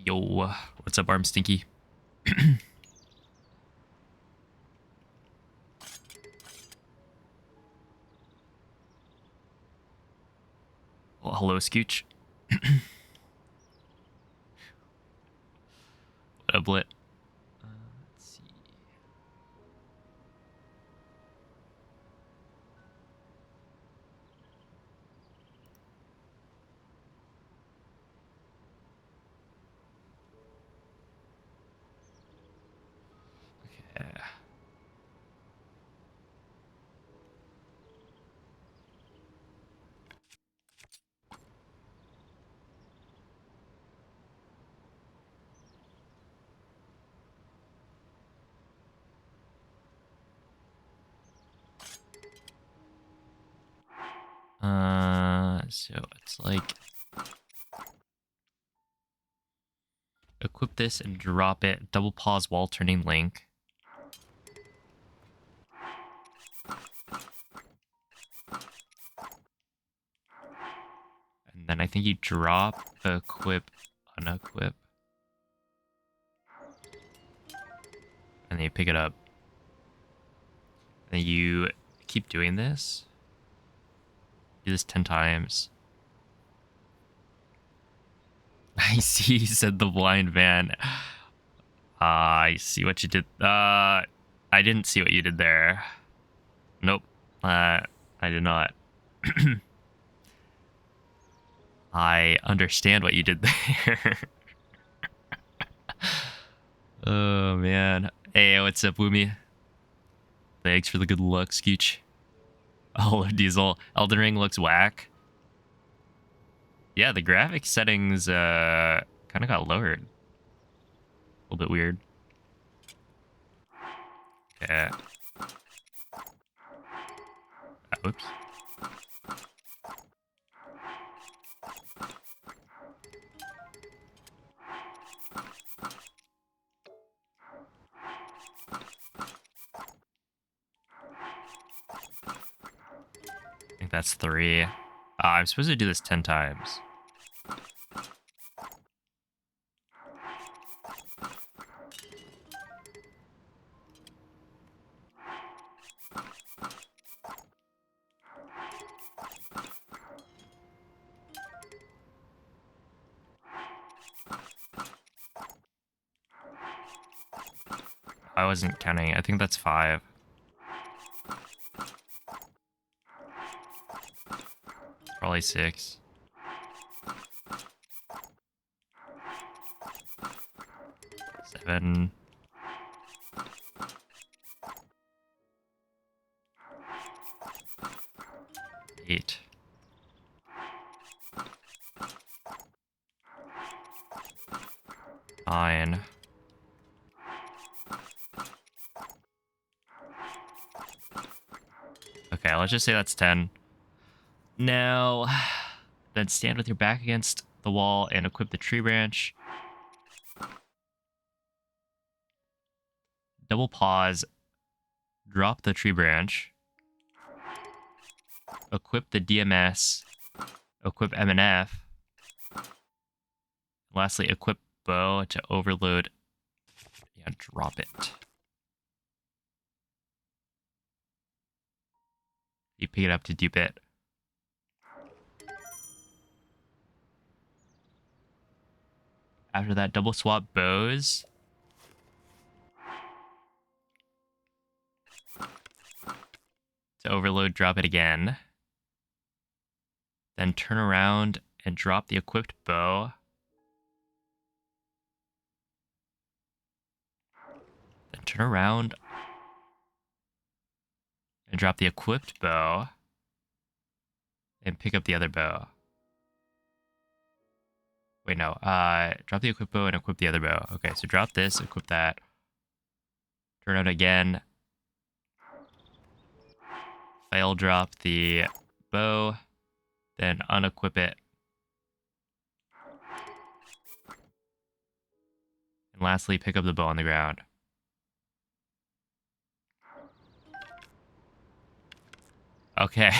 Yo, what's up, Arm Stinky? Well, hello, Scooch. What up, Blit? Let's see. Okay. So it's like equip this and drop it. Double pause while turning link. And then I think you drop, equip, unequip. And then you pick it up. And then you keep doing this. Do this 10 times. I see, said the blind man. I see what you did. I didn't see what you did there. Nope. I did not. I understand what you did there. Oh, man. Hey, what's up, Woomy? Thanks for the good luck, Scooch. Oh, Diesel. Elden Ring looks whack. Yeah, the graphic settings kind of got lowered. A little bit weird. Yeah. Whoops. I think that's 3. I'm supposed to do this 10 times. I wasn't counting. I think that's 5. Probably 6. 7. 8. 9. Okay, let's just say that's 10. Now, then stand with your back against the wall and equip the tree branch. Double pause, drop the tree branch, equip the DMS, equip M&F, lastly equip bow to overload, and drop it. You pick it up to dupe it. After that, double swap bows. To overload, drop it again. Then turn around and drop the equipped bow. Then turn around and drop the equipped bow. And pick up the other bow. Wait, no. Drop the equipped bow and equip the other bow. Okay, so drop this, equip that. Turn out again. Fail drop the bow. Then unequip it. And lastly, pick up the bow on the ground. Okay,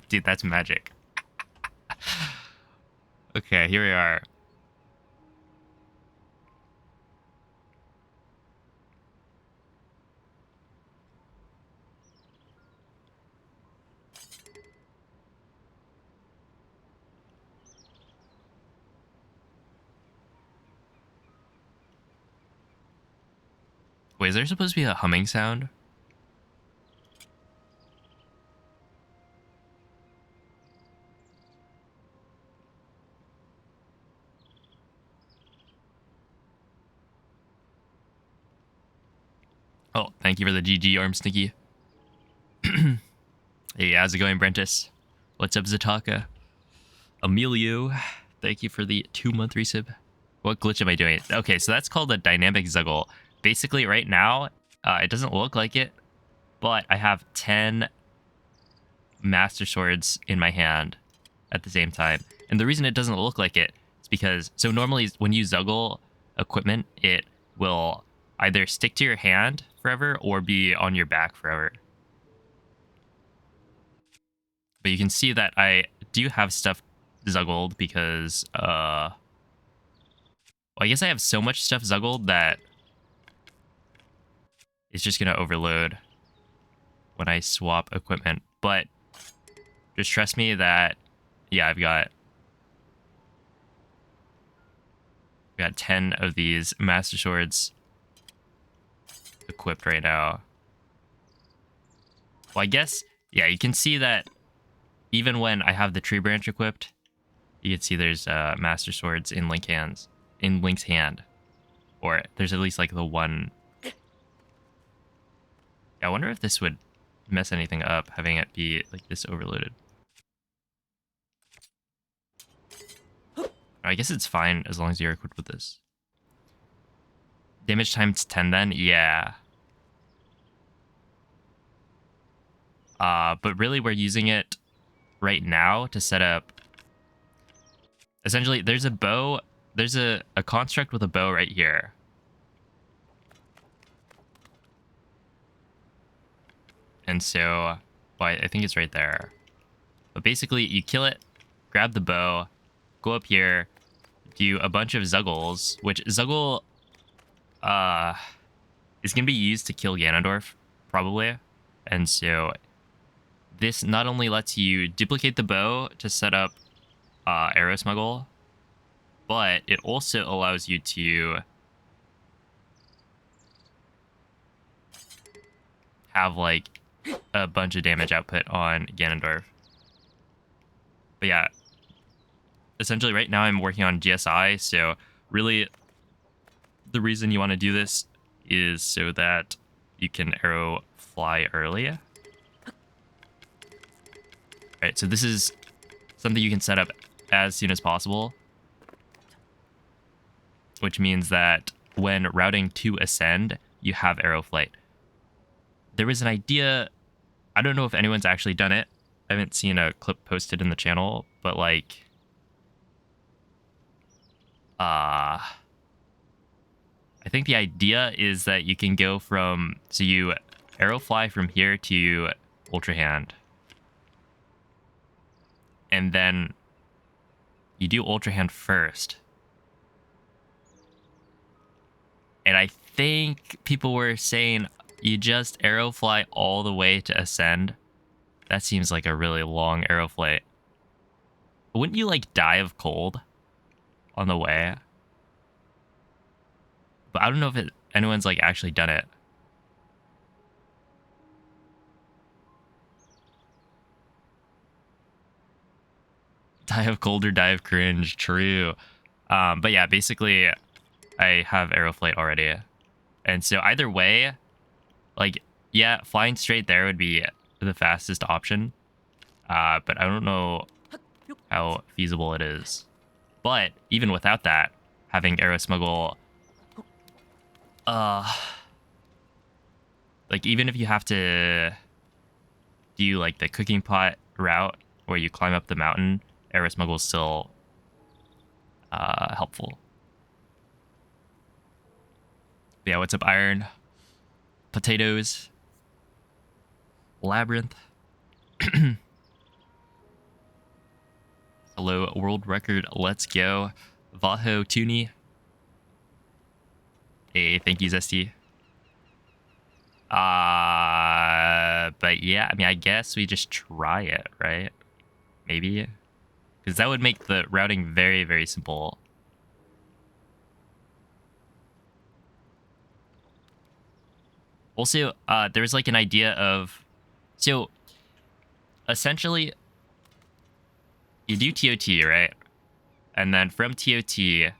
dude, that's magic. Okay, here we are. Wait, is there supposed to be a humming sound? Oh, thank you for the GG, Arm Snicky. Hey, how's it going, Brentus? What's up, Zataka? Emilio, thank you for the 2-month resub. What glitch am I doing? Okay, so that's called a dynamic Zuggle. Basically, right now, it doesn't look like it, but I have 10 Master Swords in my hand at the same time. And the reason it doesn't look like it is because, so normally when you Zuggle equipment, it will either stick to your hand forever or be on your back forever. But you can see that I do have stuff Zuggled because, well, I guess I have so much stuff Zuggled that it's just going to overload when I swap equipment. But just trust me that, yeah, I've got 10 of these Master Swords equipped right now. Well, I guess, yeah, you can see that even when I have the tree branch equipped, you can see there's Master Swords in Link's hand. Or there's at least like the one. Yeah, I wonder if this would mess anything up, having it be like this overloaded. I guess it's fine as long as you're equipped with this. Damage times 10 then? Yeah. But really we're using it right now to set up... Essentially, there's a bow. There's a construct with a bow right here. And so, well, I think it's right there. But basically, you kill it, grab the bow, go up here, do a bunch of Zuggles, which Zuggle is going to be used to kill Ganondorf, probably. And so this not only lets you duplicate the bow to set up Arrow Smuggle, but it also allows you to have like a bunch of damage output on Ganondorf. But yeah, essentially right now I'm working on GSI, so really the reason you want to do this is so that you can arrow fly early. Right, so this is something you can set up as soon as possible, which means that when routing to Ascend, you have arrow flight. There was an idea, I don't know if anyone's actually done it. I haven't seen a clip posted in the channel, but like, I think the idea is that you can go from, so you arrow fly from here to Ultra Hand. And then you do Ultra Hand first. And I think people were saying you just arrow fly all the way to Ascend. That seems like a really long arrow flight. Wouldn't you like die of cold on the way? But I don't know if anyone's like actually done it. Die of cold or die of cringe, true. But yeah, basically I have arrow flight already. And so either way, like, yeah, flying straight there would be the fastest option. But I don't know how feasible it is. But even without that, having arrow smuggle, like even if you have to do like the cooking pot route where you climb up the mountain, arrow smuggle is still helpful. But yeah, what's up, Iron? Potatoes. Labyrinth. Hello, world record. Let's go. Vaho Tooney. Hey, thank you, Zesty. But yeah, I mean, I guess we just try it, right? Maybe. Because that would make the routing very, very simple. Also, there's like an idea of, so essentially you do TOT, right? And then from TOT, you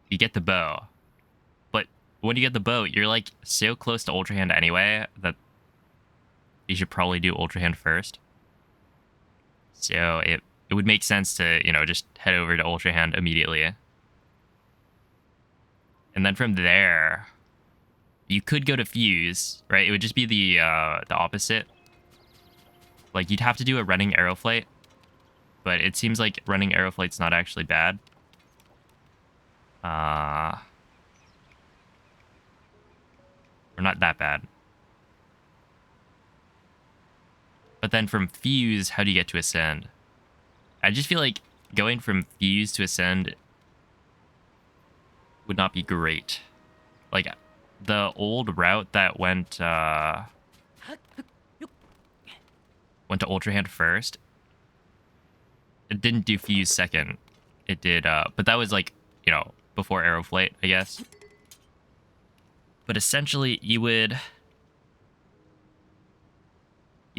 get the bow. But when you get the bow, you're like so close to Ultra Hand anyway that you should probably do Ultra Hand first. So it would make sense to, you know, just head over to Ultra Hand immediately. And then from there, you could go to Fuse, right? It would just be the opposite. Like, you'd have to do a running arrow flight, but it seems like running arrow flight's not actually bad. Or not that bad. But then from Fuse, how do you get to Ascend? I just feel like going from Fuse to Ascend would not be great. Like, the old route that went to Ultra Hand first, it didn't do Fuse second. It did, but that was like, you know, before arrow flight, I guess. But essentially, you'd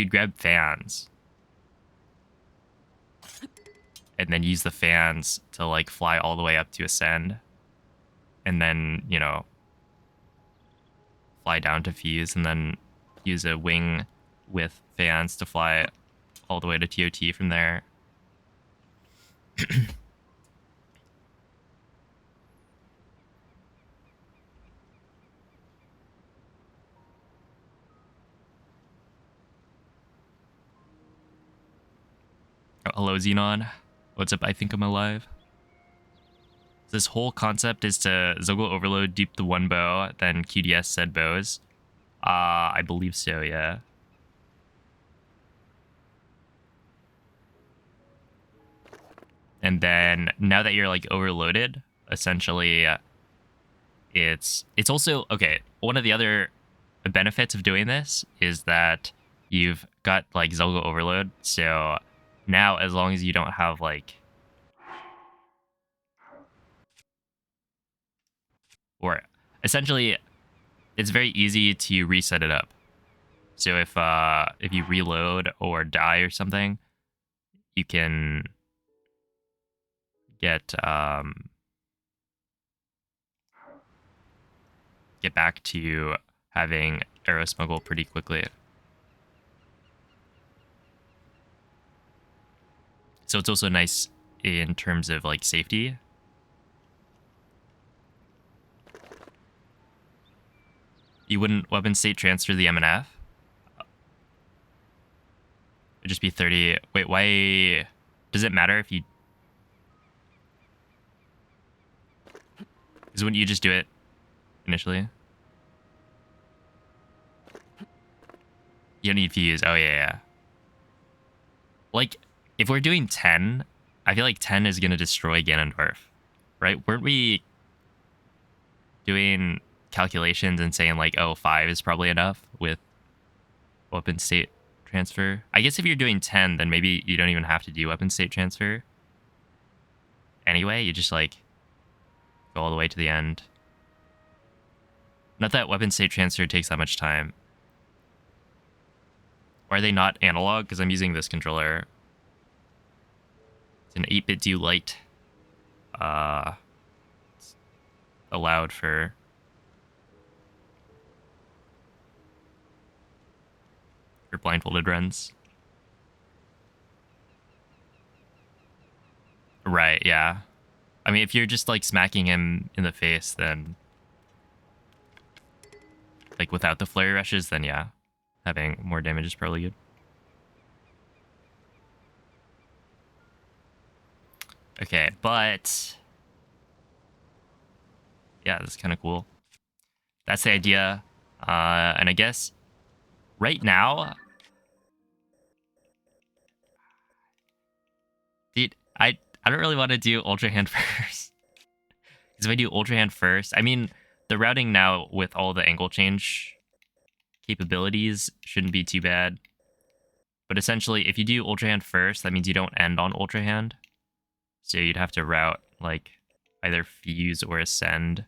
grab fans. And then use the fans to, like, fly all the way up to Ascend. And then, you know, fly down to Fuse, and then use a wing with fans to fly all the way to TOT from there. Oh, hello, Xenon. What's up? I think I'm alive. This whole concept is to Zuggle overload, dupe the one bow, then QDS said bows. I believe so, yeah. And then now that you're like overloaded, essentially, it's also okay. One of the other benefits of doing this is that you've got like Zuggle overload. So now, as long as you don't have like, or essentially, it's very easy to reset it up. So if you reload or die or something, you can get back to having arrow smuggle pretty quickly. So it's also nice in terms of like safety. You wouldn't weapon state transfer the MNF. It'd just be 30. Wait, why does it matter if you? Because wouldn't you just do it initially? You don't need Fuse. Oh, yeah. Like, if we're doing 10, I feel like 10 is going to destroy Ganondorf, right? Weren't we doing calculations and saying, like, oh, 5 is probably enough with weapon state transfer? I guess if you're doing 10, then maybe you don't even have to do weapon state transfer. Anyway, you just, like, go all the way to the end. Not that weapon state transfer takes that much time. Or are they not analog? Because I'm using this controller. It's an 8-bit do light. It's allowed for blindfolded runs. Right, yeah. I mean, if you're just, like, smacking him in the face, then... like, without the flurry rushes, then yeah. Having more damage is probably good. Okay, but... yeah, this is kind of cool. That's the idea. And I guess... right now... dude, I don't really want to do Ultra Hand first. Because if I do Ultra Hand first... I mean, the routing now with all the angle change capabilities shouldn't be too bad. But essentially, if you do Ultra Hand first, that means you don't end on Ultra Hand. So you'd have to route, like, either Fuse or Ascend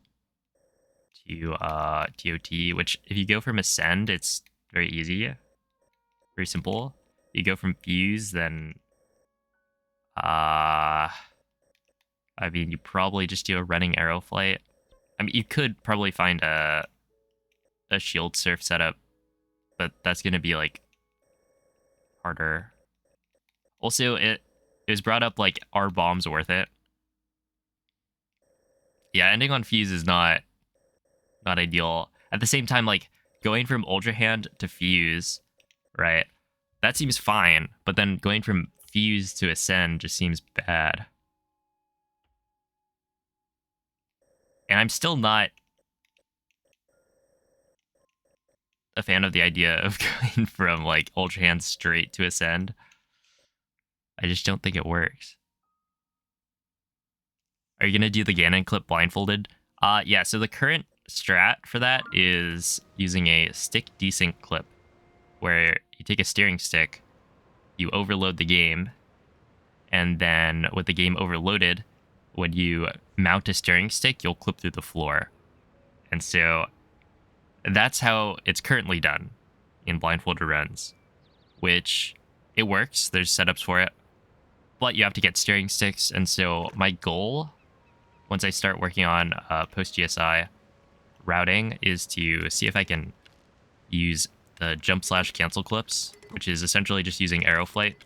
to ToT, which if you go from Ascend, it's very easy, very simple. You go from Fuse, then I mean, you probably just do a running arrow flight. I mean, you could probably find a shield surf setup, but that's gonna be like harder. Also, it was brought up like, are bombs worth it? Yeah, ending on Fuse is not ideal. At the same time, like going from Ultra Hand to Fuse, right? That seems fine, but then going from Fuse to Ascend just seems bad. And I'm still not a fan of the idea of going from like Ultra Hand straight to Ascend. I just don't think it works. Are you gonna do the Ganon clip blindfolded? Yeah, so the current strat for that is using a stick desync clip, where you take a steering stick, you overload the game, and then with the game overloaded, when you mount a steering stick, you'll clip through the floor. And so that's how it's currently done in blindfolded runs, which it works. There's setups for it, but you have to get steering sticks. And so my goal, once I start working on post GSI routing, is to see if I can use the jump/cancel clips, which is essentially just using arrow flight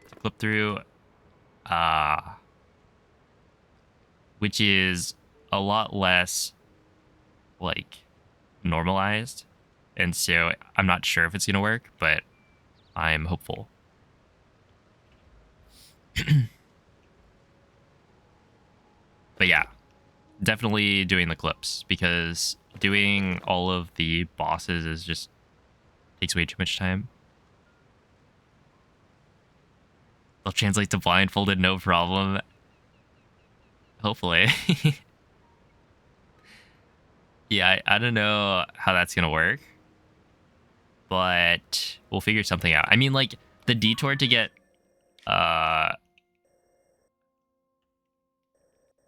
to clip through, which is a lot less like normalized. And so I'm not sure if it's gonna work, but I'm hopeful. But yeah, definitely doing the clips, because doing all of the bosses is just takes way too much time. They'll translate to blindfolded, no problem. Hopefully. Yeah, I don't know how that's gonna work, but we'll figure something out. I mean, like, the detour to get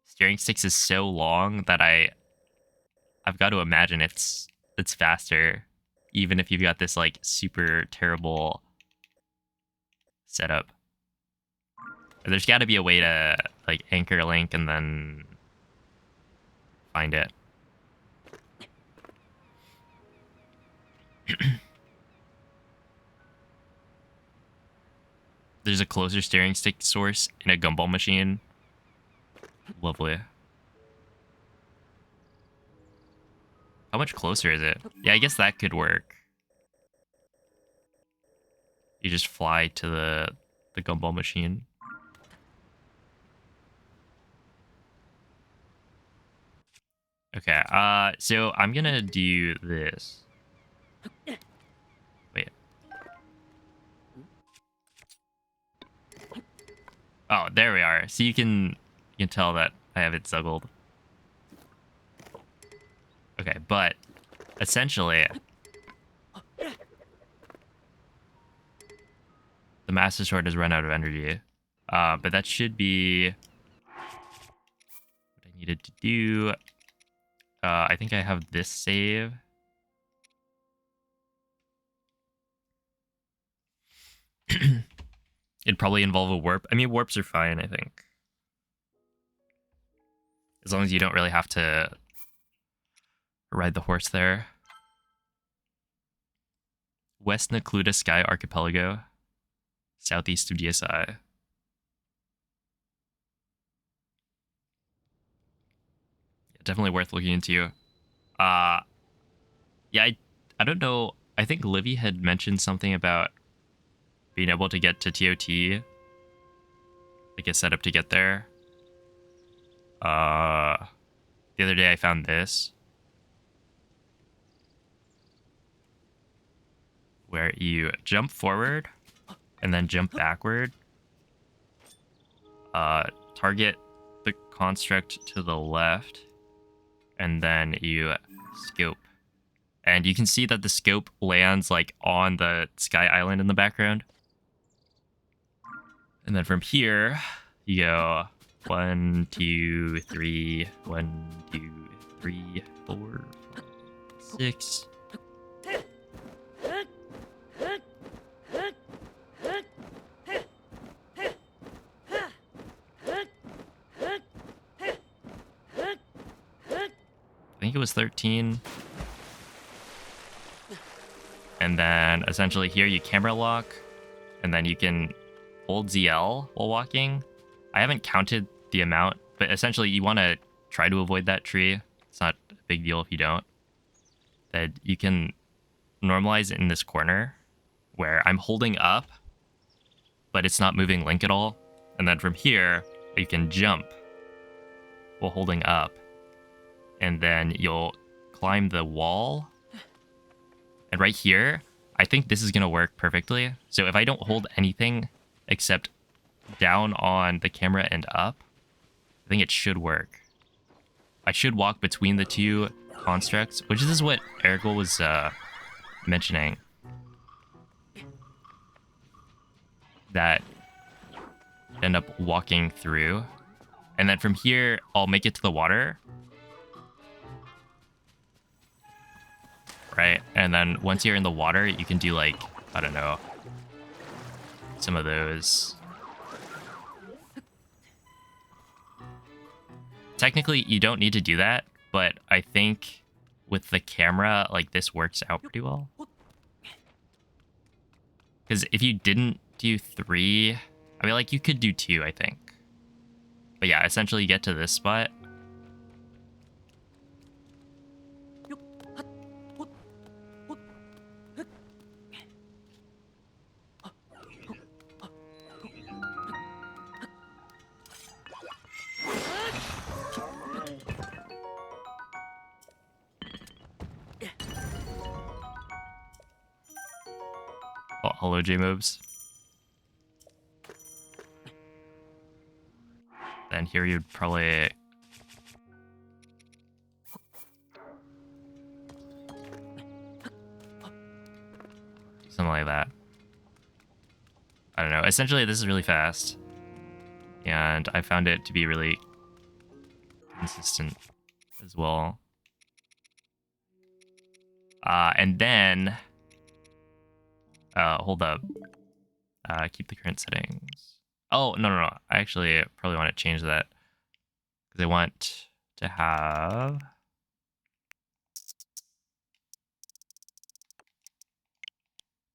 steering sticks is so long that I've got to imagine it's faster, even if you've got this like super terrible setup. There's got to be a way to like anchor a link and then find it. There's a closer steering stick source in a gumball machine. Lovely. How much closer is it? Yeah, I guess that could work. You just fly to the gumball machine. Okay, so I'm gonna do this. Wait. Oh, there we are. So you can tell that I have it zuggled. Okay, but essentially the Master Sword has run out of energy. But that should be what I needed to do. I think I have this save. It'd probably involve a warp. I mean, warps are fine, I think. As long as you don't really have to ride the horse there. West Nakluda Sky Archipelago. Southeast of GSI. Yeah, definitely worth looking into. Yeah, I don't know. I think Livy had mentioned something about being able to get to ToT. Like a setup to get there. The other day I found this, where you jump forward and then jump backward. Target the construct to the left, and then you scope. And you can see that the scope lands like on the sky island in the background. And then from here, you go 1, 2, 3. 1, 2, 3, 4, 5, 6. I think it was 13. And then essentially here you camera lock, and then you can hold ZL while walking. I haven't counted the amount, but essentially you want to try to avoid that tree. It's not a big deal if you don't. That you can normalize in this corner where I'm holding up, but it's not moving Link at all. And then from here, you can jump while holding up. And then you'll climb the wall. And right here, I think this is going to work perfectly. So if I don't hold anything except down on the camera and up, I think it should work. I should walk between the two constructs, which is what Erical was mentioning. That end up walking through. And then from here, I'll make it to the water. Right? And then once you're in the water, you can do like, I don't know, some of those. Technically, you don't need to do that, but I think with the camera, like this works out pretty well. Because if you didn't do 3, I mean, like you could do 2, I think. But yeah, essentially you get to this spot. Oh, hello, J-Mobs. Then here you'd probably... something like that. I don't know. Essentially, this is really fast. And I found it to be really consistent as well. And then... hold up. Keep the current settings. Oh, no. I actually probably want to change that. Because I want to have...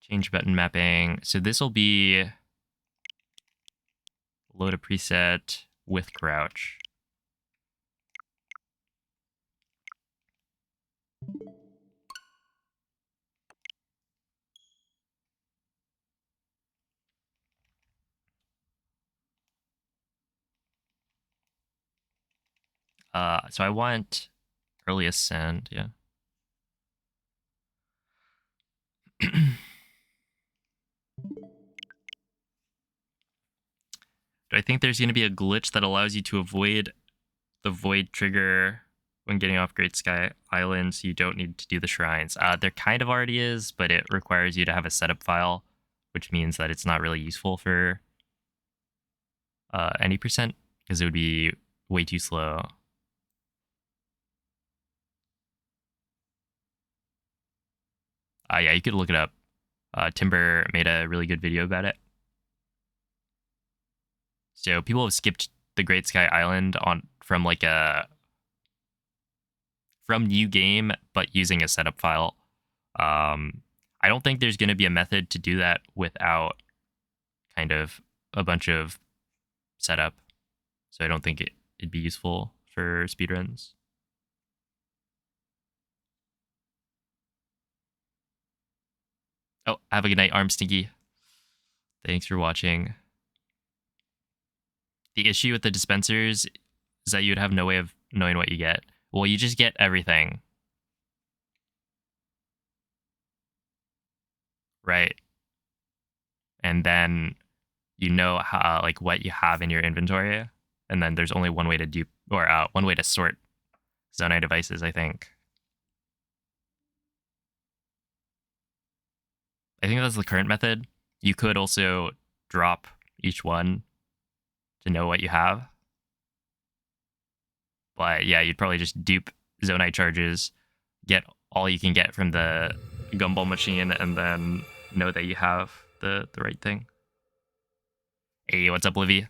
change button mapping. So this will be... load a preset with crouch. So I want early ascend, yeah. Do I think there's going to be a glitch that allows you to avoid the void trigger when getting off Great Sky Island, so you don't need to do the shrines? There kind of already is, but it requires you to have a setup file, which means that it's not really useful for any percent, because it would be way too slow. Yeah, you could look it up. Timber made a really good video about it. So people have skipped the Great Sky Island from new game, but using a setup file. I don't think there's going to be a method to do that without kind of a bunch of setup. So I don't think it'd be useful for speedruns. Oh, have a good night, Arm Stinky. Thanks for watching. The issue with the dispensers is that you'd have no way of knowing what you get. Well, you just get everything. Right? And then you know how, like, what you have in your inventory. And then there's only one way to do, or one way to sort Zonai devices, I think. I think that's the current method. You could also drop each one to know what you have. But yeah, you'd probably just dupe Zonite charges, get all you can get from the gumball machine, and then know that you have the right thing. Hey, what's up, Livy?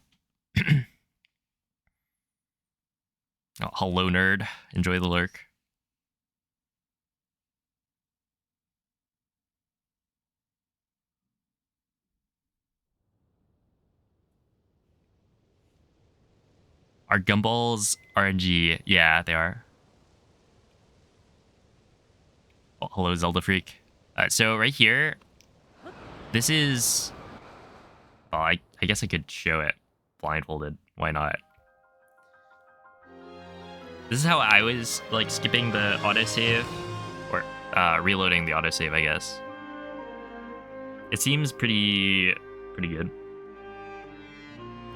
Oh, hello, nerd. Enjoy the lurk. Are gumballs RNG? Yeah, they are. Oh, hello, Zelda Freak. So right here, this is... Oh, I guess I could show it blindfolded. Why not? This is how I was, like, skipping the autosave. Or reloading the autosave, I guess. It seems pretty good.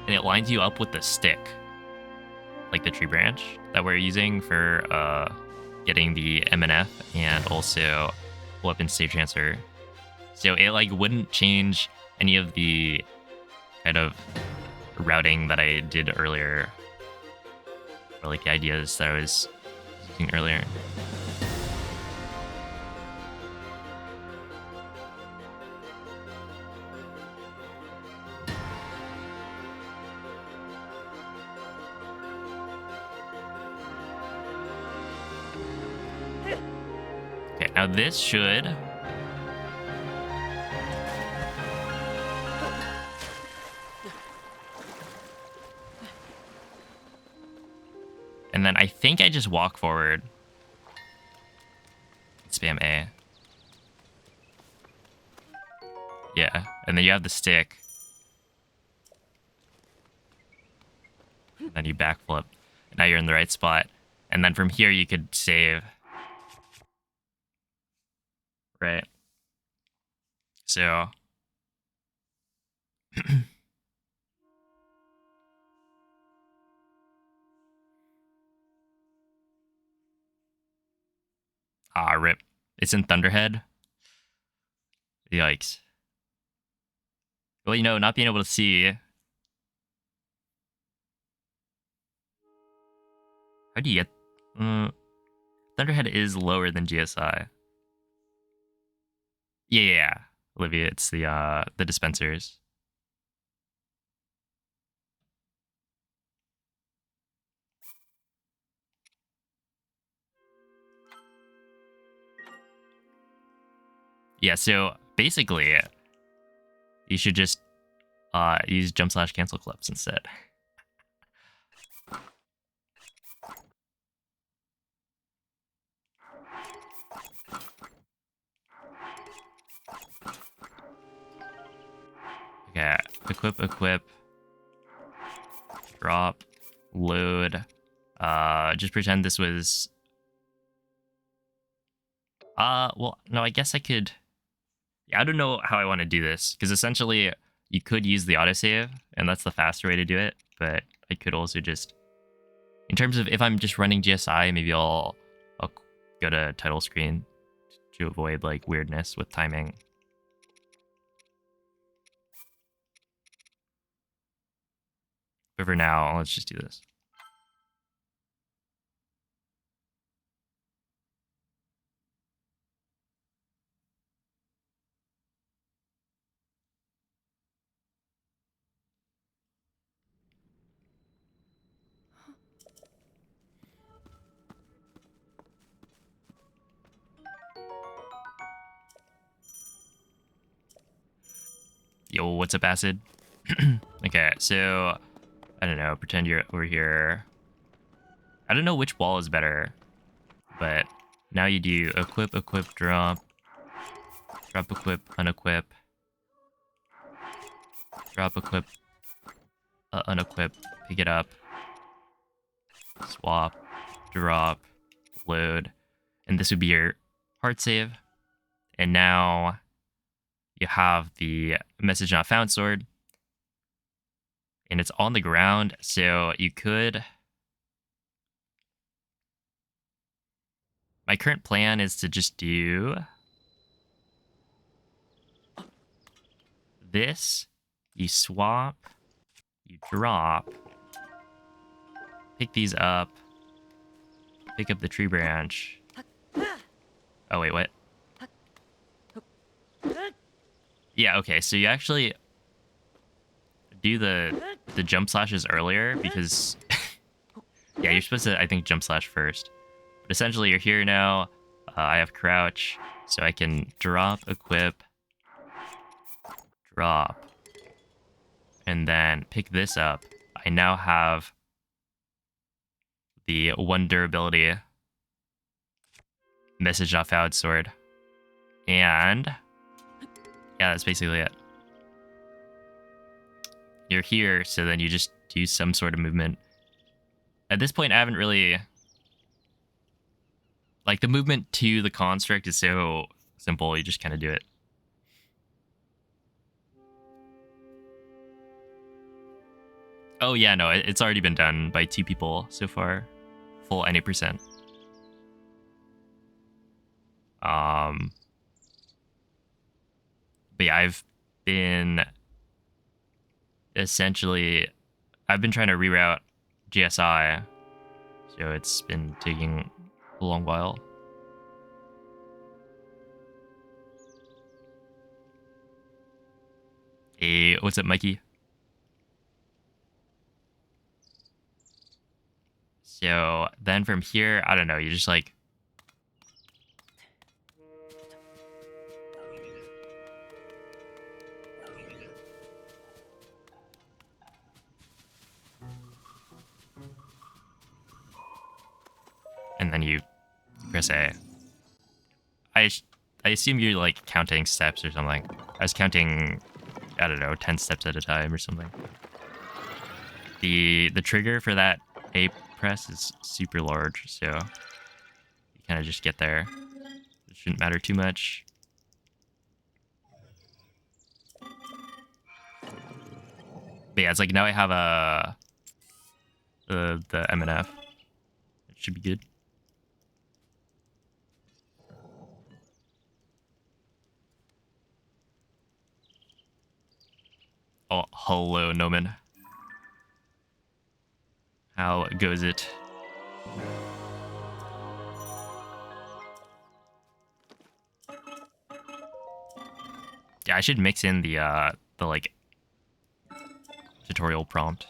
And it lines you up with the stick. Like the tree branch that we're using for getting the MNF and also weapon state transfer. So it like wouldn't change any of the kind of routing that I did earlier, or like the ideas that I was using earlier. Okay, now this should... And then I think I just walk forward. Spam A. Yeah, and then you have the stick. And then you backflip. Now you're in the right spot. And then from here you could save. Right. So... Ah, rip. It's in Thunderhead. Yikes. Well, you know, not being able to see... How do you get... Thunderhead is lower than GSI. Yeah, Olivia, it's the dispensers. Yeah, so basically, you should just use jump/cancel clips instead. Okay, equip, drop, load. Just pretend this was... well, no, I guess I could... Yeah, I don't know how I want to do this, because essentially you could use the autosave, and that's the faster way to do it, but I could also just... In terms of if I'm just running GSI, maybe I'll go to title screen to avoid like weirdness with timing. But for now, let's just do this. Yo, what's up, Acid? Okay, so I don't know, pretend you're over here. I don't know which wall is better, but now you do equip, drop, equip, unequip, drop, equip, unequip, pick it up, swap, drop, load, and this would be your hard save. And now you have the message not found sword, and it's on the ground, so you could... My current plan is to just do this, you swap, you drop, pick these up, pick up the tree branch. Oh wait, what? Yeah, okay, so you actually do the jump slashes earlier because yeah, you're supposed to, I think, jump slash first. But essentially, you're here now. I have crouch, so I can drop, equip, drop, and then pick this up. I now have the 1 durability message not found sword. And yeah, that's basically it. You're here, so then you just do some sort of movement. At this point, I haven't really... Like, the movement to the construct is so simple, you just kind of do it. Oh yeah, no, it's already been done by 2 people so far. Full 90%. But yeah, I've been essentially... I've been trying to reroute GSI, so it's been taking a long while. Hey, what's up, Mikey? So then from here, I don't know, you just like... And then you press A. I assume you're like counting steps or something. I was counting, I don't know, 10 steps at a time or something. The trigger for that A press is super large, so you kind of just get there. It shouldn't matter too much. But yeah, it's like now I have the MNF. It should be good. Oh, hello, Noman. How goes it? Yeah, I should mix in the like tutorial prompt.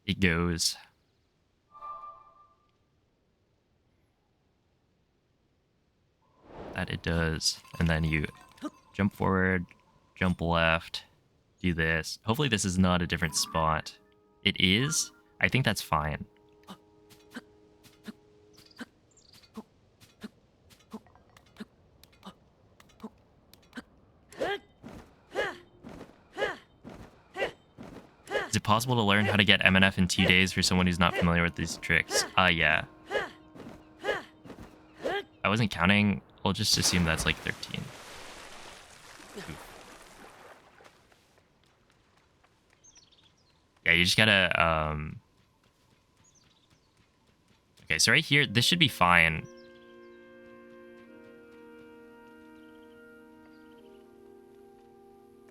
It goes. That it does. And then you jump forward, jump left, do this. Hopefully this is not a different spot. It is. I think that's fine. Is it possible to learn how to get MNF in 2 days for someone who's not familiar with these tricks? Yeah. I wasn't counting. We'll just assume that's like 13. Yeah, you just gotta, Okay, so right here, this should be fine.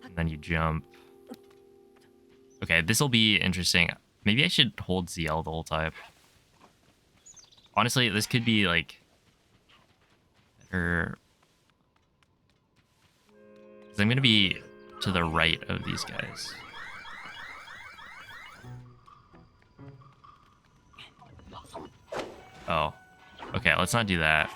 And then you jump. Okay, this will be interesting. Maybe I should hold ZL the whole time. Honestly, this could be, like... better... because I'm gonna be to the right of these guys. Oh. Okay, let's not do that.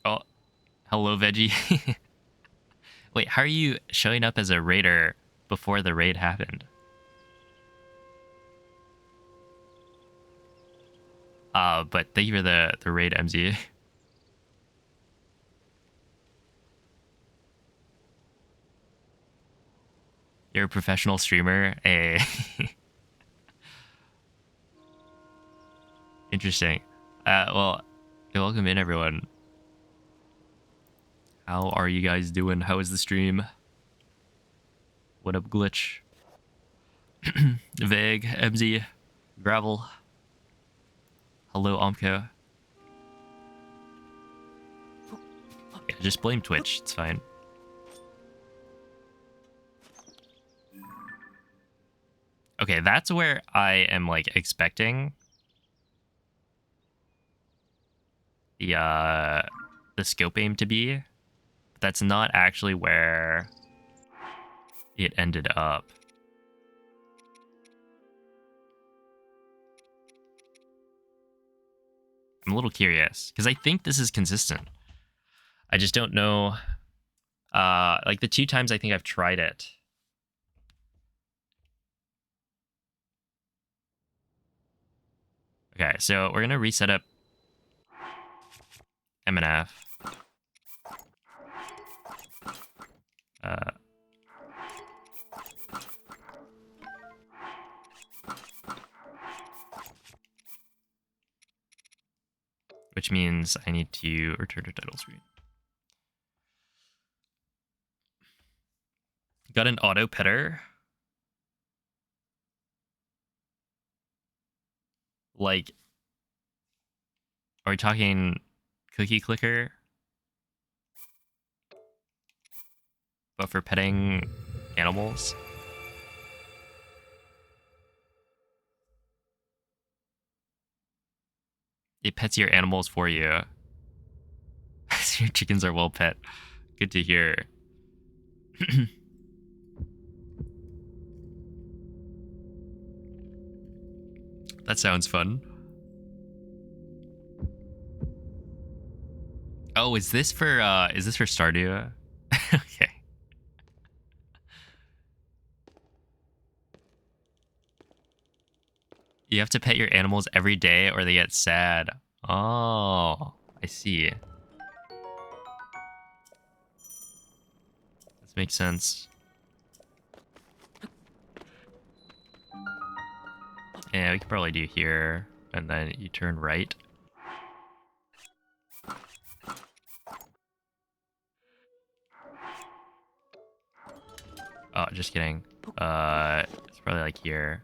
Oh, hello, Veggie. Wait, how are you showing up as a raider before the raid happened? But thank you for the raid, MZ. You're a professional streamer. Eh. Interesting. Well, welcome in, everyone. How are you guys doing? How is the stream? What up, Glitch? Vague, MZ, Gravel. Hello, Omko. Yeah, just blame Twitch. It's fine. Okay, that's where I am like expecting the scope aim to be. That's not actually where it ended up. I'm a little curious because I think this is consistent. I just don't know. Like the 2 times I think I've tried it. Okay, so we're gonna reset up MNF. Which means I need to return to title screen. Got an auto pitter. Like, are we talking cookie clicker? But for petting animals? It pets your animals for you. Your chickens are well pet. Good to hear. That sounds fun. Oh, is this for Stardew? Okay. You have to pet your animals every day or they get sad. Oh, I see. This makes sense. Yeah, we could probably do here, and then you turn right. Oh, just kidding. It's probably like here.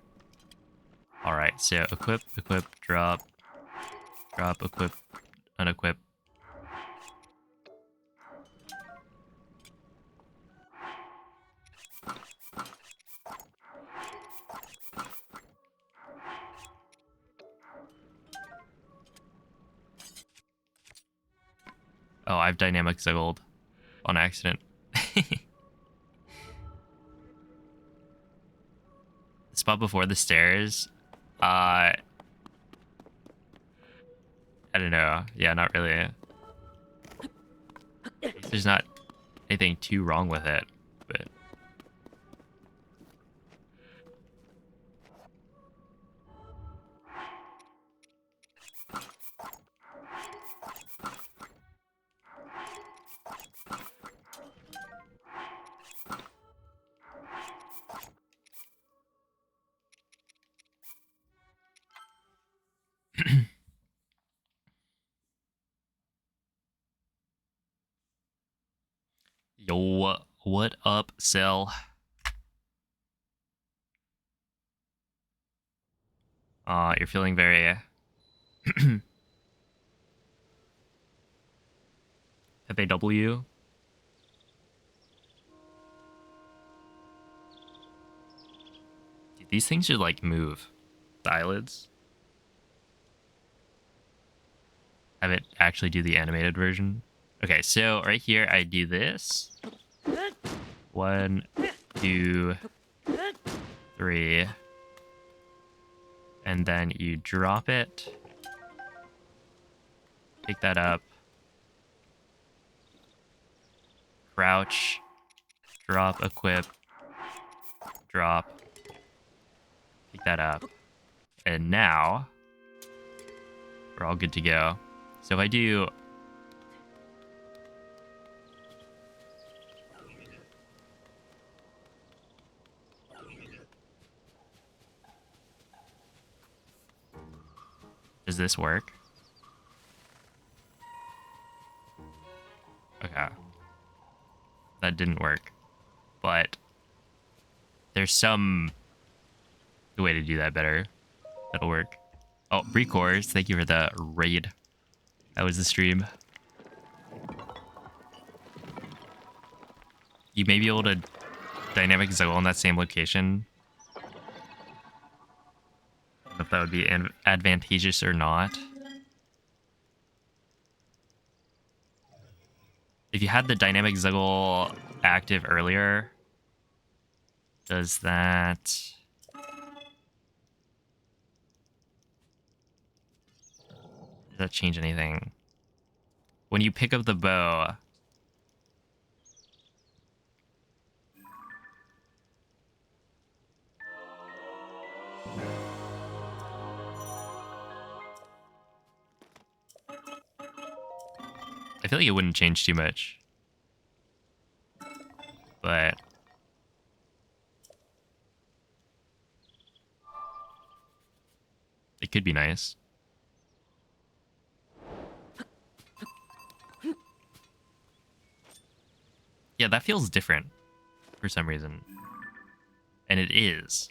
All right, so equip, drop, equip, unequip. Oh, I've dynamic Zuggled on accident. The spot before the stairs. I don't know. Yeah, not really. There's not anything too wrong with it, but yo, what up, Cell? You're feeling very FAW. Dude, these things should like move. The eyelids. Have it actually do the animated version. Okay, so right here I do this. 1, 2, 3. And then you drop it. Pick that up. Crouch. Drop, equip. Drop. Pick that up. And now we're all good to go. So if I do does this work? Okay. That didn't work. But there's some the way to do that better. That'll work. Oh, Recores, thank you for the raid. That was the stream. You may be able to dynamic Zuggle in that same location. I don't know if that would be advantageous or not. If you had the dynamic Zuggle active earlier, does that... Does that change anything? When you pick up the bow... I feel like it wouldn't change too much. But... it could be nice. Yeah, that feels different for some reason. And it is.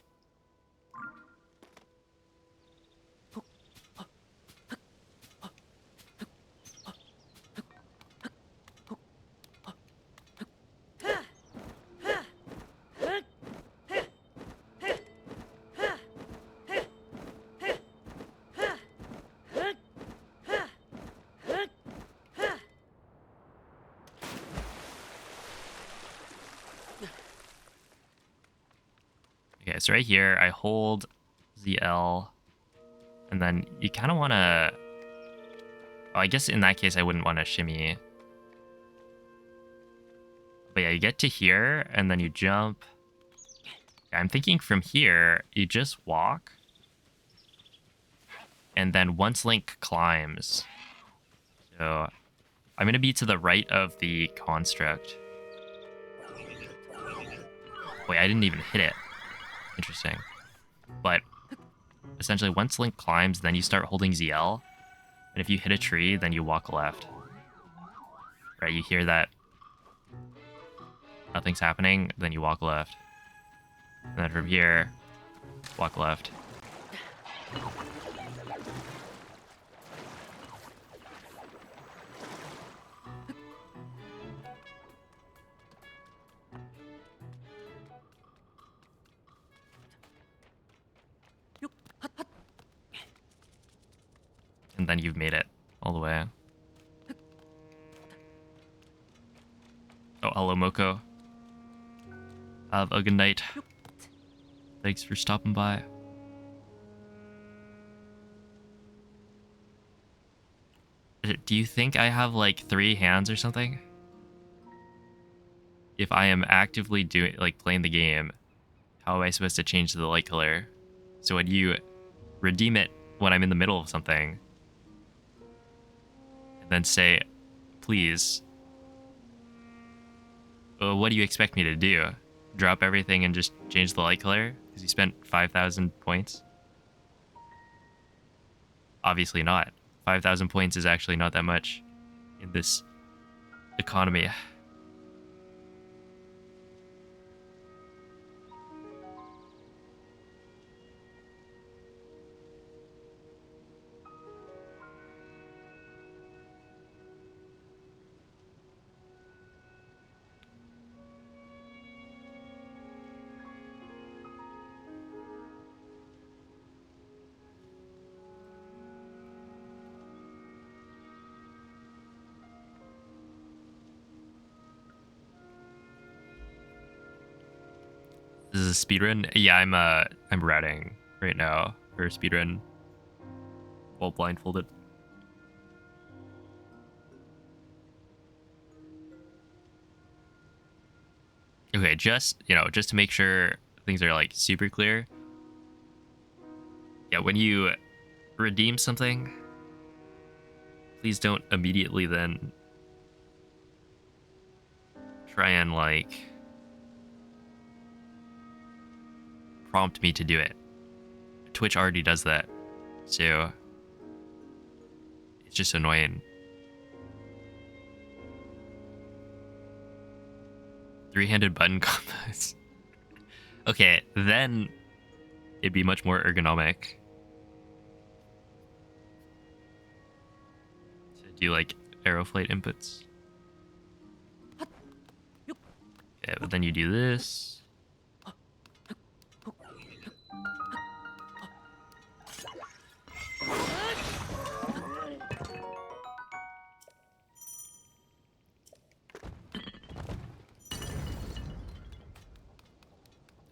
Okay, so right here, I hold ZL, and then you kind of want to... Oh, I guess in that case, I wouldn't want to shimmy. But yeah, you get to here, and then you jump. Yeah, I'm thinking from here, you just walk. And then once Link climbs... So, I'm going to be to the right of the construct. Wait, I didn't even hit it. Interesting. But essentially, once Link climbs, then you start holding ZL. And if you hit a tree, then you walk left. Right, you hear that nothing's happening, then you walk left. And then from here, walk left. And then you've made it all the way. Oh, hello, Moko. Have a good night. Thanks for stopping by. Do you think I have like 3 hands or something? If I am actively doing, like, playing the game, how am I supposed to change the light color? So when you redeem it when I'm in the middle of something, and then say, please, what do you expect me to do? Drop everything and just change the light color? Because you spent 5,000 points? Obviously not. 5,000 points is actually not that much in this economy. This is a speedrun? Yeah, I'm routing right now for a speedrun while blindfolded. Okay, just, just to make sure things are like super clear. Yeah, when you redeem something, please don't immediately then try and like prompt me to do it. Twitch already does that, so it's just annoying. 3-handed button combos. Okay, then it'd be much more ergonomic to do like aeroflight inputs. Okay, but then you do this.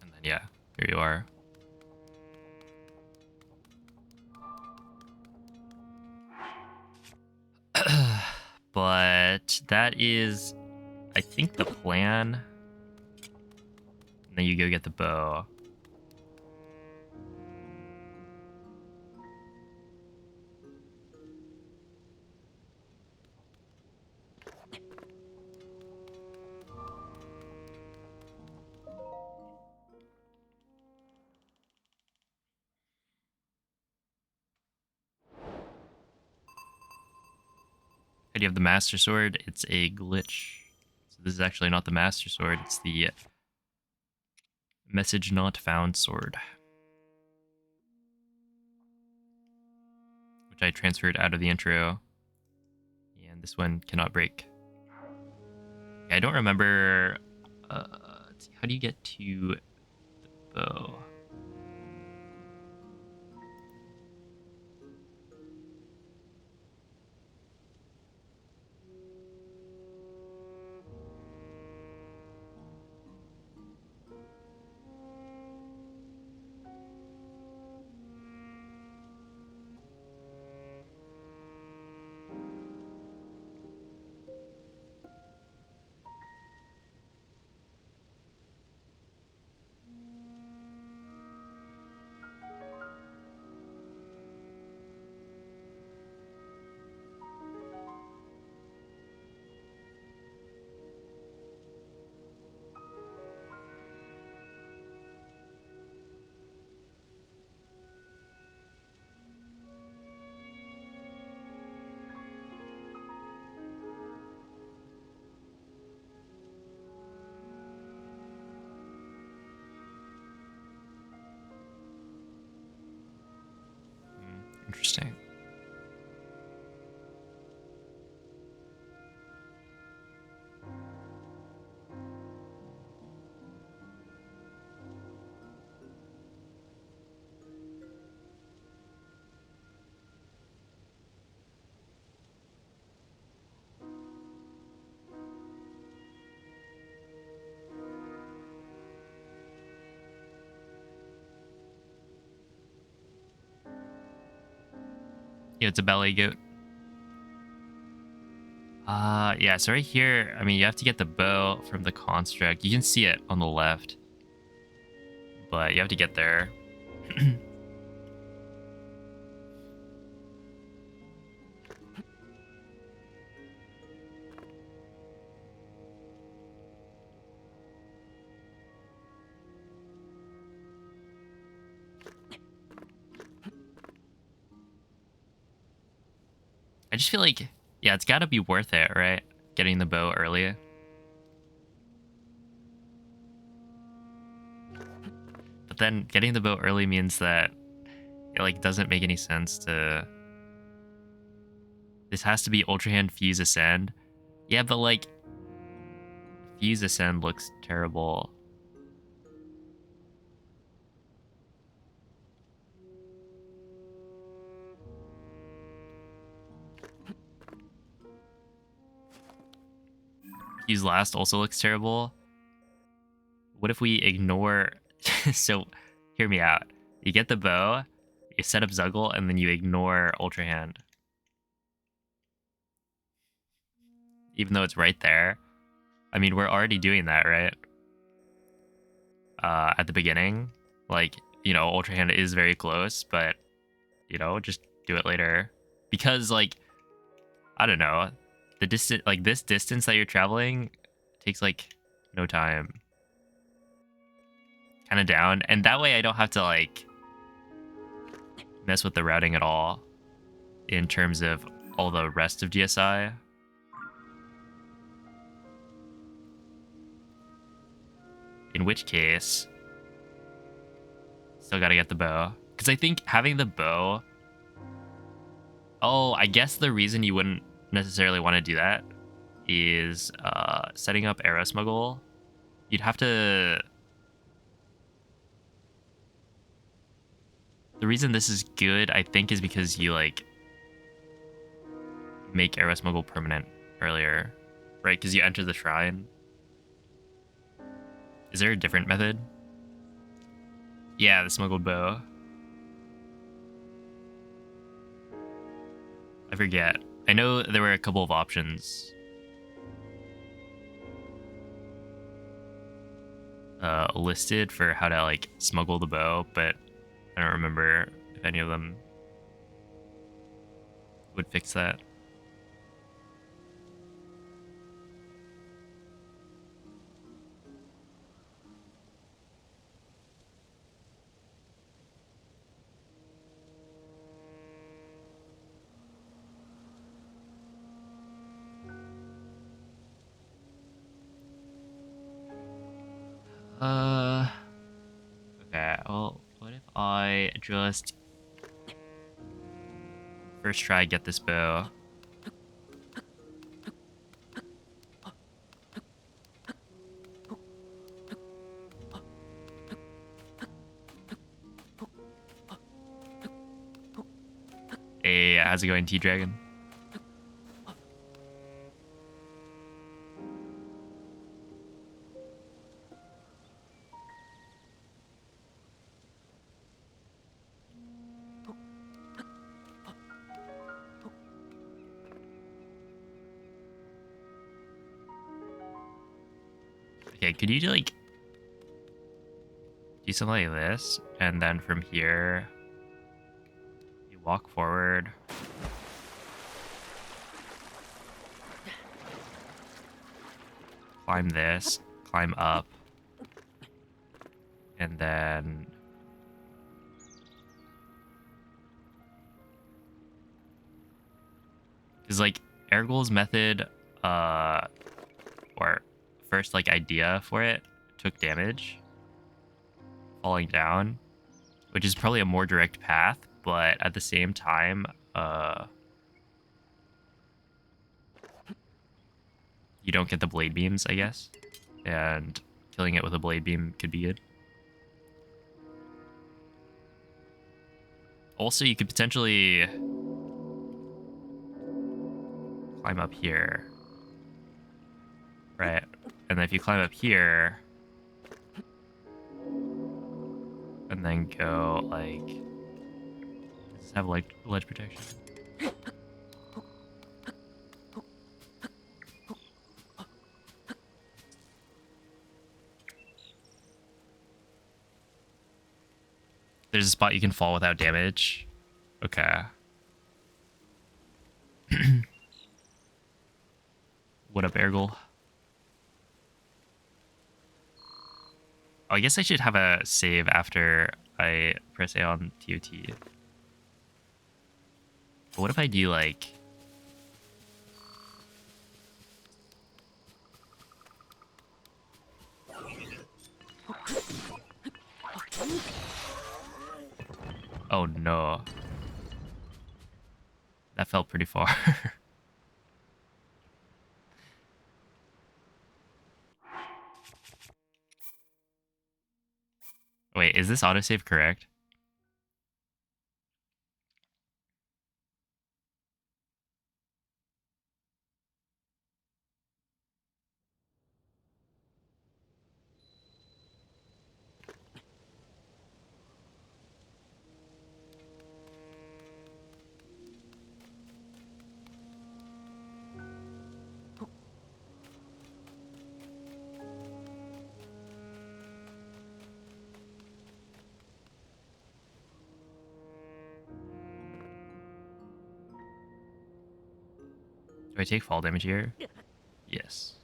And then yeah, here you are. But that is, I think, the plan. And then you go get the bow. And you have the Master Sword. It's a glitch. So this is actually not the Master Sword. It's the Message Not Found Sword, which I transferred out of the intro. And this one cannot break. I don't remember. Let's see, how do you get to the bow? Interesting. Yeah, it's a ballet goat. Yeah, so right here, I mean, you have to get the bow from the construct. You can see it on the left, but you have to get there. I just feel like, yeah, it's got to be worth it, right? Getting the bow early. But then getting the bow early means that it like doesn't make any sense to. This has to be Ultra Hand Fuse-Ascend. Yeah, but like Fuse-Ascend looks terrible. Fuse Last also looks terrible. What if we ignore... So, hear me out. You get the bow, you set up Zuggle, and then you ignore Ultra Hand. Even though it's right there. I mean, we're already doing that, right? At the beginning. Like, you know, Ultra Hand is very close, but, you know, just do it later. Because, like, I don't know. The distance, like, this distance that you're traveling takes, like, no time. Kind of down. And that way I don't have to, like, mess with the routing at all in terms of all the rest of GSI. In which case, Still gotta get the bow. Because I think having the bow... Oh, I guess the reason you wouldn't necessarily want to do that is setting up arrow smuggle. You'd have to... The reason this is good, I think, is because you, like, make arrow smuggle permanent earlier. Right, because you enter the shrine. Is there a different method? Yeah, the smuggled bow. I forget. I know there were a couple of options. Listed for how to, like, smuggle the bow, but I don't remember if any of them would fix that. Okay, well, what if I just first try get this bow? Hey, how's it going, T-Dragon? Okay, could you, like, do something like this, and then from here, you walk forward. Climb this, climb up, and then... Because, like, Ergol's method, or first, like, idea for it, took damage. Falling down, which is probably a more direct path, but at the same time, you don't get the blade beams, I guess, and killing it with a blade beam could be good. Also, you could potentially climb up here, right? And then if you climb up here, and then go, like, does this have ledge protection? There's a spot you can fall without damage. Okay. What up, Ergol? Oh, I guess I should have a save after I press A on TOT. But what if I do, like... Oh, no. That felt pretty far. Wait, is this autosave correct? Do I take fall damage here? Yes.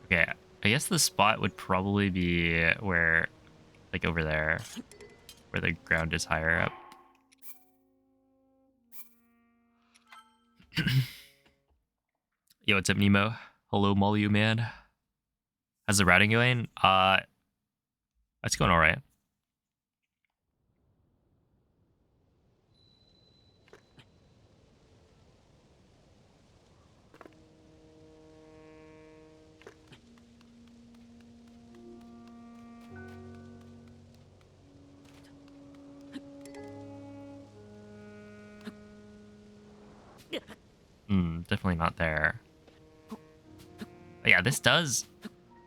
Okay, I guess the spot would probably be where, like, over there, where the ground is higher up. Yo, what's up, Nemo? Hello, Molly, man. How's the routing going? It's going all right. Definitely not there. But yeah, this does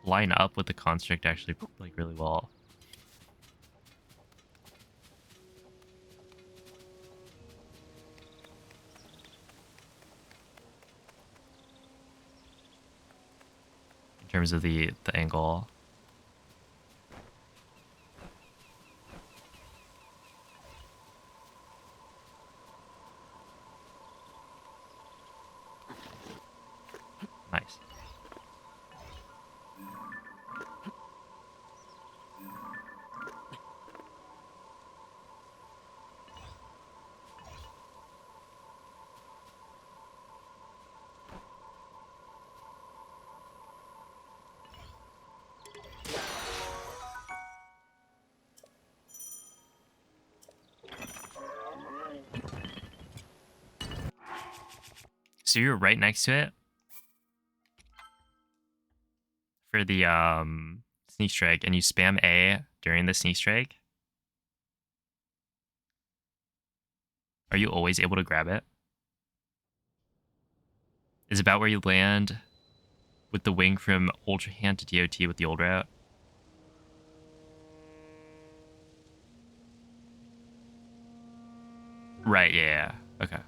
line up with the construct actually like really well. In terms of the angle. Nice. So you're right next to it for the sneak strike, and you spam A during the sneak strike. Are you always able to grab it? Is about where you land with the wing from Ultra Hand to DOT with the old route? Right, yeah. Okay.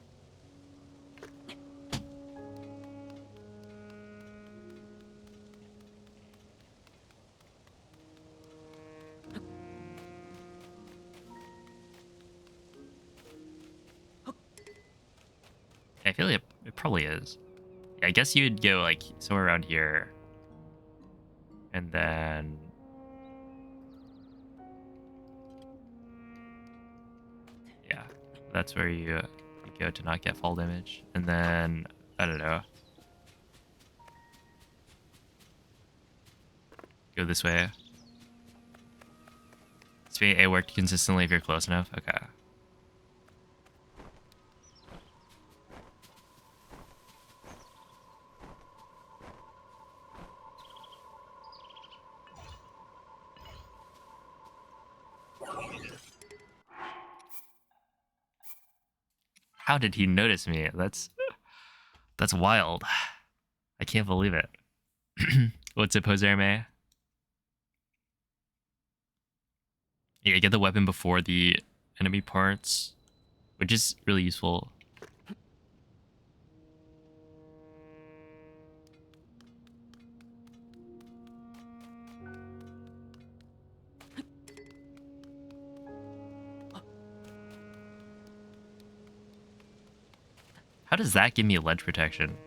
I feel like it probably is. Yeah, I guess you would go like somewhere around here. And then... yeah, that's where you go to not get fall damage. And then, I don't know. Go this way. Spam A worked consistently if you're close enough? Okay. How did he notice me? That's wild. I can't believe it. What's up, Jose May? Yeah, get the weapon before the enemy parts, which is really useful. How does that give me a ledge protection?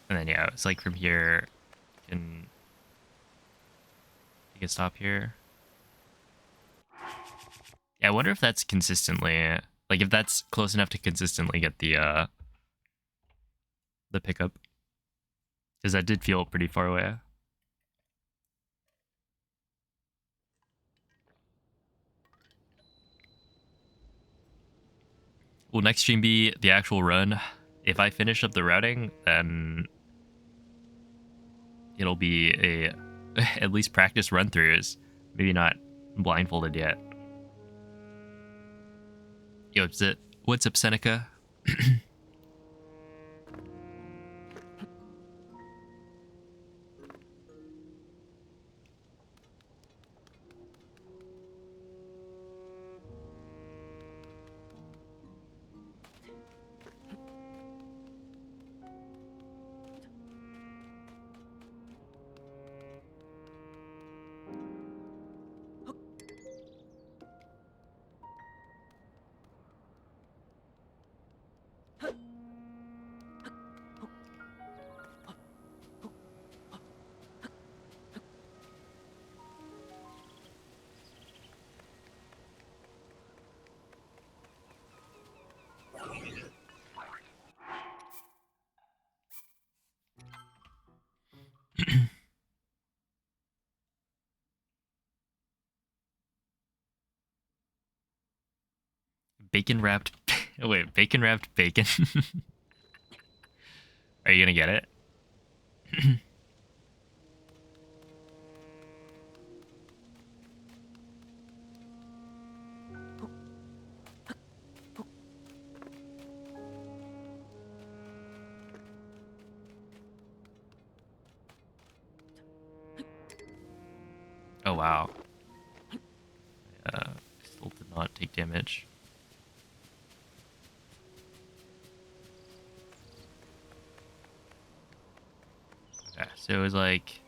And then yeah, it's like from here, you can stop here. Yeah, I wonder if that's consistently, like if that's close enough to consistently get the pickup, because that did feel pretty far away. Will next stream be the actual run? If I finish up the routing, then it'll be a at least practice run throughs. Maybe not blindfolded yet. Yo, what's up, Seneca? Bacon wrapped. Wait, bacon wrapped bacon. Are you gonna get it? Oh wow. Still did not take damage. Okay, so it was like,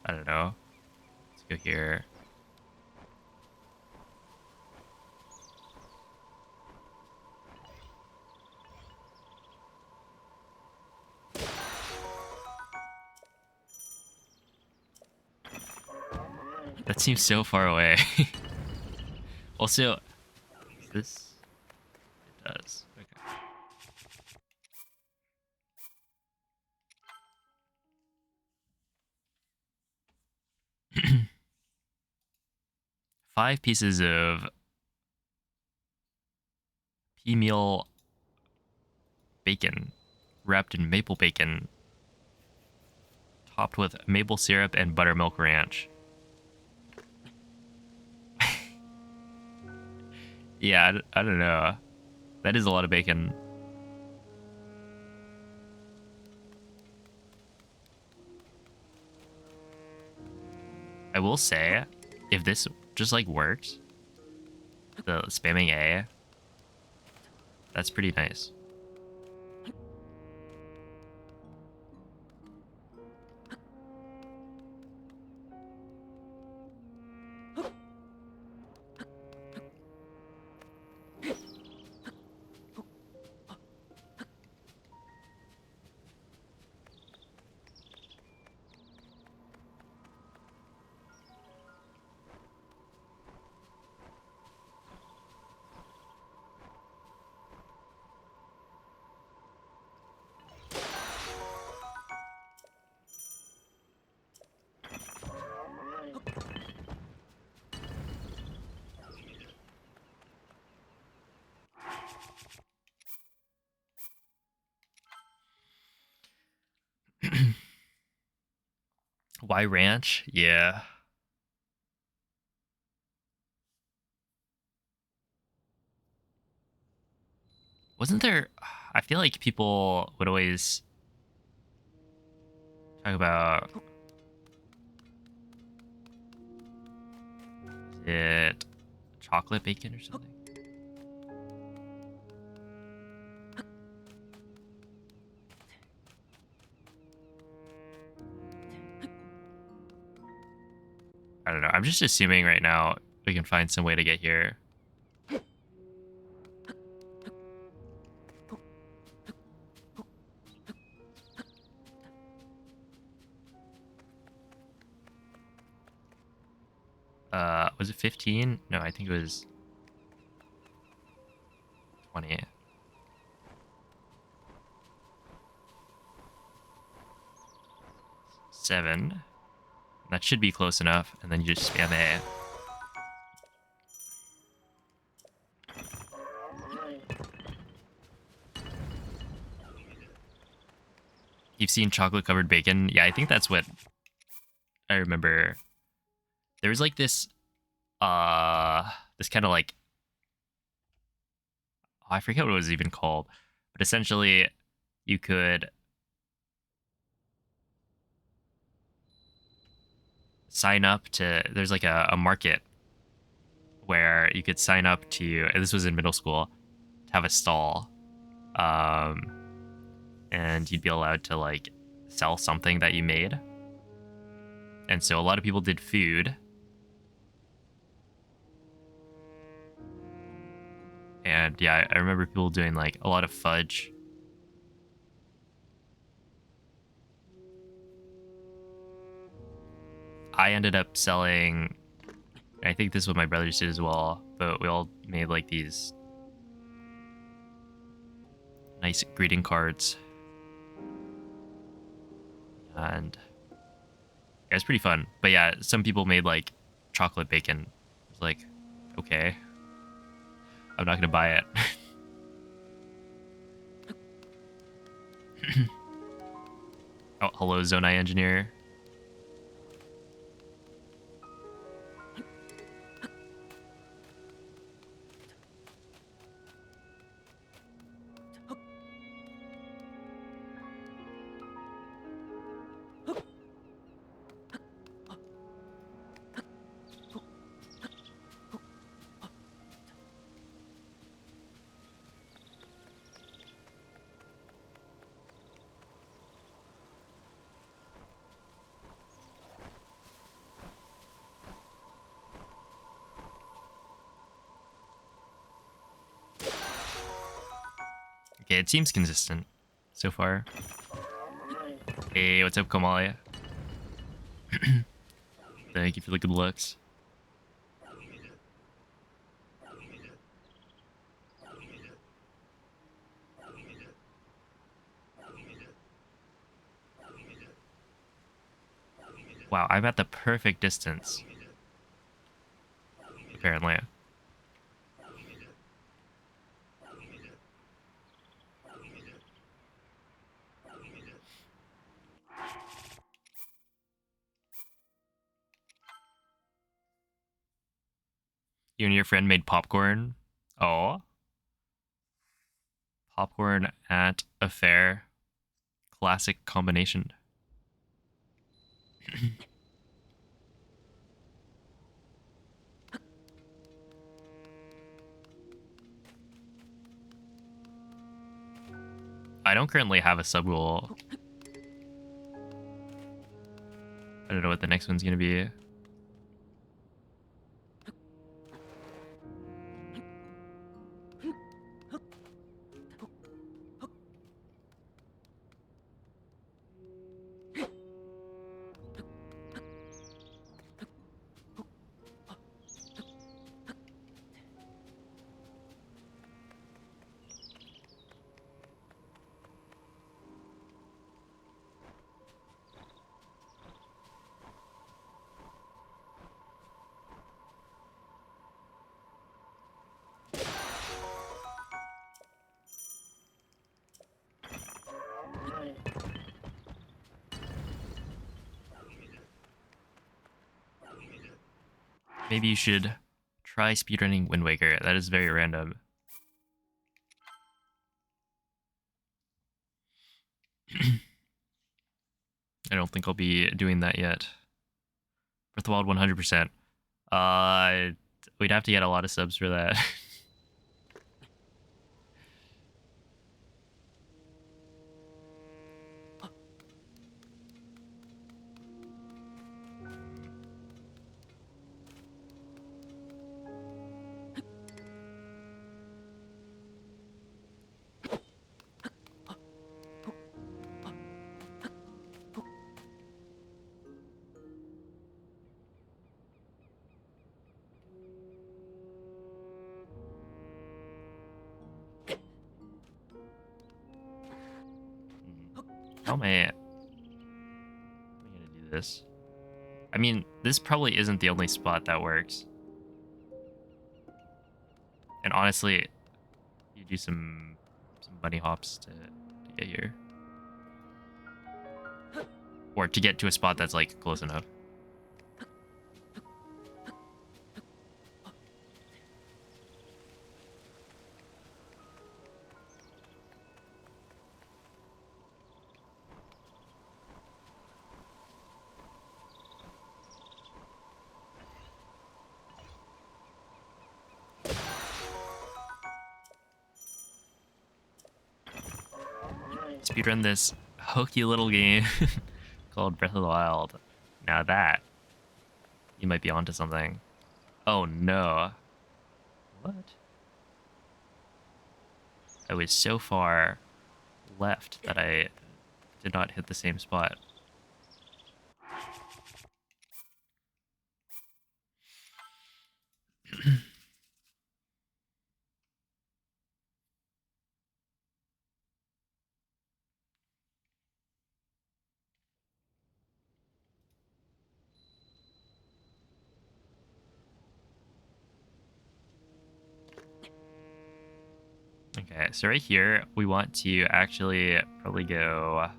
I don't know. Let's go here. That seems so far away. Also, this it does. Okay. 5 pieces of pea meal bacon wrapped in maple bacon, topped with maple syrup and buttermilk ranch. Yeah, I don't know. That is a lot of bacon. I will say, if this just like works, the spamming A, that's pretty nice. Why ranch? Yeah. Wasn't there... I feel like people would always talk about... Is it chocolate bacon or something? I don't know. I'm just assuming right now we can find some way to get here. Was it 15? No, I think it was 20. Seven. That should be close enough, and then you just spam A. You've seen chocolate covered bacon? Yeah, I think that's what I remember. There was like this this kind of like, oh, I forget what it was even called, but essentially you could sign up to, there's like a market where you could sign up to, and this was in middle school, to have a stall, and you'd be allowed to like sell something that you made. And so a lot of people did food. And yeah, I remember people doing like a lot of fudge. I ended up selling, I think this is what my brothers did as well, but we all made like these nice greeting cards. And it was pretty fun. But yeah, some people made like chocolate bacon. It was like, okay, I'm not gonna buy it. Hello, Zonai engineer. Okay, it seems consistent so far. Hey, what's up, Kamalia? Thank you for the good looks. Wow, I'm at the perfect distance. Apparently. You and your friend made popcorn. Oh. Popcorn at a fair. Classic combination. I don't currently have a sub goal. I don't know what the next one's gonna be. Maybe you should try speedrunning Wind Waker. That is very random. I don't think I'll be doing that yet. Breath of the Wild 100%. We'd have to get a lot of subs for that. How am I gonna do this? I mean, this probably isn't the only spot that works. And honestly, you do some bunny hops to get here. Or to get to a spot that's like close enough. Speedrun this hokey little game called Breath of the Wild. Now that, you might be onto something. Oh no. What? I was so far left that I did not hit the same spot. Okay, so right here, we want to actually probably go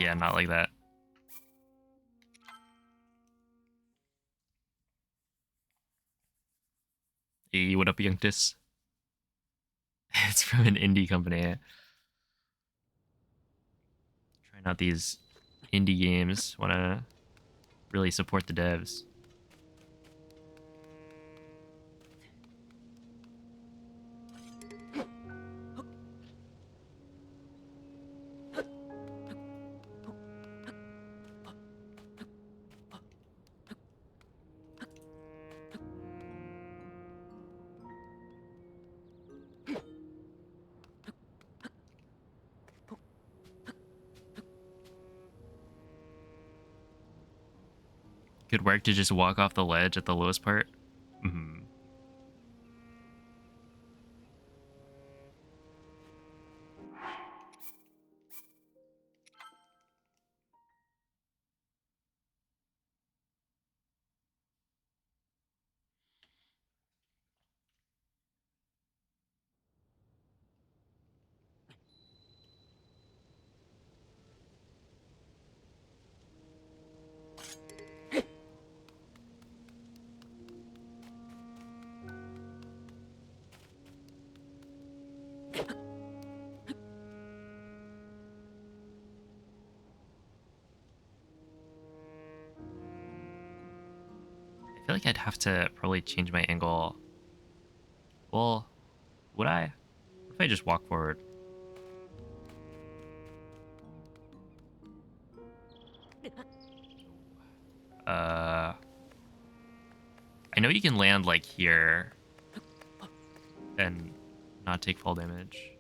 Yeah, not like that. Hey, what up, Youngtis? It's from an indie company. Trying out these indie games. Want to really support the devs. Could work to just walk off the ledge at the lowest part. Mm-hmm. I feel like I'd have to probably change my angle. Well, would I? What if I just walk forward? I know you can land like here and not take fall damage.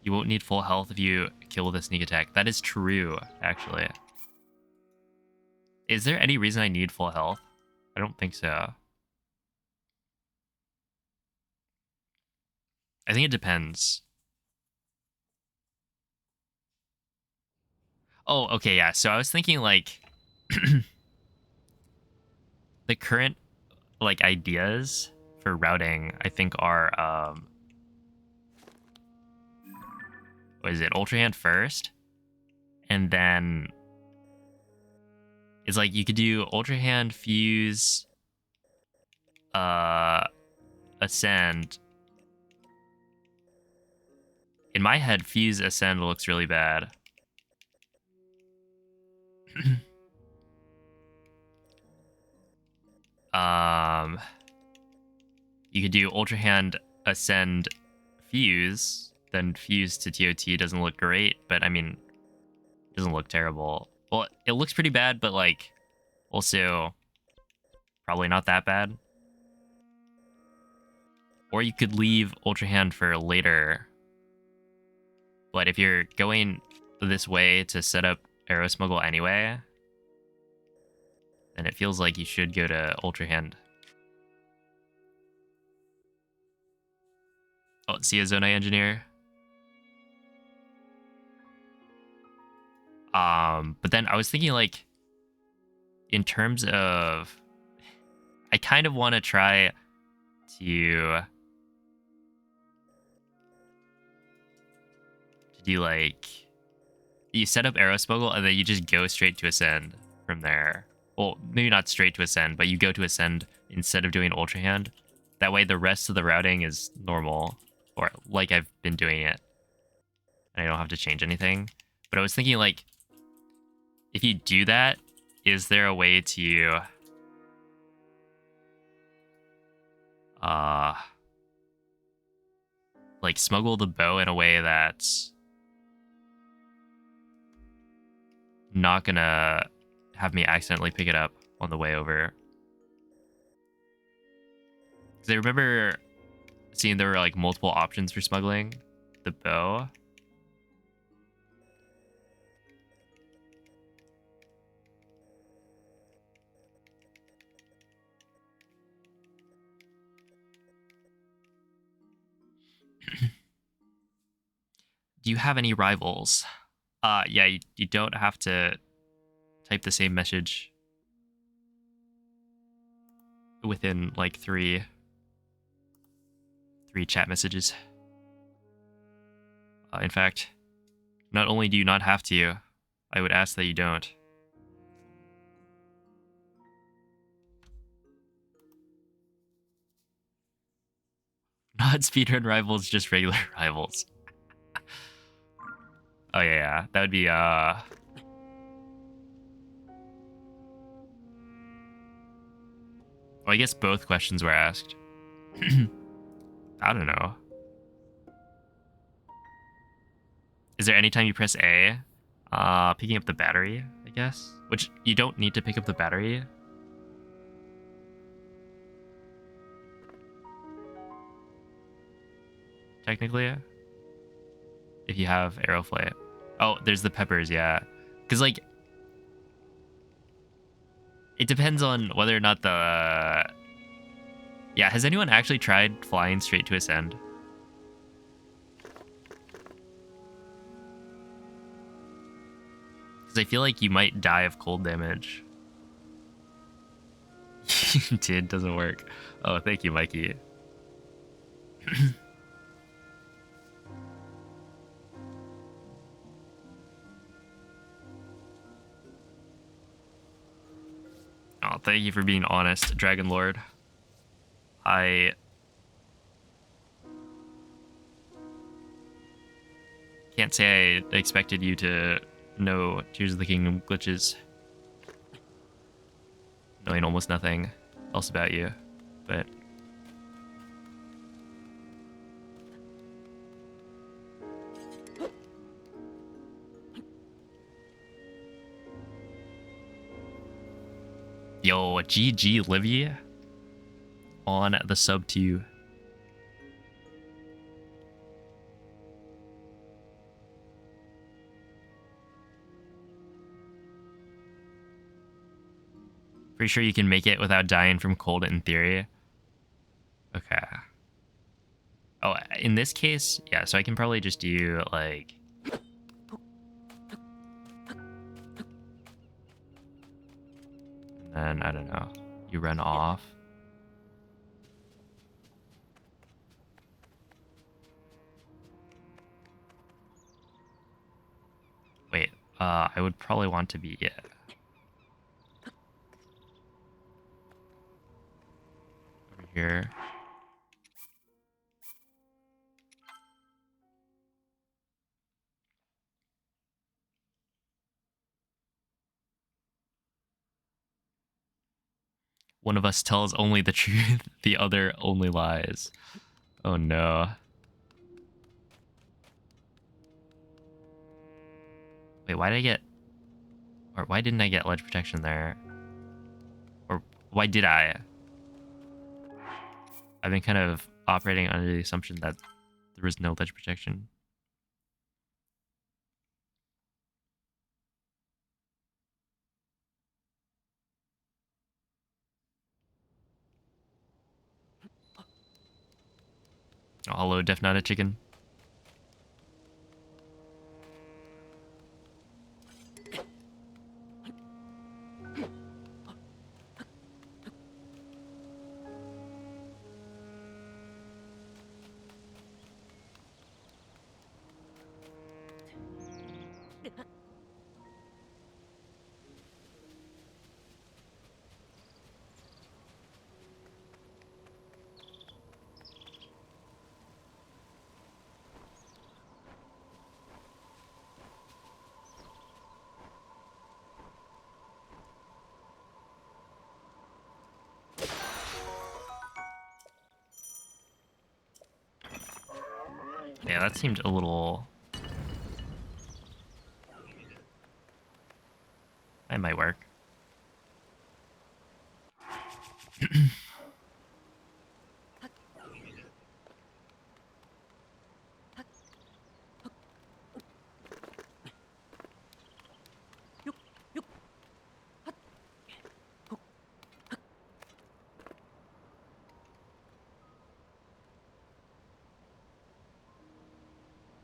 You won't need full health if you kill with a sneak attack. That is true, actually. Is there any reason I need full health? I don't think so. I think it depends. Oh, okay, yeah. So I was thinking like the current like ideas for routing, I think are what is it, Ultra Hand first? And then it's like you could do Ultra Hand, Fuse, Ascend. In my head, Fuse Ascend looks really bad. You could do Ultra Hand, Ascend, Fuse, then Fuse to TOT doesn't look great, but I mean, it doesn't look terrible. Well, it looks pretty bad, but like, also probably not that bad. Or you could leave Ultra Hand for later. But if you're going this way to set up Arrow Smuggle anyway, then it feels like you should go to Ultra Hand. Oh, see a Zonai Engineer. But then I was thinking like, in terms of, I kind of want to try to do like, you set up Arrow Smuggle and then you just go straight to Ascend from there. Well, maybe not straight to Ascend, but you go to Ascend instead of doing Ultra Hand. That way the rest of the routing is normal, or like I've been doing it. And I don't have to change anything. But I was thinking like, if you do that, is there a way to like smuggle the bow in a way that's not gonna have me accidentally pick it up on the way over? Because I remember seeing there were like multiple options for smuggling the bow. Do you have any rivals? Yeah, you don't have to type the same message within like three chat messages. In fact, not only do you not have to, I would ask that you don't. Not speedrun rivals, just regular rivals. Oh yeah, that would be well, I guess both questions were asked. I don't know. Is there any time you press A? Picking up the battery, I guess. Which you don't need to pick up the battery. Technically. If you have arrow flight. Oh, there's the peppers, yeah. Because, like, it depends on whether or not the... Yeah, has anyone actually tried flying straight to Ascend? Because I feel like you might die of cold damage. Dude, doesn't work. Oh, thank you, Mikey. Oh, thank you for being honest, Dragon Lord. I can't say I expected you to know Tears of the Kingdom glitches, knowing almost nothing else about you, but... Yo, GG Livy on the sub 2. Pretty sure you can make it without dying from cold in theory. Okay. Oh, in this case, yeah, so I can probably just do like... And then, I don't know, you run off. Wait, I would probably want to be, yeah. Over here. One of us tells only the truth, the other only lies. Oh no. Wait, why did I get... Or why didn't I get ledge protection there? Or why did I? I've been kind of operating under the assumption that there was no ledge protection. Oh, hello, Def Not a Chicken. Yeah, that seemed a little... That might work.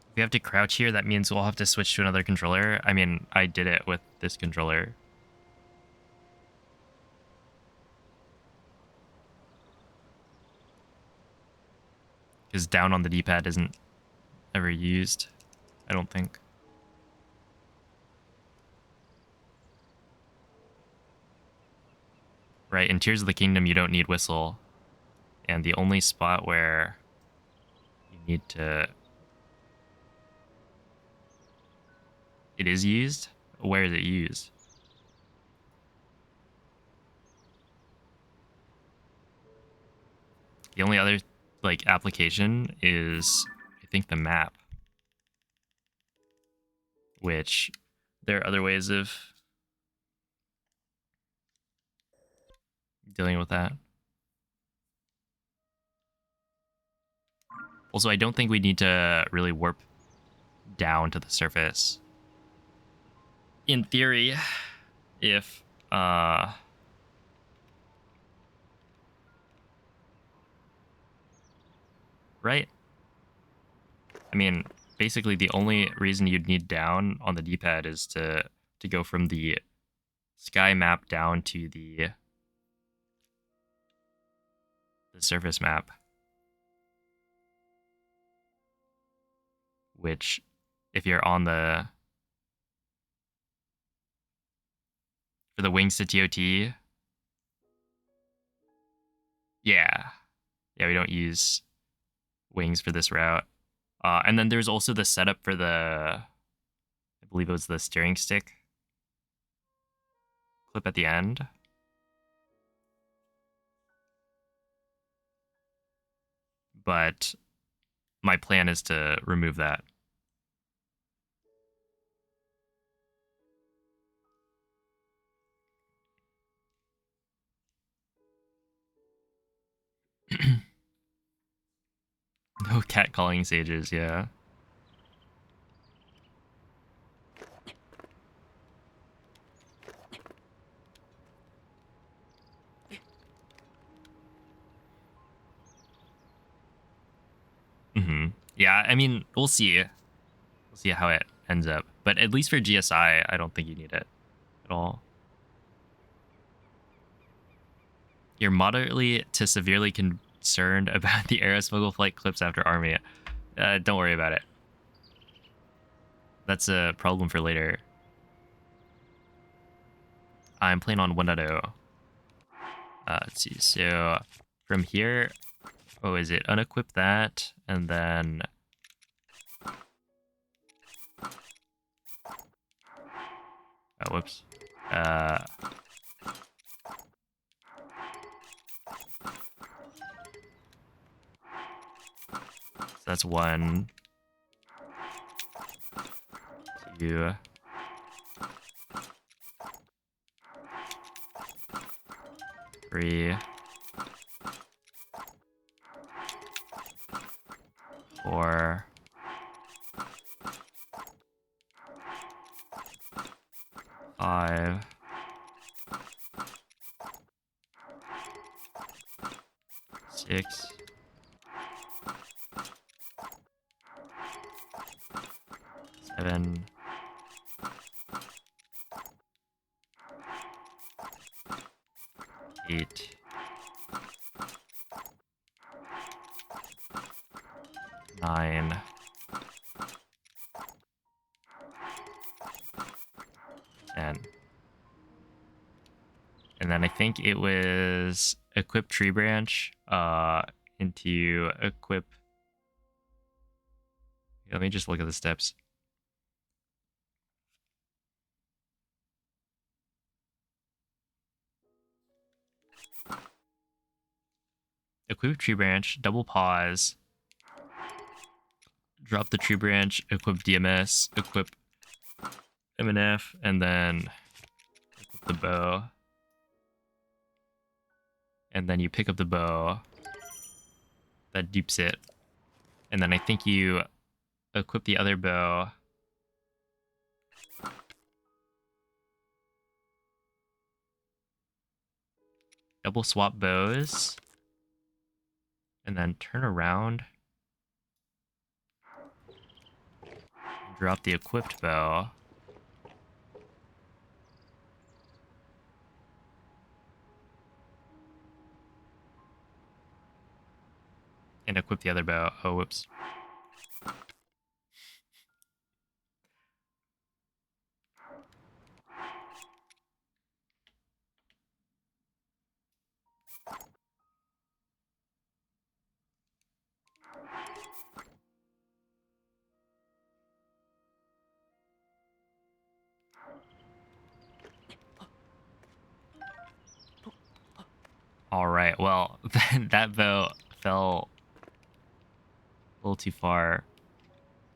If we have to crouch here, that means we'll have to switch to another controller. I mean, I did it with this controller. Because down on the D-pad isn't ever used. I don't think. Right, in Tears of the Kingdom, you don't need whistle. And the only spot where you need to... It is used? Where is it used? The only other, like, application is, I think, the map. Which, there are other ways of dealing with that. Also, I don't think we need to really warp down to the surface. In theory, if right? I mean, basically the only reason you'd need down on the D-pad is to go from the sky map down to the surface map. Which, if you're on the... For the wings to TOT... Yeah, we don't use wings for this route. And then there's also the setup for the... I believe it was the steering stick clip at the end. But my plan is to remove that. No catcalling sages, yeah. Yeah, I mean, we'll see. We'll see how it ends up. But at least for GSI, I don't think you need it at all. You're moderately to severely concerned about the Aerosmuggle flight clips after Army. Don't worry about it. That's a problem for later. I'm playing on 1.0. Let's see. So from here, oh, is it unequip that and then... Oh, whoops. So that's 1, 2, 3, 4, 5, 6, 7, 8, 9, 10. And then I think it was equip tree branch into equip. Let me just look at the steps. Equip tree branch, double pause, drop the tree branch, equip DMS, equip MNF, and then equip the bow. And then you pick up the bow. That dupes it. And then I think you equip the other bow. Double swap bows. And then turn around. Drop the equipped bow. And equip the other bow. Oh, whoops. All right. Well, that bow fell a little too far.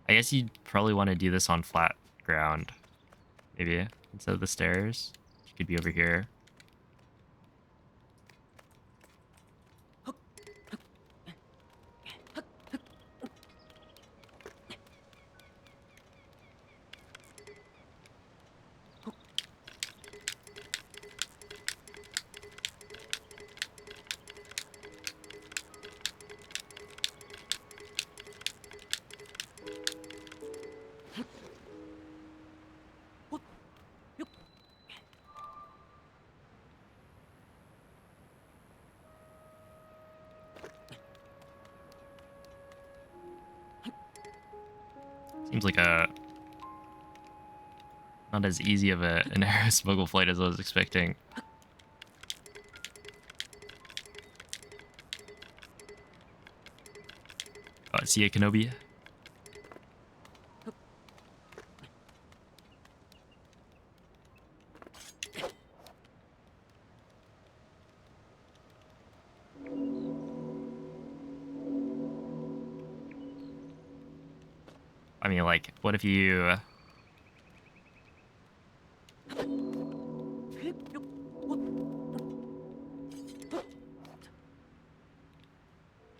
I guess you'd probably want to do this on flat ground, maybe instead of the stairs. You could be over here. Seems like a not as easy of an arrow smuggle flight as I was expecting. Oh, see ya, Kenobi. I mean, like, what if you...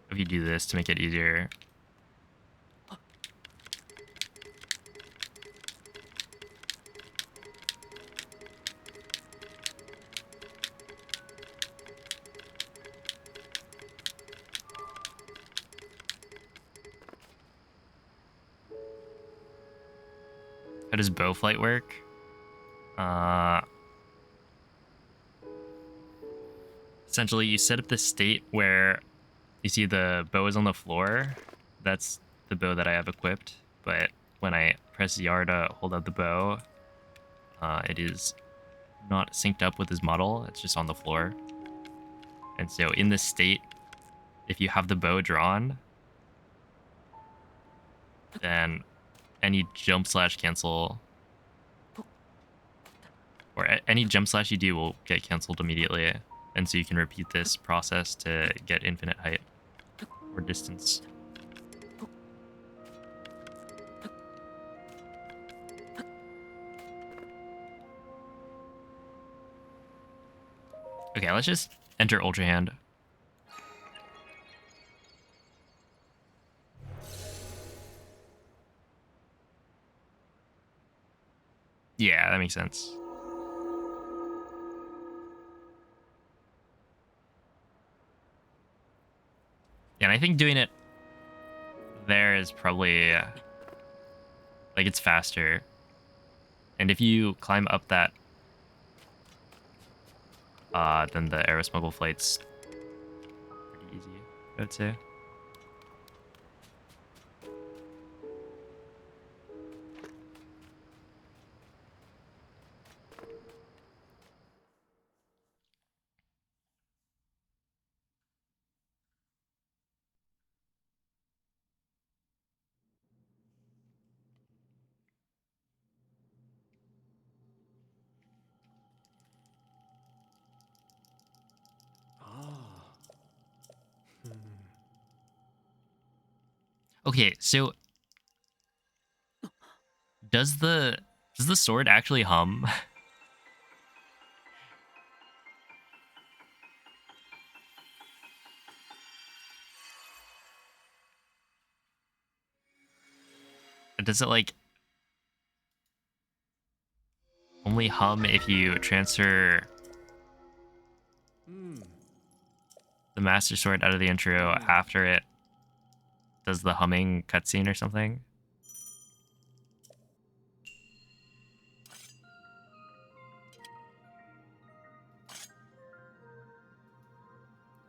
If you do this to make it easier? How does bow flight work? Essentially, you set up this state where you see the bow is on the floor. That's the bow that I have equipped. But when I press ZR to hold out the bow, it is not synced up with his model. It's just on the floor. And so in this state, if you have the bow drawn, then any jump slash cancel or any jump slash you do will get canceled immediately. And so you can repeat this process to get infinite height or distance. Okay, let's just enter Ultra Hand. Yeah, that makes sense. Yeah, and I think doing it there is probably like it's faster. And if you climb up that, then the arrow smuggle flight's pretty easy, I would say. Okay, so does the sword actually hum? Does it like only hum if you transfer the Master Sword out of the intro after it does the humming cutscene or something?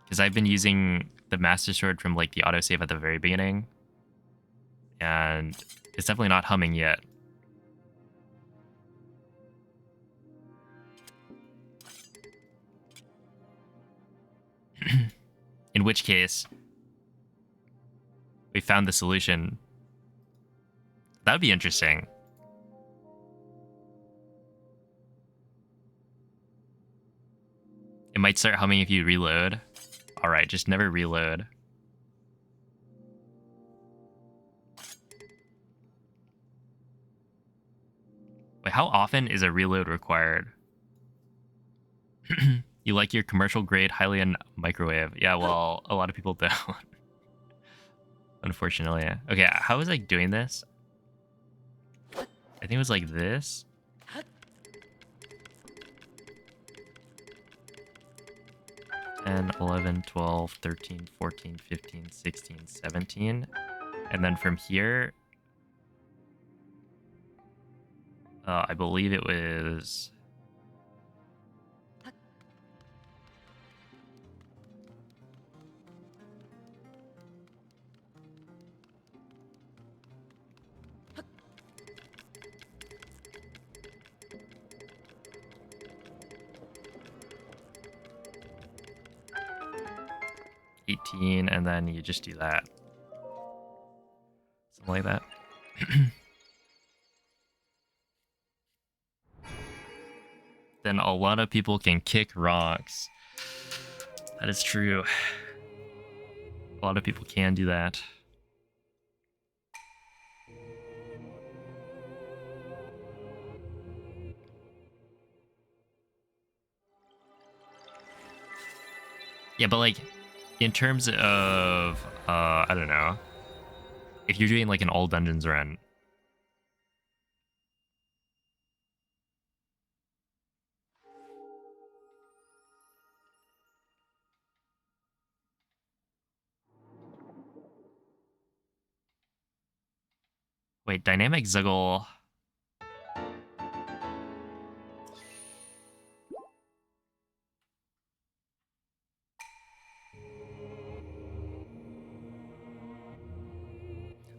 Because I've been using the Master Sword from like the autosave at the very beginning, and it's definitely not humming yet. In which case, we found the solution. That would be interesting. might start humming if you reload. Alright, just never reload. Wait, how often is a reload required? You like your commercial grade highly-end microwave. Yeah, well, a lot of people don't. Unfortunately. Okay, how was I doing this? I think it was like this. 10, 11, 12, 13, 14, 15, 16, 17. And then from here, I believe it was... $18, and then you just do that. Something like that. Then a lot of people can kick rocks. That is true. A lot of people can do that. Yeah, but like, in terms of, I don't know, if you're doing like an all dungeons run, wait, dynamic Zuggle.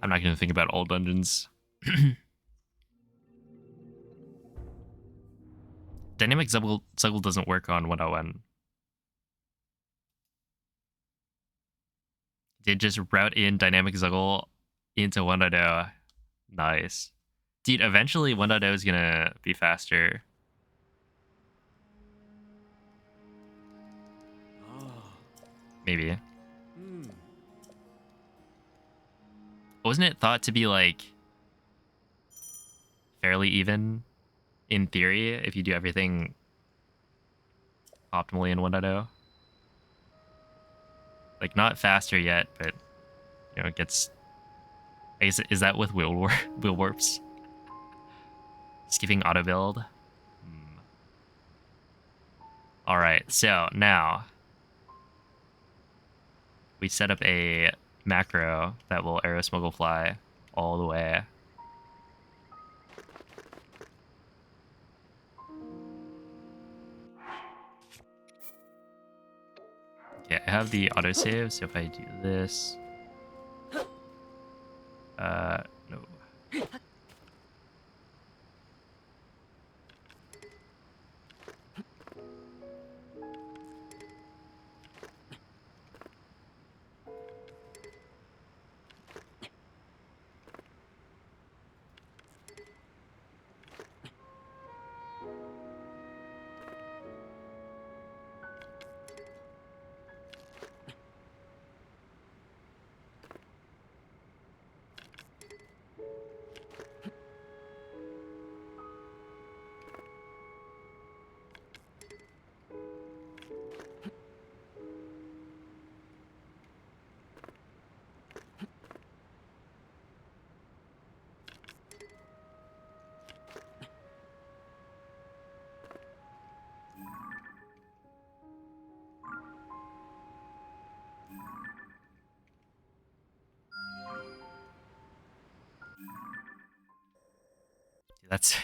I'm not gonna think about all dungeons. Dynamic Zuggle doesn't work on 101. Did just route in dynamic Zuggle into 1.0. Nice. Dude, eventually 1.0 is gonna be faster. Maybe. Wasn't it thought to be like fairly even in theory if you do everything optimally in 1.0? Like not faster yet, but you know, it gets... I guess, is that with wheel warps? Skipping auto build? Alright, so now we set up a macro that will arrow smuggle fly all the way. Okay, I have the autosave, so if I do this... no.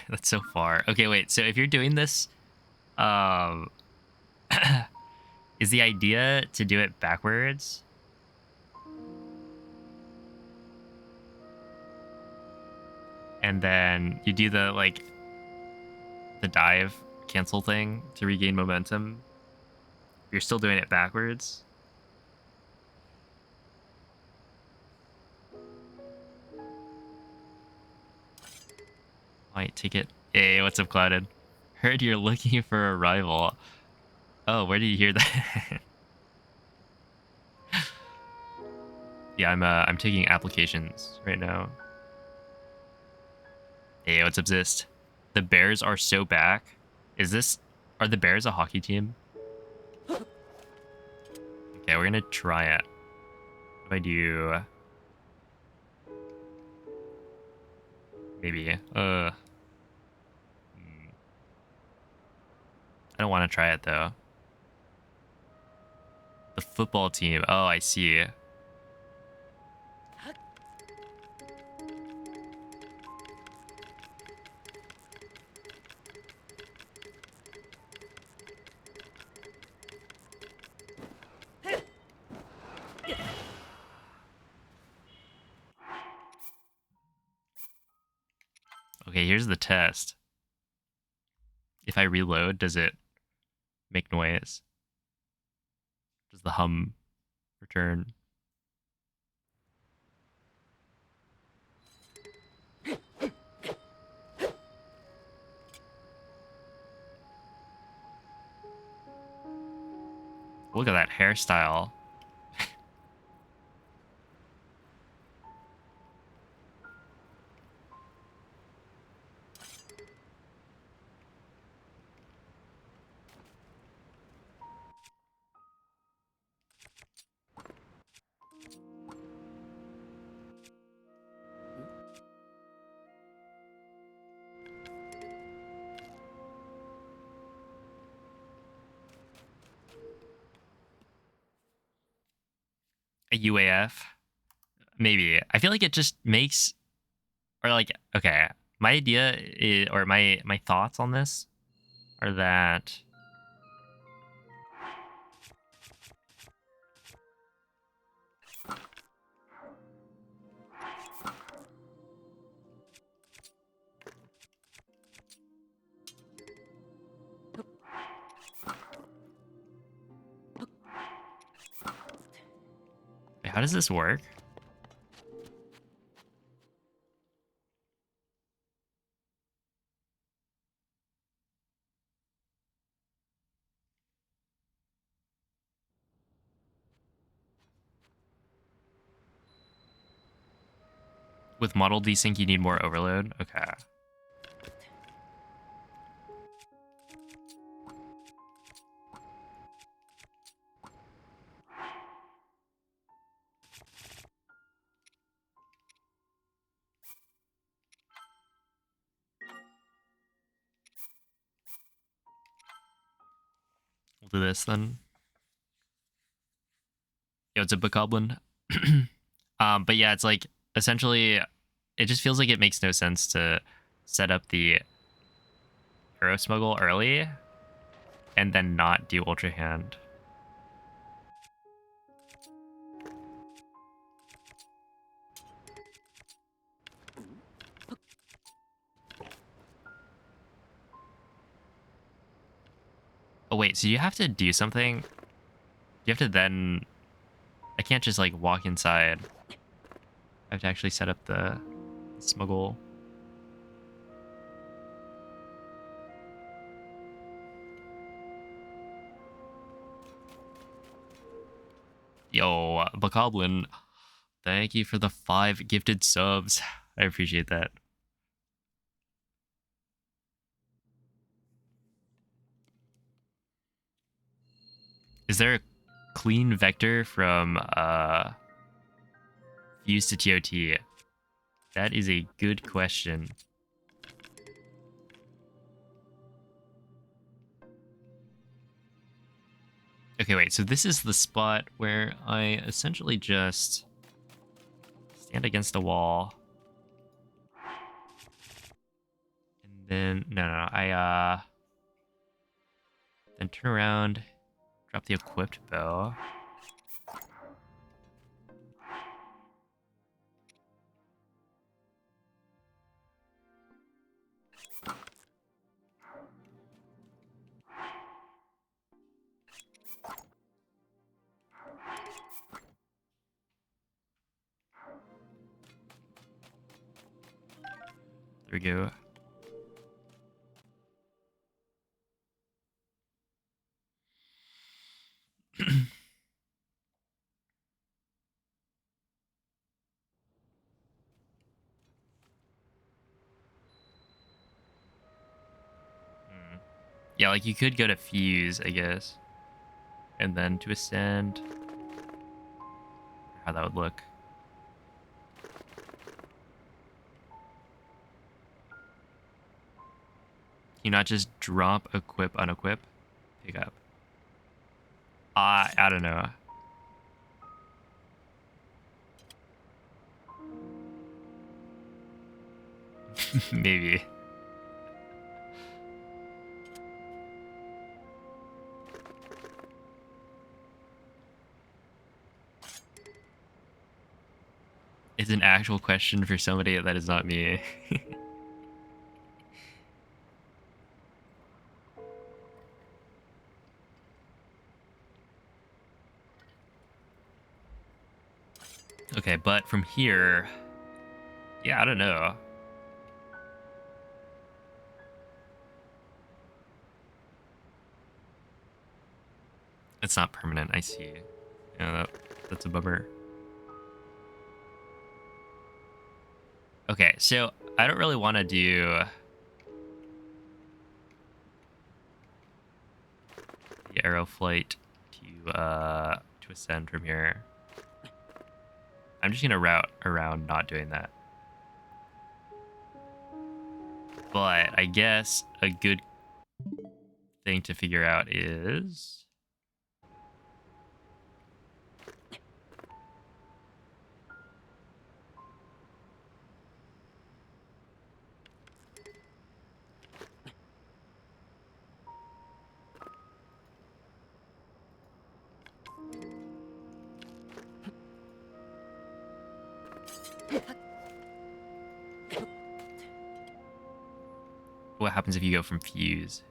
That's so far. Okay, wait. So if you're doing this, is the idea to do it backwards? And then you do the like the dive cancel thing to regain momentum. You're still doing it backwards. Might take it. Hey, what's up, Clouded? Heard you're looking for a rival. Oh, where did you hear that? Yeah, I'm taking applications right now. Hey, what's up, Zist? The Bears are so back. Are the Bears a hockey team? Okay, we're gonna try it. What do I do? Maybe. I don't want to try it though. The football team. Oh, I see. Okay, here's the test. If I reload, does it make noise? Does the hum return? Look at that hairstyle. A UAF? Maybe. I feel like it just makes, or like, okay, my idea is, or my thoughts on this are that wait, how does this work? With model desync, you need more overload? Okay. We'll do this then. Yo, it's a bokoblin. But yeah, it's like essentially, it just feels like it makes no sense to set up the hero smuggle early and then not do ultra hand. Oh wait, so you have to do something? You have to then, I can't just like walk inside. I have to actually set up the smuggle. Yo, bokoblin, thank you for the 5 gifted subs. I appreciate that. Is there a clean vector from Fuse-ToT? That is a good question. Okay, wait, so this is the spot where I essentially just stand against a wall. And then, no, I then turn around, drop the equipped bow. There we go. Yeah, like you could go to Fuse, I guess. And then to Ascend. How that would look. Can you not just drop, equip, unequip, pick up? I don't know. Maybe. It's an actual question for somebody that is not me. Okay, but from here, yeah, I don't know. It's not permanent, I see. Yeah, that's a bummer. Okay, so I don't really want to do the arrow flight to Ascend from here. I'm just gonna route around not doing that. But I guess a good thing to figure out is what happens if you go from Fuse?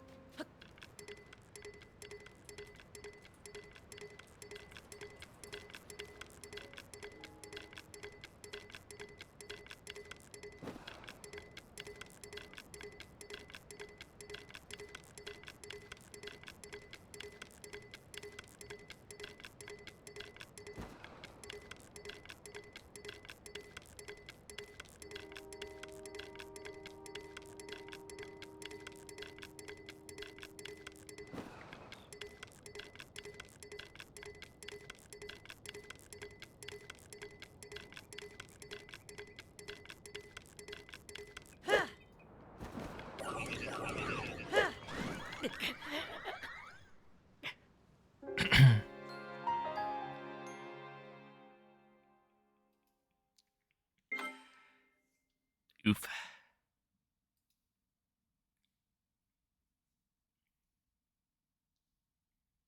Oof.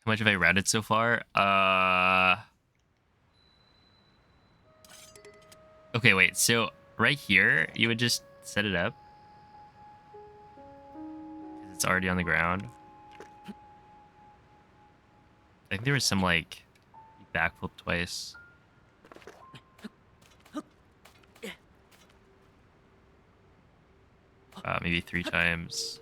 How much have I routed so far? Okay, wait. So right here, you would just set it up. Because it's already on the ground. I think there was some, like, backflip twice. Maybe 3 times.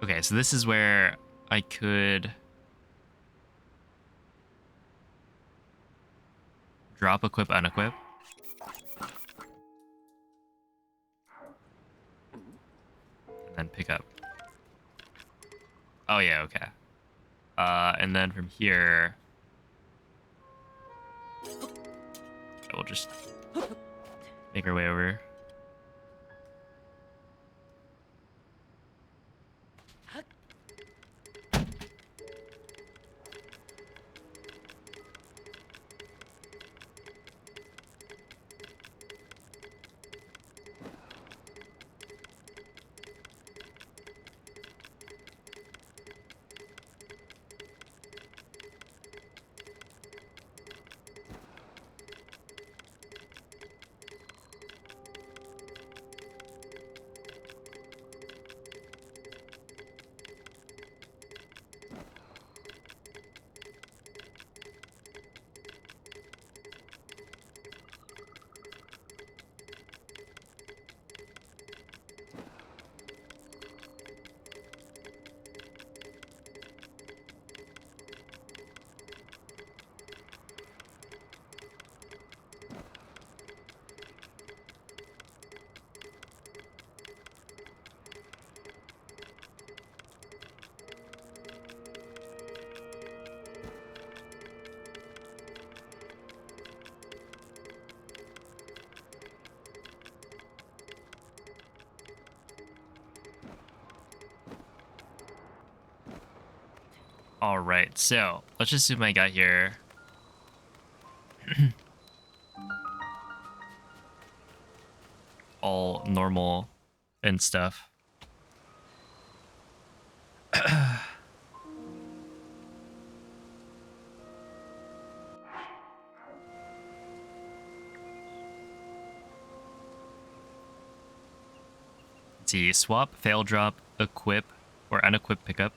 Okay, so this is where I could drop, equip, unequip. And then pick up. Oh yeah, okay. And then from here, we'll just make our way over. All right, so let's just zoom I got here. All normal and stuff. Let's see, swap, fail drop, equip, or unequip pickup.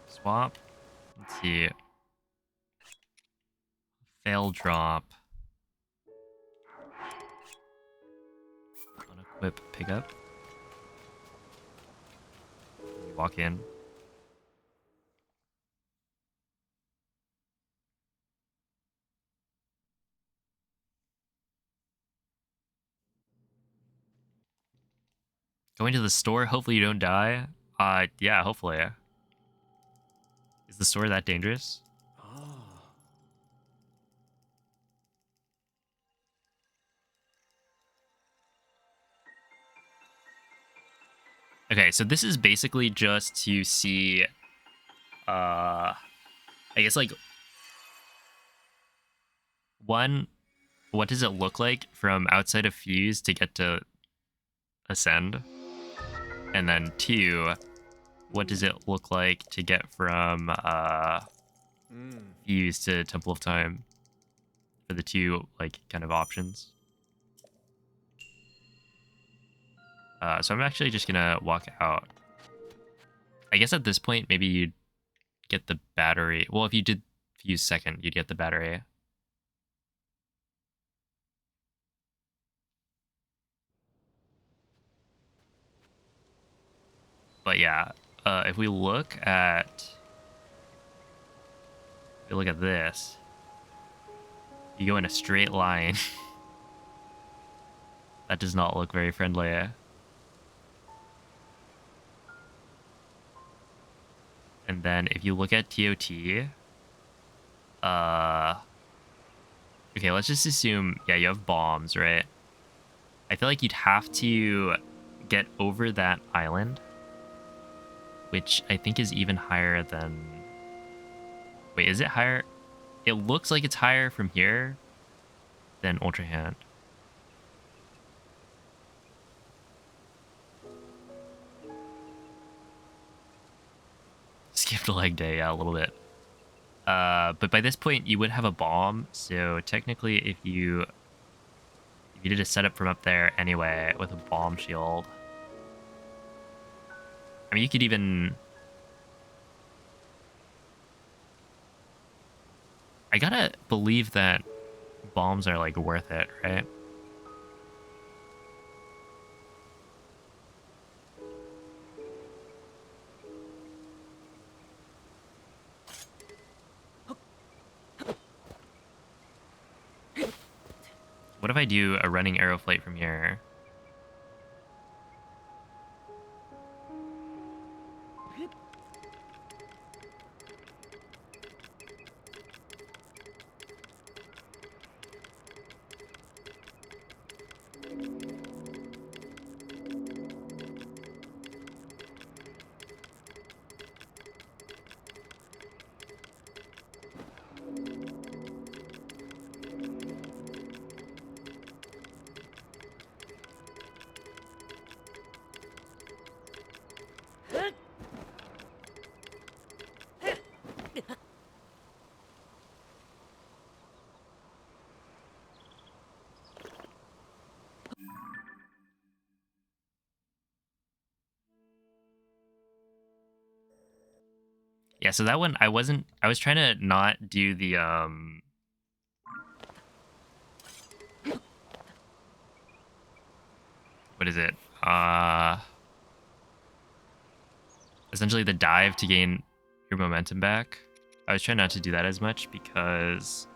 Swap. Let's see. Fail drop. Unequip pickup. Walk in. Going to the store, hopefully you don't die. Yeah, hopefully. Is the store that dangerous? Okay, so this is basically just to see, I guess, like, one, what does it look like from outside of Fuse to get to Ascend? And then two, what does it look like to get from Fuse to Temple of Time? For the two, like, kind of options. So I'm actually just gonna walk out. I guess at this point, maybe you'd get the battery. Well, if you did Fuse second, you'd get the battery. But yeah, if we look at this, you go in a straight line. That does not look very friendly. And then if you look at TOT, okay, let's just assume, yeah, you have bombs, right? I feel like you'd have to get over that island, which I think is even higher than... Wait, is it higher? It looks like it's higher from here than Ultra Hand. Skipped a leg day, yeah, a little bit. But by this point, you would have a bomb, so technically if you did a setup from up there anyway with a bomb shield... I mean, you could even... I gotta believe that bombs are, like, worth it, right? What if I do a running arrow flight from here? Yeah, so that one, I was trying to not do the, what is it? Essentially the dive to gain your momentum back. I was trying not to do that as much because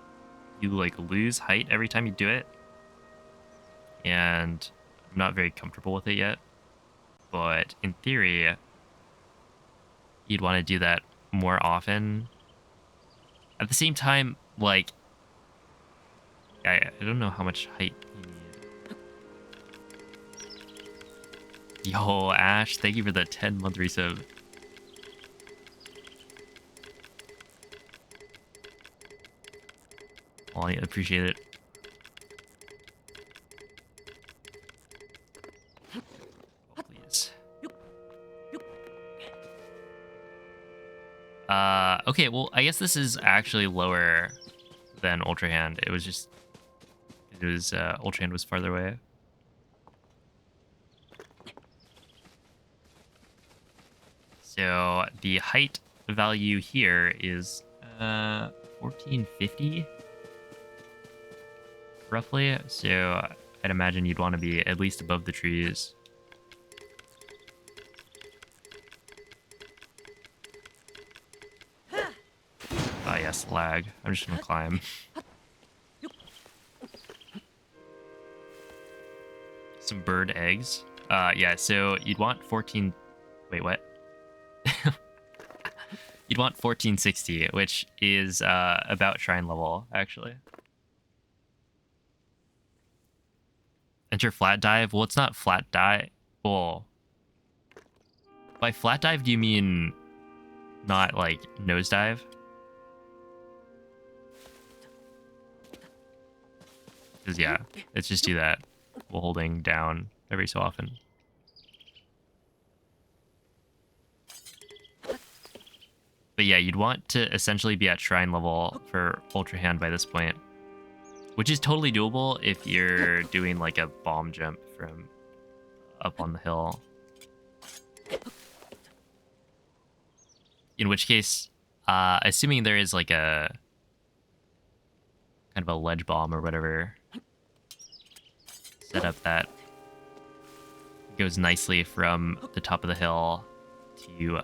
you, like, lose height every time you do it. And I'm not very comfortable with it yet. but in theory, you'd want to do that more often. At the same time, like, I don't know how much height you need. Yo, Ash, thank you for the 10-month resub. Oh, I appreciate it. Oh, please. Okay, well, I guess this is actually lower than Ultra Hand. It was Ultra Hand was farther away. So the height value here is 1450 roughly. So I'd imagine you'd want to be at least above the trees. Oh yes, lag. I'm just gonna climb. Some bird eggs. Yeah, so you'd want 14... Wait, what? You'd want 1460, which is about shrine level, actually. Enter flat dive? Well, it's not flat dive. Well, by flat dive, do you mean not like nosedive? Because yeah, let's just do that while holding down every so often. But yeah, you'd want to essentially be at shrine level for Ultra Hand by this point, which is totally doable if you're doing like a bomb jump from up on the hill. In which case, assuming there is like a kind of a ledge bomb or whatever set up that goes nicely from the top of the hill to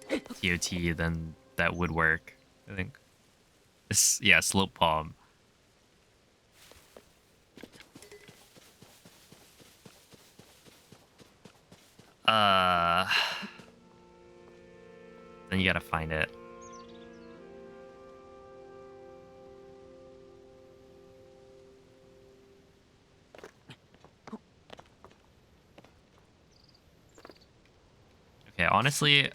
ToT, then that would work, I think. Yeah, slope palm. Then you gotta find it. Okay, honestly,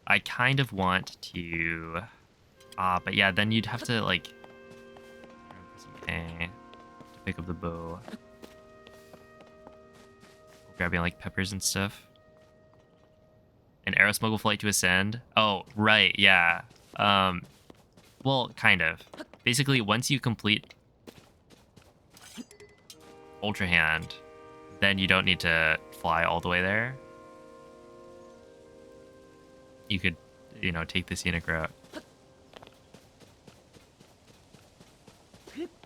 I kind of want to... but yeah, then you'd have to, like... to pick up the bow. Grabbing, like, peppers and stuff. An arrow smuggle flight to Ascend? Oh, right, yeah. Well, kind of. Basically, once you complete Ultra Hand, then you don't need to fly all the way there. You could, you know, take the scenic route.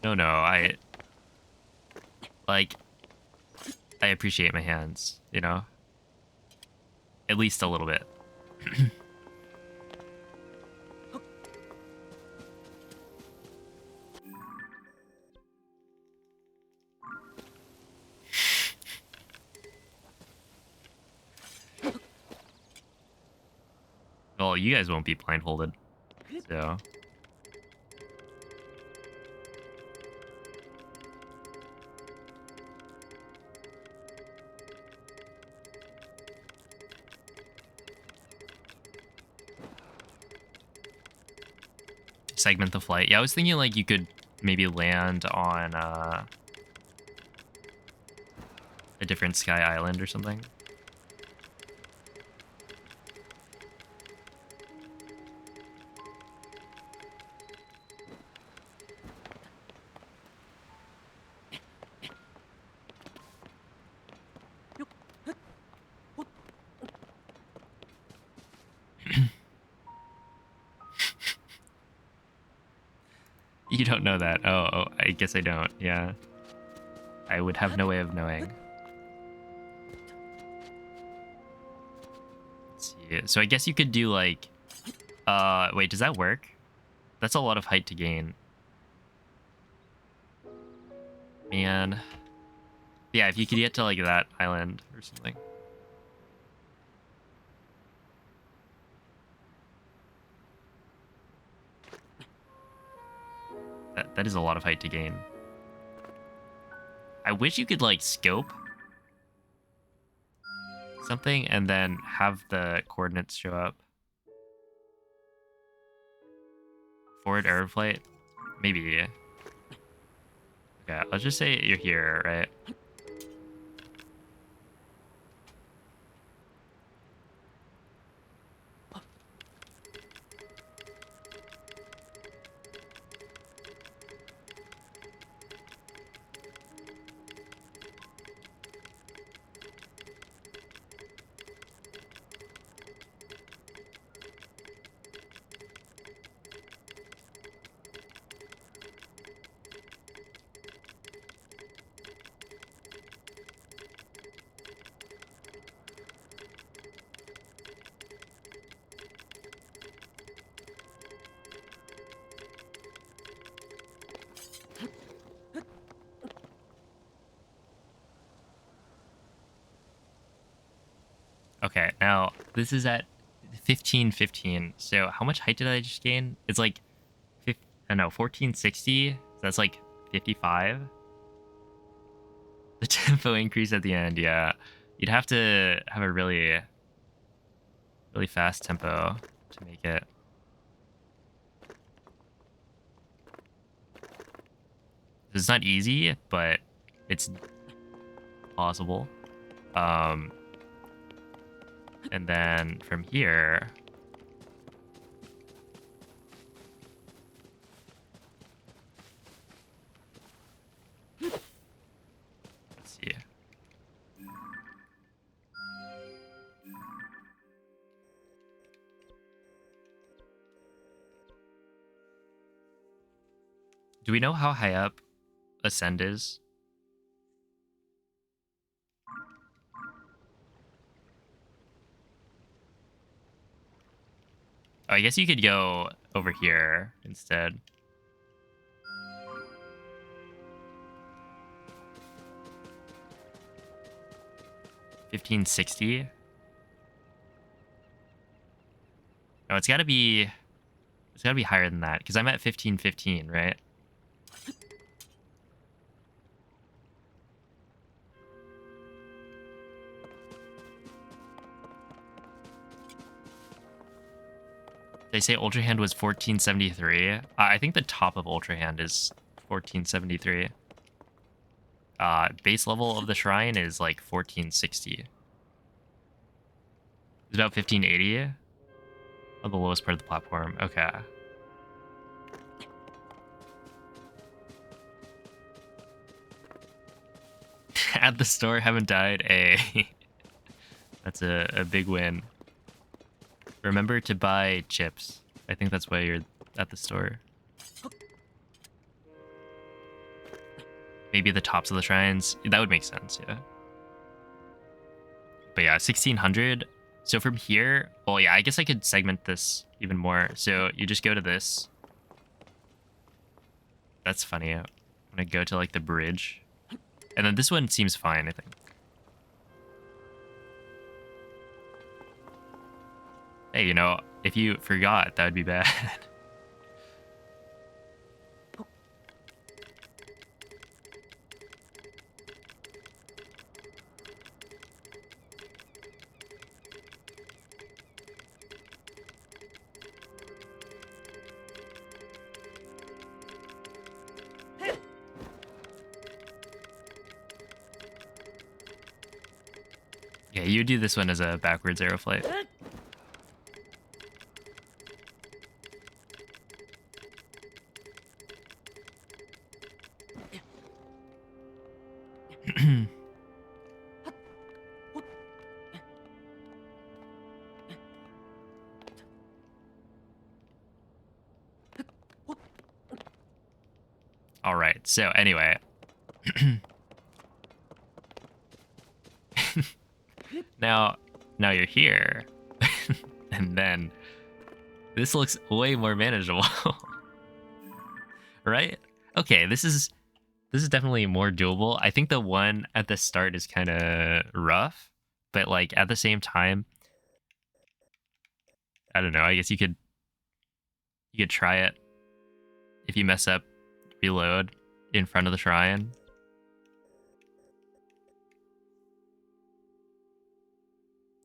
No, I appreciate my hands, you know? At least a little bit. Well, you guys won't be blindfolded, so... Segment the flight. Yeah, I was thinking like you could maybe land on a different sky island or something. You don't know that. Oh, I guess I don't. Yeah. I would have no way of knowing. Let's see. So I guess you could do like... wait, does that work? That's a lot of height to gain. Man. Yeah, if you could get to like that island or something. That is a lot of height to gain. I wish you could like scope something and then have the coordinates show up. Forward air flight? Maybe. Okay, let's just say you're here, right? Okay, now this is at 1515. So how much height did I just gain? It's like, I don't know, 1460. So that's like 55. The tempo increase at the end, yeah. You'd have to have a really, really fast tempo to make it. It's not easy, but it's possible. And then from here, let's see. Do we know how high up Ascend is? Oh, I guess you could go over here instead. $15.60. No, it's gotta be higher than that, because I'm at 15.15, right? They say Ultra Hand was 1473. I think the top of Ultra Hand is 1473. Base level of the shrine is like 1460. It's about 1580 on the lowest part of the platform. Okay. At the store, haven't died. That's a big win. Remember to buy chips. I think that's why you're at the store. Maybe the tops of the shrines. That would make sense, yeah. But yeah, 1600. So from here, well, yeah, I guess I could segment this even more. So you just go to this. That's funny. I'm gonna go to like the bridge. And then this one seems fine, I think. Hey, you know, if you forgot, that would be bad. Yeah, you do this one as a backwards arrow flight. All right. So anyway, now you're here, and then this looks way more manageable, right? Okay, this is This is definitely more doable. I think the one at the start is kind of rough, but like at the same time, I don't know. I guess you could try it. If you mess up, reload in front of the shrine.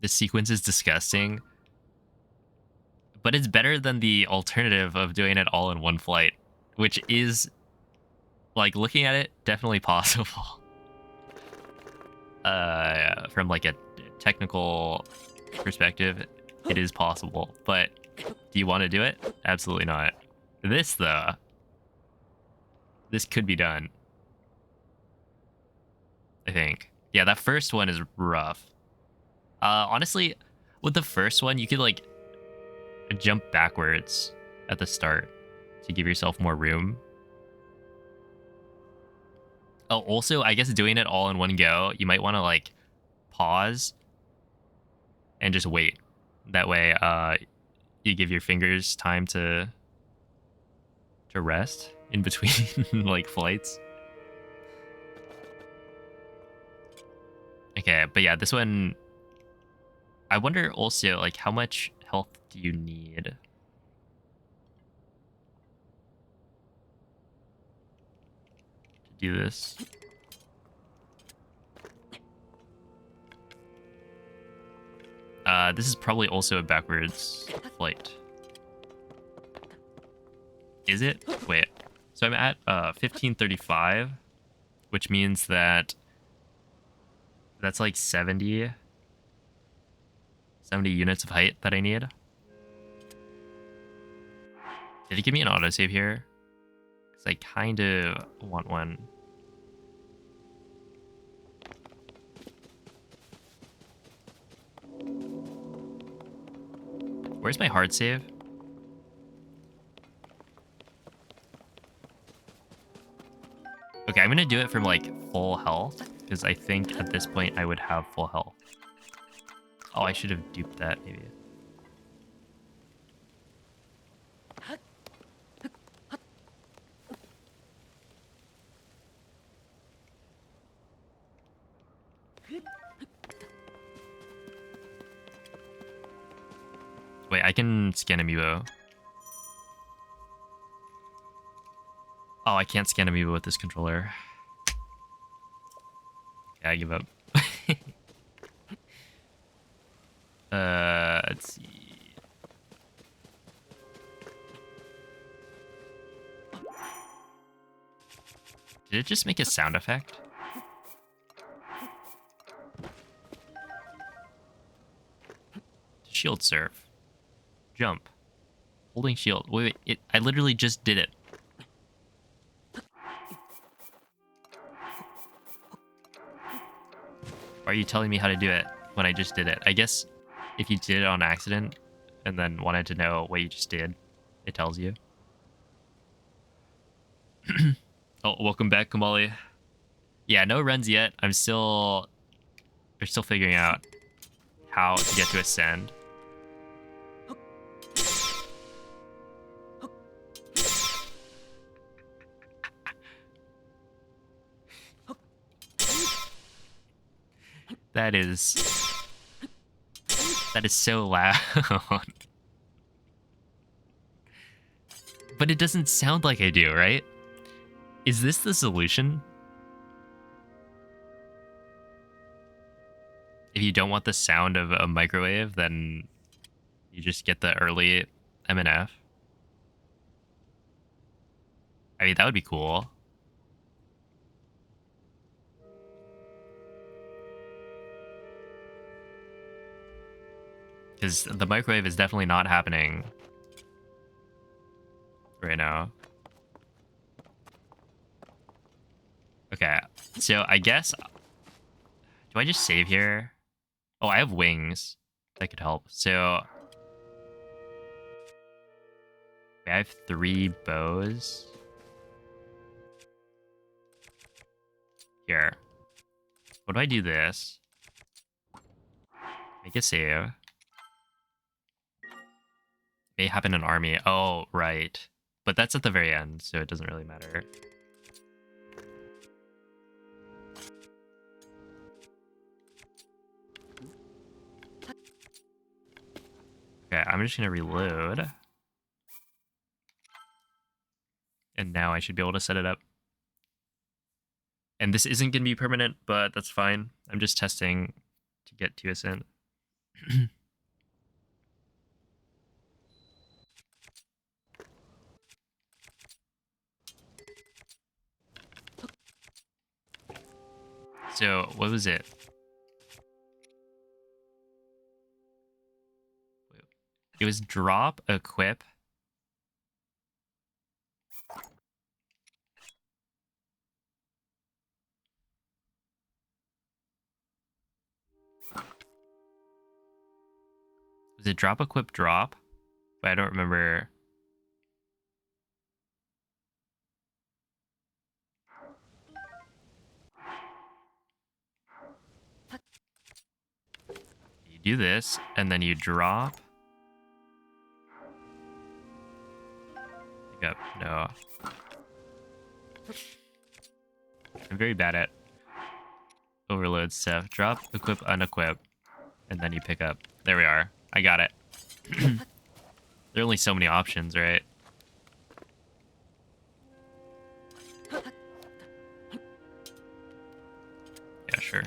This sequence is disgusting, but it's better than the alternative of doing it all in one flight, which is, like, looking at it, definitely possible. From like a technical perspective, it is possible, but do you want to do it? Absolutely not. This, though, this could be done, I think. Yeah, that first one is rough. Honestly, with the first one, you could, like, jump backwards at the start to give yourself more room. Oh, also, I guess doing it all in one go, you might want to, like, pause and just wait. That way, you give your fingers time to rest in between, like, flights. Okay, but yeah, this one, I wonder also, like, how much health do you need? To do this? This is probably also a backwards flight. Is it? Wait. So I'm at 1535, which means that that's like 70 units of height that I need. Did it give me an autosave here? Because I kind of want one. Where's my hard save? Okay, I'm gonna do it from like full health, because I think at this point I would have full health. Oh, I should have duped that maybe. Wait, I can scan amiibo. Oh, I can't scan amiibo with this controller. Yeah, I give up. Let's see. Did it just make a sound effect? Shield surf. Jump. Holding shield. Wait, I literally just did it. Why are you telling me how to do it when I just did it? I guess if you did it on accident and then wanted to know what you just did, it tells you. Oh, welcome back, Kamali. Yeah, no runs yet. We're still figuring out how to get to Ascend. That is so loud. But it doesn't sound like I do, right? Is this the solution? If you don't want the sound of a microwave, then you just get the early MNF. I mean, that would be cool. Because the microwave is definitely not happening right now. Okay, so I guess... Do I just save here? Oh, I have wings. That could help. So... I have 3 bows. Here. What do I do this? Make a save. May happen in an army. Oh, right. But that's at the very end, so it doesn't really matter. Okay, I'm just gonna reload. And now I should be able to set it up. And this isn't gonna be permanent, but that's fine. I'm just testing to get to Ascend. So, what was it? It was drop, equip. Was it drop, equip, drop? But I don't remember. You do this, and then you drop. Pick up. No. I'm very bad at overload stuff. Drop, equip, unequip, and then you pick up. There we are. I got it. There are only so many options, right? Yeah, sure.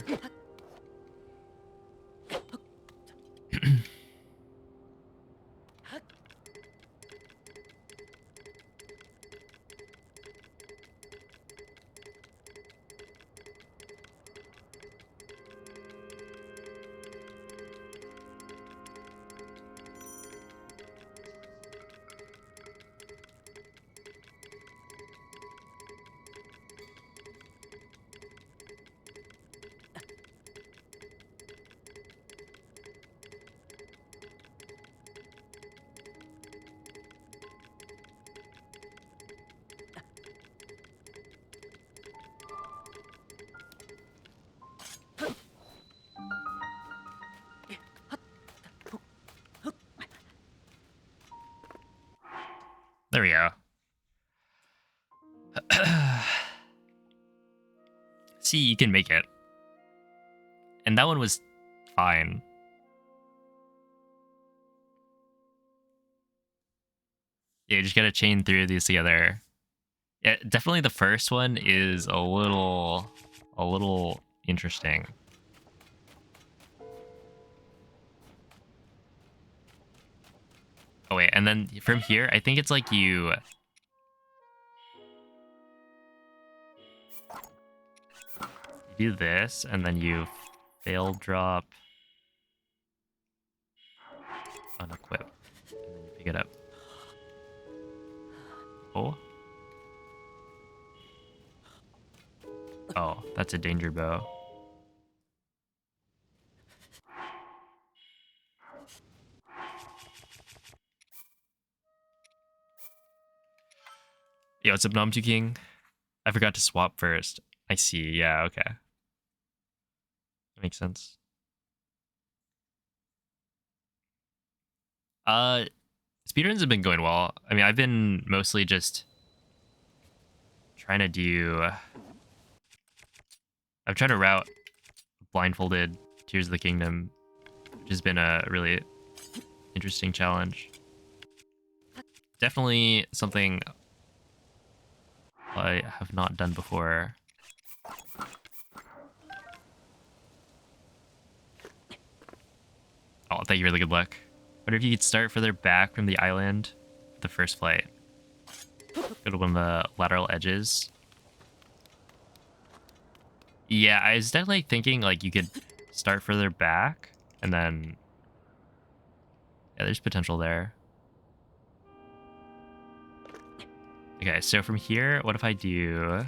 There we go. See, you can make it. And that one was fine. Yeah, you just gotta chain through these together. Yeah, definitely the first one is a little interesting. Oh wait, and then from here, I think it's like you do this, and then you fail drop, unequip, and then you pick it up. Oh. Oh, that's a danger bow. Yo, what's up, Nom2 King? I forgot to swap first. I see, yeah, okay. That makes sense. Speedruns have been going well. I mean, I've been mostly just trying to do... I'm trying to route Blindfolded Tears of the Kingdom, which has been a really interesting challenge. Definitely something I have not done before. Oh, thank you for the good luck. Wonder if you could start further back from the island for the first flight. Go to one of the lateral edges. Yeah, I was definitely thinking like you could start further back and then... Yeah, there's potential there. Okay, so from here, what if I do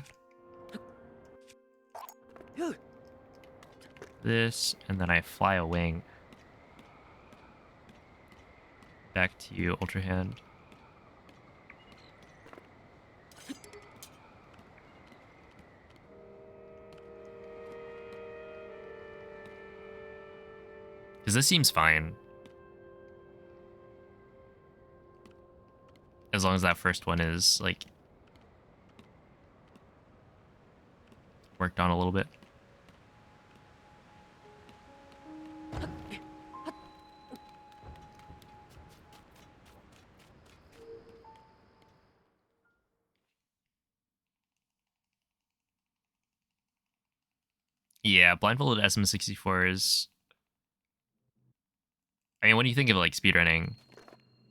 this and then I fly a wing back to you, Ultra Hand. Because this seems fine. As long as that first one is, like, worked on a little bit. Yeah, blindfolded SM64s. I mean, when you think of like speedrunning,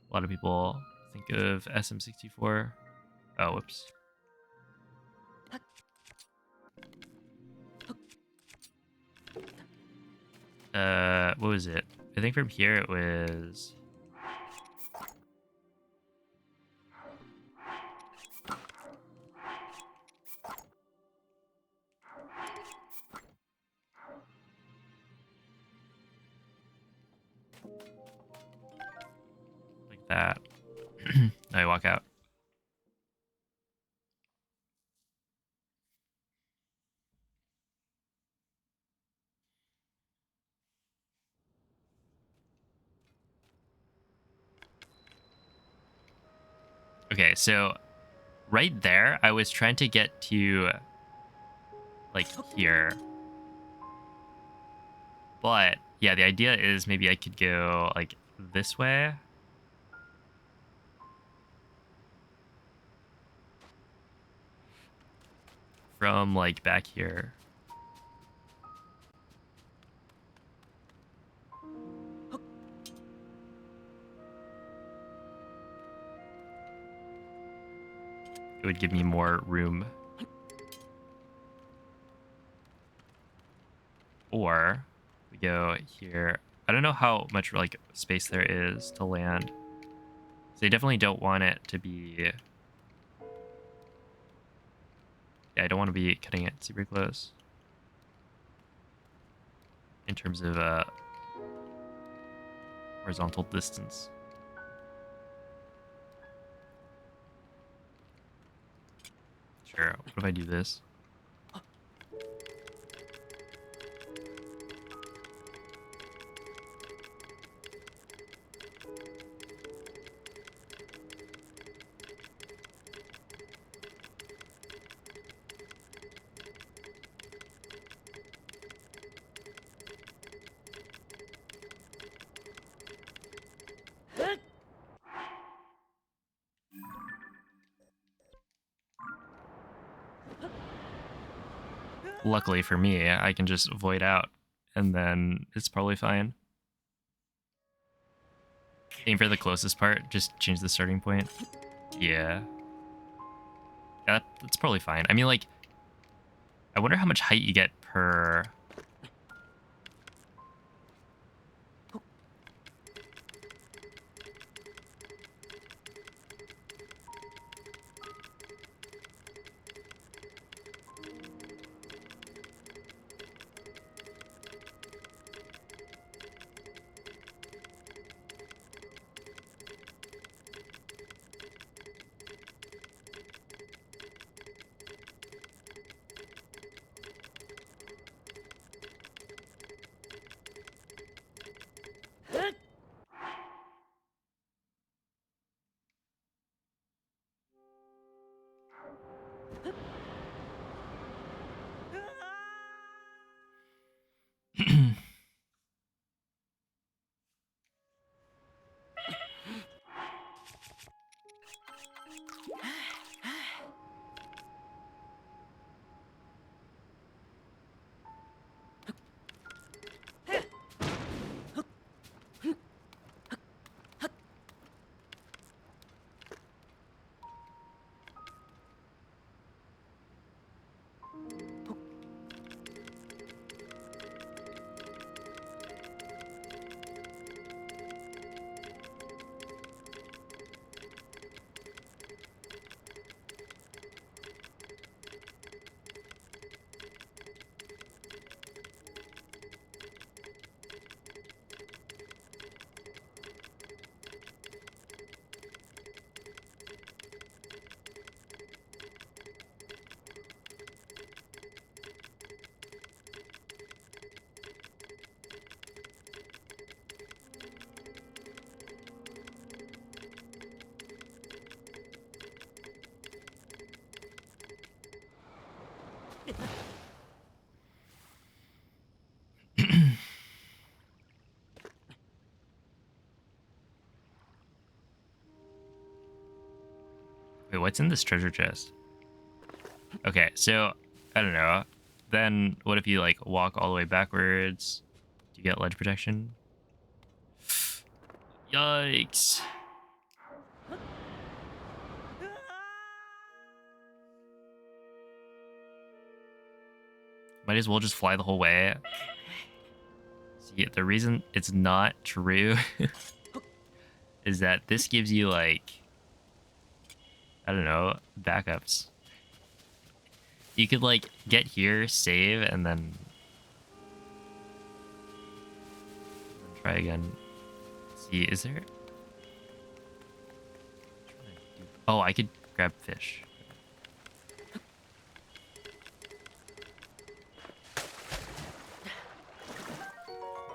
a lot of people think of SM64. Oh, whoops. What was it? I think from here it was. Like that. I walk out. Okay, so right there, I was trying to get to like here. But yeah, the idea is maybe I could go like this way. From like back here. It would give me more room. Or we go here. I don't know how much like space there is to land. So I definitely don't want it to be. Yeah, I don't want to be cutting it super close. In terms of horizontal distance. Sure. What if I do this? Luckily for me, I can just void out, and then it's probably fine. Aim for the closest part, just change the starting point. Yeah. That's probably fine. I mean, like, I wonder how much height you get per... Wait, what's in this treasure chest? Okay, so, I don't know. then what if you like walk all the way backwards? Do you get ledge protection? Yikes. Might as well just fly the whole way. See, the reason it's not true is that this gives you like, I don't know, backups. You could like get here, save, and then try again. See, is there? Oh, I could grab fish.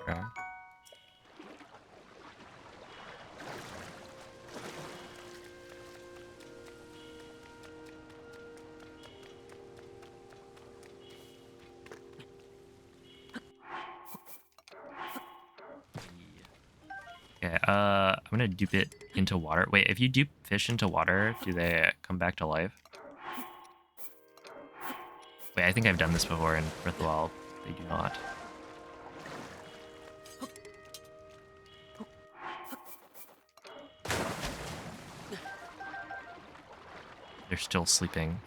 Okay. Okay, I'm gonna dupe it into water. Wait, if you dupe fish into water, do they come back to life? Wait, I think I've done this before in Breath of the Wild. They do not. They're still sleeping.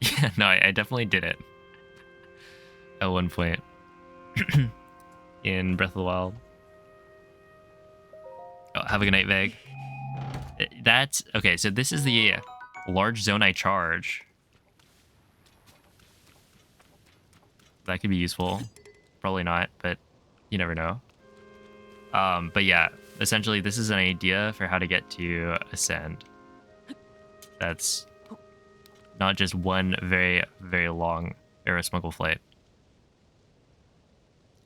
Yeah, no, I definitely did it. At one point. In Breath of the Wild. Oh, have a good night, Veg. That's... Okay, so this is the large zone I charge. That could be useful. Probably not, but you never know. But yeah, essentially this is an idea for how to get to Ascend. That's not just one very, very long arrow smuggle flight.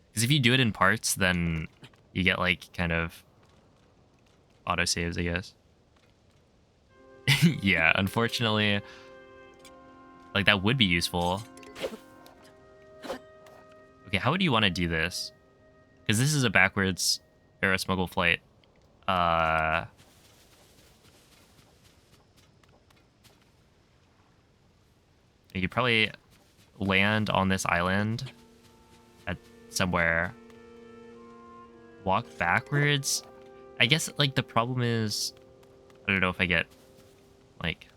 Because if you do it in parts, then you get like kind of autosaves, I guess. Yeah, unfortunately, like that would be useful. Okay, how would you want to do this? Because this is a backwards arrow smuggle flight. You could probably land on this island at somewhere. Walk backwards. I guess like the problem is, I don't know if I get like,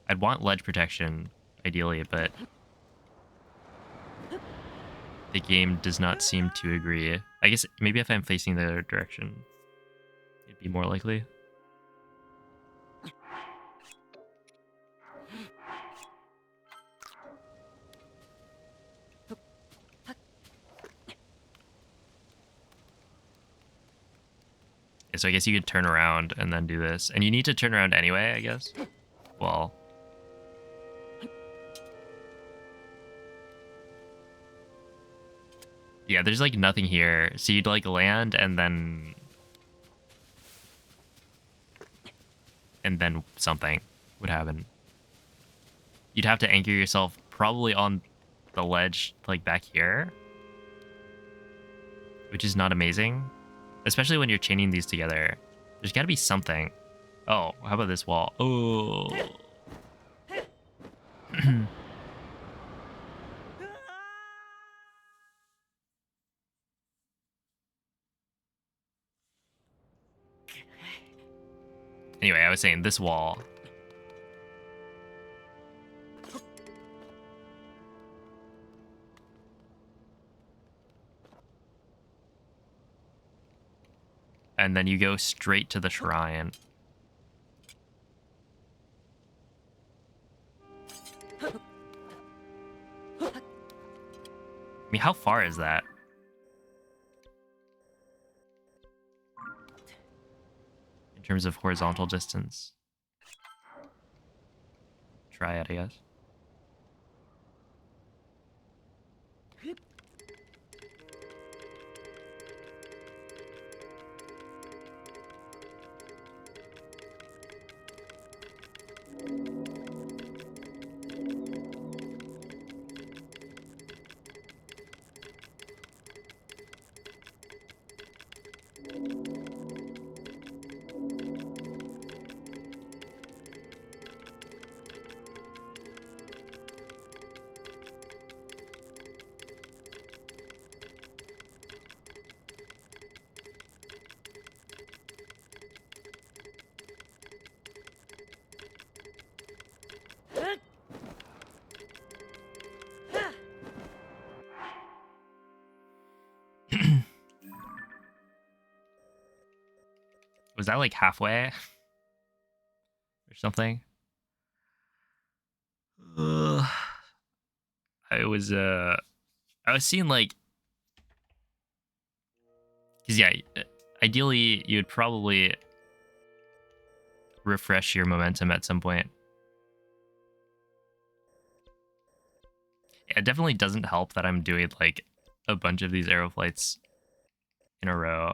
I'd want ledge protection ideally, but the game does not seem to agree. I guess maybe if I'm facing the other direction, it'd be more likely. Yeah, so I guess you could turn around and then do this. And you need to turn around anyway, I guess. Well. Yeah, there's like nothing here. So you'd like land and then something would happen. You'd have to anchor yourself probably on the ledge like back here, which is not amazing, especially when you're chaining these together. There's got to be something. Oh, how about this wall? Oh. Anyway, I was saying this wall. And then you go straight to the shrine. I mean, how far is that? In terms of horizontal distance? Try it, I guess. Was that like halfway or something? I was seeing like, because yeah, ideally you'd probably refresh your momentum at some point. It definitely doesn't help that I'm doing like a bunch of these arrow flights in a row.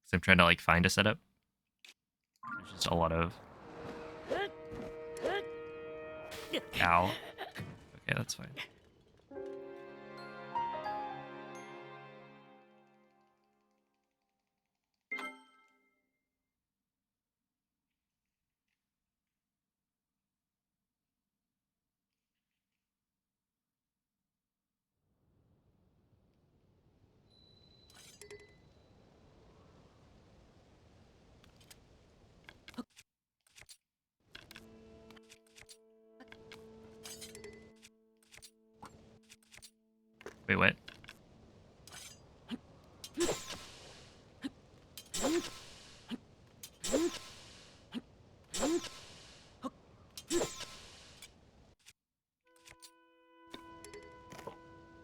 So I'm trying to like find a setup. There's just a lot of... Ow. Okay, that's fine. Wait, what?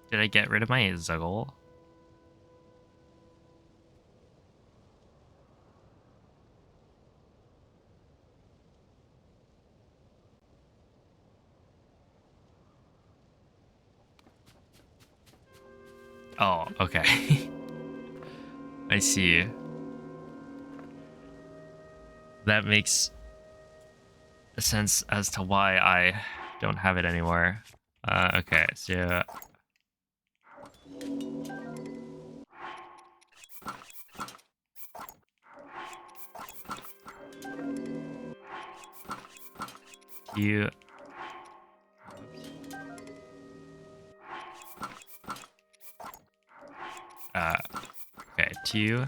Did I get rid of my Zuggle? Oh, okay. I see. That makes sense as to why I don't have it anymore. Okay, so... You... okay, 2...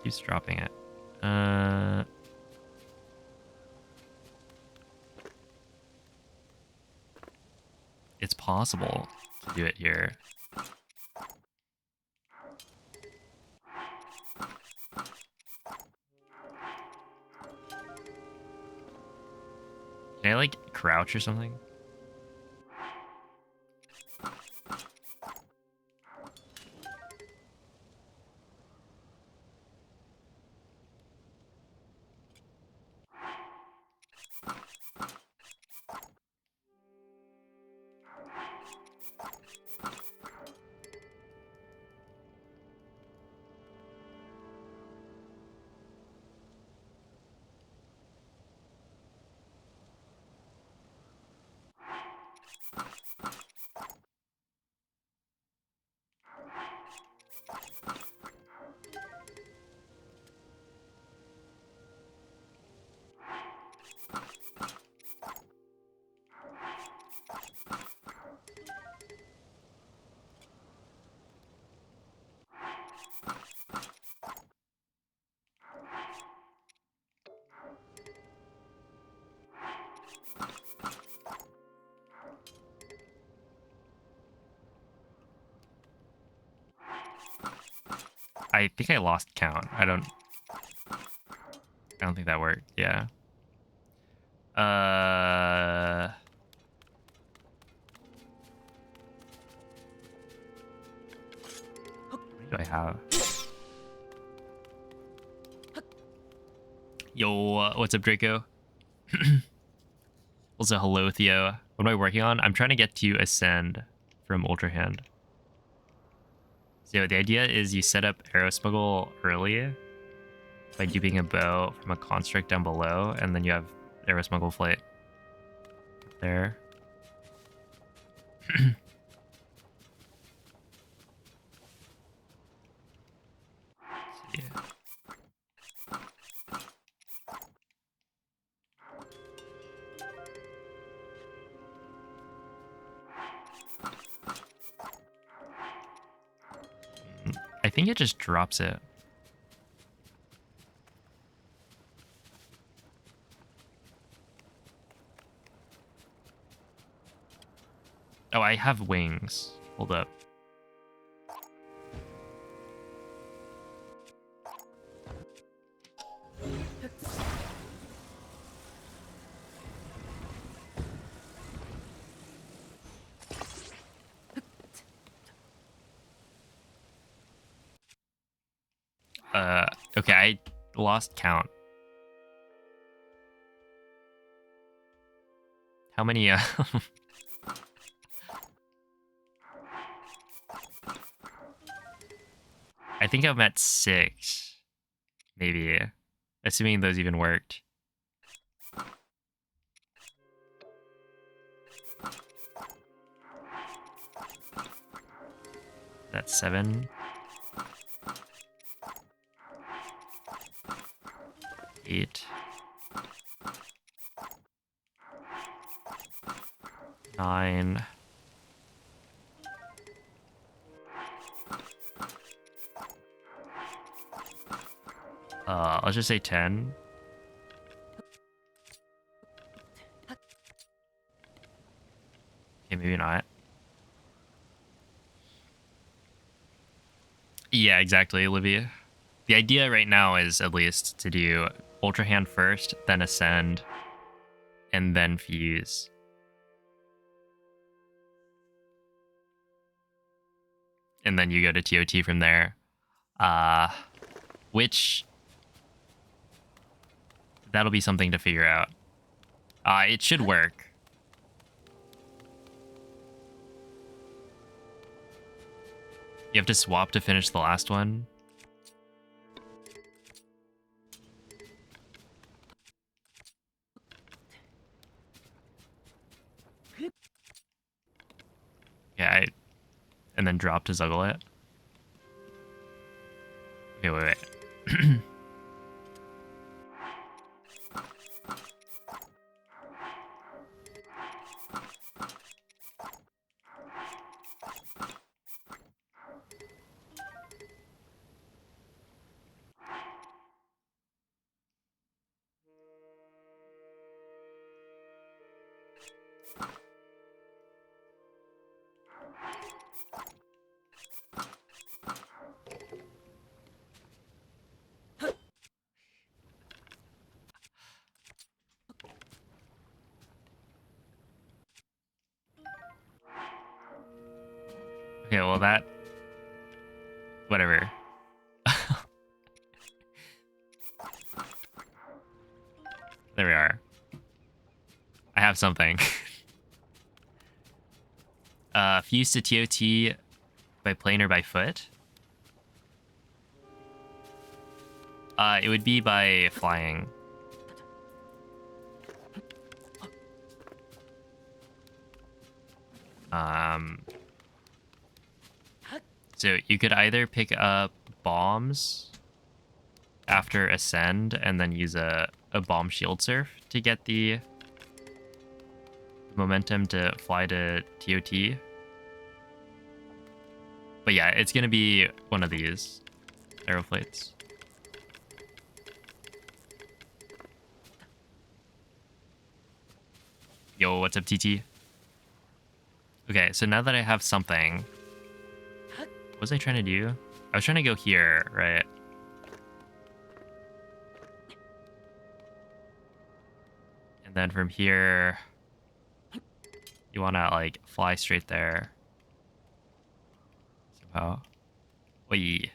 keeps dropping it. It's possible to do it here. Can I like crouch or something? I think I lost count. I don't think that worked. Yeah. What do I have? Yo, what's up, Draco? Also, hello, Theo. What am I working on? I'm trying to get to Ascend from Ultra Hand. So the idea is you set up arrow smuggle early by duping a bow from a construct down below, and then you have arrow smuggle flight there. Yeah. I think it just drops it. I have wings. Hold up. Okay, I lost count. How many, I think I'm at 6. Maybe. Assuming those even worked. That's 7. 8. 9. Let's just say 10. Okay, maybe not. Yeah, exactly, Olivia. The idea right now is at least to do Ultra Hand first, then Ascend, and then Fuse. And then you go to TOT from there. Which... That'll be something to figure out. It should work. You have to swap to finish the last one. Yeah, and then drop to Zuggle it. Okay, wait. Okay, well that... Whatever. There we are. I have something. Fuse to TOT by plane or by foot? It would be by flying. So you could either pick up bombs after Ascend and then use a bomb shield surf to get the momentum to fly to TOT. But yeah, it's gonna be one of these arrow plates. Yo, what's up, TT? Okay, so now that I have something, what was I trying to do? I was trying to go here, right? And then from here, you want to like fly straight there. Somehow. Wait.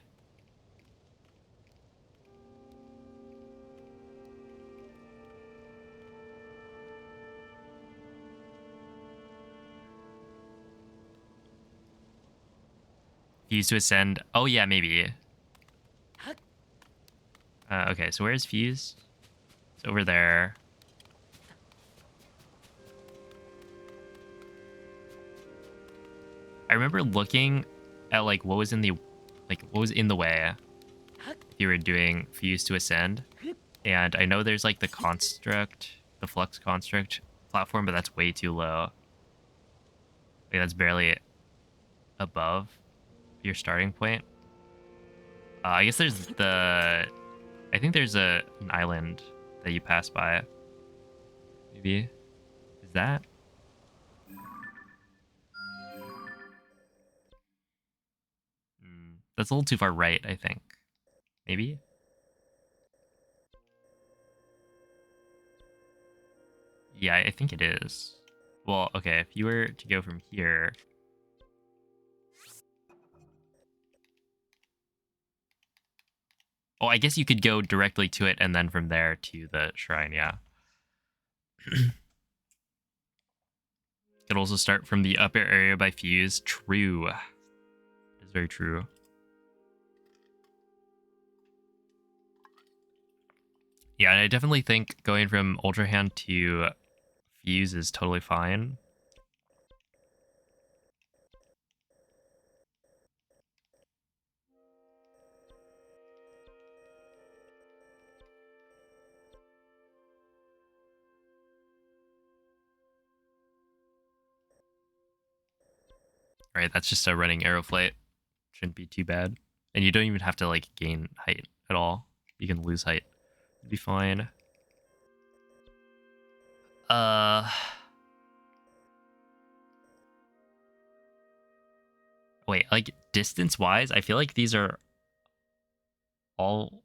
Fuse to Ascend. Oh yeah, maybe. Okay, so where's Fuse? It's over there. I remember looking at like what was in the way if you were doing Fuse to Ascend, and I know there's like the flux construct platform, but that's way too low. Like that's barely above your starting point. I guess there's I think there's an island that you pass by. Maybe is that? That's a little too far right, I think. Maybe? Yeah, I think it is. Well, okay, if you were to go from here... Oh, I guess you could go directly to it and then from there to the shrine, yeah. Could also start from the upper area by Fuse. True. It's very true. Yeah, and I definitely think going from Ultra Hand to Fuse is totally fine. Right, that's just a running arrow flight. Shouldn't be too bad. And you don't even have to like gain height at all. You can lose height. It'd be fine. Wait, like distance wise, I feel like these are all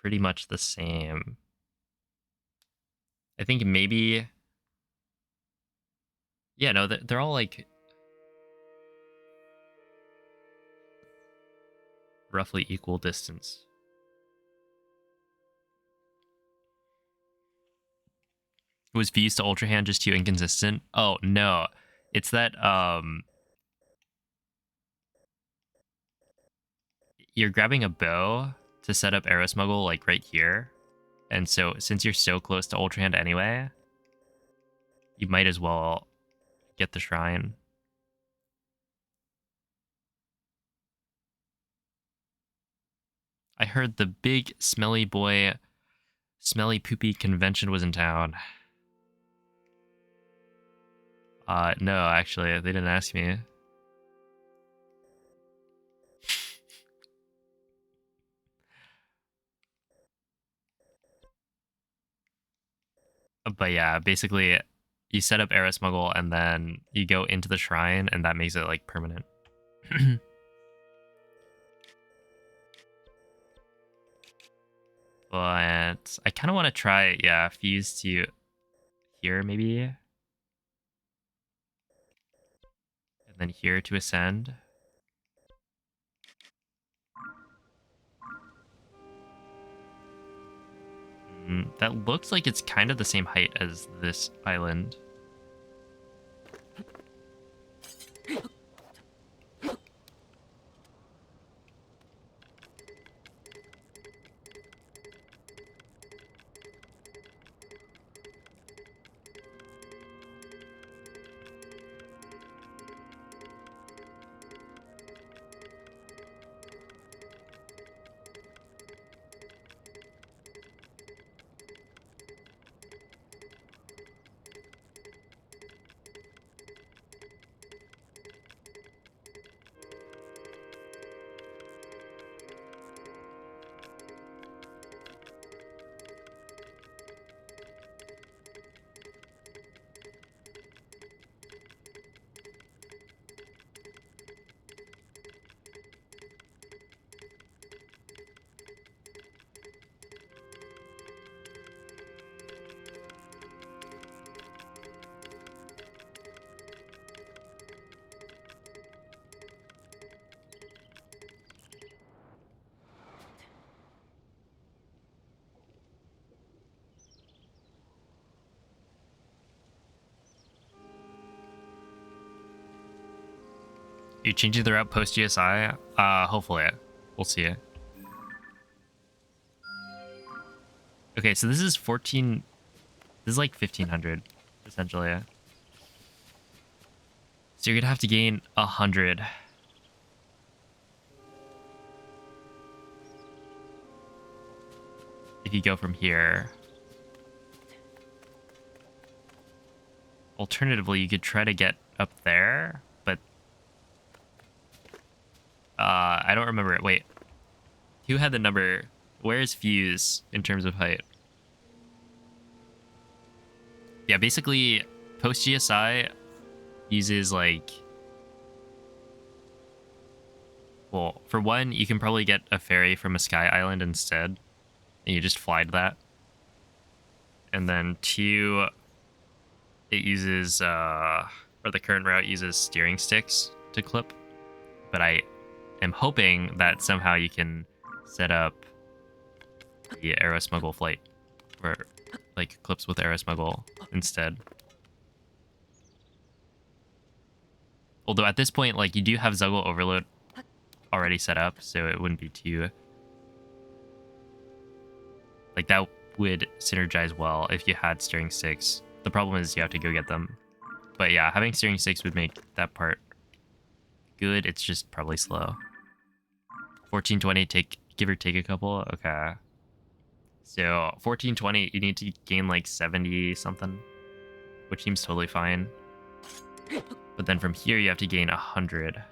pretty much the same. I think maybe, yeah, no, they're all like roughly equal distance. Was Fuse to Ultra Hand just too inconsistent? Oh no, it's that you're grabbing a bow to set up Arrow Smuggle like right here, and so since you're so close to Ultra Hand anyway, you might as well get the shrine. I heard the big smelly boy, smelly poopy convention was in town. No, actually, they didn't ask me. But yeah, basically, you set up Arrow Smuggle and then you go into the shrine, and that makes it like permanent. But I kind of want to try, yeah, Fuse to here maybe, and then here to Ascend. That looks like it's kind of the same height as this island. You changing the route post GSI? Hopefully. We'll see it. Okay, so this is 14... This is like 1500, essentially. So you're gonna have to gain 100. If you go from here. Alternatively, you could try to get up there, but... I don't remember it. Wait. Who had the number? Where is Fuse in terms of height? Yeah, basically, post GSI uses like Well, for one, you can probably get a ferry from a sky island instead, and you just fly to that. And then two, it uses, or the current route uses steering sticks to clip. But I am hoping that somehow you can set up the Aero Smuggle flight, or like clips with Aero Smuggle instead. Although at this point, like, you do have Zuggle Overload already set up, so it wouldn't be too... Like, that would synergize well if you had steering sticks. The problem is you have to go get them. But yeah, having steering sticks would make that part good. It's just probably slow. 1420, give or take a couple? Okay. So, 1420, you need to gain like 70 something, which seems totally fine. But then from here, you have to gain 100.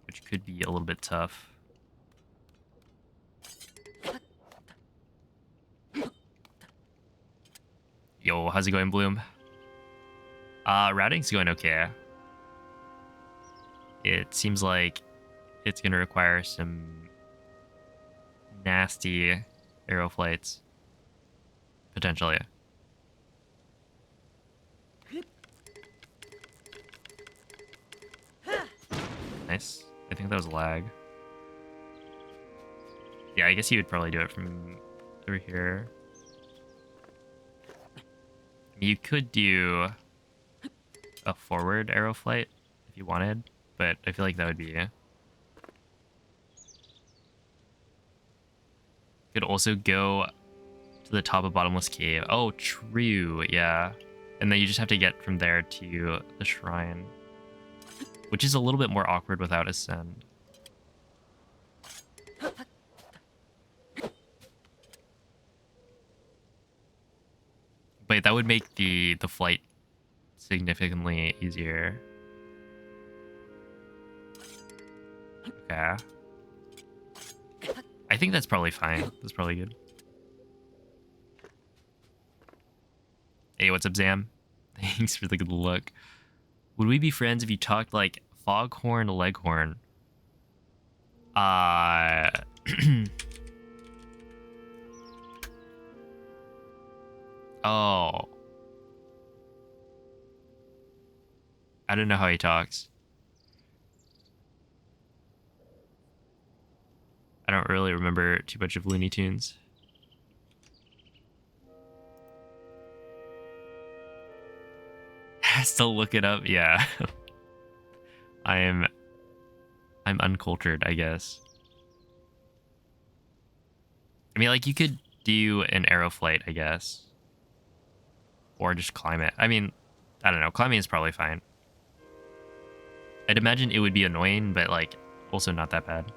Which could be a little bit tough. Yo, how's it going, Bloom? Routing's going okay. It seems like it's going to require some nasty aero flights. Potentially. Nice. I think that was lag. Yeah, I guess you would probably do it from over here. You could do a forward aero flight if you wanted, but I feel like that would be... Could also go to the top of Bottomless Cave. Oh, true, yeah. And then you just have to get from there to the shrine, which is a little bit more awkward without Ascend. But that would make the flight significantly easier. Okay. I think that's probably fine. That's probably good. Hey, what's up, Zam? Thanks for the good look. Would we be friends if you talked like Foghorn Leghorn? Oh. I don't know how he talks. I don't really remember too much of Looney Tunes. Has to look it up, yeah. I'm uncultured, I guess. I mean, like, you could do an aero flight, I guess. Or just climb it. I mean, I don't know. Climbing is probably fine. I'd imagine it would be annoying, but, like, also not that bad.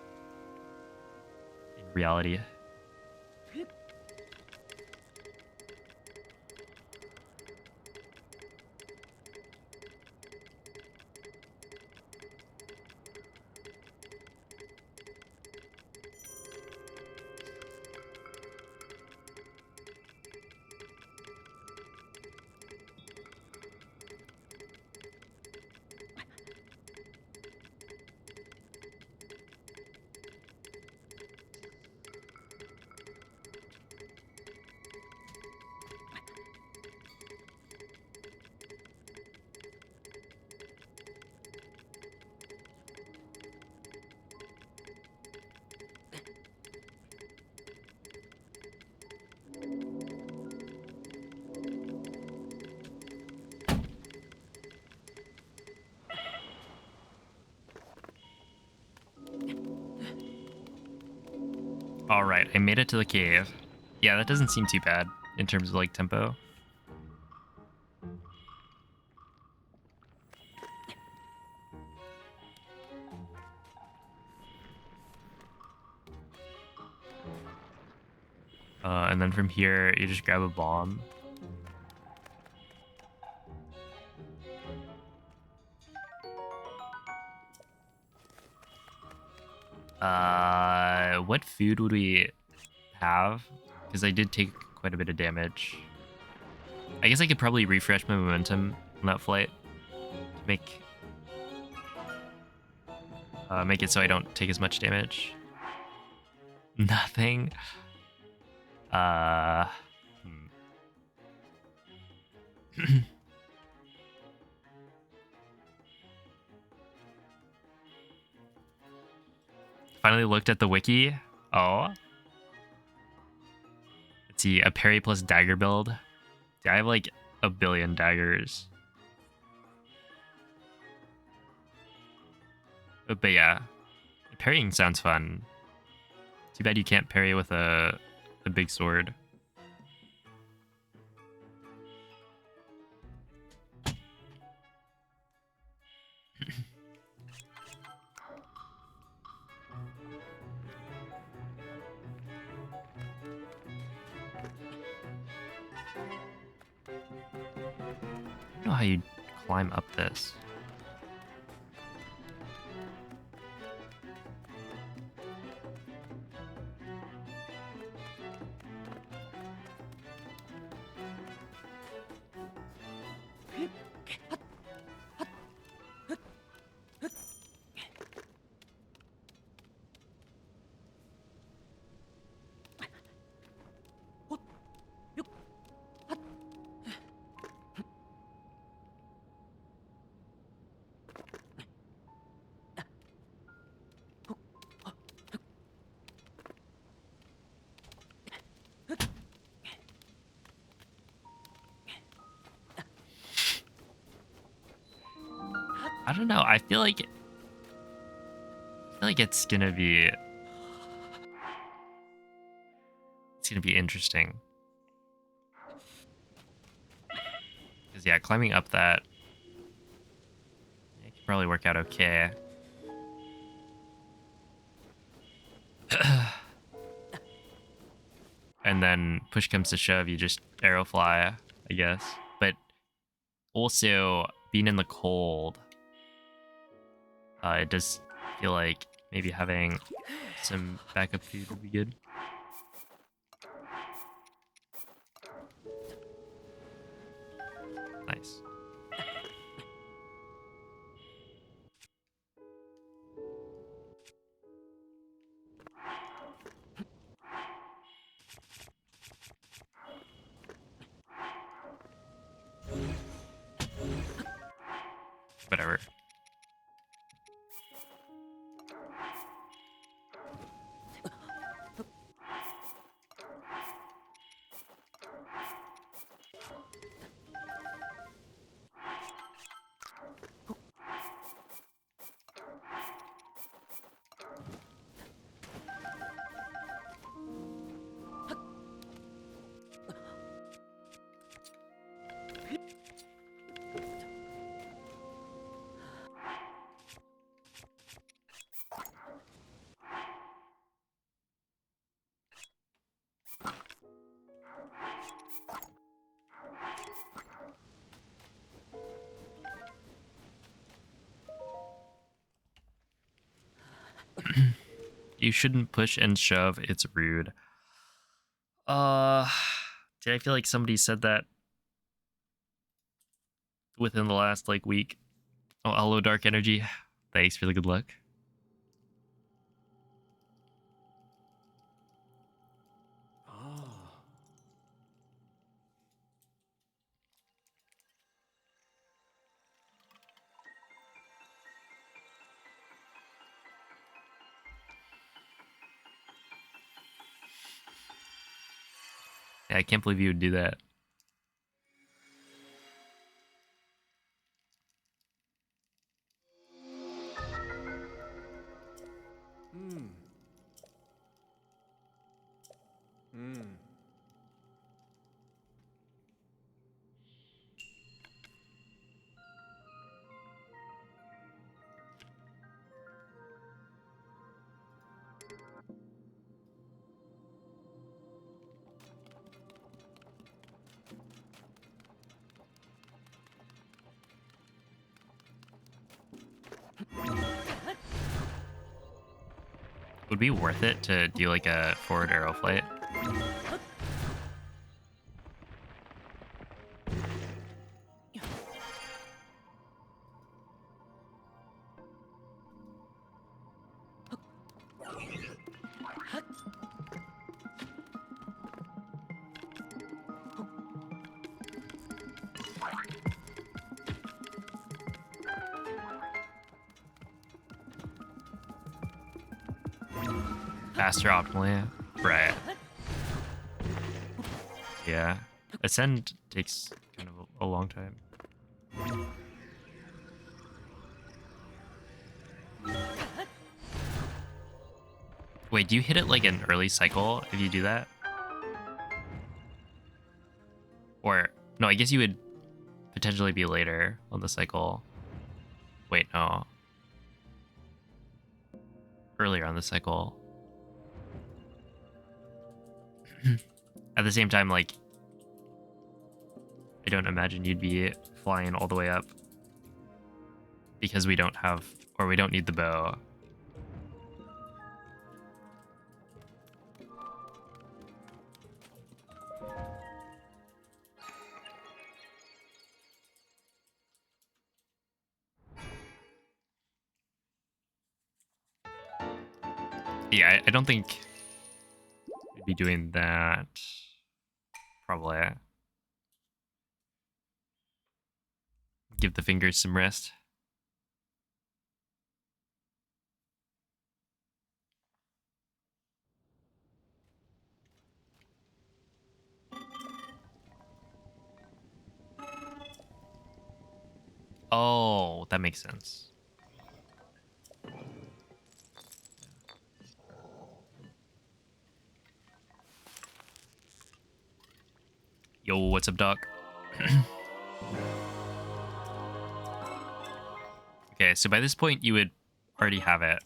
In reality. Alright, I made it to the cave. Yeah, that doesn't seem too bad in terms of, like, tempo. And then from here, you just grab a bomb. What food would we have? Because I did take quite a bit of damage. I guess I could probably refresh my momentum on that flight. make it so I don't take as much damage. Nothing. Finally looked at the wiki. Oh. Let's see, a parry plus dagger build. Dude, I have like a billion daggers. But yeah, parrying sounds fun. Too bad you can't parry with a big sword. I don't know how you climb up this. I don't know. I feel like it's gonna be interesting. Because yeah, climbing up that it could probably work out okay. And then push comes to shove, you just arrow fly, I guess. But also being in the cold, it does feel like maybe having some backup food would be good. Nice. Whatever. You shouldn't push and shove, it's rude. Did I feel like somebody said that within the last like week? Oh, hello, Dark Energy. Thanks for the good luck. Yeah, I can't believe you would do that. Would be worth it to do like a forward arrow flight. faster optimally. Right. Yeah. Ascend takes kind of a long time. Wait, do you hit it like an early cycle if you do that? Or, no, I guess you would potentially be later on the cycle. Wait, no. Earlier on the cycle. At the same time, like, I don't imagine you'd be flying all the way up because we don't have, or we don't need the bow. Yeah, I don't think we'd be doing that. Probably. Give the fingers some rest. Oh, that makes sense. Yo, what's up, Doc? Okay, so by this point, you would already have it.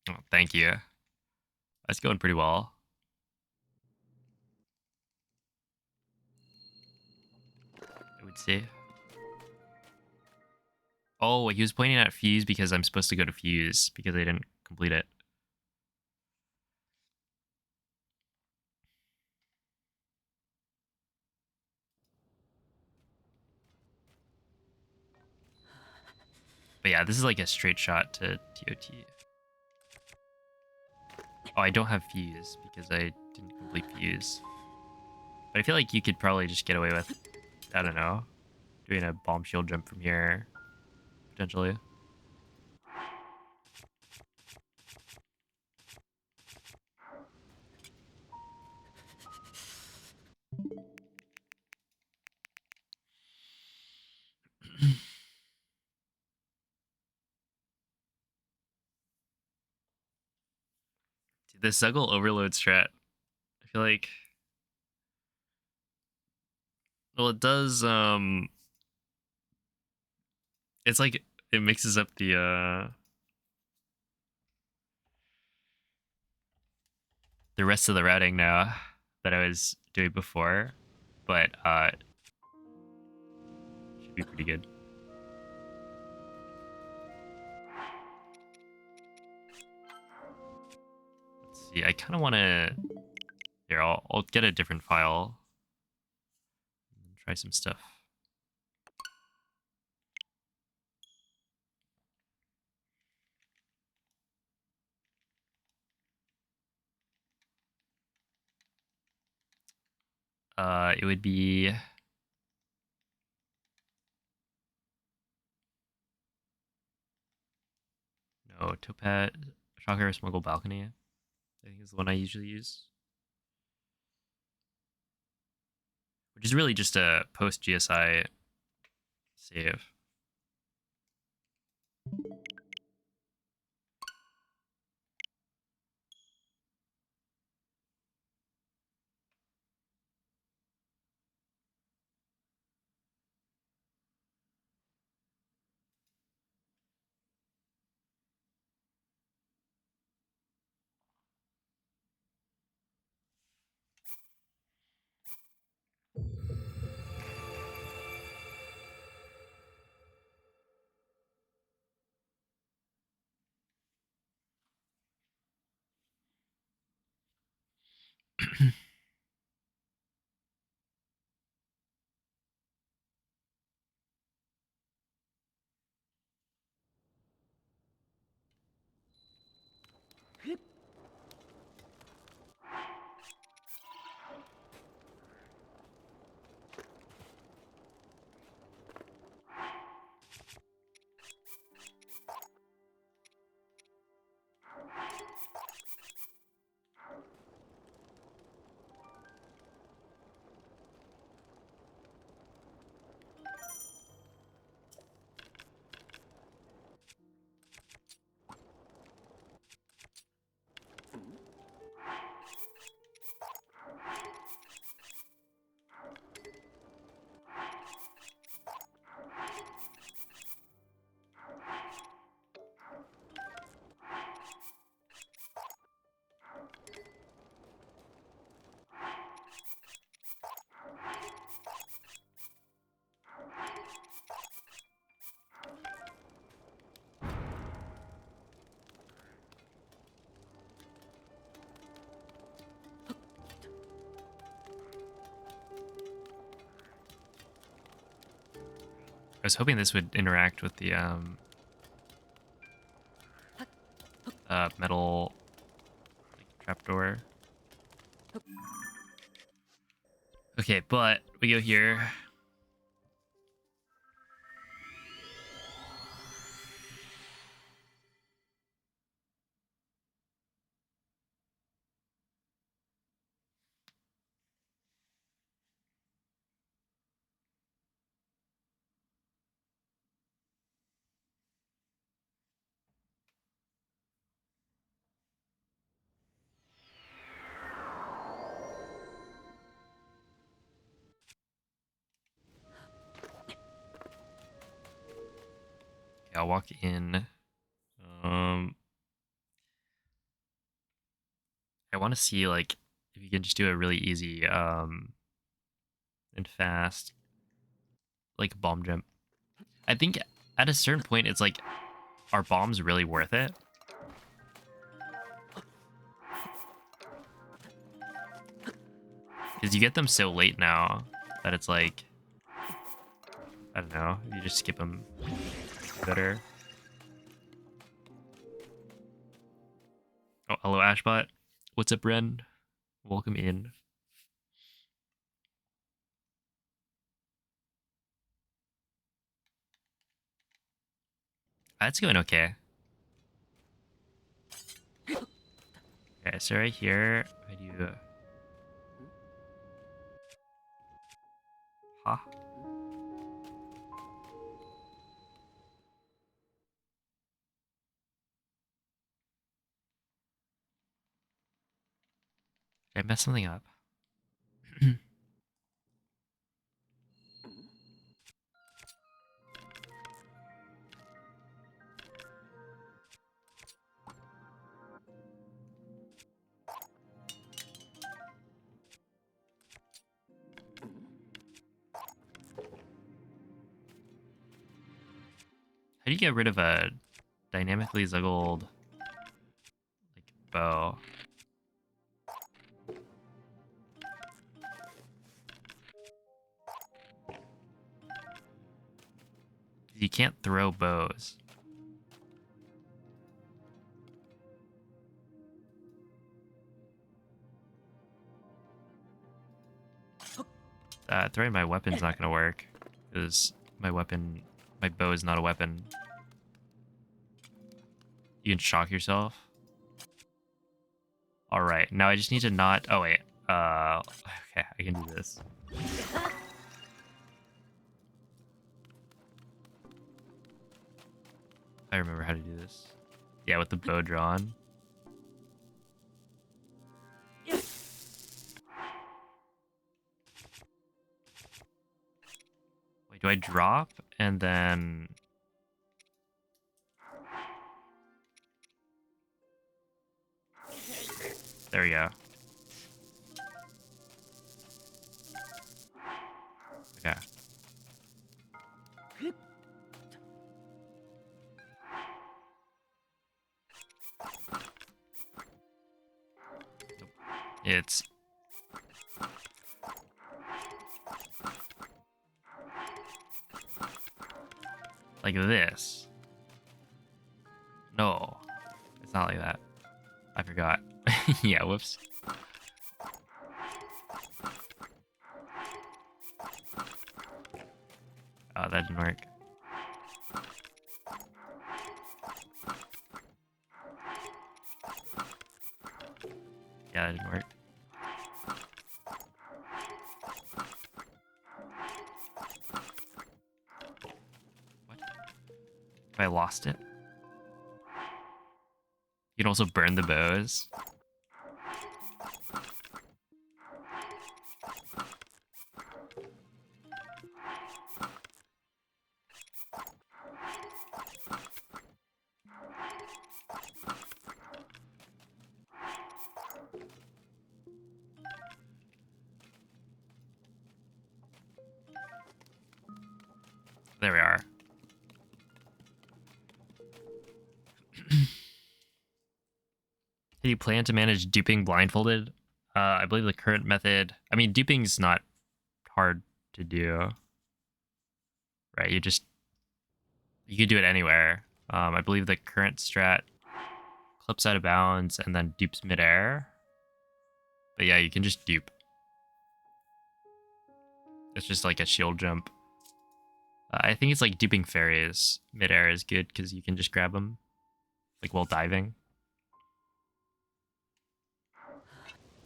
Oh, thank you. That's going pretty well. I would say. Oh, he was pointing at Fuse because I'm supposed to go to Fuse because I didn't complete it. But yeah, this is like a straight shot to TOT. Oh, I don't have Fuse because I didn't complete Fuse. But I feel like you could probably just get away with, I don't know, doing a bomb shield jump from here, potentially. Dude, the Zuggle overload strat, I feel like, well, it does, it's like, it mixes up the rest of the routing now that I was doing before, but should be pretty good. Let's see, I kind of want to, here, I'll get a different file and try some stuff. It would be, no, Topaz, Shocker, Smuggle Balcony, I think is the one I usually use. Which is really just a post GSI save. was hoping this would interact with the metal like, trapdoor. Okay, but we go here. Okay, I'll walk in. I want to see like if you can just do a really easy and fast like bomb jump. I think at a certain point it's like, are bombs really worth it? Because you get them so late now that it's like, I don't know, you just skip them better. Oh, hello Ashbot. What's up, Ren? Welcome in. That's going okay. Okay, so right here, I do... Huh? Did I mess something up? How do you get rid of a dynamically zuggled like bow? You can't throw bows. Throwing my weapon's not gonna work because my bow is not a weapon. You can shock yourself. All right, now I just need to not. Oh wait. Okay, I can do this. I remember how to do this. Yeah, with the bow drawn. Wait, do I drop and then? There we go. Okay. It's like this. No, it's not like that. I forgot. Yeah, whoops. Oh, that didn't work. Yeah, that didn't work. What? Have I lost it? You can also burn the bows. There we are. Do you plan to manage duping blindfolded? I believe the current method... I mean, duping's not hard to do. Right, you just You could do it anywhere. I believe the current strat clips out of bounds and then dupes midair. But yeah, you can just dupe. It's just like a shield jump. I think it's like duping fairies midair is good because you can just grab them like while diving.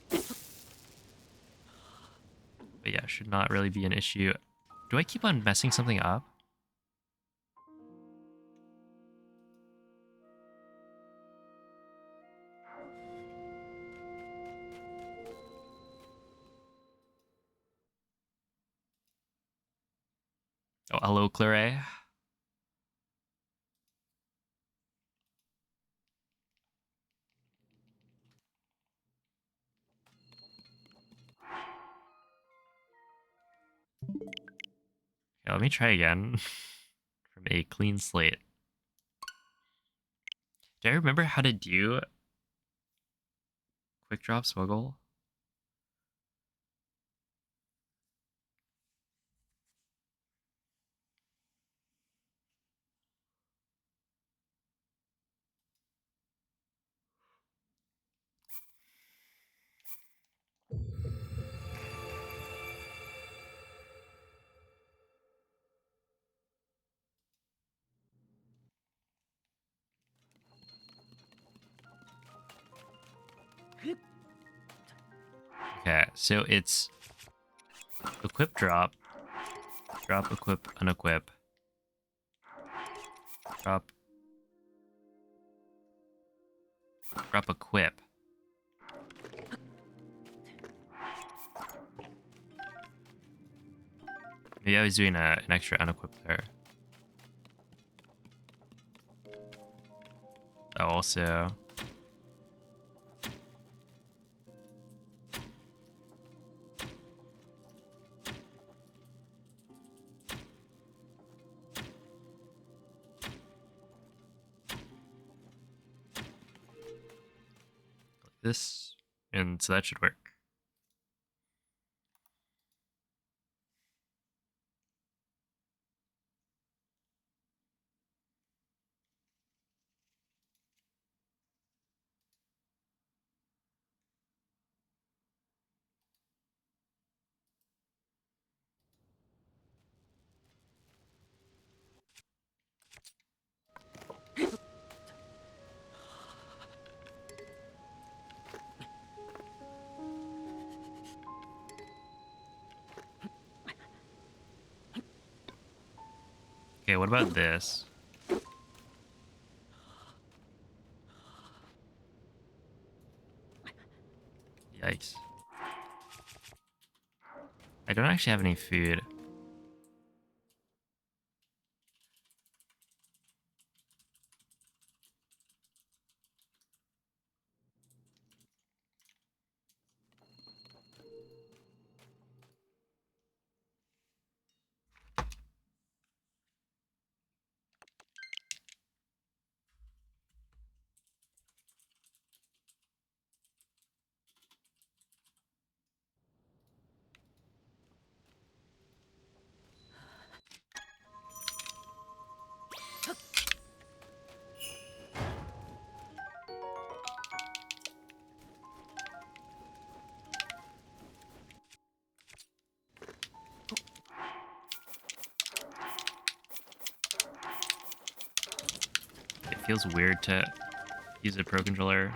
But yeah, should not really be an issue. Do I keep on messing something up? Oh, hello, Claire. Okay, let me try again from a clean slate. Do I remember how to do quick drop Zuggle? Okay, so it's equip drop, drop equip unequip, drop equip. Maybe I was doing an extra unequip there. Oh, also. This, and so that should work. Okay, what about this? Yikes. I don't actually have any food. It feels weird to use a Pro Controller.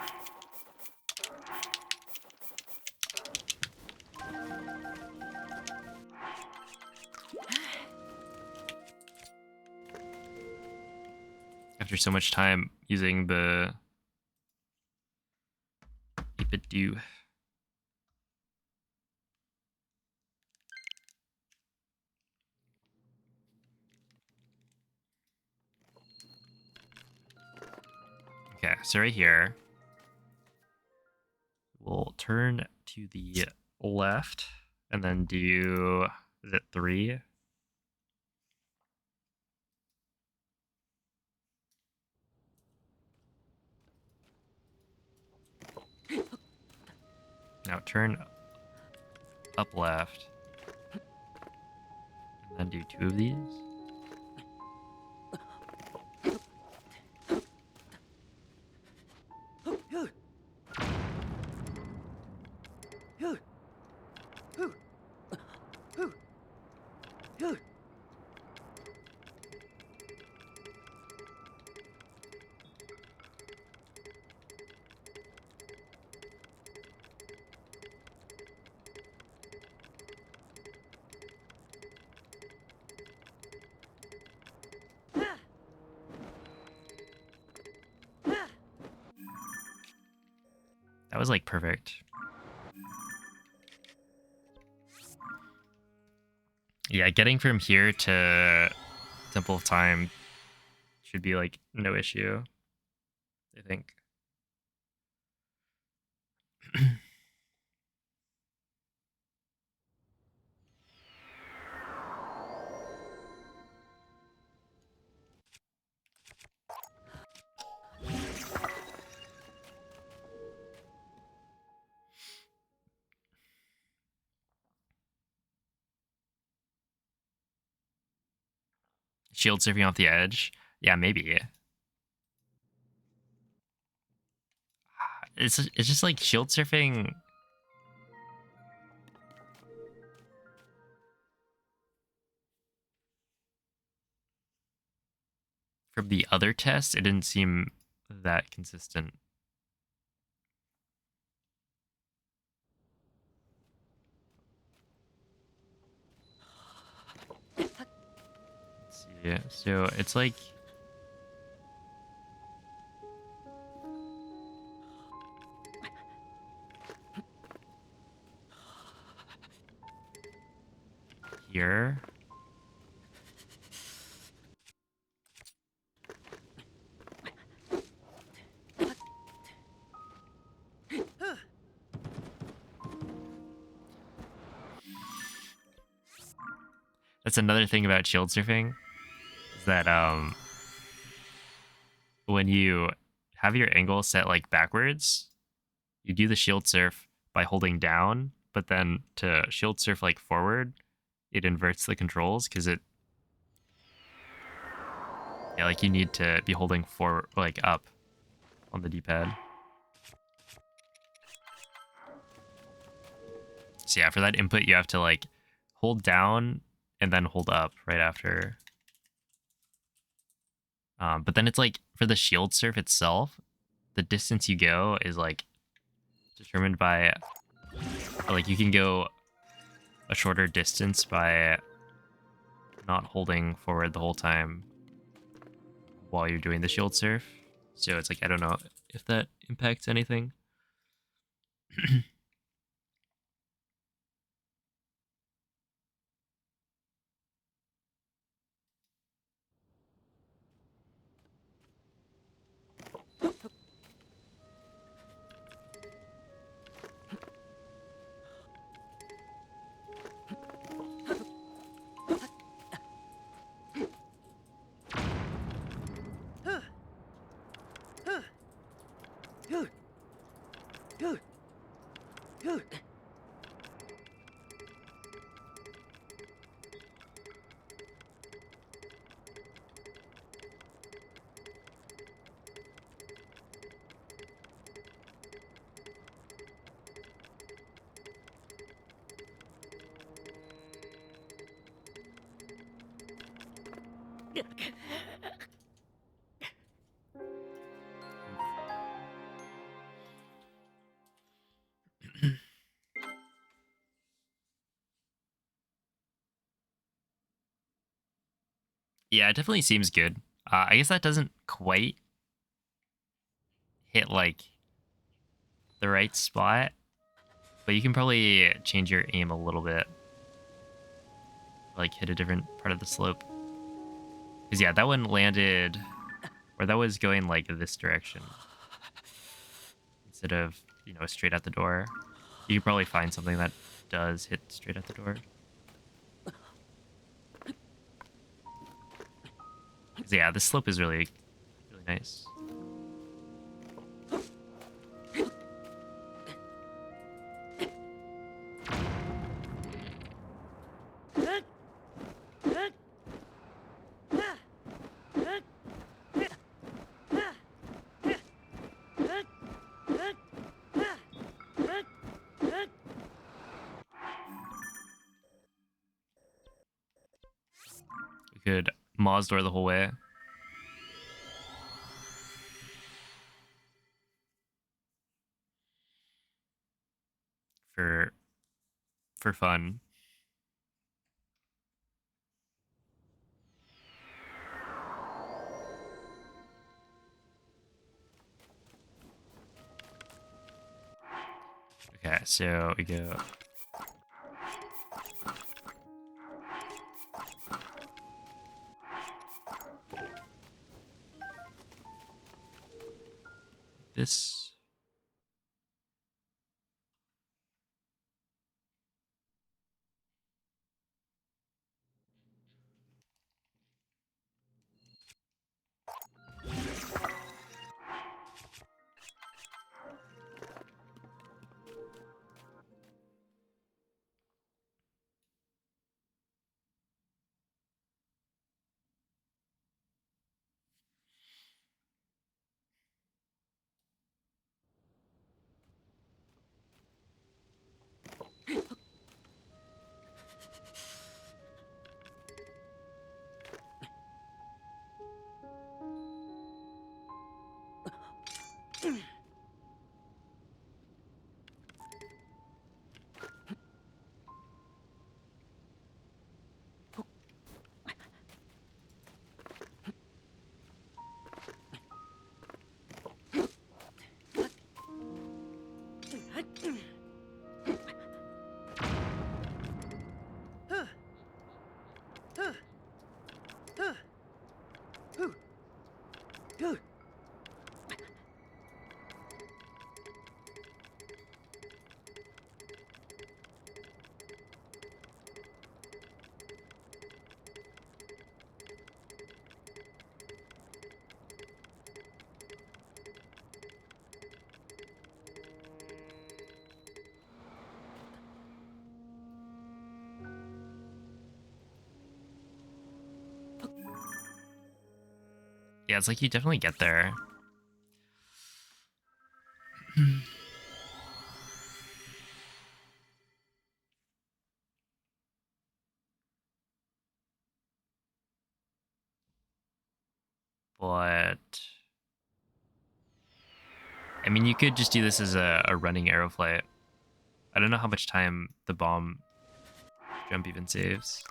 After so much time using the 8-bit do. Okay, so right here, we'll turn to the left and then do, is it 3? Now turn up left and then do 2 of these. That was like perfect. Yeah, getting from here to Temple of Time should be like no issue, I think. Shield surfing off the edge? Yeah, maybe. It's just like shield surfing. From the other test, it didn't seem that consistent. Let's see. So it's like here. That's another thing about shield surfing, is that when you have your angle set like backwards, you do the shield surf by holding down, but then to shield surf like forward, it inverts the controls because it, yeah, like you need to be holding forward, like up on the D-pad. So yeah, for that input, you have to like hold down and then hold up right after. But then it's like for the shield surf itself, the distance you go is like determined by, like you can go a shorter distance by not holding forward the whole time while you're doing the shield surf. So it's like, I don't know if that impacts anything. Yeah, it definitely seems good. I guess that doesn't quite hit like the right spot, but you can probably change your aim a little bit, like hit a different part of the slope. Because yeah, that one landed, or that was going like this direction instead of, you know, straight at the door. You could probably find something that does hit straight at the door. 'Cause yeah, this slope is really, really nice. could Moz door the whole way. For fun. Okay, so we go. This. Yeah, it's like you definitely get there. But I mean, you could just do this as a running arrow flight. I don't know how much time the bomb jump even saves.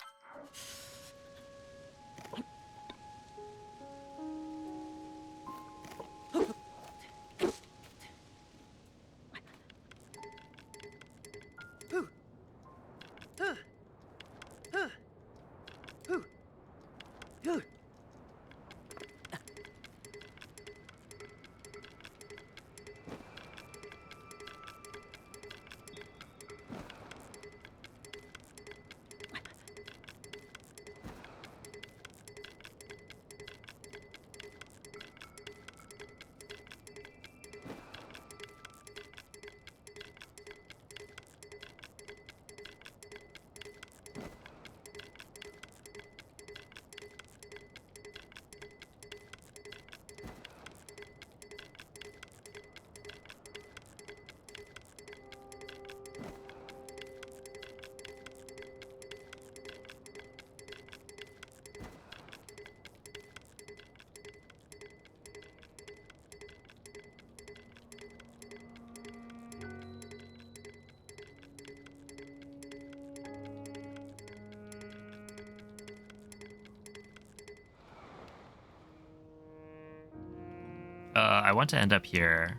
I want to end up here.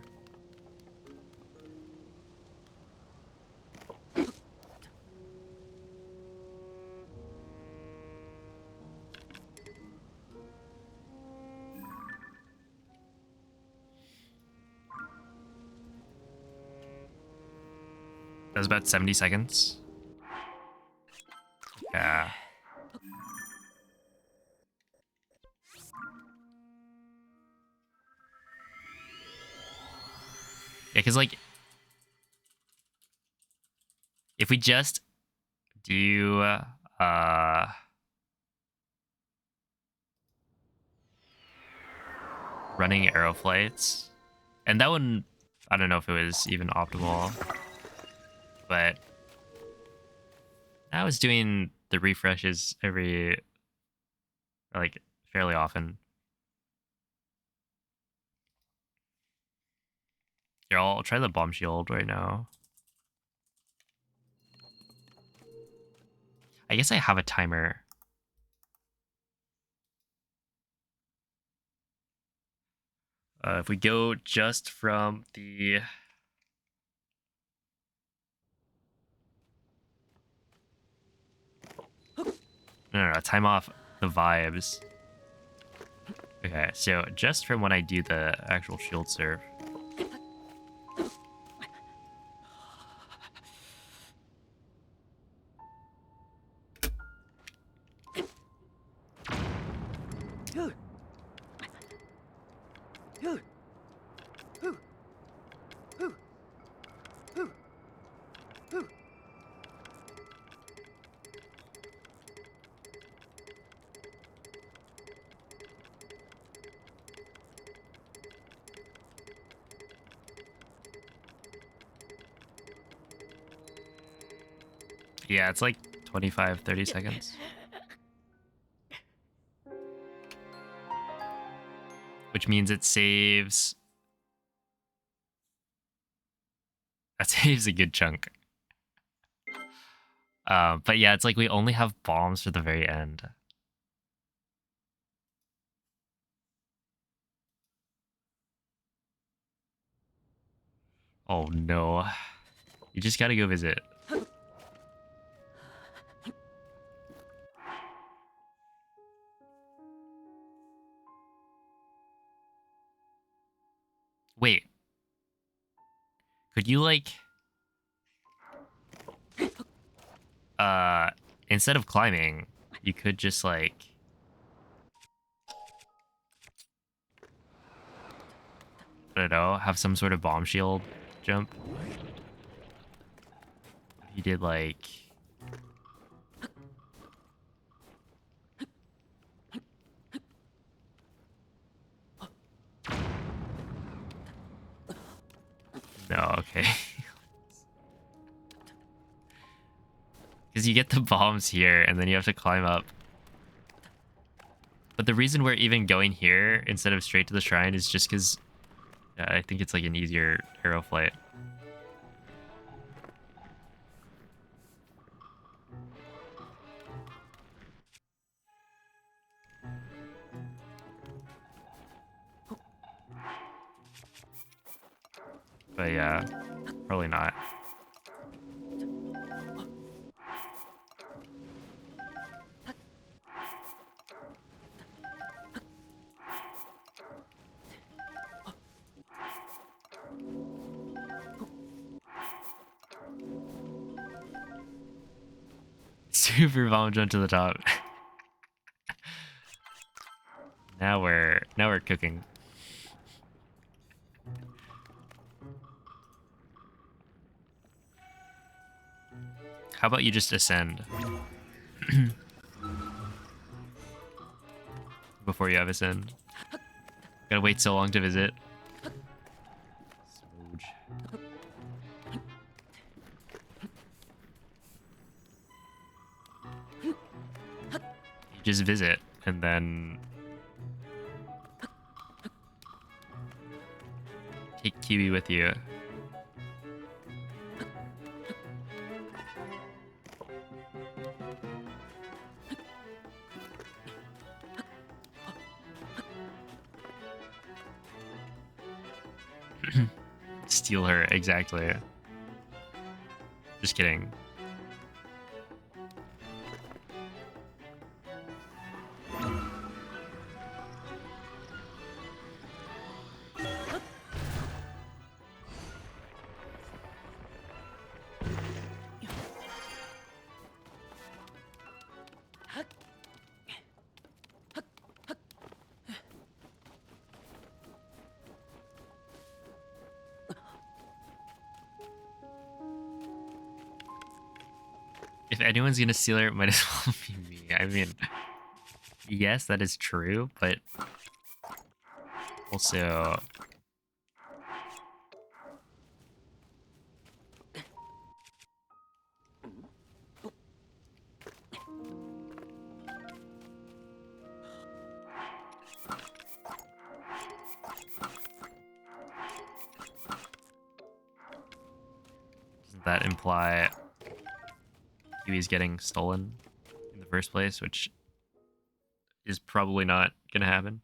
That was about 70 seconds. Yeah. Yeah, because, like, if we just do, running arrow flights, and that one, I don't know if it was even optimal, but I was doing the refreshes every like fairly often. Here, I'll try the bomb shield right now. I guess I have a timer. If we go just from the... No, time off the vibes. Okay, so just from when I do the actual shield serve. Yeah, it's like 25, 30 seconds. Which means it saves... That saves a good chunk. But yeah, it's like we only have bombs for the very end. Oh no. You just gotta go visit. Wait. Could you like... instead of climbing, you could just like... I don't know, have some sort of bomb shield jump. You did like... No, okay. Because you get the bombs here, and then you have to climb up. But the reason we're even going here instead of straight to the shrine is just because I think it's like an easier arrow flight. But yeah, probably not. Super bomb jump to the top. Now we're cooking. How about you just ascend before you have ascend? Gotta wait so long to visit. Smooch. You just visit and then take Kiwi with you. Steal her, exactly. Just kidding. If anyone's gonna steal her, it might as well be me. I mean, yes, that is true, but also... that imply Huey's getting stolen in the first place, which is probably not gonna happen.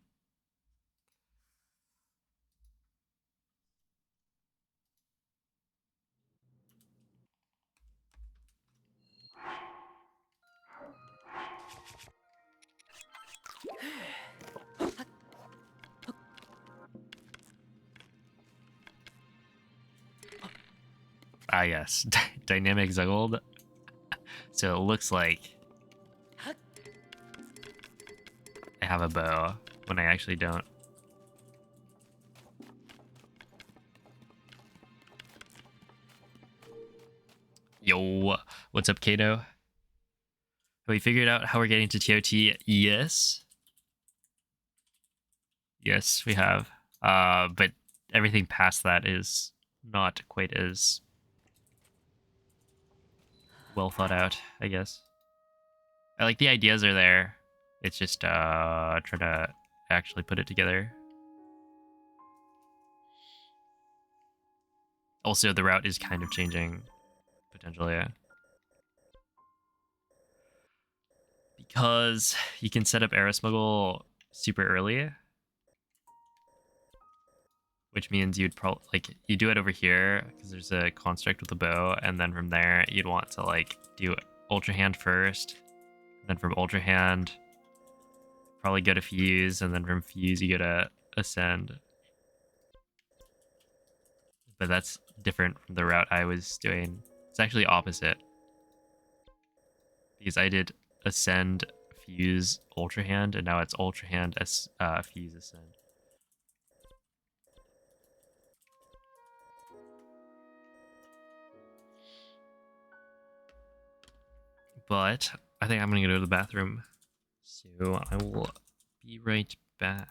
Ah, yes. Dynamic Zuggled. So it looks like I have a bow when I actually don't. Yo, what's up, Kato? Have we figured out how we're getting to TOT? Yes. Yes, we have. But everything past that is not quite as well thought out, I guess. I like the ideas are there. It's just trying to actually put it together. Also, the route is kind of changing potentially. Yeah. Because you can set up Aerosmuggle super early, which means you'd probably like you do it over here because there's a construct with a bow, and then from there you'd want to like do Ultra Hand first, and then from Ultra Hand probably go to Fuse, and then from Fuse you go to Ascend. But that's different from the route I was doing. It's actually opposite because I did Ascend, Fuse, Ultra Hand, and now it's Ultra Hand as Fuse Ascend. But I think I'm gonna go to the bathroom, so I will be right back.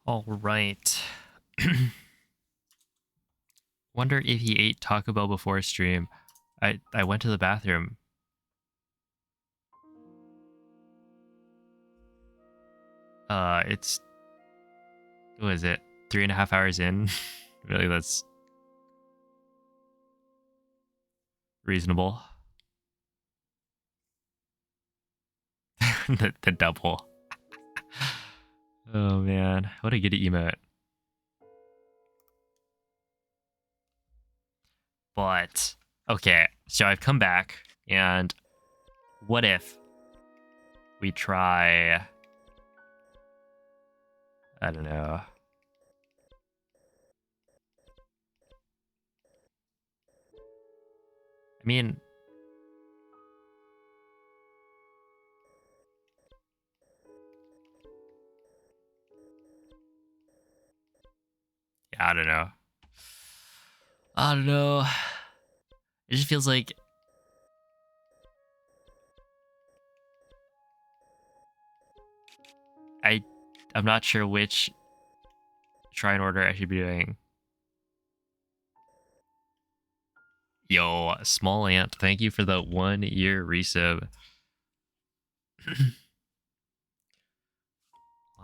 All right. Wonder if he ate Taco Bell before stream. I went to the bathroom. It's, what is it? 3.5 hours in? Really, that's reasonable. the double. Oh man, what a good emote. But okay, so I've come back, and what if we try, I don't know. I mean, yeah, I don't know. I don't know. It just feels like I'm not sure which shrine order I should be doing. Yo, Small Ant, thank you for the 1 year resub.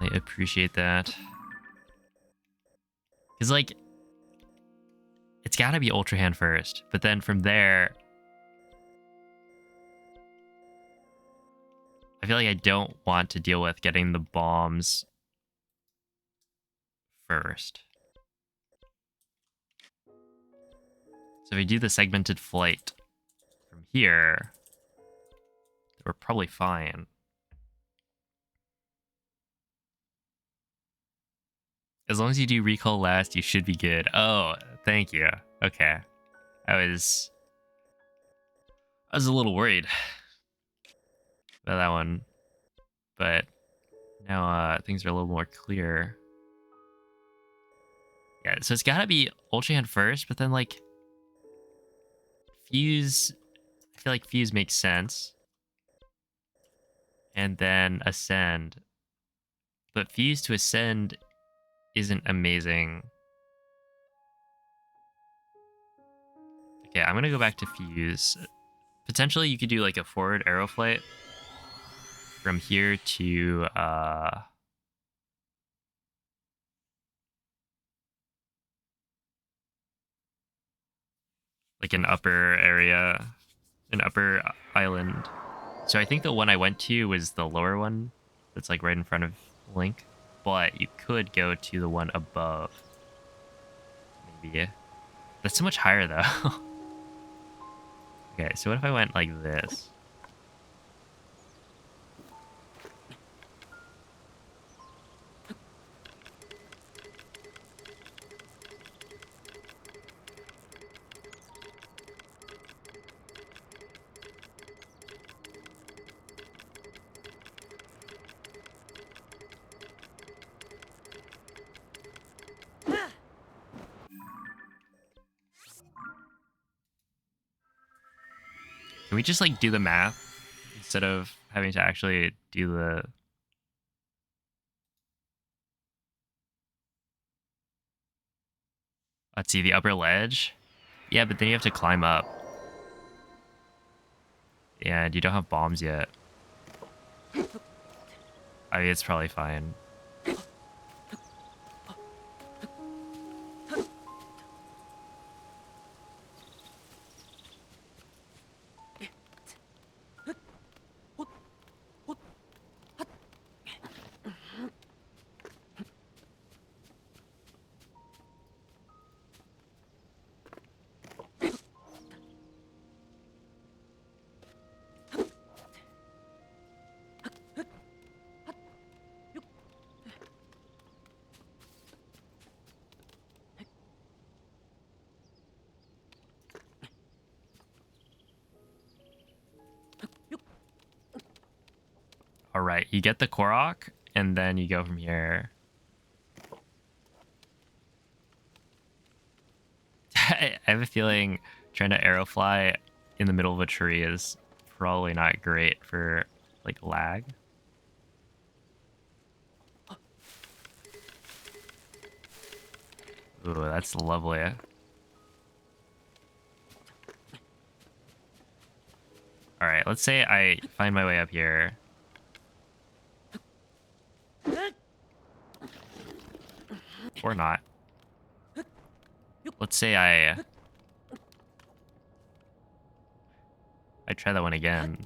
I appreciate that. Because, like, it's gotta be Ultra Hand first, but then from there, I feel like I don't want to deal with getting the bombs first. So if we do the segmented flight from here, we're probably fine. As long as you do recall last, you should be good. Oh, thank you. Okay. I was a little worried about that one, but now things are a little more clear. Yeah, so it's gotta be Ultra Hand first, but then, like, Fuse, I feel like Fuse makes sense. And then Ascend. But Fuse to Ascend isn't amazing. Okay, I'm gonna go back to Fuse. Potentially you could do like a forward arrow flight from here to like an upper area, an upper island. So I think the one I went to was the lower one that's like right in front of Link, but you could go to the one above. Maybe. That's so much higher though. Okay, so what if I went like this? Can we just like do the math instead of having to actually do the... Let's see, the upper ledge? Yeah, but then you have to climb up. And you don't have bombs yet. I mean, it's probably fine. All right, you get the Korok, and then you go from here. I have a feeling trying to arrow fly in the middle of a tree is probably not great for like lag. Ooh, that's lovely. Alright, let's say I find my way up here. Or not. Let's say I try that one again.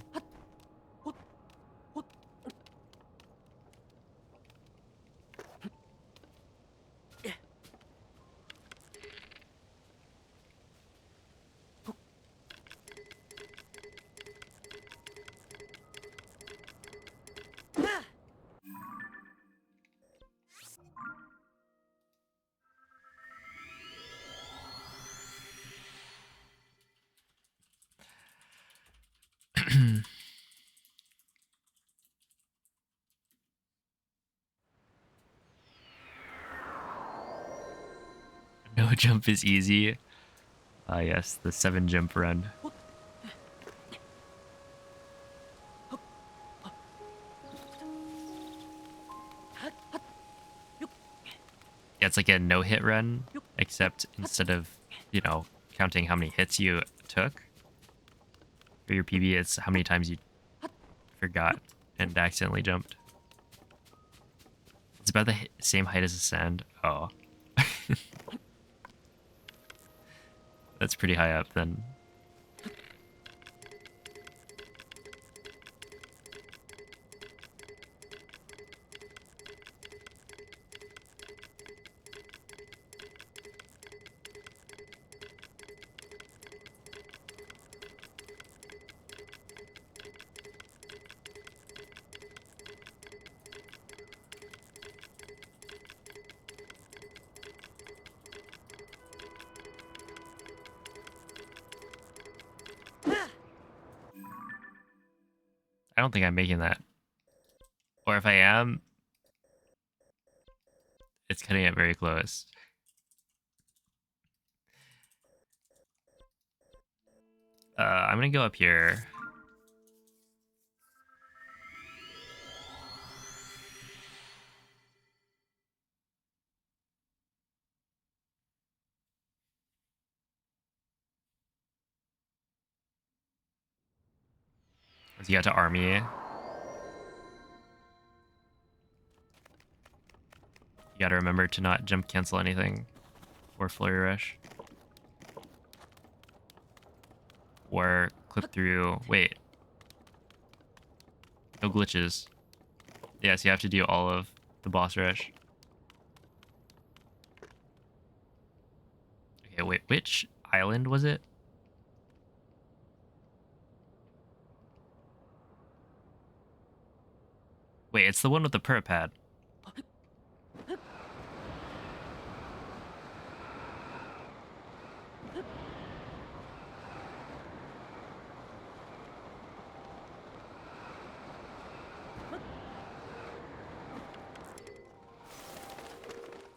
No jump is easy. Ah, yes, the 7 jump run. Yeah, it's like a no-hit run, except instead of, you know, counting how many hits you took for your PB, it's how many times you forgot and accidentally jumped. It's about the same height as Ascend. Oh. That's pretty high up then. I don't think I'm making that. Or if I am, it's cutting it very close. I'm gonna go up here. As you got to army. You gotta remember to not jump cancel anything. Or flurry rush. Or clip through. Wait. No glitches. Yes, you have to do all of the boss rush. Okay, wait, which island was it? Wait, it's the one with the perp pad.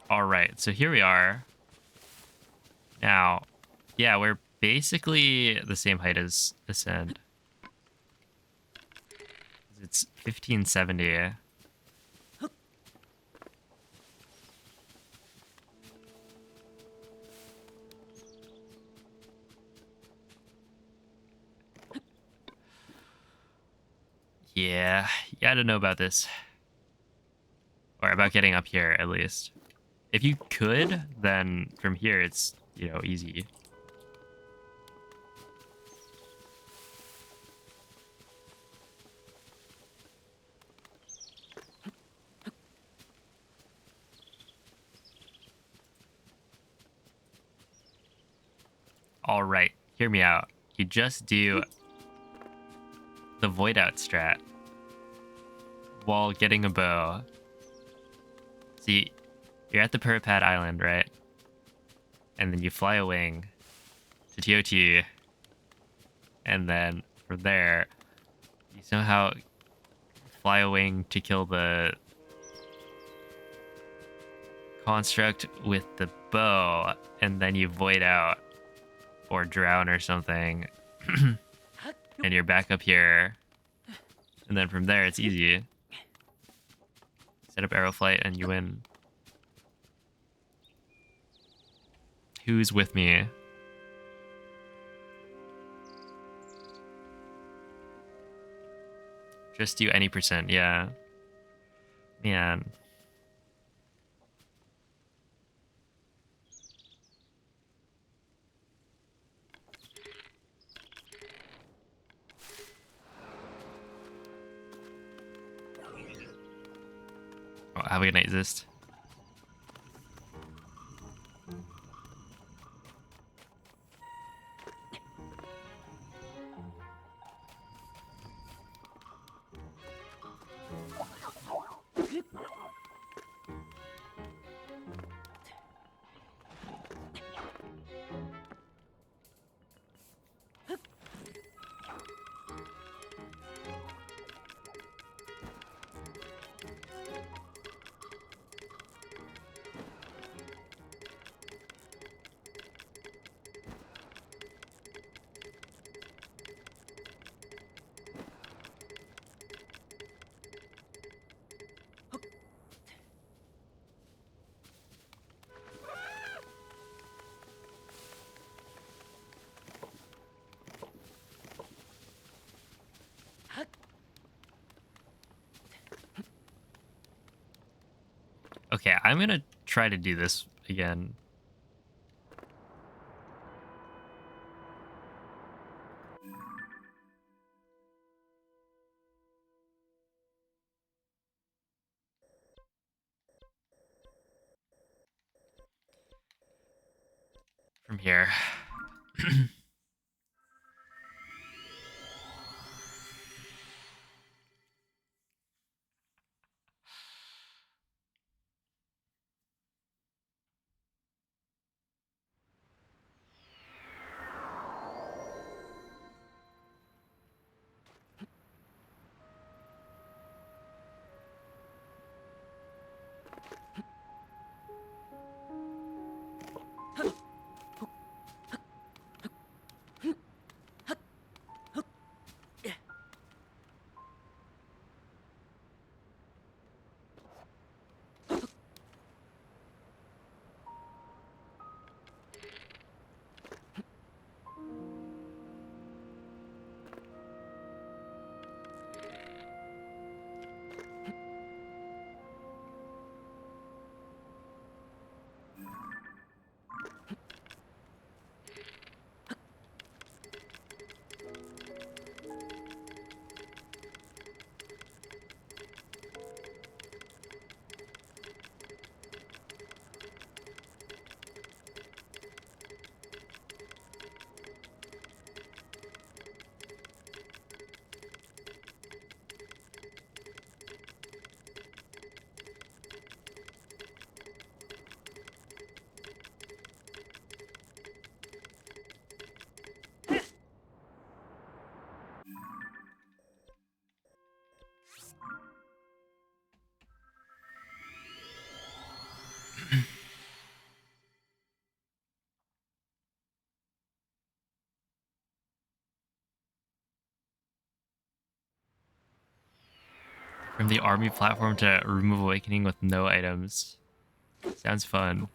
Alright, so here we are. Now, yeah, we're basically the same height as Ascend. It's 1570. Yeah, I don't know about this. Or about getting up here, at least. If you could, then from here it's, you know, easy. Alright, hear me out. You just do the void out strat while getting a bow. See, you're at the Peripad Island, right? And then you fly a wing to TOT, and then from there, you somehow fly a wing to kill the construct with the bow, and then you void out or drown or something, and you're back up here. And then from there, it's easy. Set up arrow flight and you win. Who's with me? Just do any percent, yeah. Man. Oh, how are we gonna exist? Okay, I'm gonna try to do this again. From here. From the army platform to remove awakening with no items. Sounds fun.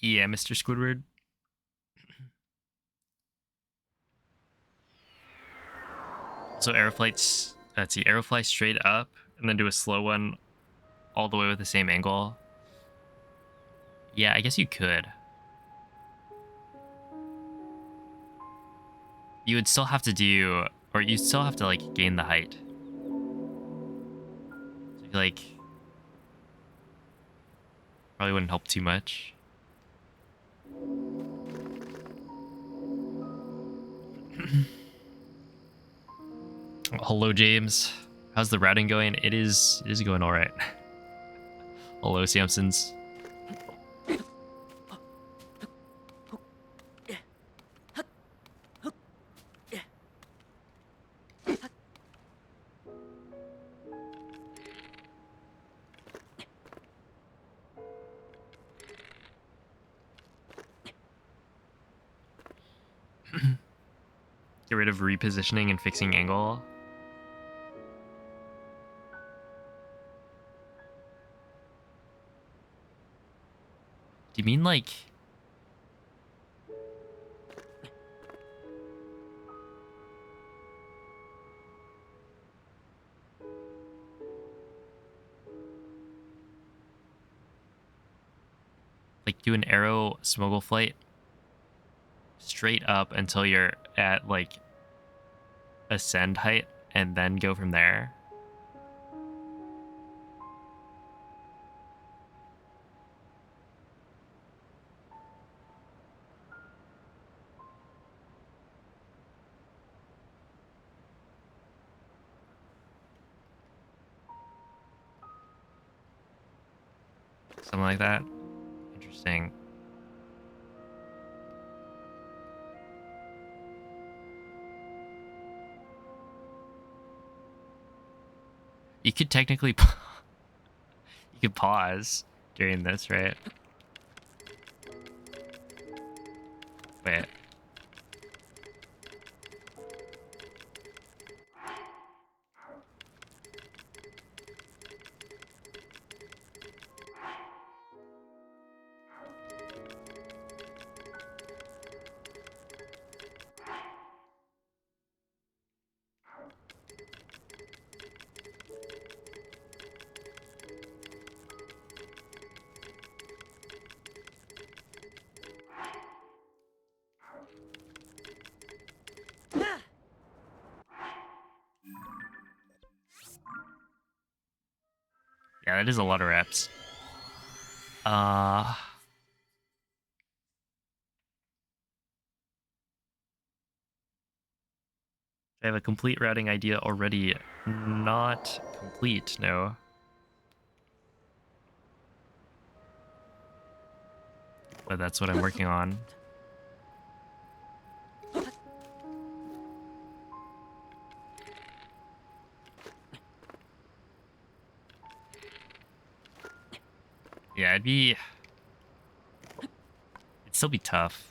Yeah, Mr. Squidward. So aeroflights, let's see, aerofly straight up and then do a slow one all the way with the same angle. Yeah, I guess you could. you would still have to do, or you still have to like gain the height. So I feel like probably wouldn't help too much. Hello, James. How's the routing going? It is going all right. Hello, Samsons. Get rid of repositioning and fixing angle. Do you mean like... like do an arrow smuggle flight straight up until you're at like ascend height and then go from there? Something like that. Interesting. You could technically you could pause during this, right? Wait. Yeah, that is a lot of reps. I have a complete routing idea already. Not complete, no. But that's what I'm working on. Yeah, it'd still be tough.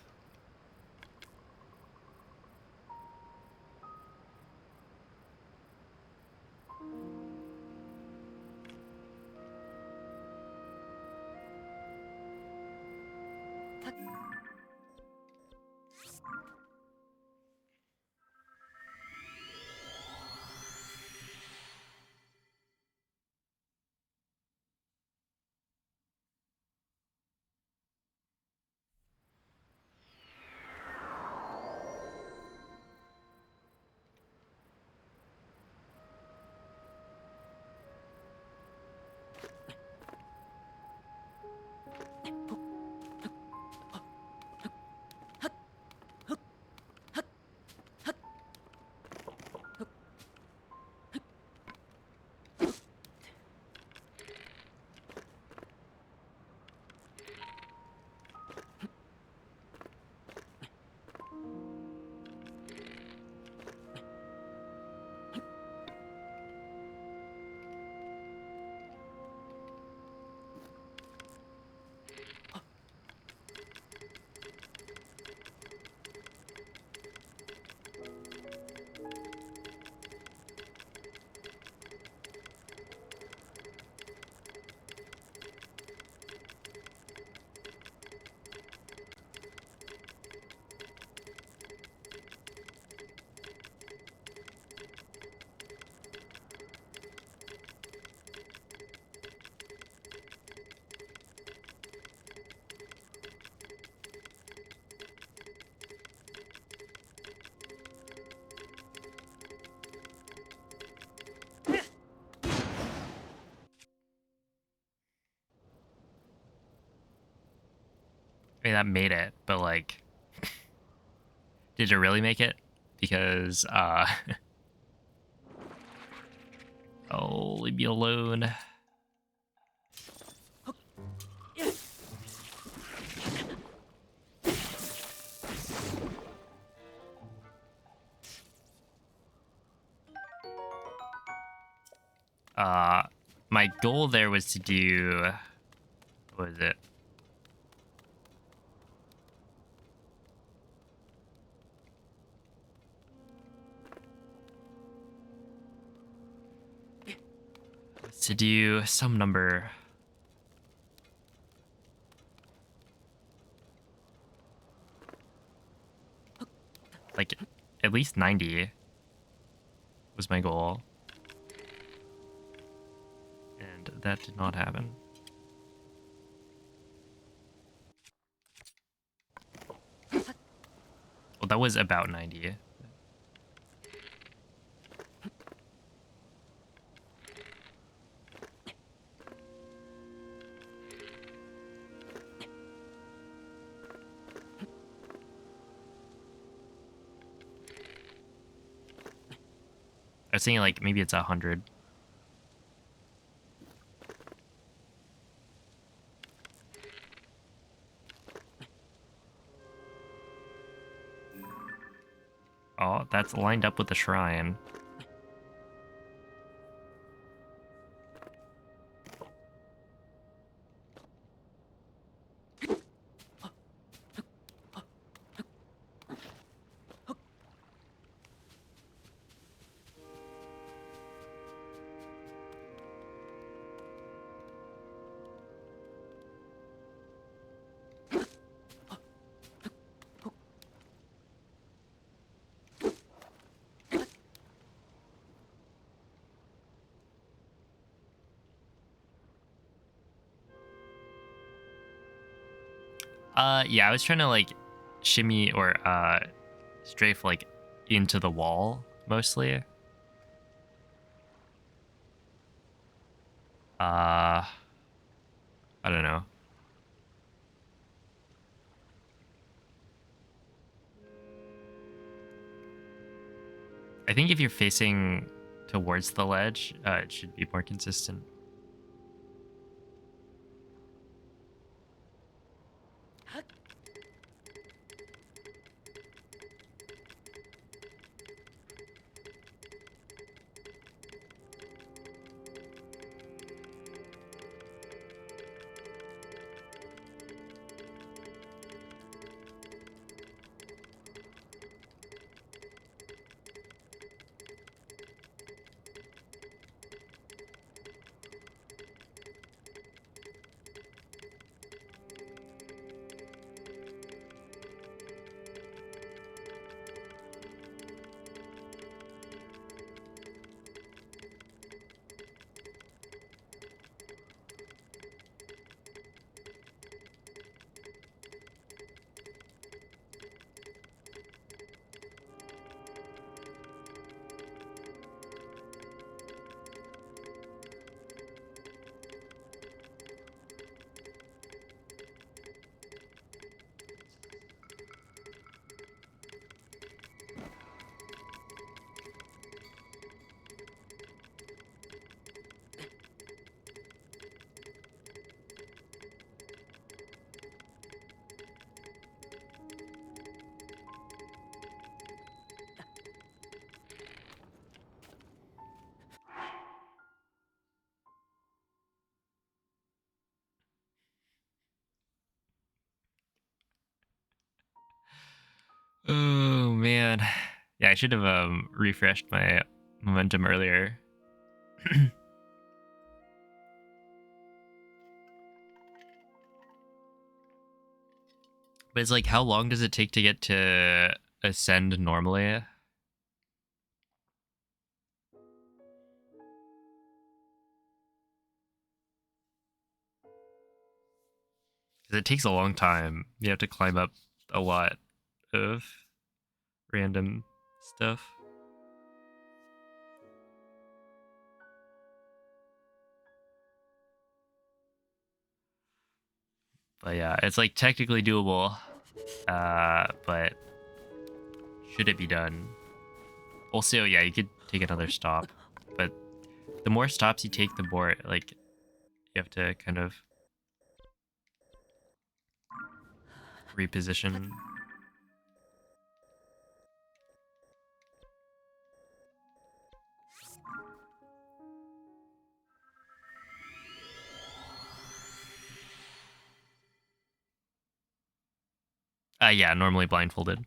I mean, that made it, but like, did it really make it? Because, oh, leave me alone. My goal there was to do, what was it? To do some number. Like, at least 90 was my goal. And that did not happen. Well, that was about 90. I was thinking like maybe it's 100. Oh, that's lined up with the shrine. Yeah, I was trying to like shimmy or strafe like into the wall mostly. I don't know. I think if you're facing towards the ledge, it should be more consistent. Oh man. Yeah, I should have refreshed my momentum earlier. But it's like, how long does it take to get to Ascend normally? Because it takes a long time. You have to climb up a lot of random stuff. But yeah, it's like technically doable. But should it be done? Also, yeah, you could take another stop. But the more stops you take, the more like you have to kind of reposition. Yeah, normally blindfolded.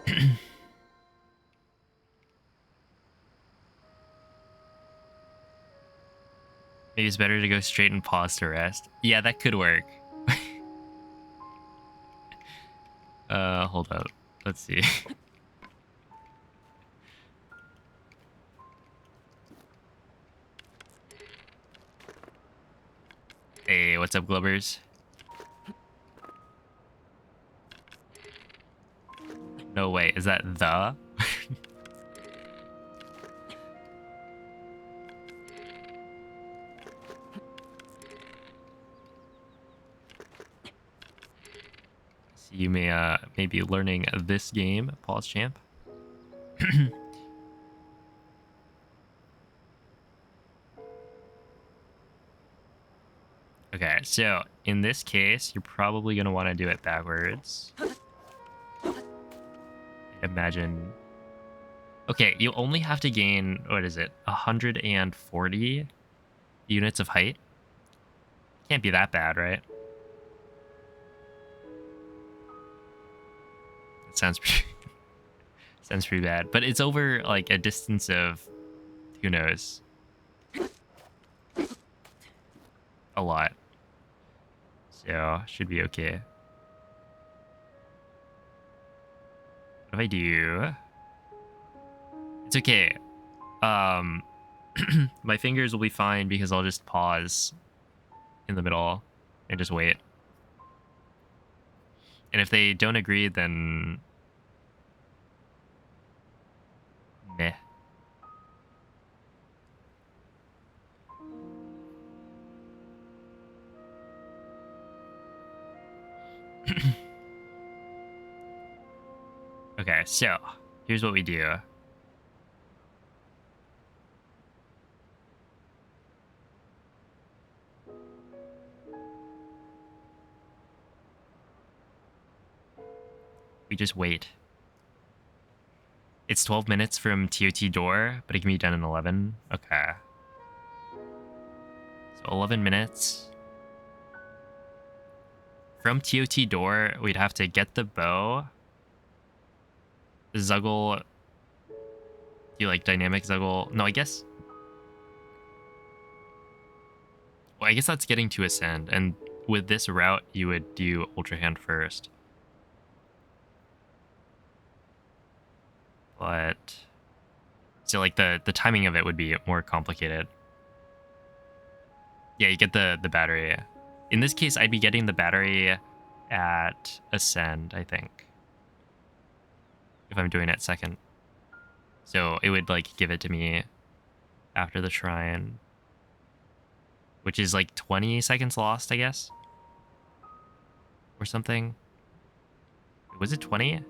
Maybe it's better to go straight and pause to rest. Yeah, that could work. Hold up. Let's see. Hey, what's up, Glubbers? No way. Is that the? So you may be learning this game, pause champ. Okay, so in this case, you're probably gonna want to do it backwards. Imagine. Okay, you only have to gain, what is it, 140 units of height? Can't be that bad, right? It sounds pretty, sounds pretty bad. But it's over, like, a distance of, who knows? A lot. So, should be okay. What if I do... It's okay. My fingers will be fine because I'll just pause in the middle and just wait. And if they don't agree, then... meh. Okay, so here's what we do. We just wait. It's 12 minutes from TOT door, but it can be done in 11. Okay. So 11 minutes. From TOT door, we'd have to get the bow. Zuggle. Do you like dynamic Zuggle? No, I guess. Well, I guess that's getting to Ascend. And with this route, you would do Ultra Hand first. But... so, like, the timing of it would be more complicated. Yeah, you get the battery. In this case, I'd be getting the battery at Ascend, I think. If I'm doing it second. So it would, like, give it to me after the shrine. Which is, like, 20 seconds lost, I guess? Or something. Was it 20? It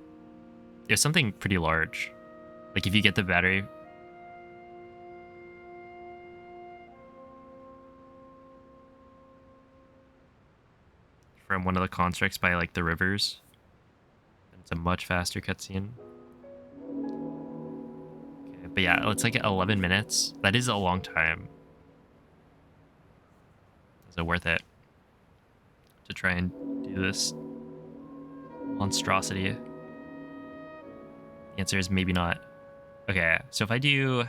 was something pretty large. Like, if you get the battery... from one of the constructs by, like, the rivers. It's a much faster cutscene. Okay, but yeah, it's like 11 minutes. That is a long time. Is it worth it to try and do this monstrosity? The answer is maybe not. Okay, so if I do...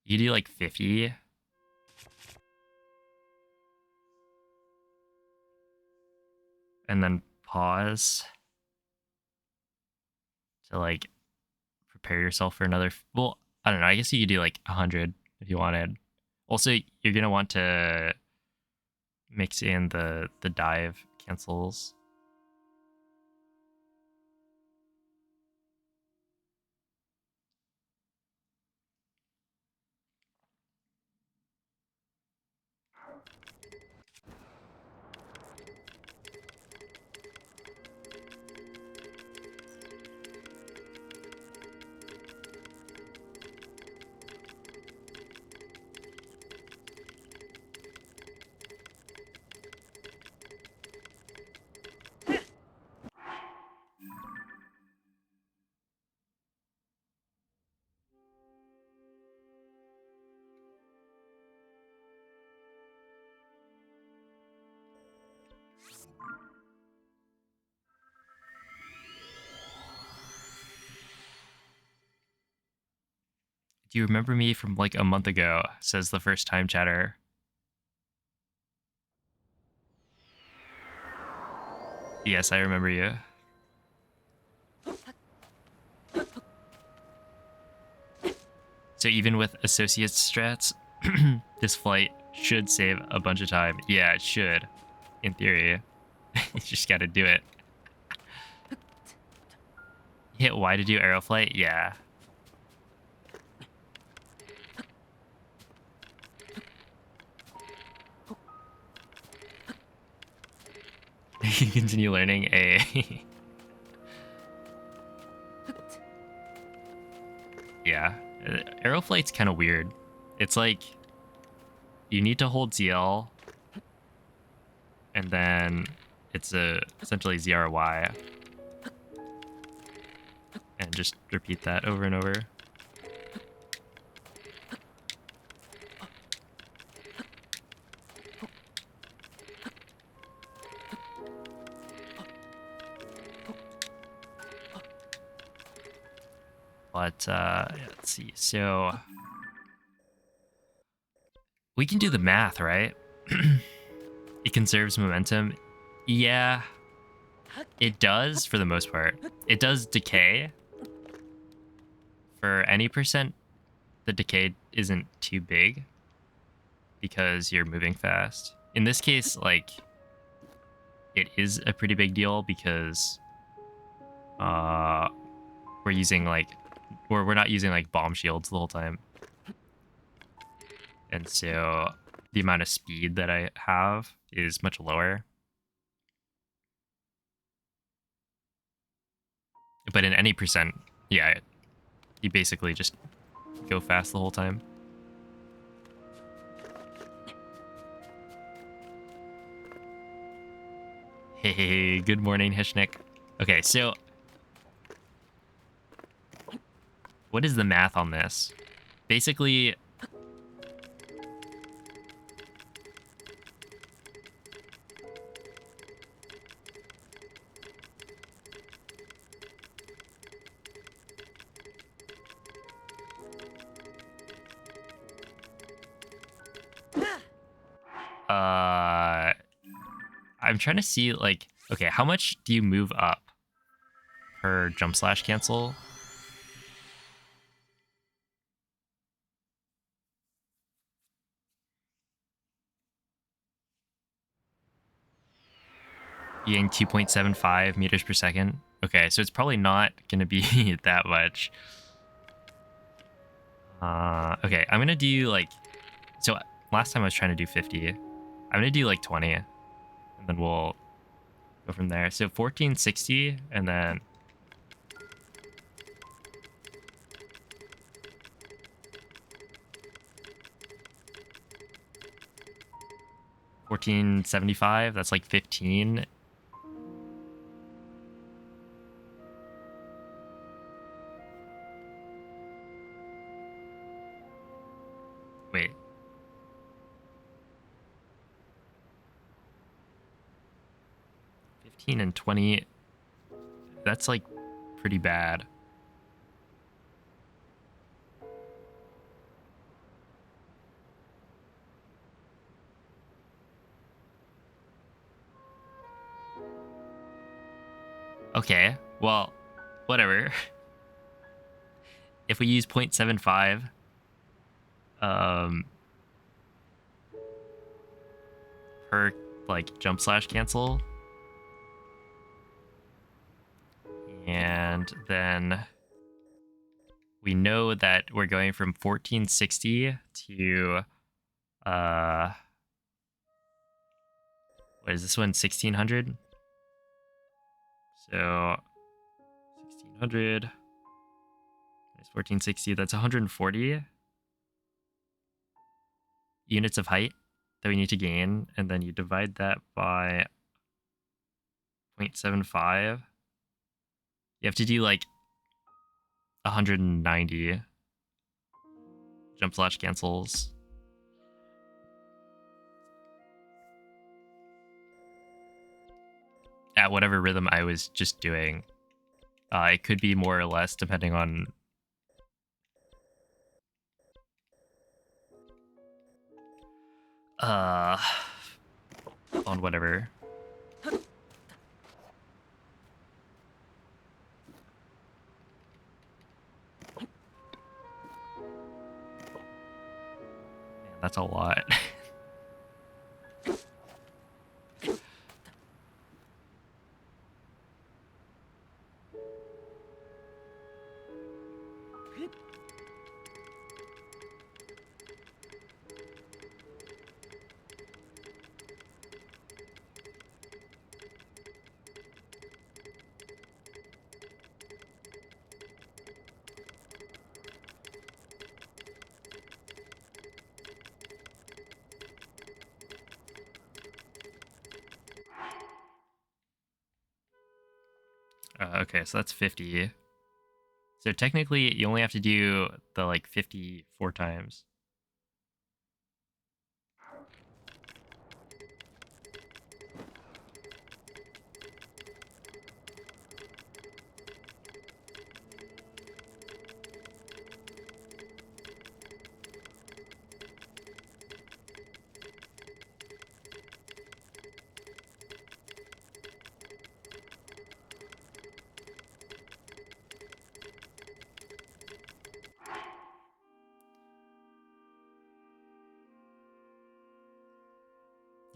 you do like 50. and then pause to like prepare yourself for another. Well, I don't know. I guess you could do like 100 if you wanted. Also, you're gonna want to mix in the dive cancels. Do you remember me from like a month ago? Says the first time chatter. Yes, I remember you. So even with associate strats, this flight should save a bunch of time. Yeah, it should. In theory. You just gotta do it. Hit Y to do arrow flight? Yeah. You continue learning A. Yeah. Arrow flight's kind of weird. It's like you need to hold ZL and then it's essentially ZRY and just repeat that over and over. But let's see. So we can do the math, right? It conserves momentum. Yeah, it does for the most part. It does decay. For any percent, the decay isn't too big because you're moving fast. In this case, like, it is a pretty big deal because we're using like, we're not using like bomb shields the whole time. And so the amount of speed that I have is much lower. But in any percent, yeah, you basically just go fast the whole time. Hey, good morning, Hishnik. Okay, so what is the math on this? Basically, I'm trying to see, like, okay, how much do you move up per jump slash cancel? Being 2.75 meters per second. Okay, so it's probably not going to be that much. Okay, I'm going to do, like, so last time I was trying to do 50. I'm going to do, like, 20, and then we'll go from there. So 1460, and then 1475, that's like 15. Wait. And 20, that's like pretty bad. Okay, well, whatever. If we use 0.75, per like jump slash cancel, and then we know that we're going from 1460 to what is this one, 1600? So 1600 minus 1460, that's 140 units of height that we need to gain, and then you divide that by 0.75. You have to do like 190 jump slash cancels. At whatever rhythm I was just doing. It could be more or less depending on whatever. Man, that's a lot. Okay, so that's 50. So technically, you only have to do the like 50 4 times.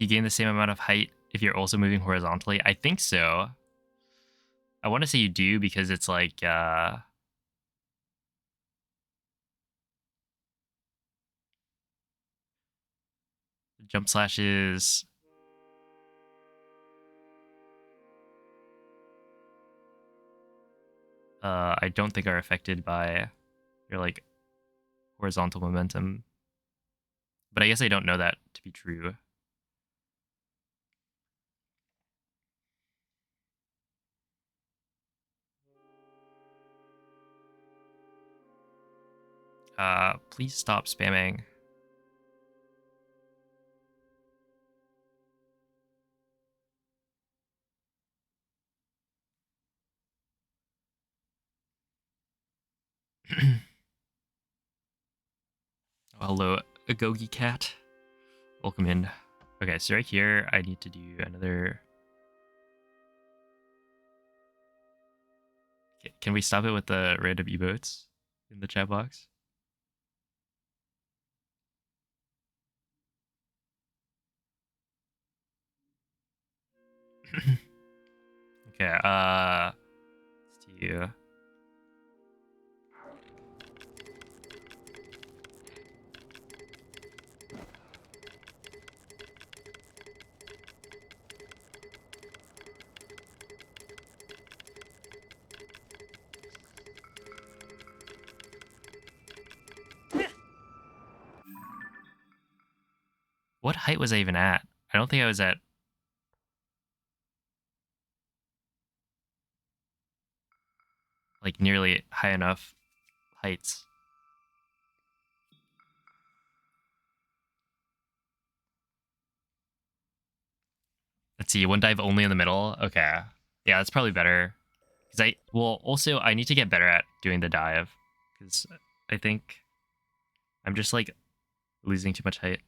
You gain the same amount of height if you're also moving horizontally. I think so. I want to say you do because it's like jump slashes. I don't think are affected by your like horizontal momentum. But I guess I don't know that to be true. Please stop spamming. Hello, Agogi Cat. Welcome in. Okay, so right here, I need to do another... Can we stop it with the random emotes in the chat box? Okay, let's do... What height was I even at? I don't think I was at... like nearly high enough heights. Let's see, one dive only in the middle? Okay. Yeah, that's probably better. Because also, I need to get better at doing the dive. Because I think I'm just, like, losing too much height.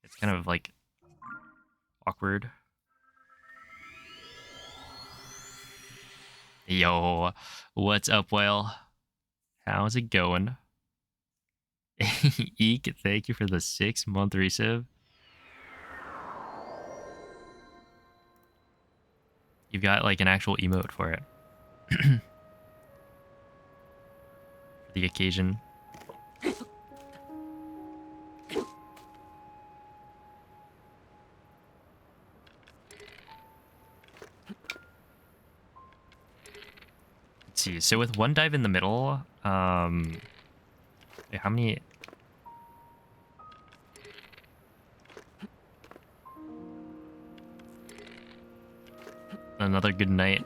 It's kind of, like, awkward. Yo, what's up, whale? How's it going? Eek, thank you for the 6-month resub. You've got like an actual emote for it. For the occasion. Let's see. So with one dive in the middle, wait, how many? Another good night.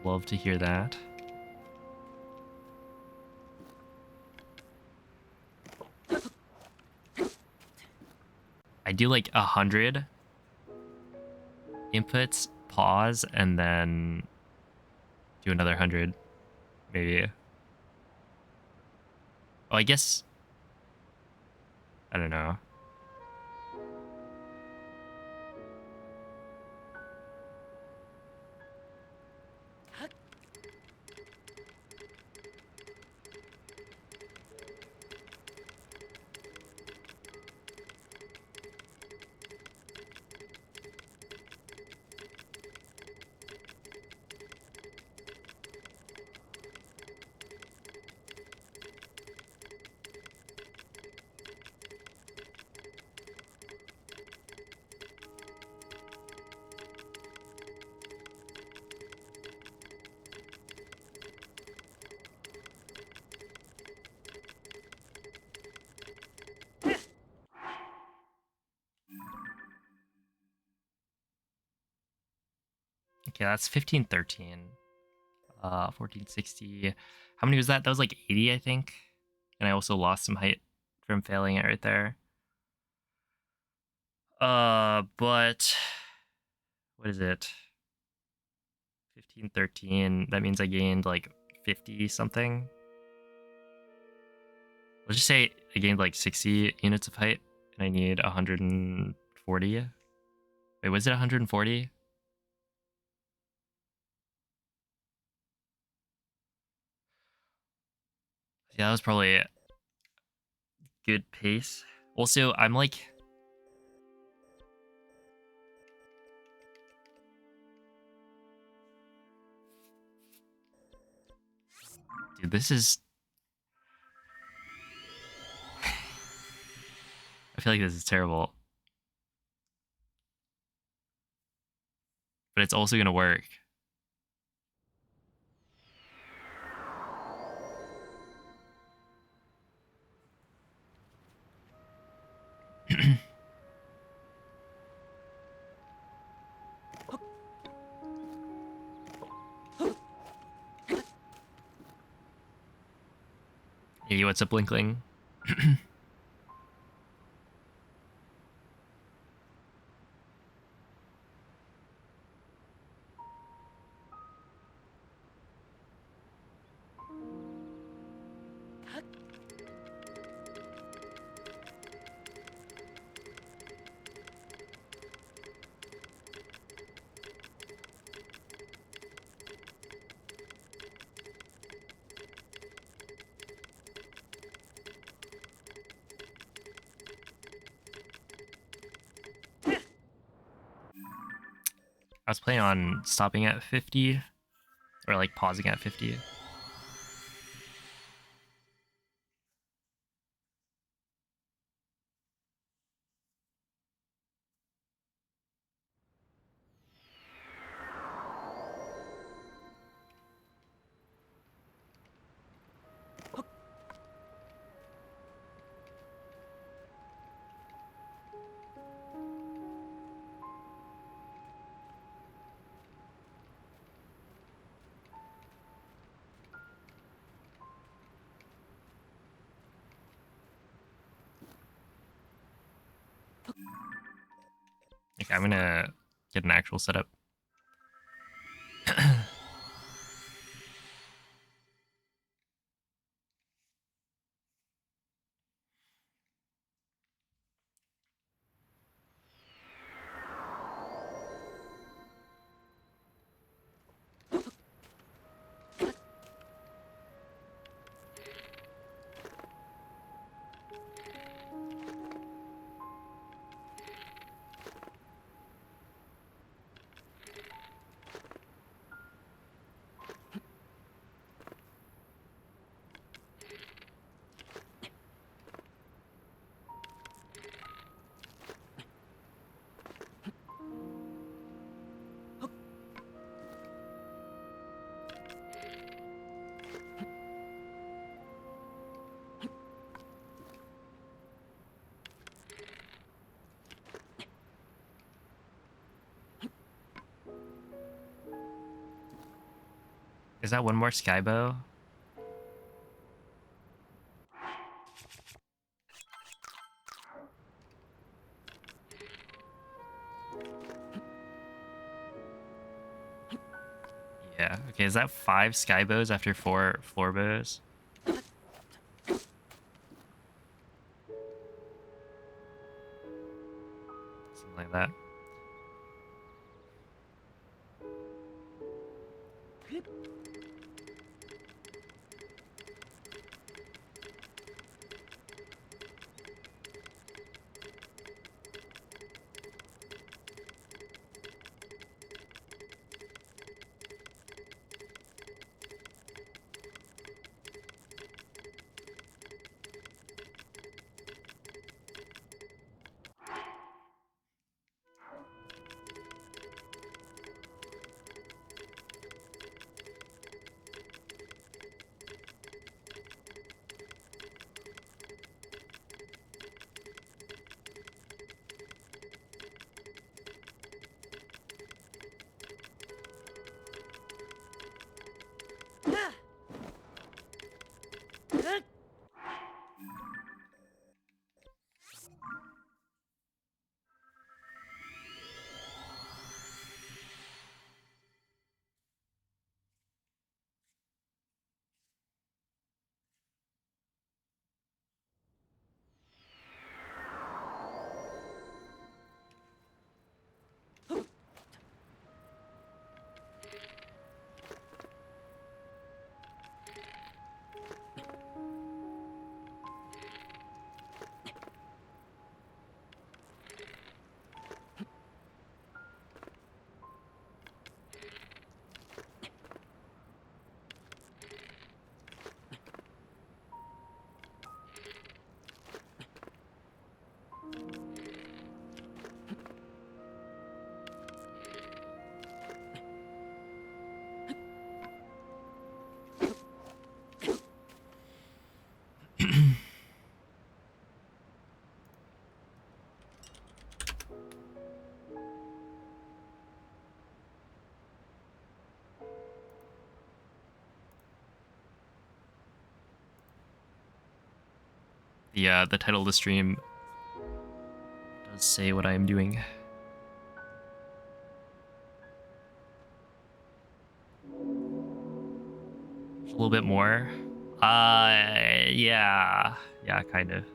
Love to hear that. I do like 100 inputs, pause, and then do another 100, maybe. Oh, I guess, I don't know. Okay, that's 1513. 1460. How many was that? That was like 80, I think. And I also lost some height from failing it right there. But what is it? 1513. That means I gained like 50 something. Let's just say I gained like 60 units of height and I need 140. Wait, was it 140? Yeah, that was probably a good pace. Also, I'm like, dude, this is, I feel like this is terrible. But it's also going to work. Hey, what's up, Blinkling? I was planning on stopping at 50 or like pausing at 50. Okay, I'm gonna get an actual setup. Is that one more skybow? Yeah. Okay, is that 5 skybows after 4 floor bows? Something like that. The title of the stream does say what I am doing. A little bit more. Yeah, kind of.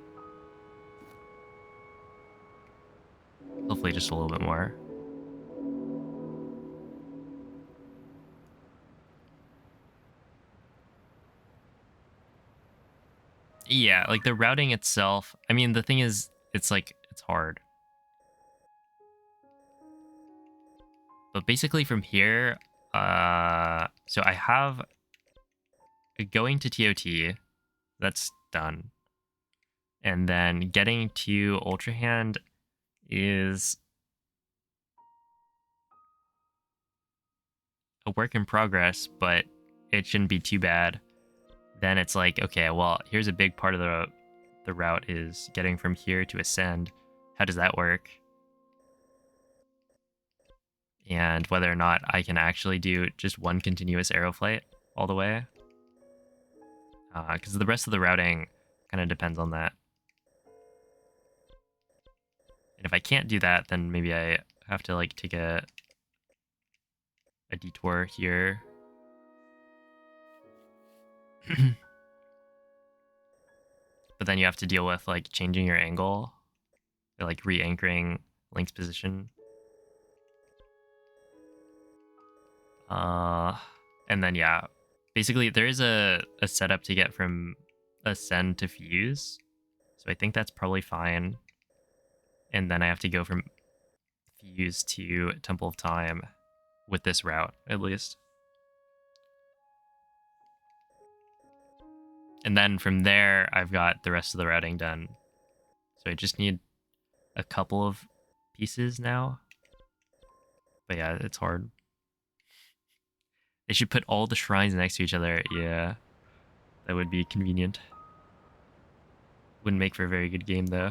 Hopefully, just a little bit more. Yeah, like the routing itself. I mean, the thing is, it's hard. But basically, from here, so I have going to TOT. That's done. And then getting to Ultra Hand is a work in progress, but it shouldn't be too bad. Then it's like, okay, well, here's a big part of the route is getting from here to Ascend. How does that work? And whether or not I can actually do just one continuous arrow flight all the way. Because the rest of the routing kind of depends on that. And if I can't do that, then maybe I have to like take a detour here. But then you have to deal with like changing your angle, or, like re-anchoring Link's position. And then yeah, basically there is a setup to get from Ascend to Fuse, so I think that's probably fine. And then I have to go from Fuse to Temple of Time with this route, at least. And then from there, I've got the rest of the routing done. So I just need a couple of pieces now. But yeah, it's hard. They should put all the shrines next to each other. Yeah, that would be convenient. Wouldn't make for a very good game, though.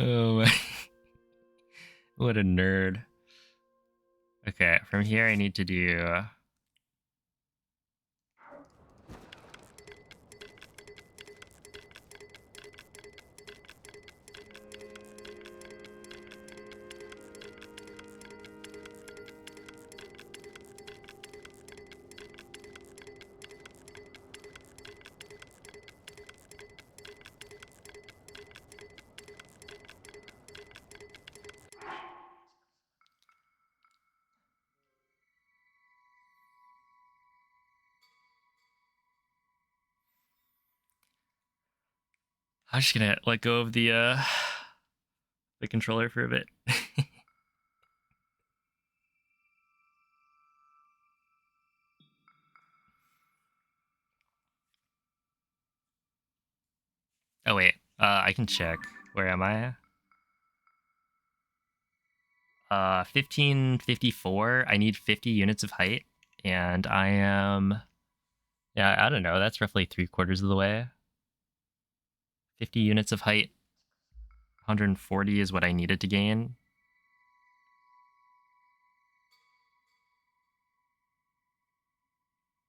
Oh my. What a nerd. Okay, from here I need to do... I'm just gonna let go of the controller for a bit. Oh wait, I can check. Where am I? 1554. I need 50 units of height, and I am... Yeah, I don't know. That's roughly 3/4 of the way. 50 units of height. 140 is what I needed to gain.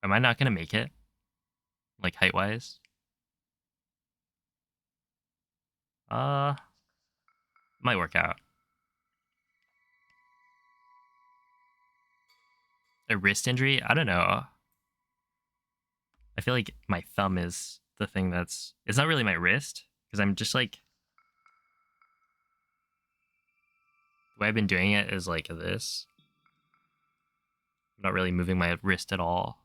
Am I not gonna make it? Like height-wise? Might work out. A wrist injury? I don't know. I feel like my thumb is the thing that's... It's not really my wrist, because I'm just like... The way I've been doing it is like this. I'm not really moving my wrist at all.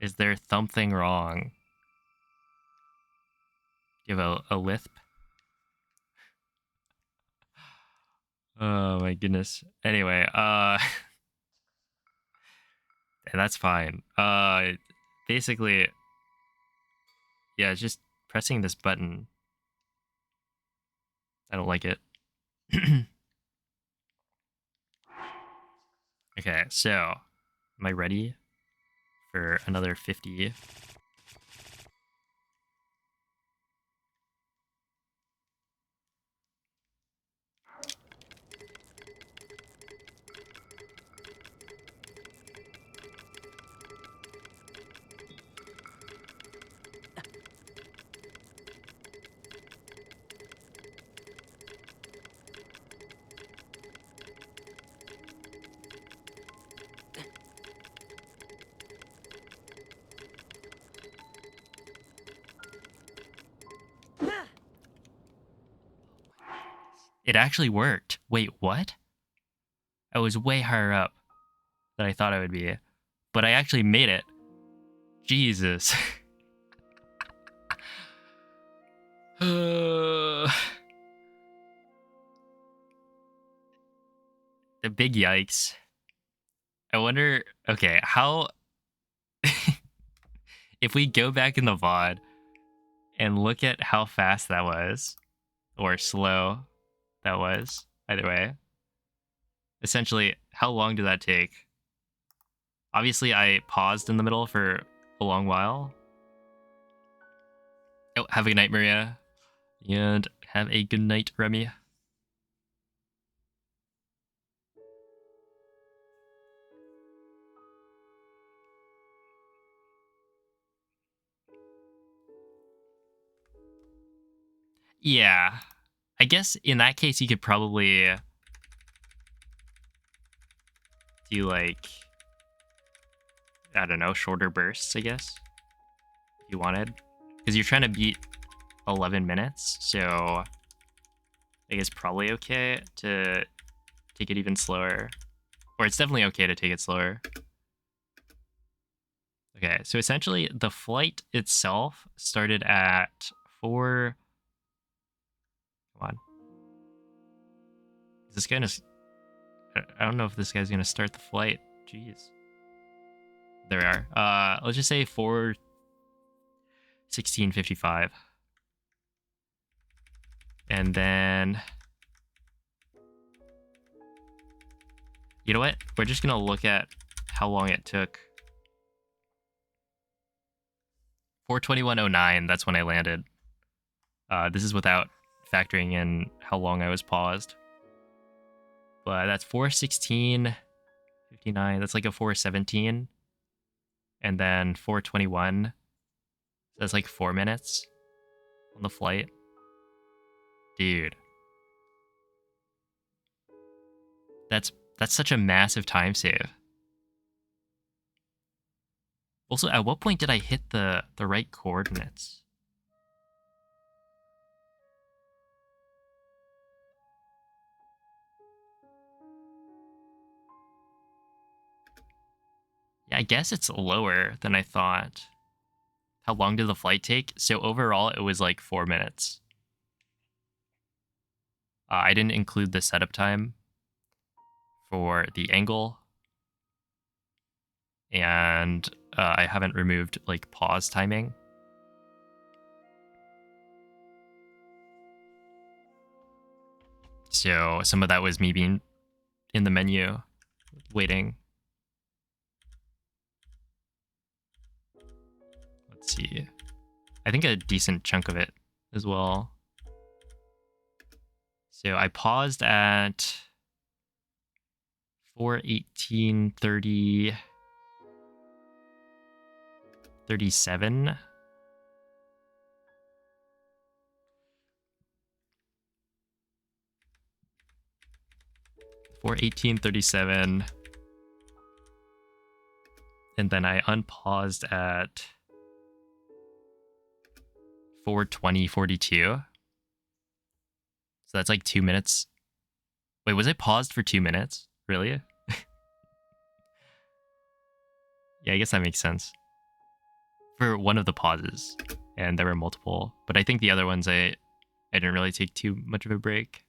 Is there something wrong? Do you have a lisp? Oh my goodness. Anyway, that's fine. Basically, yeah, just pressing this button. I don't like it. Okay, so am I ready for another 50? It actually worked. Wait, what? I was way higher up than I thought I would be, but I actually made it. Jesus. The big yikes. I wonder, okay, how... If we go back in the VOD and look at how fast that was, or slow that was, either way. Essentially, how long did that take? Obviously, I paused in the middle for a long while. Oh, have a good night, Maria. And have a good night, Remy. Yeah. I guess in that case, you could probably do, like, I don't know, shorter bursts, I guess, if you wanted. Because you're trying to beat 11 minutes, so I think it's probably okay to take it even slower. Or it's definitely okay to take it slower. Okay, so essentially the flight itself started at 4... Come on. Is this guy gonna... I don't know if this guy's gonna start the flight. Jeez. There we are. Let's just say 4:16:55. And then... You know what? We're just gonna look at how long it took. 4:21:09, that's when I landed. This is without factoring in how long I was paused. But that's 4:16:59. That's like a 4:17. And then 4:21. That's like 4 minutes on the flight. Dude. That's such a massive time save. Also, at what point did I hit the right coordinates? Yeah, I guess it's lower than I thought. How long did the flight take? So overall, it was like 4 minutes. I didn't include the setup time for the angle. And I haven't removed like pause timing. So some of that was me being in the menu, waiting. Let's see. I think a decent chunk of it as well. So I paused at 4:18:30. 37. For 18:37, and then I unpaused at 4:20:42. So that's like 2 minutes. Wait, was I paused for 2 minutes? Really? Yeah, I guess that makes sense. For one of the pauses, and there were multiple, but I think the other ones I didn't really take too much of a break.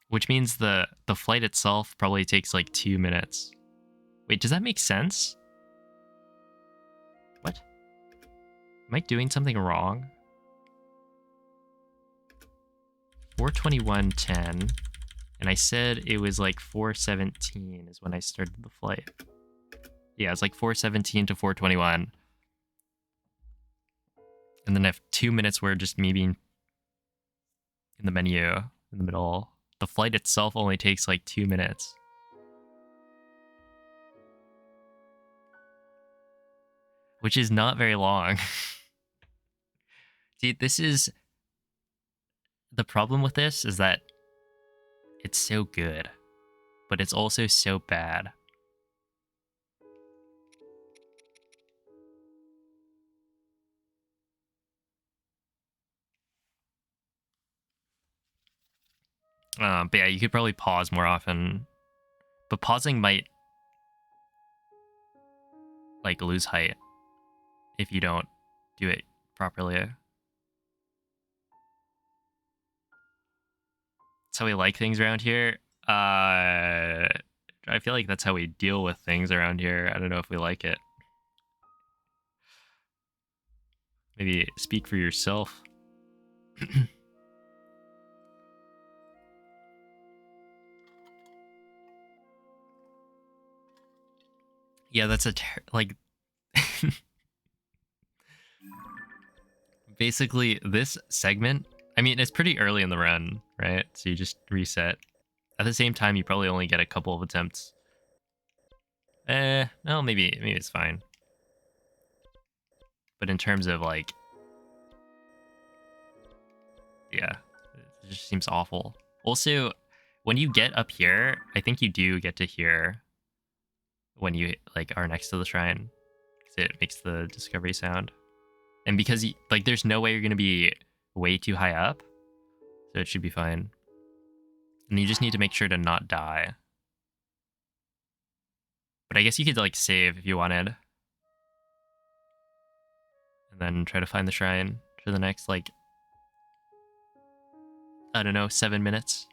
Which means the flight itself probably takes like 2 minutes. Wait, does that make sense? What? Am I doing something wrong? 4:21:10, and I said it was like 4:17 is when I started the flight. Yeah, it's like 4:17 to 4:21. And then I have 2 minutes where just me being in the menu in the middle. The flight itself only takes like 2 minutes. Which is not very long. See, this is... The problem with this is that it's so good, but it's also so bad. But yeah, you could probably pause more often. But pausing might like lose height if you don't do it properly. That's how we like things around here. I feel like that's how we deal with things around here. I don't know if we like it. Maybe speak for yourself. Yeah, that's like basically this segment. I mean, it's pretty early in the run, right? So you just reset. At the same time, you probably only get a couple of attempts. No, maybe it's fine. But in terms of like, yeah, it just seems awful. Also, when you get up here, I think you do get to hear when you like are next to the shrine, because it makes the discovery sound. And because like there's no way you're gonna be way too high up, so it should be fine. And you just need to make sure to not die. But I guess you could like save if you wanted, and then try to find the shrine for the next like, I don't know, 7 minutes.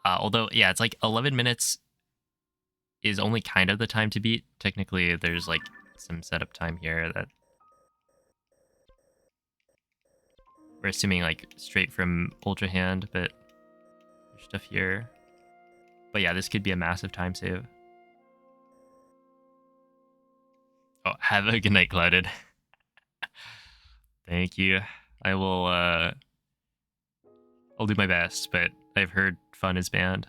Although, yeah, it's like 11 minutes is only kind of the time to beat. Technically, there's like some setup time here that We're assuming like straight from Ultra Hand, but there's stuff here. But yeah, this could be a massive time save. Oh, have a good night, Clouded. Thank you. I will, I'll do my best, but I've heard fun is banned.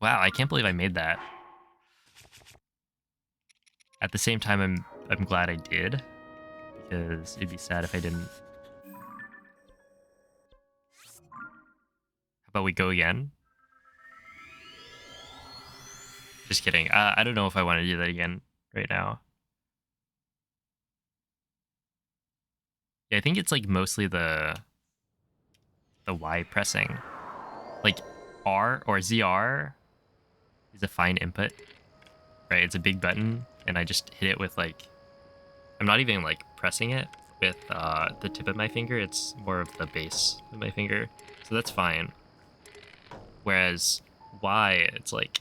Wow, I can't believe I made that. At the same time, I'm glad I did, because it'd be sad if I didn't. How about we go again? Just kidding. I don't know if I want to do that again right now. Yeah, I think it's like mostly the Y pressing. Like R or ZR is a fine input, right? It's a big button, and I just hit it with like, I'm not even like pressing it with the tip of my finger. It's more of the base of my finger, so that's fine. Whereas Y, it's like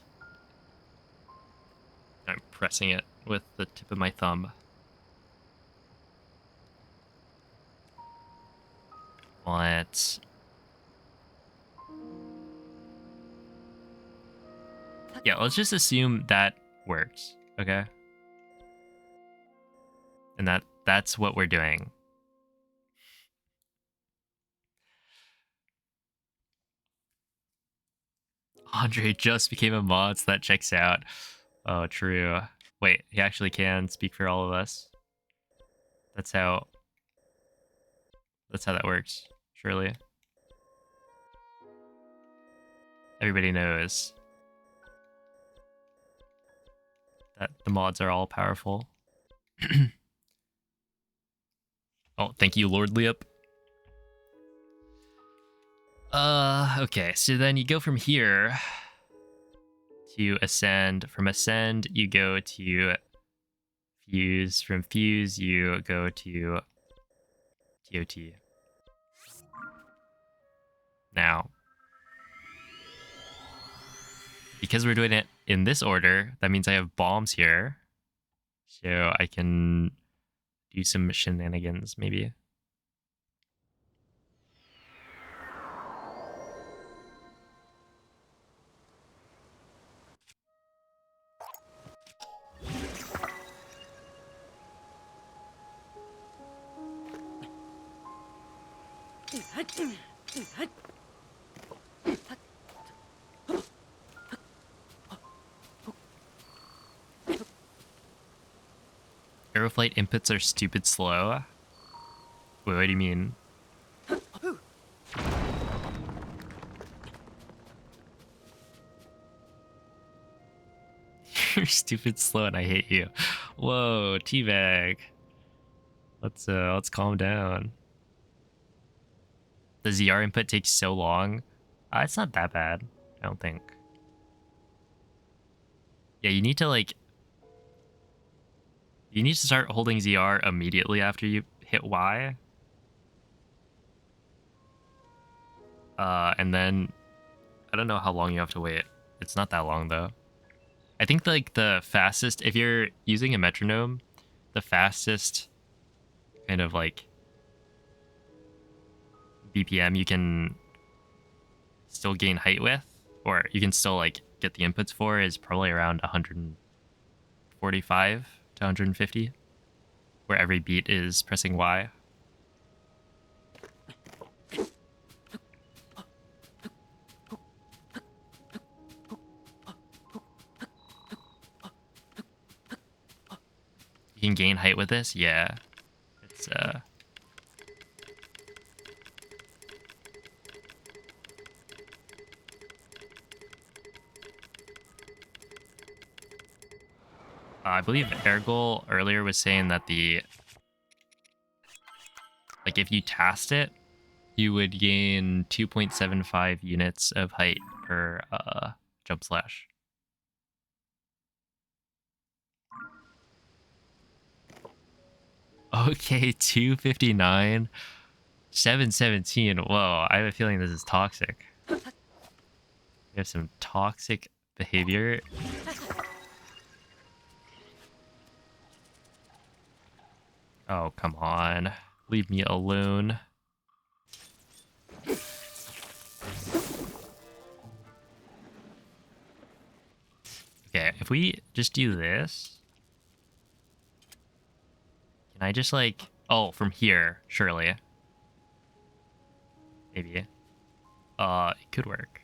I'm pressing it with the tip of my thumb. But yeah, let's just assume that works, okay? And that's what we're doing. Andre just became a mod, so that checks out. Oh, true. Wait, he actually can speak for all of us. That's how that works, surely. Everybody knows that the mods are all powerful. Oh, thank you, Lord Leop. Okay, so then you go from here to Ascend. From Ascend, you go to Fuse. From Fuse, you go to ToT. Now, because we're doing it in this order, that means I have bombs here. So I can do some shenanigans, maybe. Aeroflight inputs are stupid slow. Wait, what do you mean? You're stupid slow and I hate you. Whoa, teabag. Let's calm down. The ZR input takes so long. It's not that bad, I don't think. Yeah, you need to start holding ZR immediately after you hit Y. And then I don't know how long you have to wait. It's not that long though. I think like the fastest, if you're using a metronome, the fastest kind of like BPM you can still gain height with, or you can still like get the inputs for, is probably around 145 to 150, where every beat is pressing Y. You can gain height with this, yeah. It's I believe Ergol earlier was saying that if you tasked it, you would gain 2.75 units of height per jump slash. Okay, 259, 717. Whoa, I have a feeling this is toxic. We have some toxic behavior. Oh, come on. Leave me alone. Okay, if we just do this... Can I just, like... Oh, from here, surely. Maybe. It could work.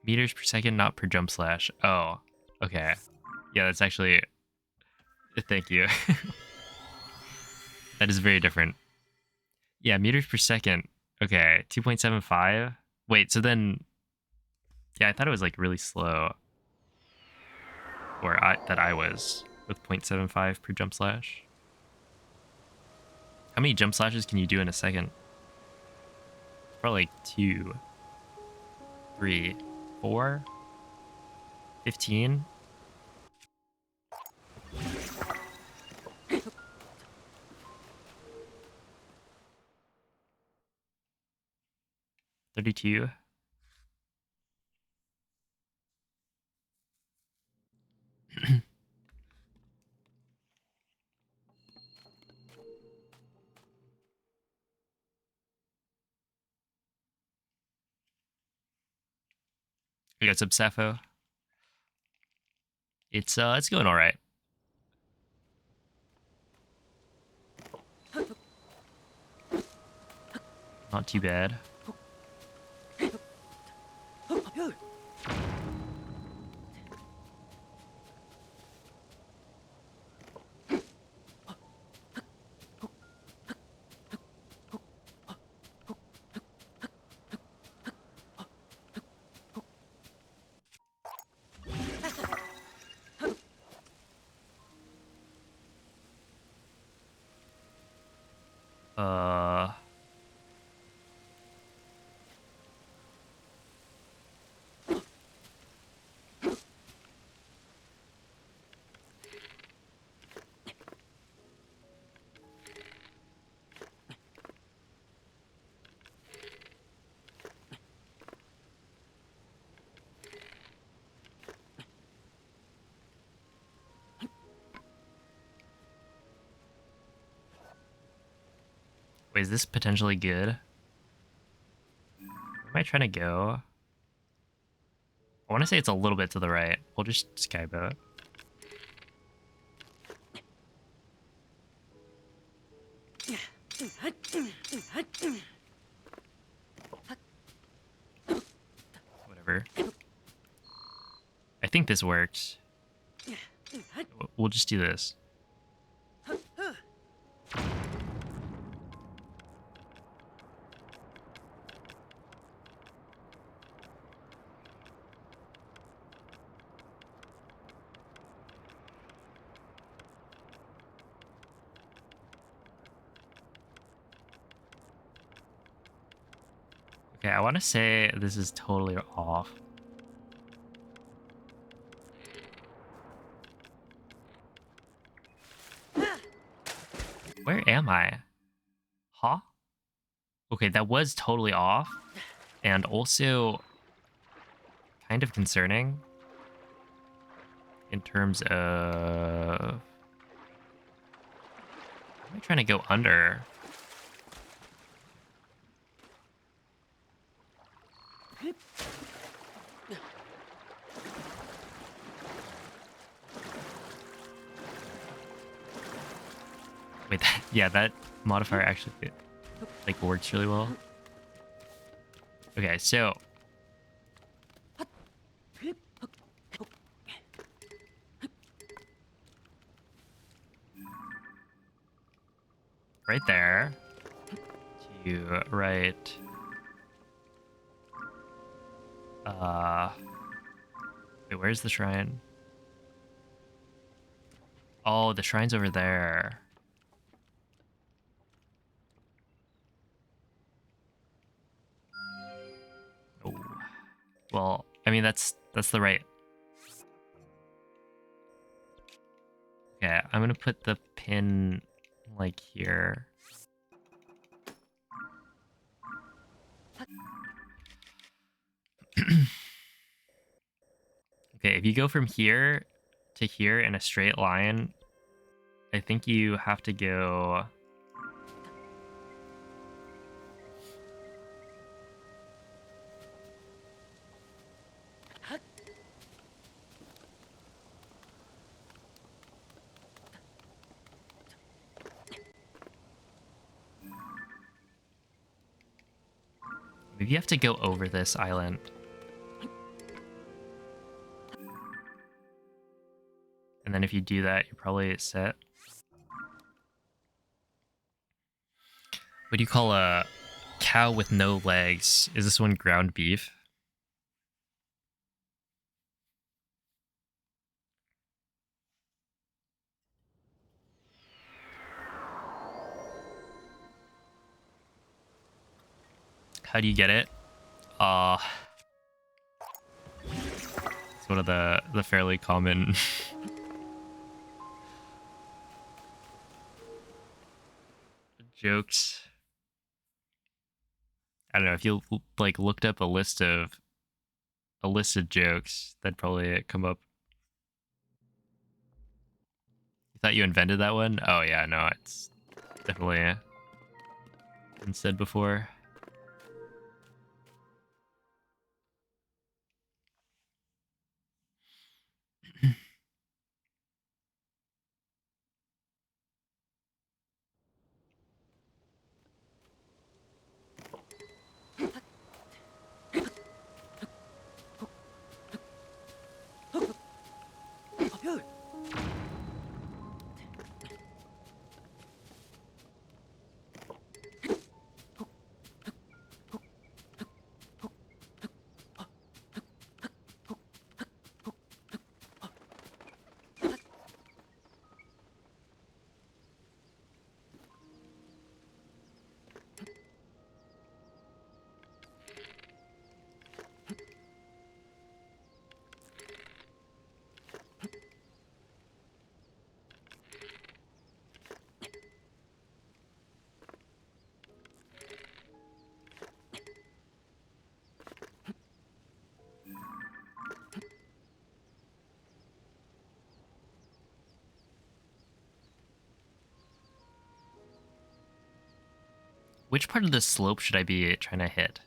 Meters per second, not per jump slash. Oh, okay. Yeah, that's actually... Thank you. That is very different. Yeah, meters per second. Okay, 2.75. Wait, so then... Yeah, I thought it was, like, really slow. Or that I was, with 0.75 per jump slash. How many jump slashes can you do in a second? Probably like 2, 3, 4, 15. $32. We got some Sapho. It's going all right. Not too bad. Uh, Wait, is this potentially good? Where am I trying to go? I want to say it's a little bit to the right. We'll just skyboat. Whatever. I think this works. We'll just do this. Okay, I want to say this is totally off. Where am I? Huh? Okay, that was totally off. And also kind of concerning in terms of... Am I trying to go under? Wait, yeah, that modifier actually like works really well. Okay, so right there to right. Wait, where's the shrine? Oh, the shrine's over there. Oh. Well, I mean that's the right. Okay, I'm gonna put the pin like here. Okay, if you go from here to here in a straight line, I think you have to go. Maybe you have to go over this island. And then if you do that, you're probably set. What do you call a cow with no legs? Is this one ground beef? How do you get it? It's one of the fairly common jokes. I don't know if you like looked up a list of jokes, that'd probably come up. You thought you invented that one? Oh yeah, no, it's definitely been said before. Which part of the slope should I be trying to hit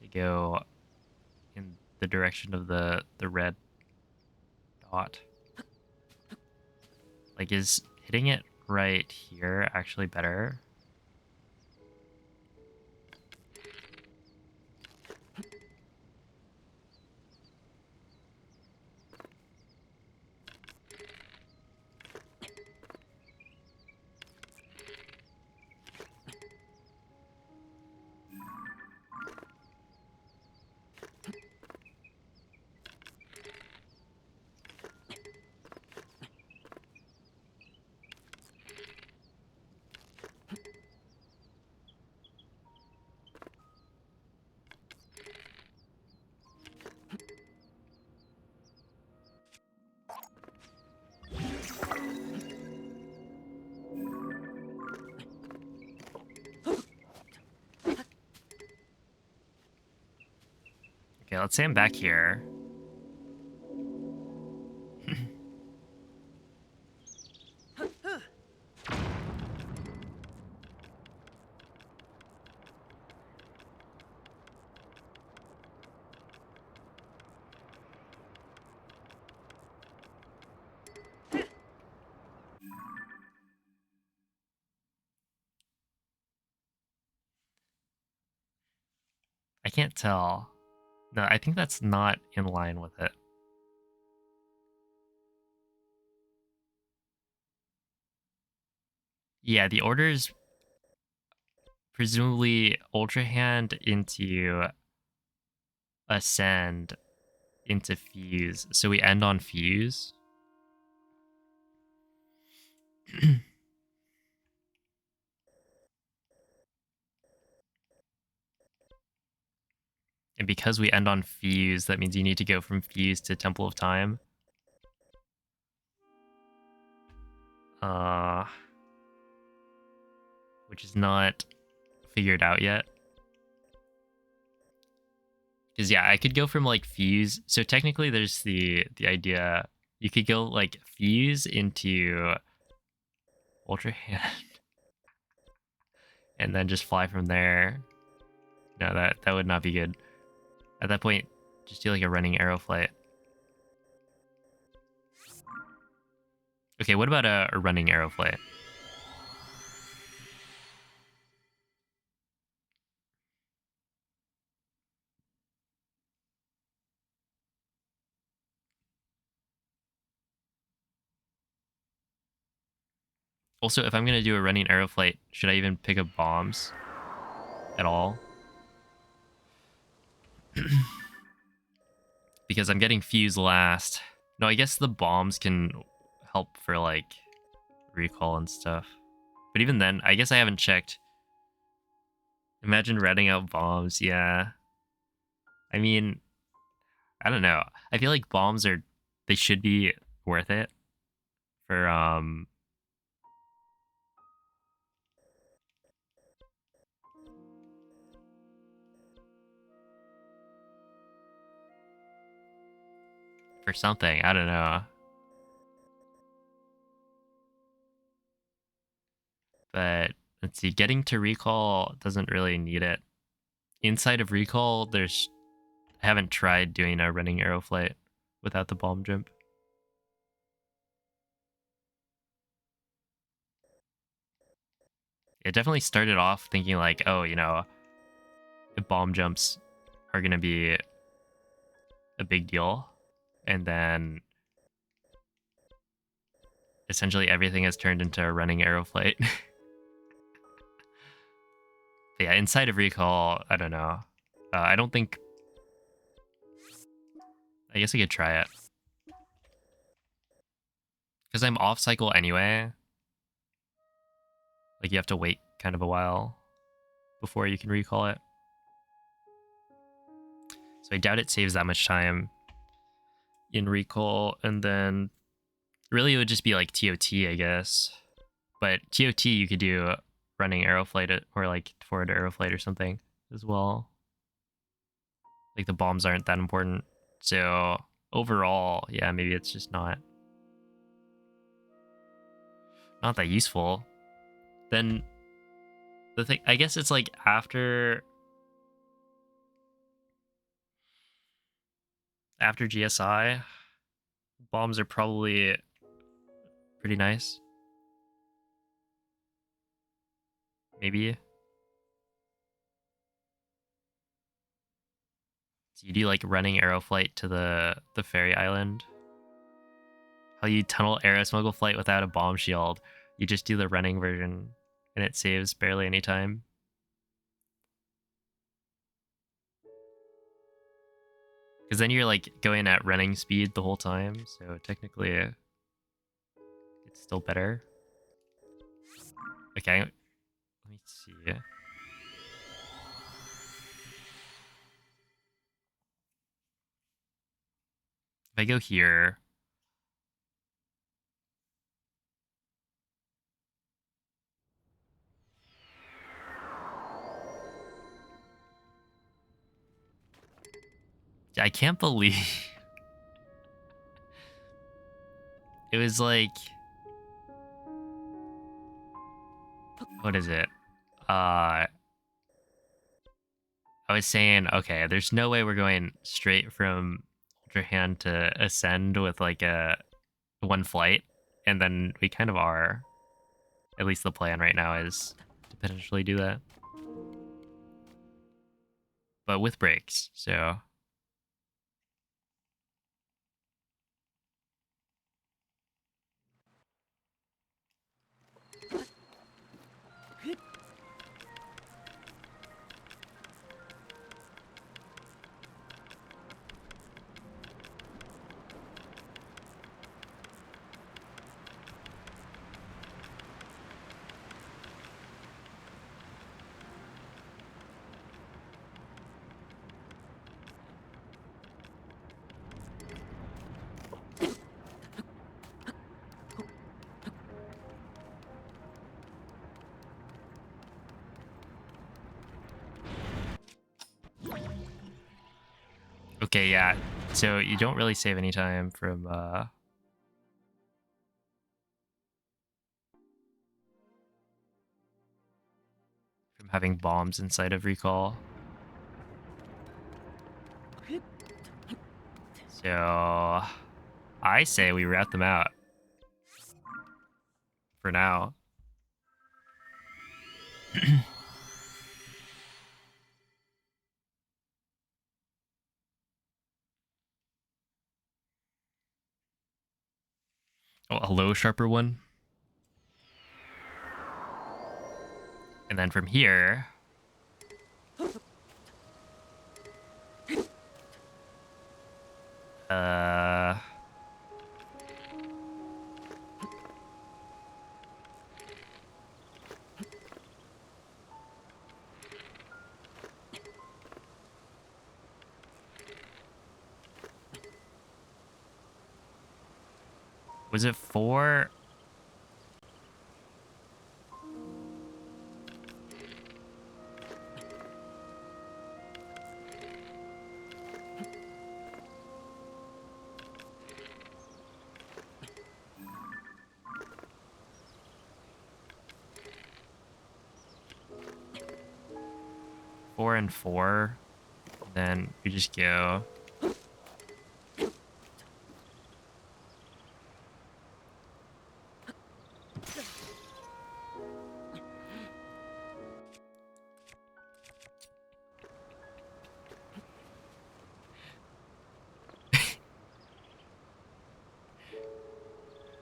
to go in the direction of the red dot? Like, is hitting it right here actually better? Okay, let's say I'm back here. I can't tell. No, I think that's not in line with it. Yeah, the order is presumably Ultra Hand into Ascend into Fuse. So we end on Fuse. And because we end on Fuse, that means you need to go from Fuse to Temple of Time. Which is not figured out yet. Because yeah, I could go from like Fuse. So technically there's the idea you could go like Fuse into Ultra Hand and then just fly from there. No, that would not be good. At that point, just do like a running arrow flight. Okay, what about a running arrow flight? Also, if I'm gonna do a running arrow flight, should I even pick up bombs at all? Because I'm getting Fuse last. No, I guess the bombs can help for like recall and stuff. But even then, I guess I haven't checked. Imagine ratting out bombs, yeah. I mean, I don't know. I feel like bombs are they should be worth it for something. I don't know. But let's see, getting to recall doesn't really need it. Inside of recall, I haven't tried doing a running arrow flight without the bomb jump. It definitely started off thinking like, oh, the bomb jumps are gonna be a big deal. And then essentially everything has turned into a running arrow flight. But yeah, inside of recall, I don't know. I don't think. I guess I could try it because I'm off cycle anyway. Like you have to wait kind of a while before you can recall it. So I doubt it saves that much time in recall, and then really it would just be like TOT, I guess. But TOT you could do running arrow flight or like forward arrow flight or something as well. Like the bombs aren't that important. So overall, yeah, maybe it's just not that useful. Then the thing, I guess it's like after GSI, bombs are probably pretty nice. Maybe. So you do like running arrow flight to the fairy island. How you tunnel arrow smuggle flight without a bomb shield. You just do the running version and it saves barely any time. Because then you're like going at running speed the whole time, so technically it's still better. Okay, let me see. If I go here, I can't believe it was like, what is it? I was saying, okay, there's no way we're going straight from Ultra Hand to Ascend with like a one flight, and then we kind of are. At least the plan right now is to potentially do that, but with breaks. So Okay, yeah. So you don't really save any time from having bombs inside of recall. So I say we route them out for now. Oh, a low sharper one. And then from here, was it 4? Four and 4. Then we just go.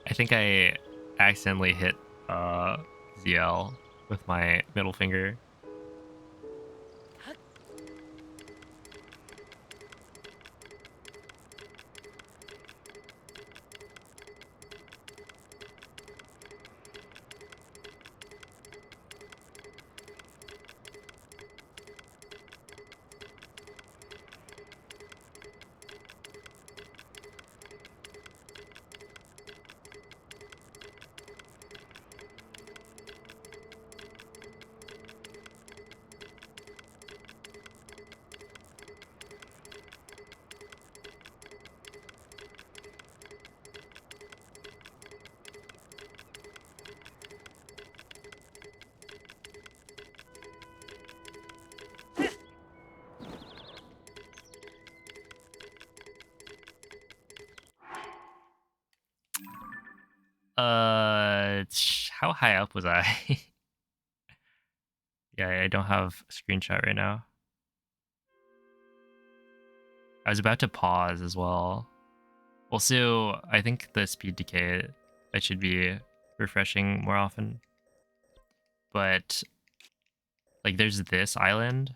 I think I accidentally hit ZL with my middle finger. How high up was I? Yeah, I don't have a screenshot right now. I was about to pause as well. Also, I think the speed decay, I should be refreshing more often. But, like, there's this island.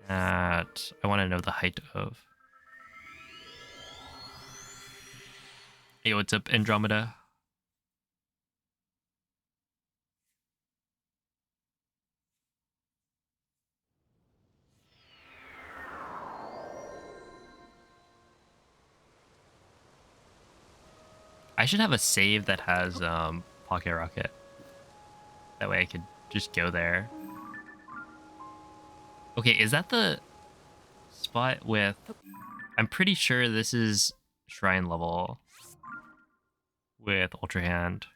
That I want to know the height of. Hey, what's up, Andromeda? I should have a save that has Pocket Rocket. That way I could just go there. Okay, is that the spot with... I'm pretty sure this is Shrine level with Ultra Hand.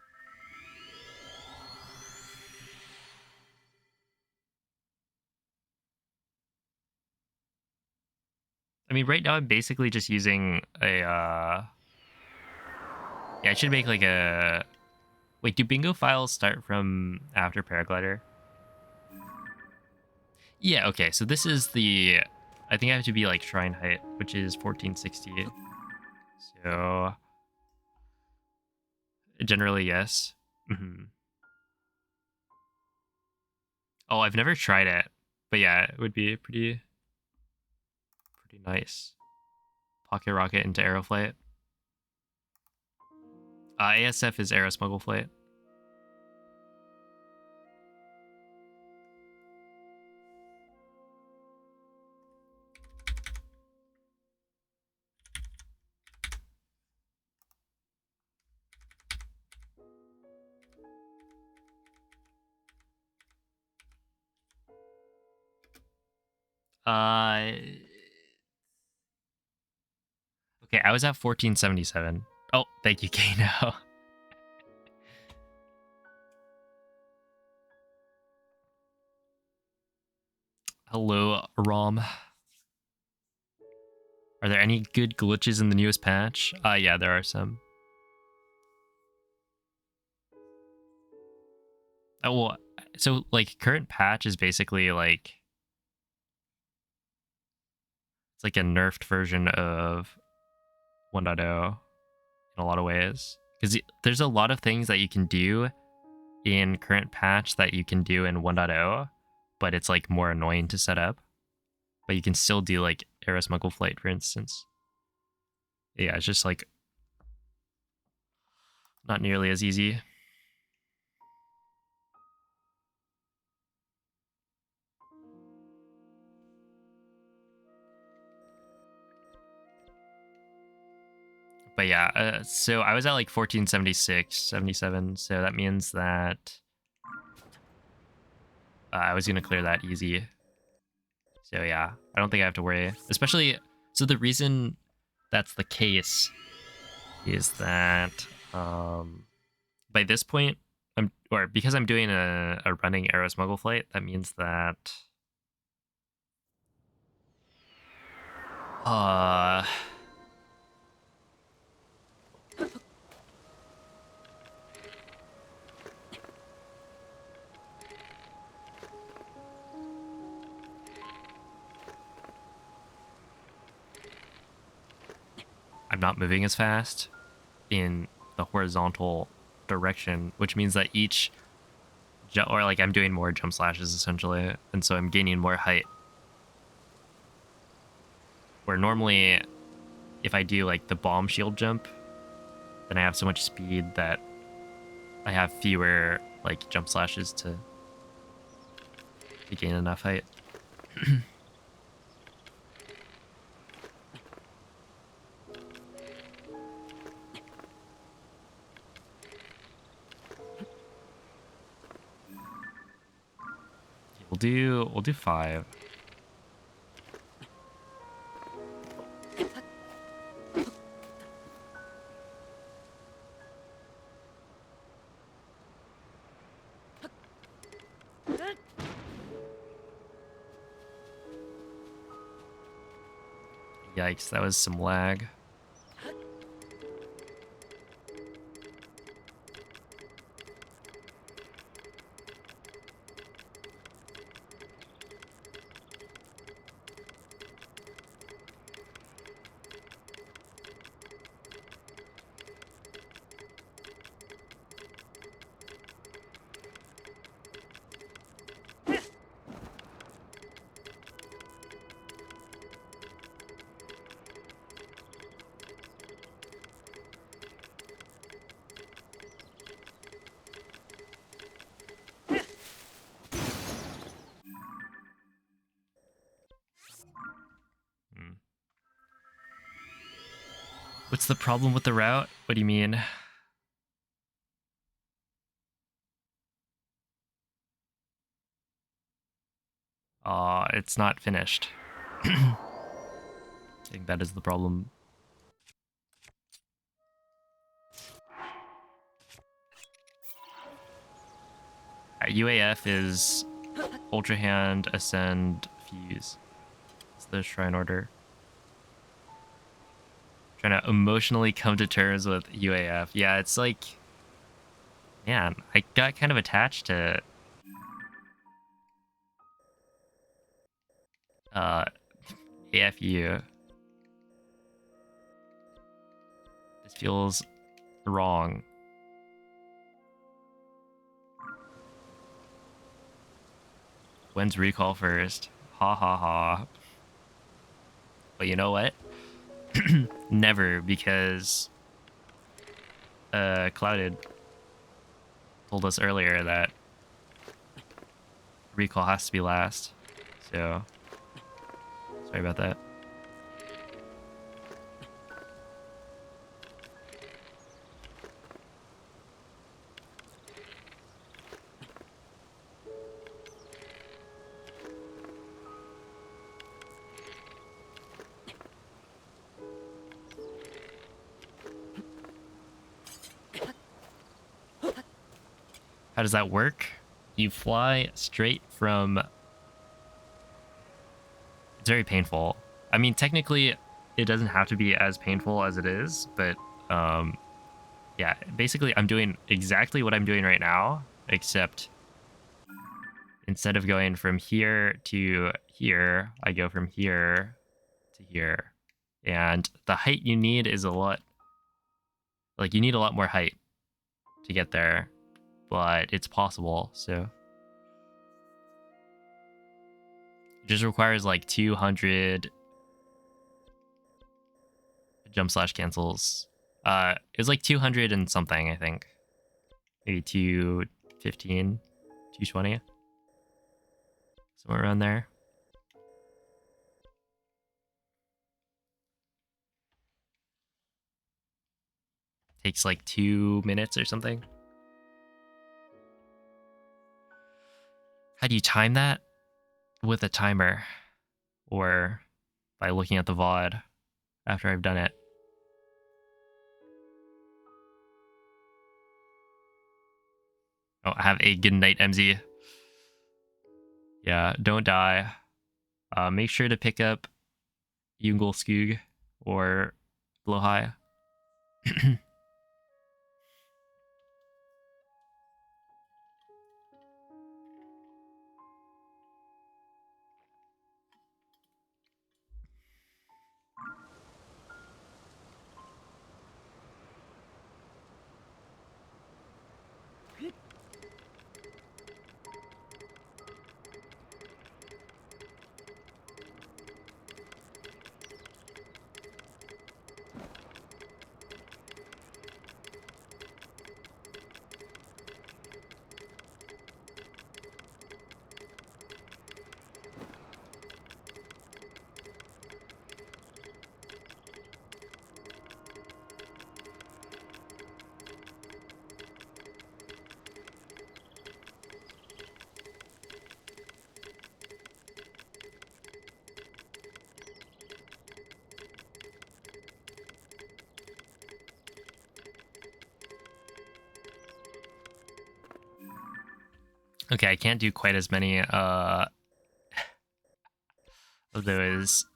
I mean, right now I'm basically just using a... Yeah, I should make like a... Wait, do bingo files start from after Paraglider? Yeah, okay, so this is the... I think I have to be like Shrine height, which is 1460. So... Generally, yes. Oh, I've never tried it. But yeah, it would be pretty nice. Pocket Rocket into Aeroflight. ASF is Aero Smuggle Flight. Okay, I was at 1477. Oh, thank you, Kano. Hello, Rom. Are there any good glitches in the newest patch? Yeah, there are some. Oh, well, so like current patch is basically like it's like a nerfed version of 1.0 in a lot of ways, because there's a lot of things that you can do in current patch that you can do in 1.0, but it's like more annoying to set up. But you can still do like Aero Smuggle Flight, for instance. Yeah, it's just like not nearly as easy. But yeah, so I was at like 1476, 77, so that means that I was going to clear that easy. So yeah, I don't think I have to worry. Especially, so the reason that's the case is that by this point, because I'm doing a running Aero Smuggle Flight, that means that I'm not moving as fast in the horizontal direction, which means that each or like I'm doing more jump slashes essentially, and so I'm gaining more height. Where normally, if I do like the bomb shield jump, then I have so much speed that I have fewer like jump slashes to gain enough height. We'll do 5. Yikes, that was some lag. What's the problem with the route? What do you mean? It's not finished. I think that is the problem. UAF is Ultra Hand, Ascend, Fuse. It's the Shrine Order. Trying to emotionally come to terms with UAF. Yeah, it's like, man, I got kind of attached to AFU. This feels wrong. When's recall first? Ha ha ha. But you know what? Never, because Clouded told us earlier that recall has to be last. So sorry about that. How does that work? You fly straight from... It's very painful. I mean, technically, it doesn't have to be as painful as it is, but yeah, basically I'm doing exactly what I'm doing right now, except instead of going from here to here, I go from here to here. And the height you need is a lot... Like, you need a lot more height to get there, but it's possible, so... It just requires like 200 jump slash cancels. It's like 200 and something, I think. Maybe 215, 220. Somewhere around there. Takes like 2 minutes or something. How do you time that? With a timer. Or by looking at the VOD after I've done it. Oh, have a good night, MZ. Yeah, don't die. Make sure to pick up UHscend or Blow High. Okay, I can't do quite as many of those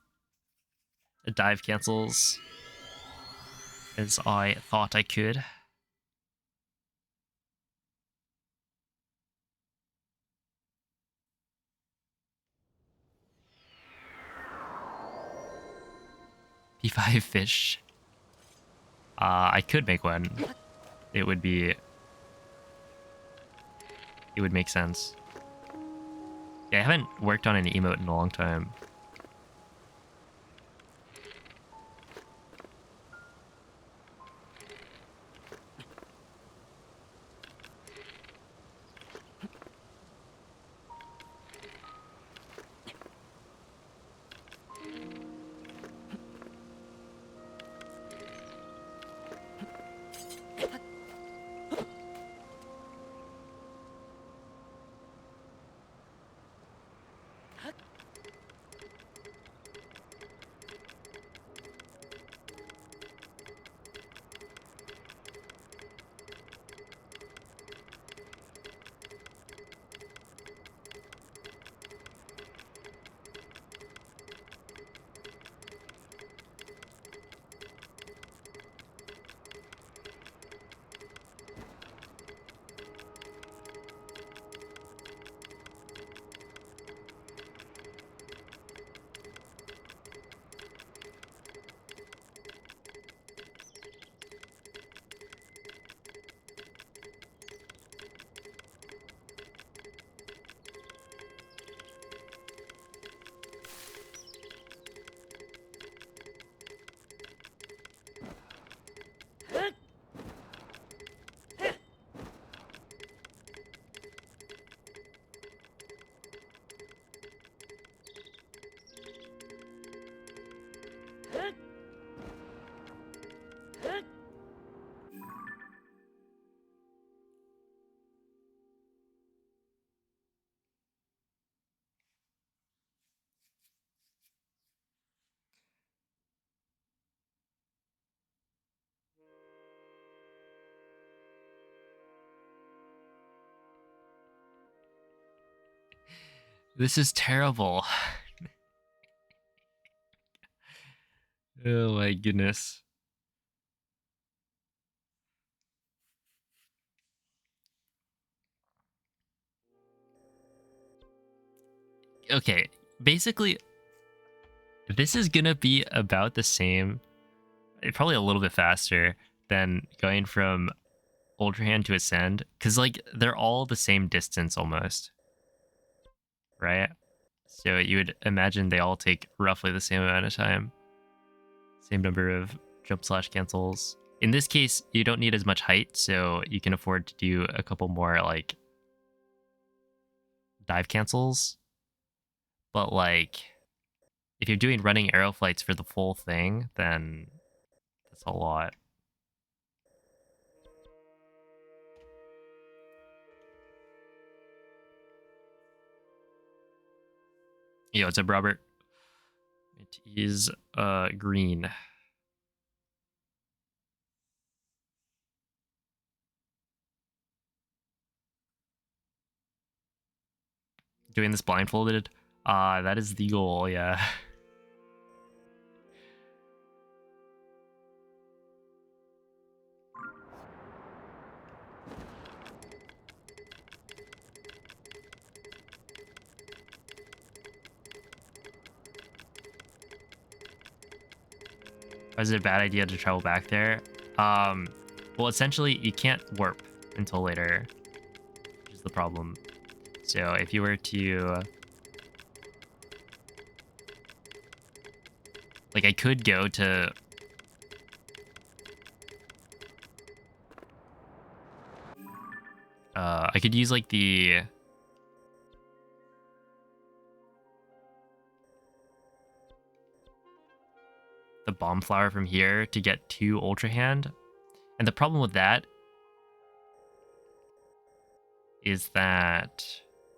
dive cancels as I thought I could. P5 fish. I could make one. It would make sense. Yeah, I haven't worked on an emote in a long time. This is terrible. Oh my goodness. Okay, basically, this is gonna be about the same, probably a little bit faster than going from Ultra Hand to Ascend, because like they're all the same distance almost, right? So you would imagine they all take roughly the same amount of time, same number of jump slash cancels. In this case, you don't need as much height, so you can afford to do a couple more like dive cancels. But like, if you're doing running arrow flights for the full thing, then that's a lot. Yo, what's up, Robert? It is green. Doing this blindfolded. That is the goal, yeah. Was it a bad idea to travel back there? Well, essentially, you can't warp until later, which is the problem. So if you were to... Like, I could go to... I could use, like, the bomb flower from here to get to Ultra Hand. And the problem with that is that,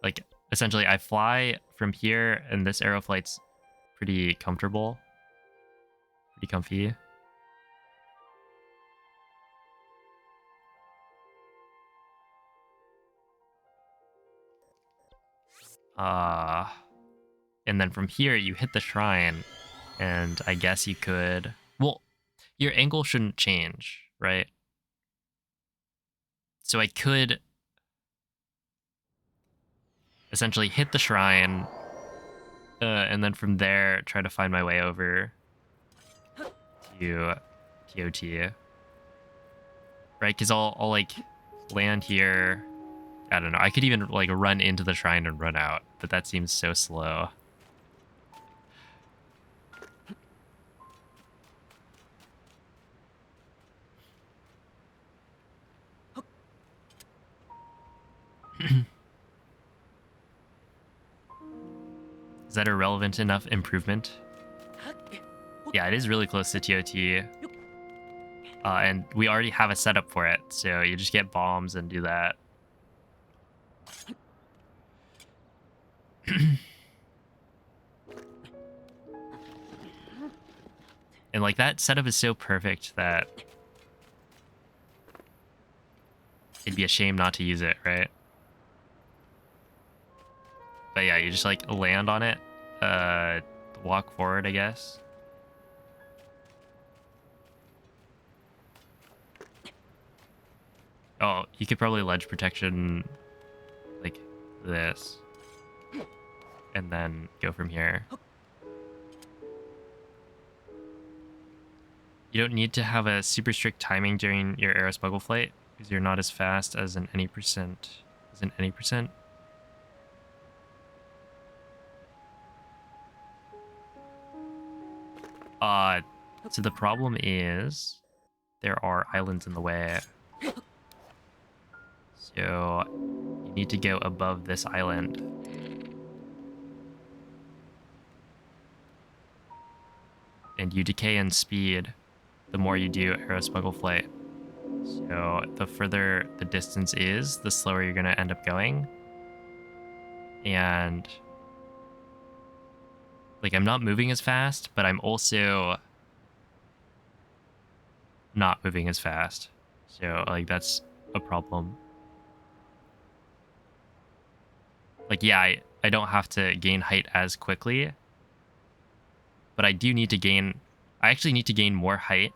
like, essentially I fly from here and this arrow flight's pretty comfortable. Pretty comfy. And then from here you hit the shrine, and I guess you could... Well, your angle shouldn't change, right? So I could essentially hit the shrine, and then from there try to find my way over to ToT. Right, because I'll like land here. I don't know. I could even like run into the shrine and run out, but that seems so slow. Is that a relevant enough improvement? Yeah, it is really close to ToT. And we already have a setup for it, so you just get bombs and do that. And like that setup is so perfect that it'd be a shame not to use it, right? But yeah, you just like land on it, walk forward, I guess. Oh, you could probably ledge protection like this, and then go from here. You don't need to have a super strict timing during your arrow smuggle flight, because you're not as fast as an any percent. So the problem is there are islands in the way. So you need to go above this island. And you decay in speed the more you do arrow smuggle flight. So the further the distance is, the slower you're going to end up going. And like I'm not moving as fast, but I'm also not moving as fast. So like that's a problem. Like yeah, I don't have to gain height as quickly. But I do need to gain... I actually need to gain more height.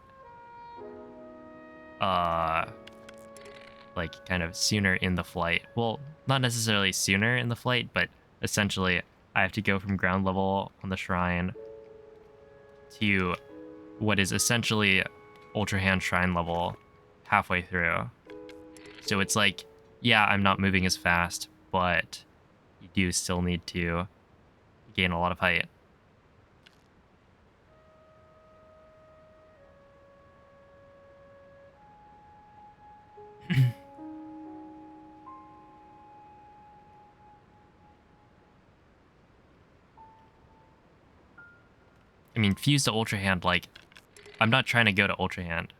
Like, kind of sooner in the flight. Well, not necessarily sooner in the flight, but essentially I have to go from ground level on the shrine to what is essentially Ultra Hand shrine level halfway through. So it's like, yeah, I'm not moving as fast, but you do still need to gain a lot of height. I mean, Fuse to Ultra Hand, like, I'm not trying to go to Ultra Hand.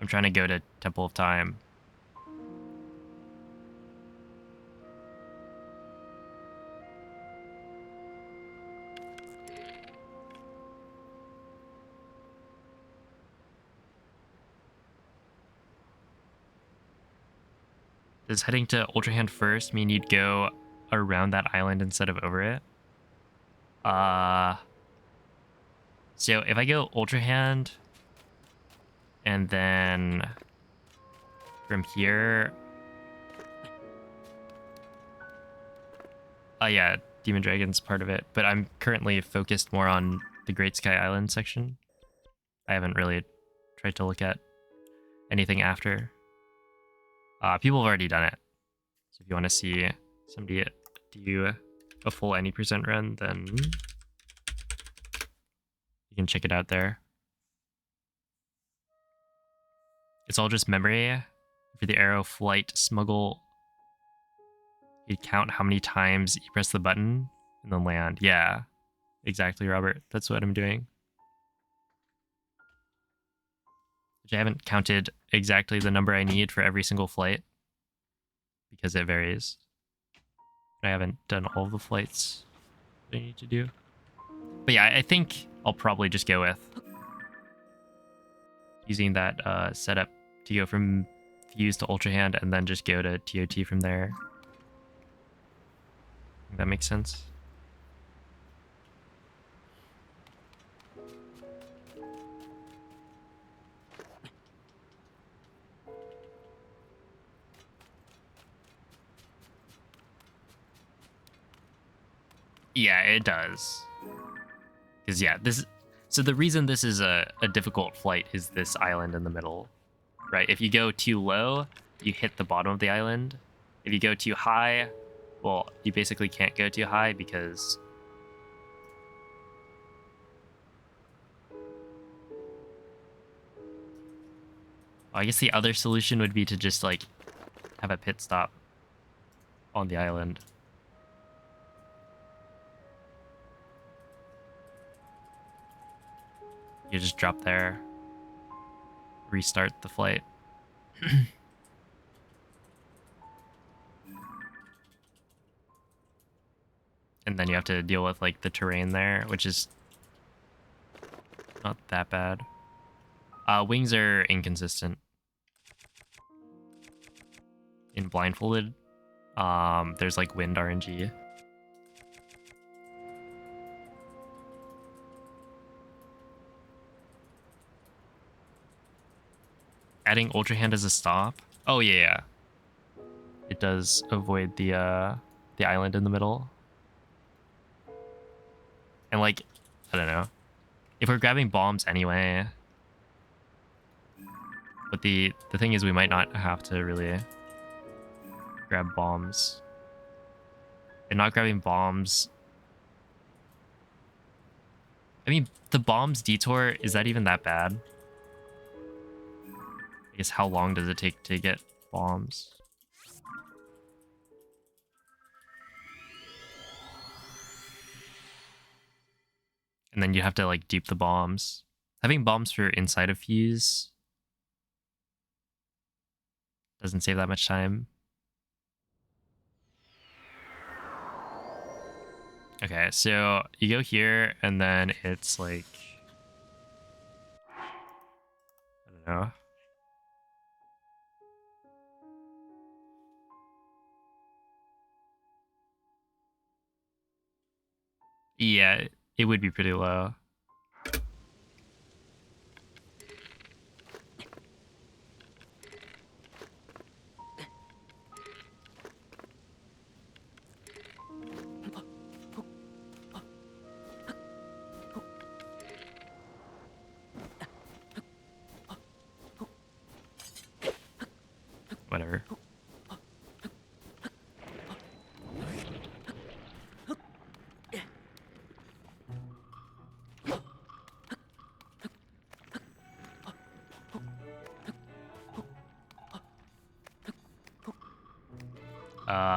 I'm trying to go to Temple of Time. Does heading to Ultra Hand first mean you'd go around that island instead of over it? So if I go Ultra Hand and then from here, yeah, Demon Dragon's part of it, but I'm currently focused more on the Great Sky Island section. I haven't really tried to look at anything after. People have already done it. So if you want to see somebody do a full any % run, then you can check it out there. It's all just memory. For the arrow flight smuggle, you count how many times you press the button and then land. Yeah, exactly, Robert. That's what I'm doing. Which I haven't counted exactly the number I need for every single flight because it varies. I haven't done all of the flights that I need to do. But yeah, I think I'll probably just go with using that setup to go from Fuse to Ultra Hand and then just go to ToT from there. I think that makes sense. Yeah, it does. Because yeah, so the reason this is a difficult flight is this island in the middle, right? If you go too low, you hit the bottom of the island. If you go too high, well, you basically can't go too high because I guess the other solution would be to just like have a pit stop on the island. You just drop there, restart the flight. And then you have to deal with like the terrain there, which is not that bad. Wings are inconsistent. In Blindfolded, there's like wind RNG. Adding Ultra Hand as a stop. Oh yeah. It does avoid the island in the middle. And like, I don't know. If we're grabbing bombs anyway. But the thing is we might not have to really grab bombs. And not grabbing bombs. I mean, the bombs detour, is that even that bad? I guess how long does it take to get bombs? And then you have to like dupe the bombs. Having bombs for inside of Fuse doesn't save that much time. Okay, so you go here and then it's like, I don't know. Yeah, it would be pretty low. Whatever.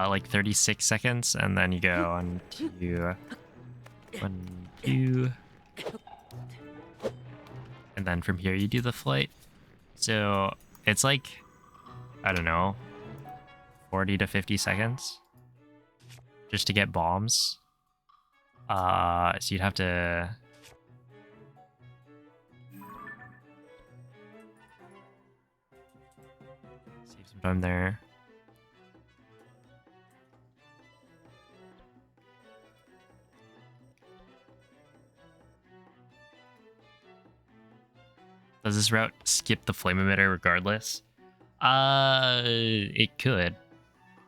Like 36 seconds, and then you go on to 1, 2, and then from here you do the flight. So it's like, I don't know, 40 to 50 seconds just to get bombs. So you'd have to save some time there. Does this route skip the flame emitter regardless? It could.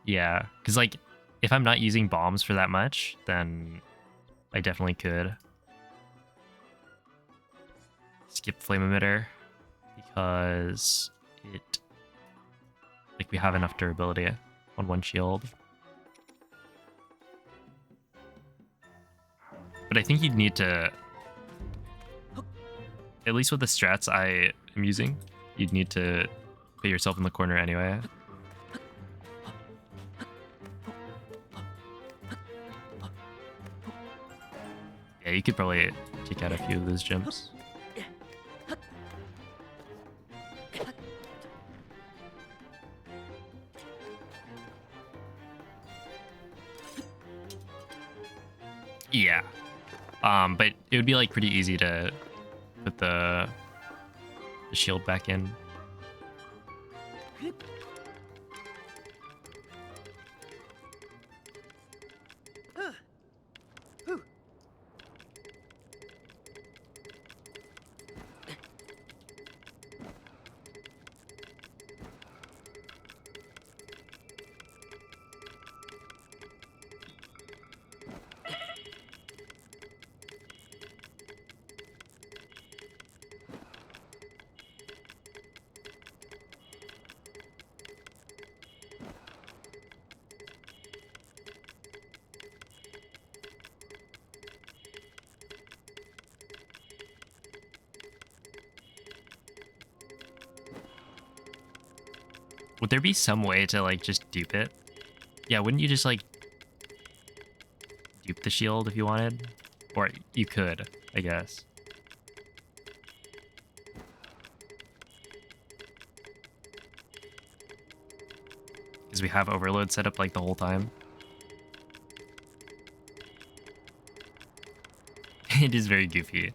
Yeah, because like, if I'm not using bombs for that much, then I definitely could skip flame emitter because it, like, we have enough durability on one shield. But I think you'd need to, at least with the strats I am using, you'd need to put yourself in the corner anyway. Yeah, you could probably take out a few of those jumps. Yeah. But it would be like pretty easy to put the shield back in. Would there be some way to like just dupe it? Yeah, wouldn't you just like dupe the shield if you wanted? Or you could, I guess. Because we have overload set up like the whole time. It is very goofy.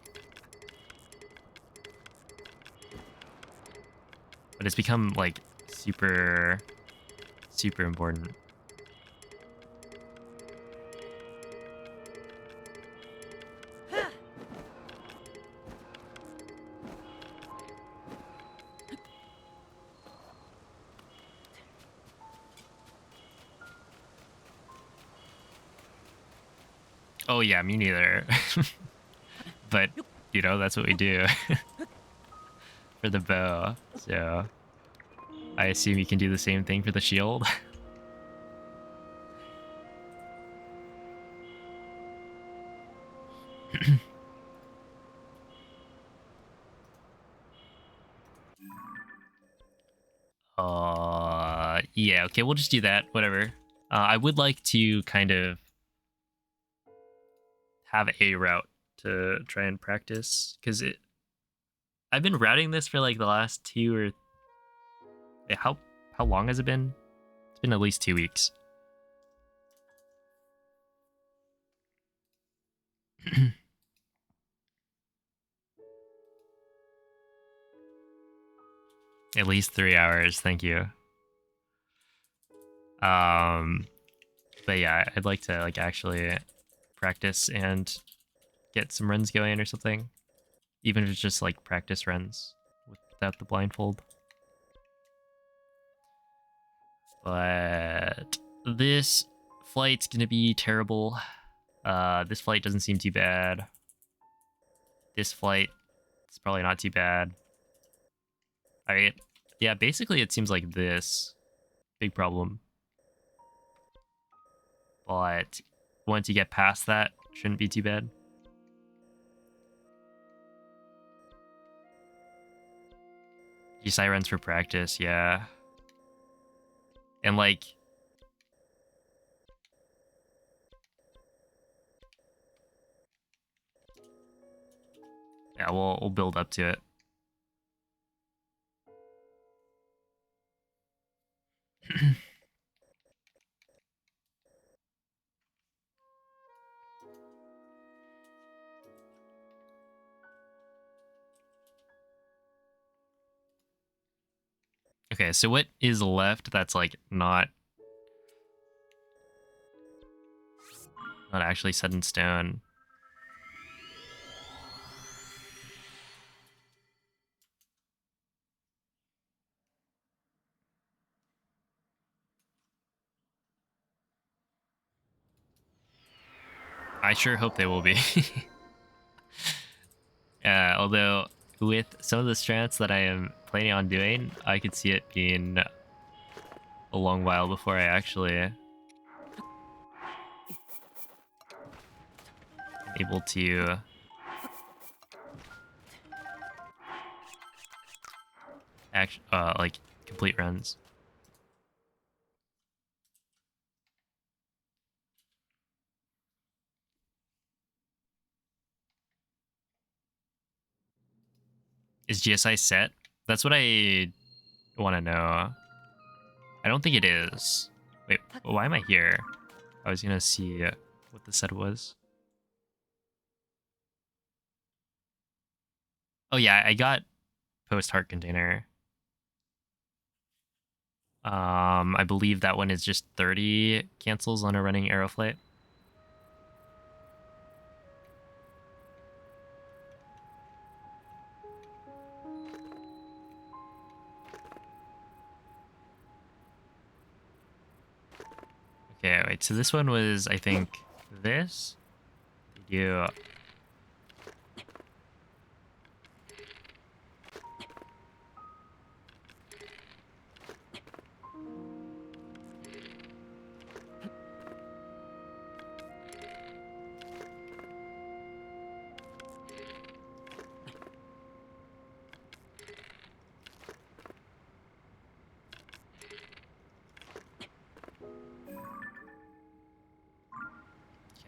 But it's become like super important. Oh yeah, me neither. But, you know, that's what we do for the bow. So I assume you can do the same thing for the shield. Yeah, okay, we'll just do that, whatever. I would like to kind of have a route to try and practice, because I've been routing this for like the last 2 or how long has it been? It's been at least 2 weeks. At least 3 hours, thank you. But yeah, I'd like to like actually practice and get some runs going or something. Even if it's just like practice runs without the blindfold. But this flight's gonna be terrible. This flight doesn't seem too bad. This flight is probably not too bad. Alright. Yeah, basically it seems like this. Big problem. But once you get past that, shouldn't be too bad. GSI runs for practice, yeah. And like... yeah, we'll build up to it. Okay, so what is left that's like not actually set in stone? I sure hope they will be. Although with some of the strats that I am planning on doing, I could see it being a long while before I actually am able to like complete runs. Is GSI set? That's what I want to know. I don't think it is. Wait, why am I here? I was gonna see what the set was. Oh yeah, I got post heart container. I believe that one is just 30 cancels on a running aeroflight. Okay, wait, so this one was, I think, this? You...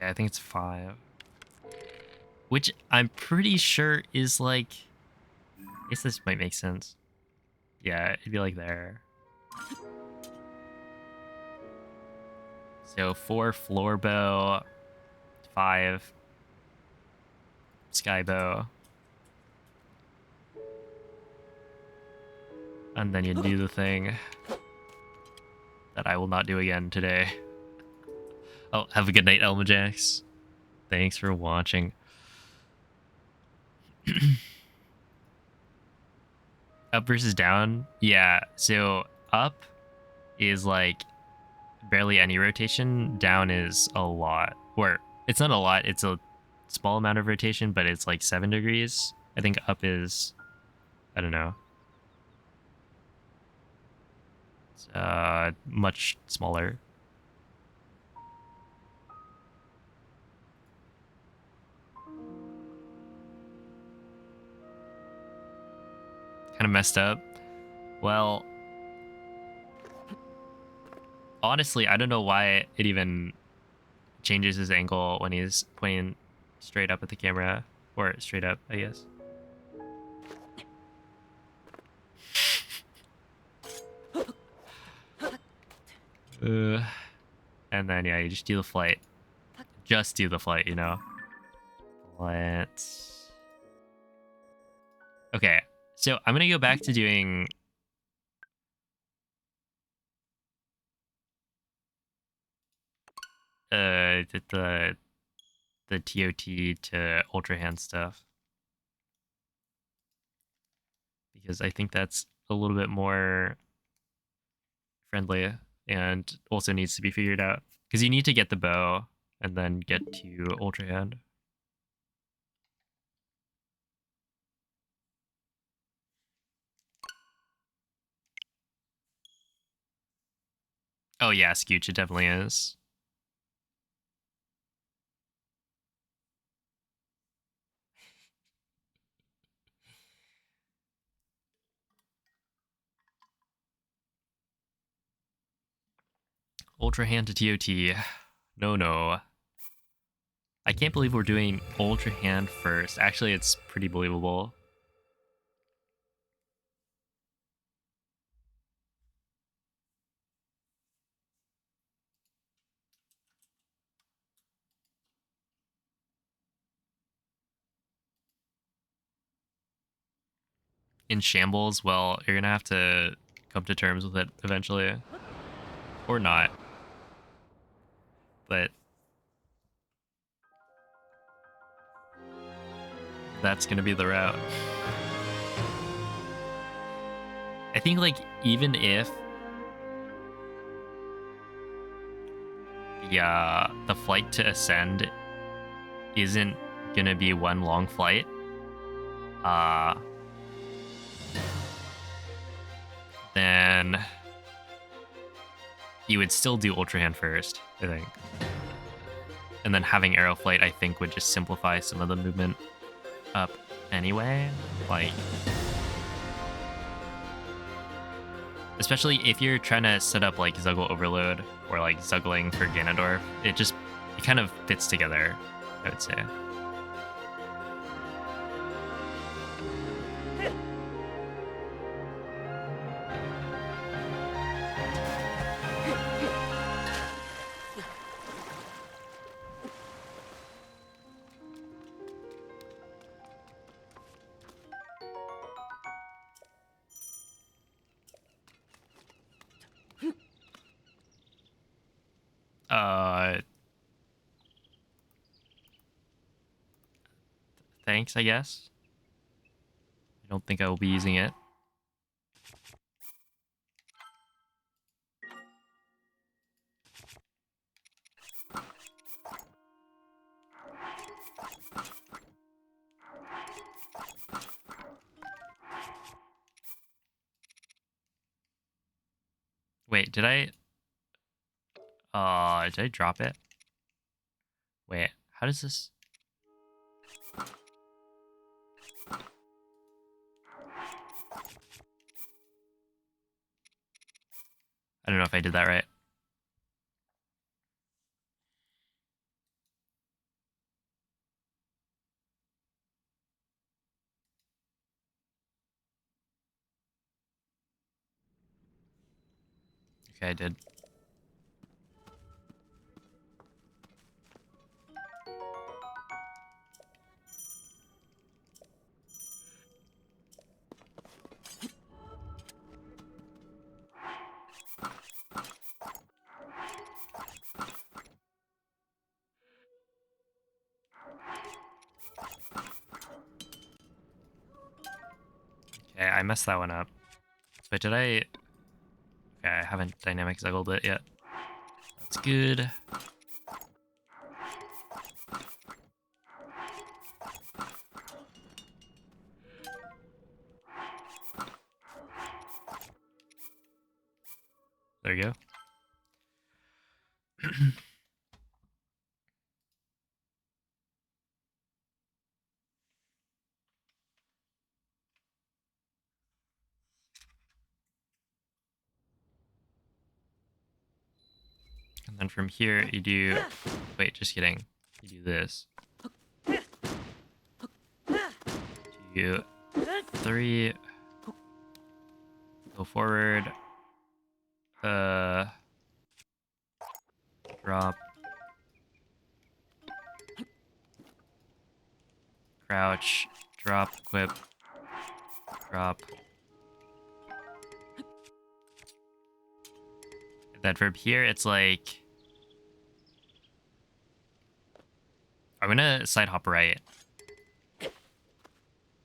yeah, I think it's 5. Which I'm pretty sure is like... I guess this might make sense. Yeah, it'd be like there. So 4 floor bow, 5 sky bow. And then you do the thing that I will not do again today. Oh, have a good night, Elmajax. Thanks for watching. Up versus down? Yeah, so up is like barely any rotation. Down is a lot. Or it's not a lot, it's a small amount of rotation, but it's like 7 degrees. I think up is, I don't know. It's much smaller. Kind of messed up. Well, honestly, I don't know why it even changes his angle when he's pointing straight up at the camera. Or straight up, I guess. And then, yeah, you just do the flight. Just do the flight, you know? Let's... Okay, so I'm gonna go back to doing... the TOT to ultra hand stuff, because I think that's a little bit more friendly and also needs to be figured out, because you need to get the bow and then get to ultra hand. Oh yeah, Scooch, it definitely is. Ultra hand to TOT. No. I can't believe we're doing ultra hand first. Actually, it's pretty believable. In shambles, well, you're gonna have to come to terms with it eventually. Or not. But that's gonna be the route. I think, like, even if the flight to Ascend isn't gonna be one long flight, then you would still do Ultra Hand first, I think. And then having Arrow Flight, I think, would just simplify some of the movement up anyway. Like, especially if you're trying to set up like Zuggle Overload or like Zuggling for Ganondorf, it kind of fits together, I would say. Thanks, I guess. I don't think I will be using it. Wait, did I drop it? Wait, how does this? I don't know if I did that right. Okay, I did. Okay, I messed that one up. But did I? Okay, I haven't dynamic Zuggled it yet. That's good. There you go. And then from here, you do... Wait, just kidding. You do this. 2, 3. Go forward. Drop. Crouch. Drop. Equip. Drop. And then from here, it's like... I'm gonna side hop right.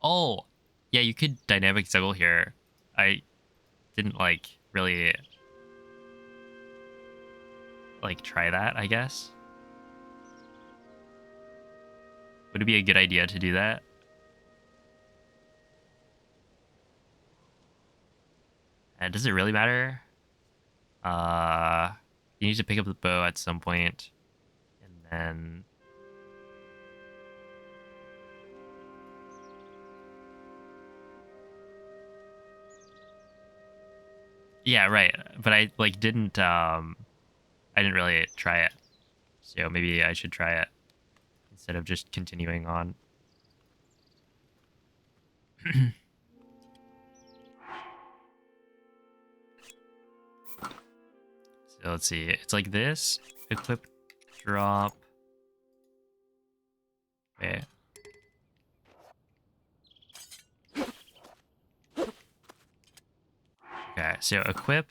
Oh, yeah, you could dynamic Zuggle here. I didn't like really like try that, I guess. Would it be a good idea to do that? Does it really matter? You need to pick up the bow at some point, and then yeah, right. But I like didn't I didn't really try it, so maybe I should try it instead of just continuing on. So let's see. It's like this. Equip, drop. Wait. Okay, so equip,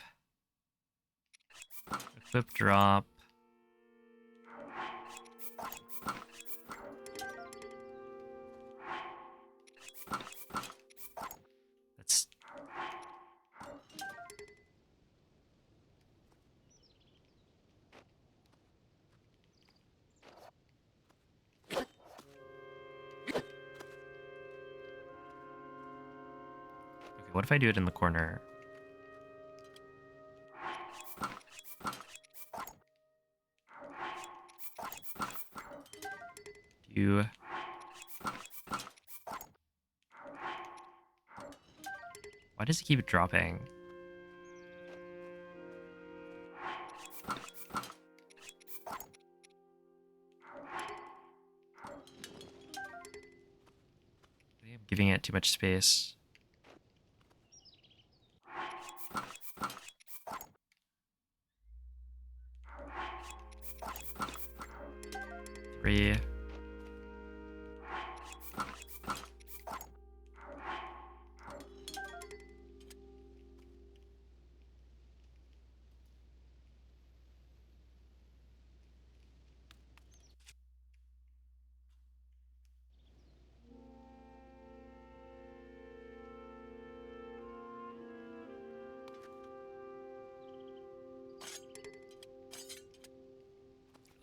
drop. That's okay. What if I do it in the corner? You. Why does it keep dropping? I think I'm giving it too much space. Three.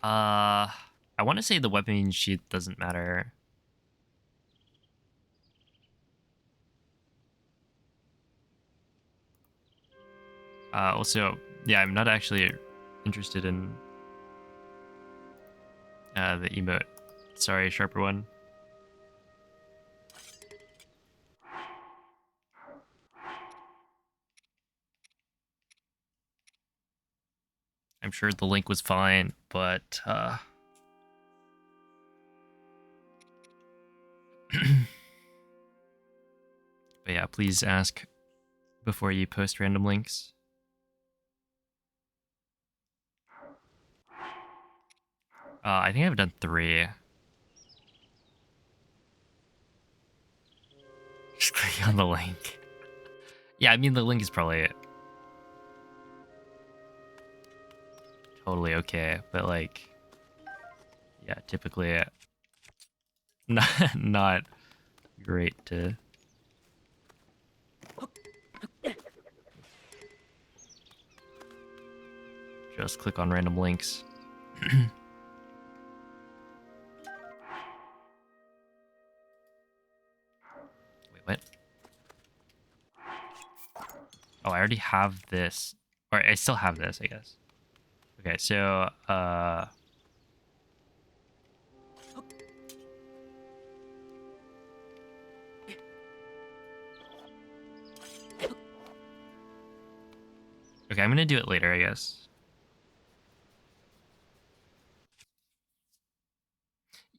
I want to say the weapon sheath doesn't matter. Also, yeah, I'm not actually interested in the emote. Sorry, sharper one. I'm sure the link was fine, but but yeah, please ask before you post random links. I think I've done 3. Just click on the link. Yeah, I mean the link is probably totally okay, but like, yeah, typically not great to just click on random links. Wait, what? Oh, I already have this. Or I still have this, I guess. Okay, so okay, I'm gonna do it later, I guess.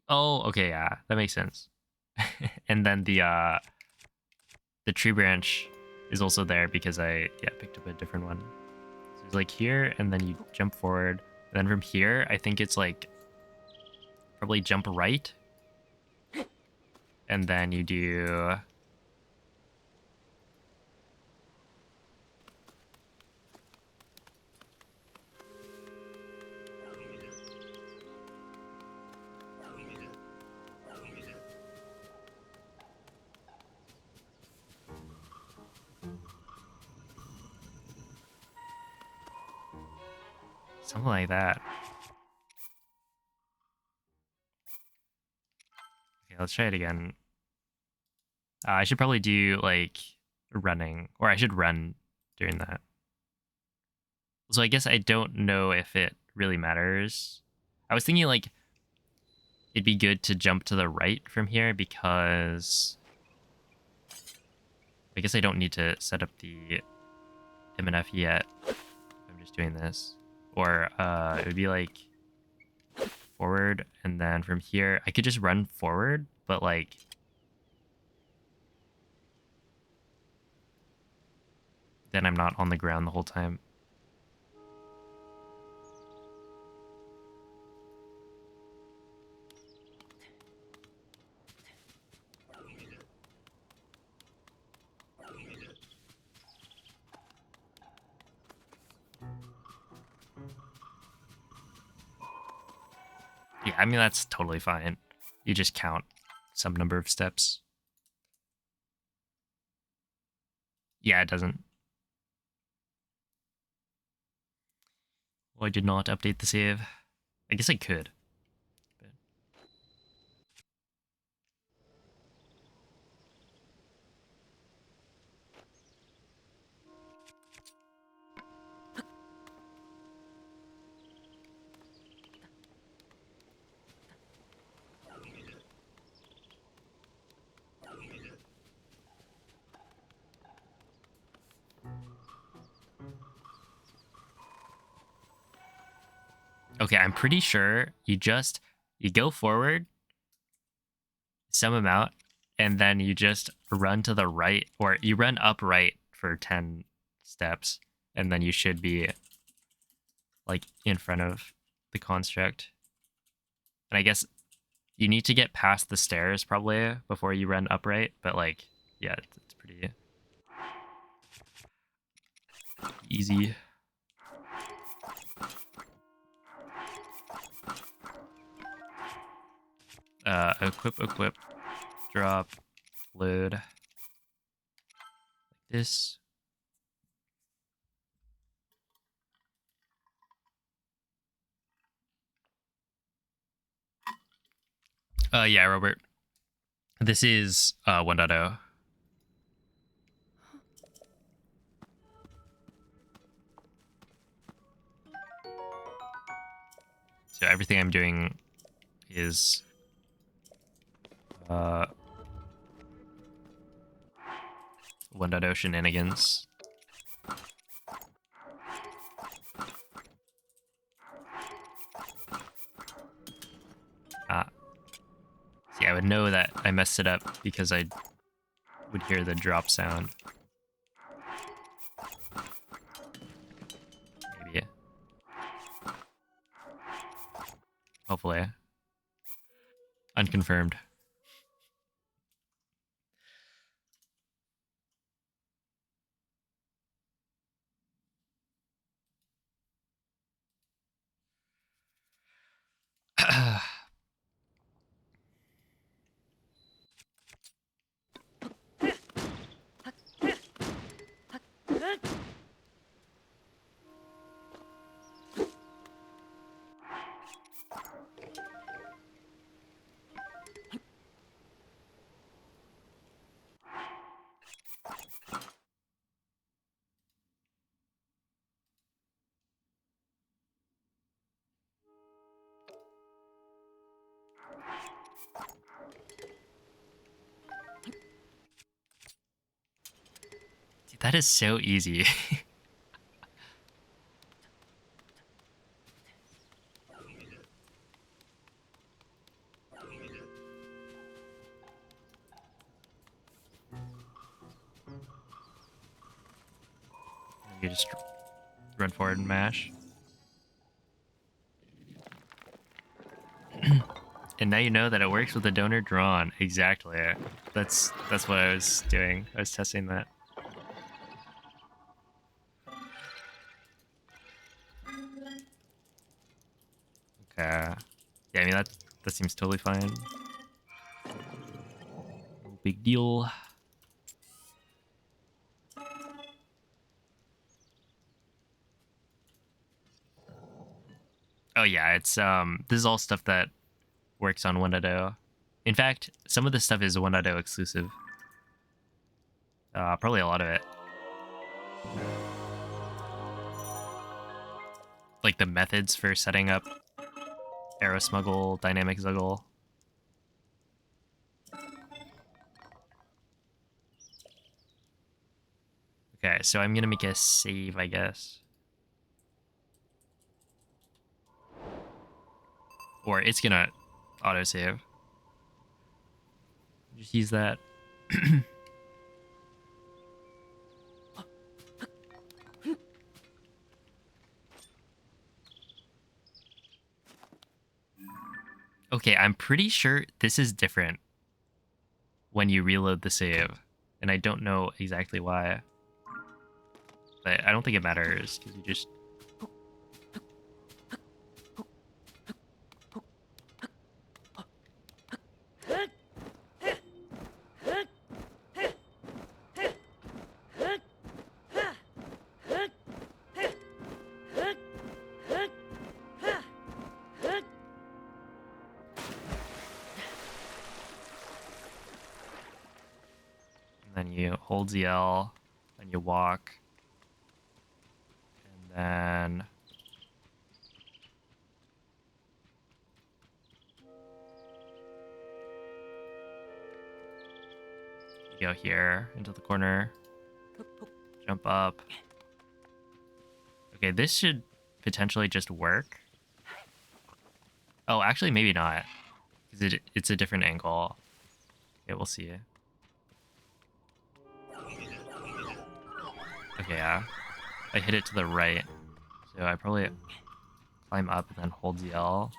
Oh, okay, yeah, that makes sense. And then the tree branch is also there because I picked up a different one. So it's like here, and then you jump forward. And then from here, I think it's like probably jump right. And then you do Something like that. Okay, let's try it again. I should probably do like running, or I should run during that. So I guess I don't know if it really matters. I was thinking like it'd be good to jump to the right from here because I guess I don't need to set up the MNF yet. I'm just doing this. Or it would be like forward, and then from here I could just run forward, but like then I'm not on the ground the whole time. Yeah, I mean, that's totally fine. You just count some number of steps. Yeah, it doesn't. Well, I did not update the save. I guess I could. But... Okay, I'm pretty sure you go forward some amount, and then you just run to the right, or you run upright for 10 steps, and then you should be like in front of the construct. And I guess you need to get past the stairs probably before you run upright, but like, yeah, it's pretty easy. Equip, drop, load, like this. Yeah, Robert. This is 1.0. So everything I'm doing is 1.0 shenanigans. See, I would know that I messed it up because I would hear the drop sound. Maybe. Hopefully. Unconfirmed. Dude, that is so easy. You just run forward and mash. And now you know that it works with the donor drawn. Exactly. That's what I was doing. I was testing that. Okay. Yeah, I mean that seems totally fine. No big deal. Oh yeah, it's this is all stuff that works on 1.0. In fact, some of this stuff is 1.0 exclusive. Probably a lot of it. Like the methods for setting up arrow smuggle, dynamic zuggle. Okay, so I'm gonna make a save, I guess. Or it's gonna autosave. Just use that. Okay, I'm pretty sure this is different when you reload the save. And I don't know exactly why. But I don't think it matters, because you just... And then you hold ZL, then you walk, and then... you go here, into the corner, jump up. Okay, this should potentially just work. Oh, actually, maybe not. Because it's a different angle. Okay, we'll see. Okay, yeah. I hit it to the right. So I probably climb up and then hold ZL.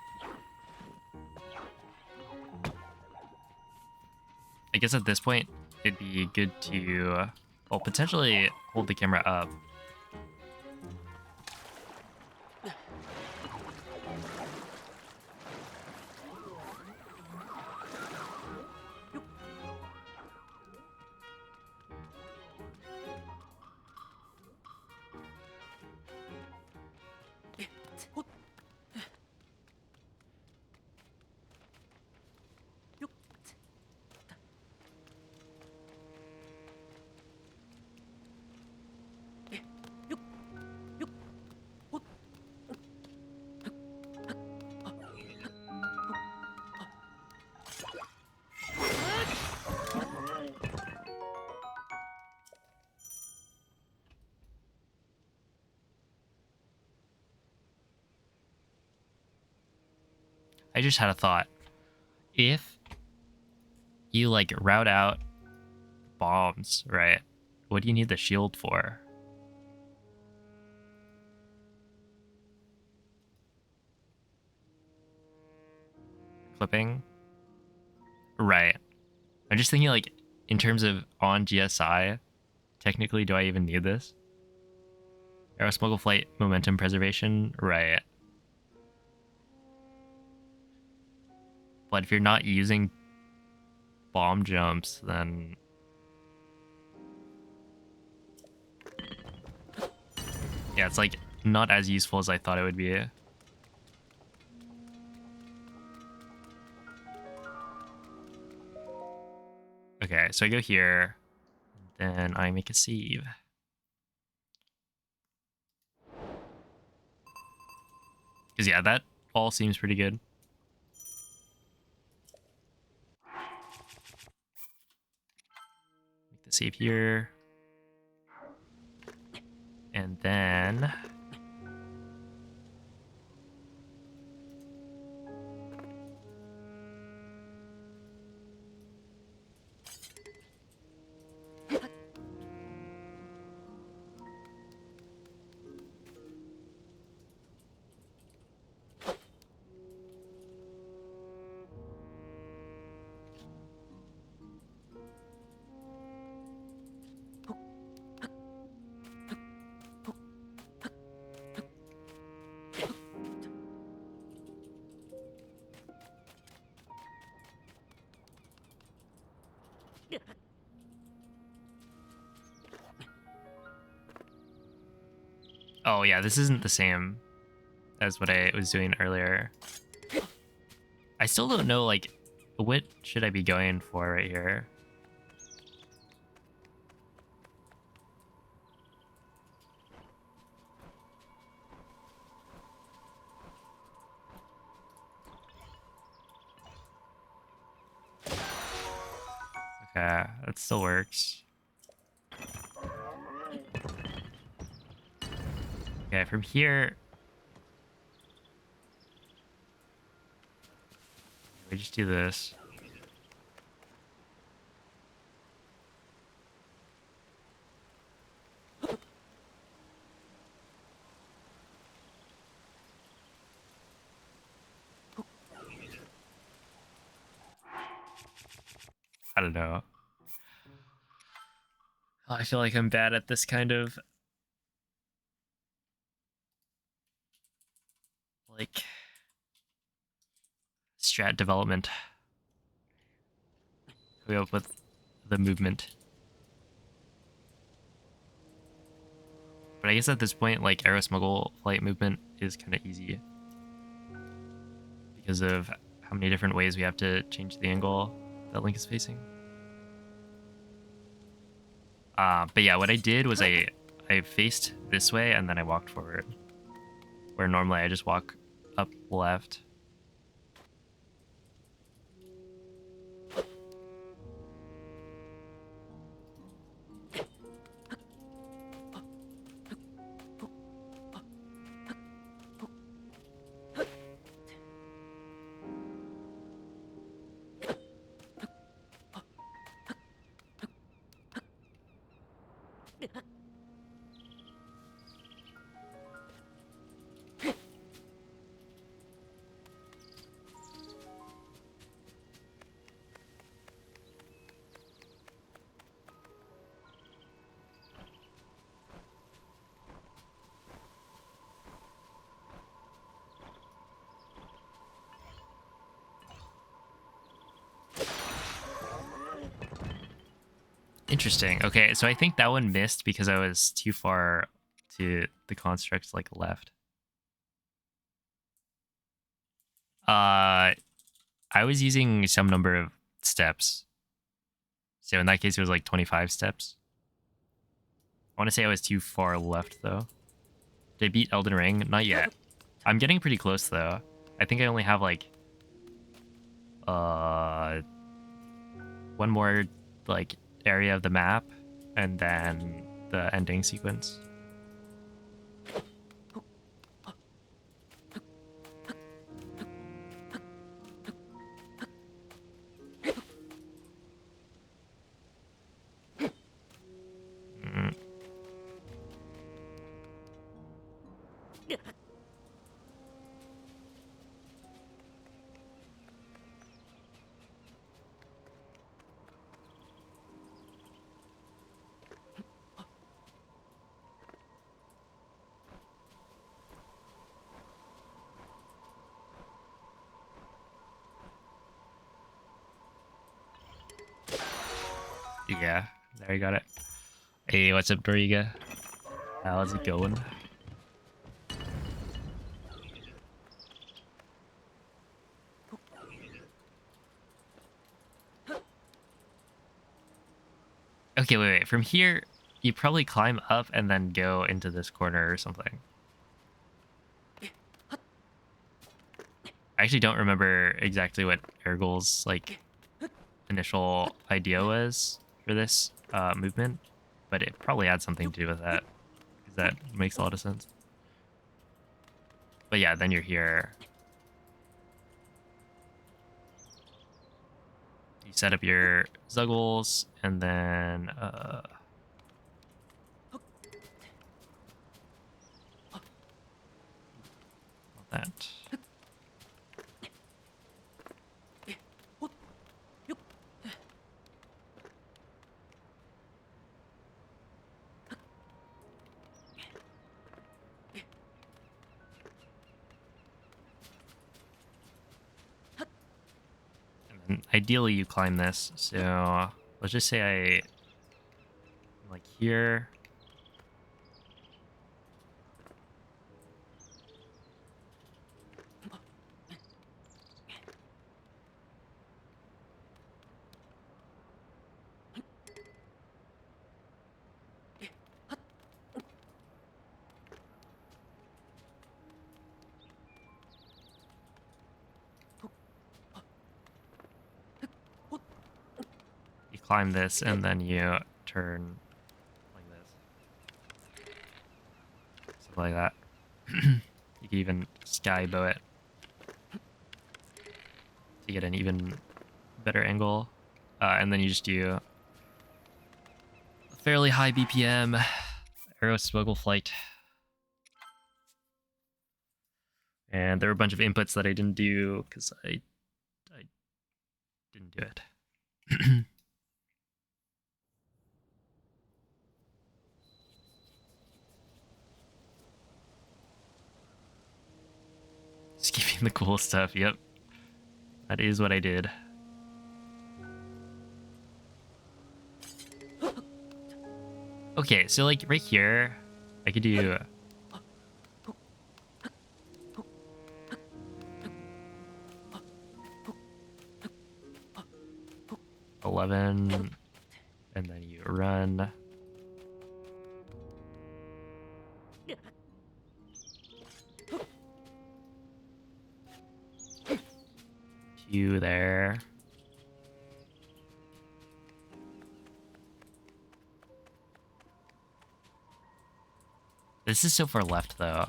I guess at this point, it'd be good to, well, potentially hold the camera up. I just had a thought. If you like route out bombs, right? What do you need the shield for? Clipping? Right. I'm just thinking like in terms of on GSI, technically do I even need this? Arrow smuggle flight momentum preservation? Right. But if you're not using bomb jumps, then... yeah, it's like not as useful as I thought it would be. Okay, so I go here, then I make a save. Because yeah, that all seems pretty good. Make the save here. And then... oh yeah, this isn't the same as what I was doing earlier. I still don't know, like, what should I be going for right here? Okay, that still works. Okay, from here... we just do this. I don't know. I feel like I'm bad at this kind of... like... strat development. We up with the movement. But I guess at this point, like, arrow smuggle flight movement is kind of easy. Because of how many different ways we have to change the angle that Link is facing. But yeah, what I did was I faced this way and then I walked forward. Where normally I just walk up left. Interesting. Okay, so I think that one missed because I was too far to the construct's like left. I was using some number of steps. So in that case, it was like 25 steps. I want to say I was too far left though. Did I beat Elden Ring? Not yet. I'm getting pretty close though. I think I only have like one more like area of the map and then the ending sequence. Yeah, there you got it. Hey, what's up, Doriga? How's it going? Okay, wait. From here, you probably climb up and then go into this corner or something. I actually don't remember exactly what Ergol's like initial idea was for this movement, but it probably had something to do with that because that makes a lot of sense. But yeah, then you're here. You set up your Zuggles and then that. Ideally you climb this, so let's just say I like here. climb this and then you turn like this. Something like that. You can even skybow it to get an even better angle. And then you just do a fairly high BPM arrow swuggle flight. And there were a bunch of inputs that I didn't do because I didn't do it. Skipping the cool stuff, yep. That is what I did. Okay, so like right here, I could do... $11, and then you run. You there. This is so far left though.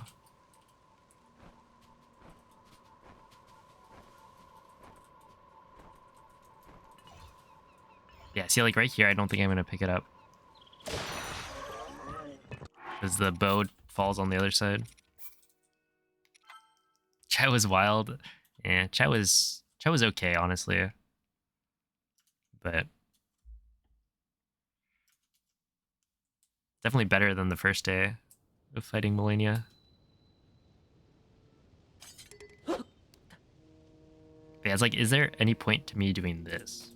Yeah, see like right here, I don't think I'm gonna pick it up. Because the bow falls on the other side. Chat was wild. Yeah, chat was okay, honestly. But definitely better than the first day of fighting Melania. But yeah, it's like, is there any point to me doing this?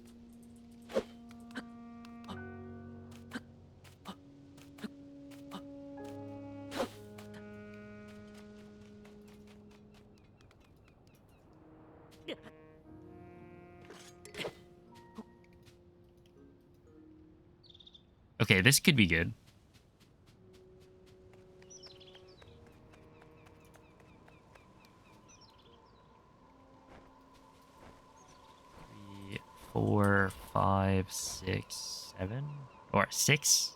Okay, this could be good. Three, 4, 5, 6, 7, or 6.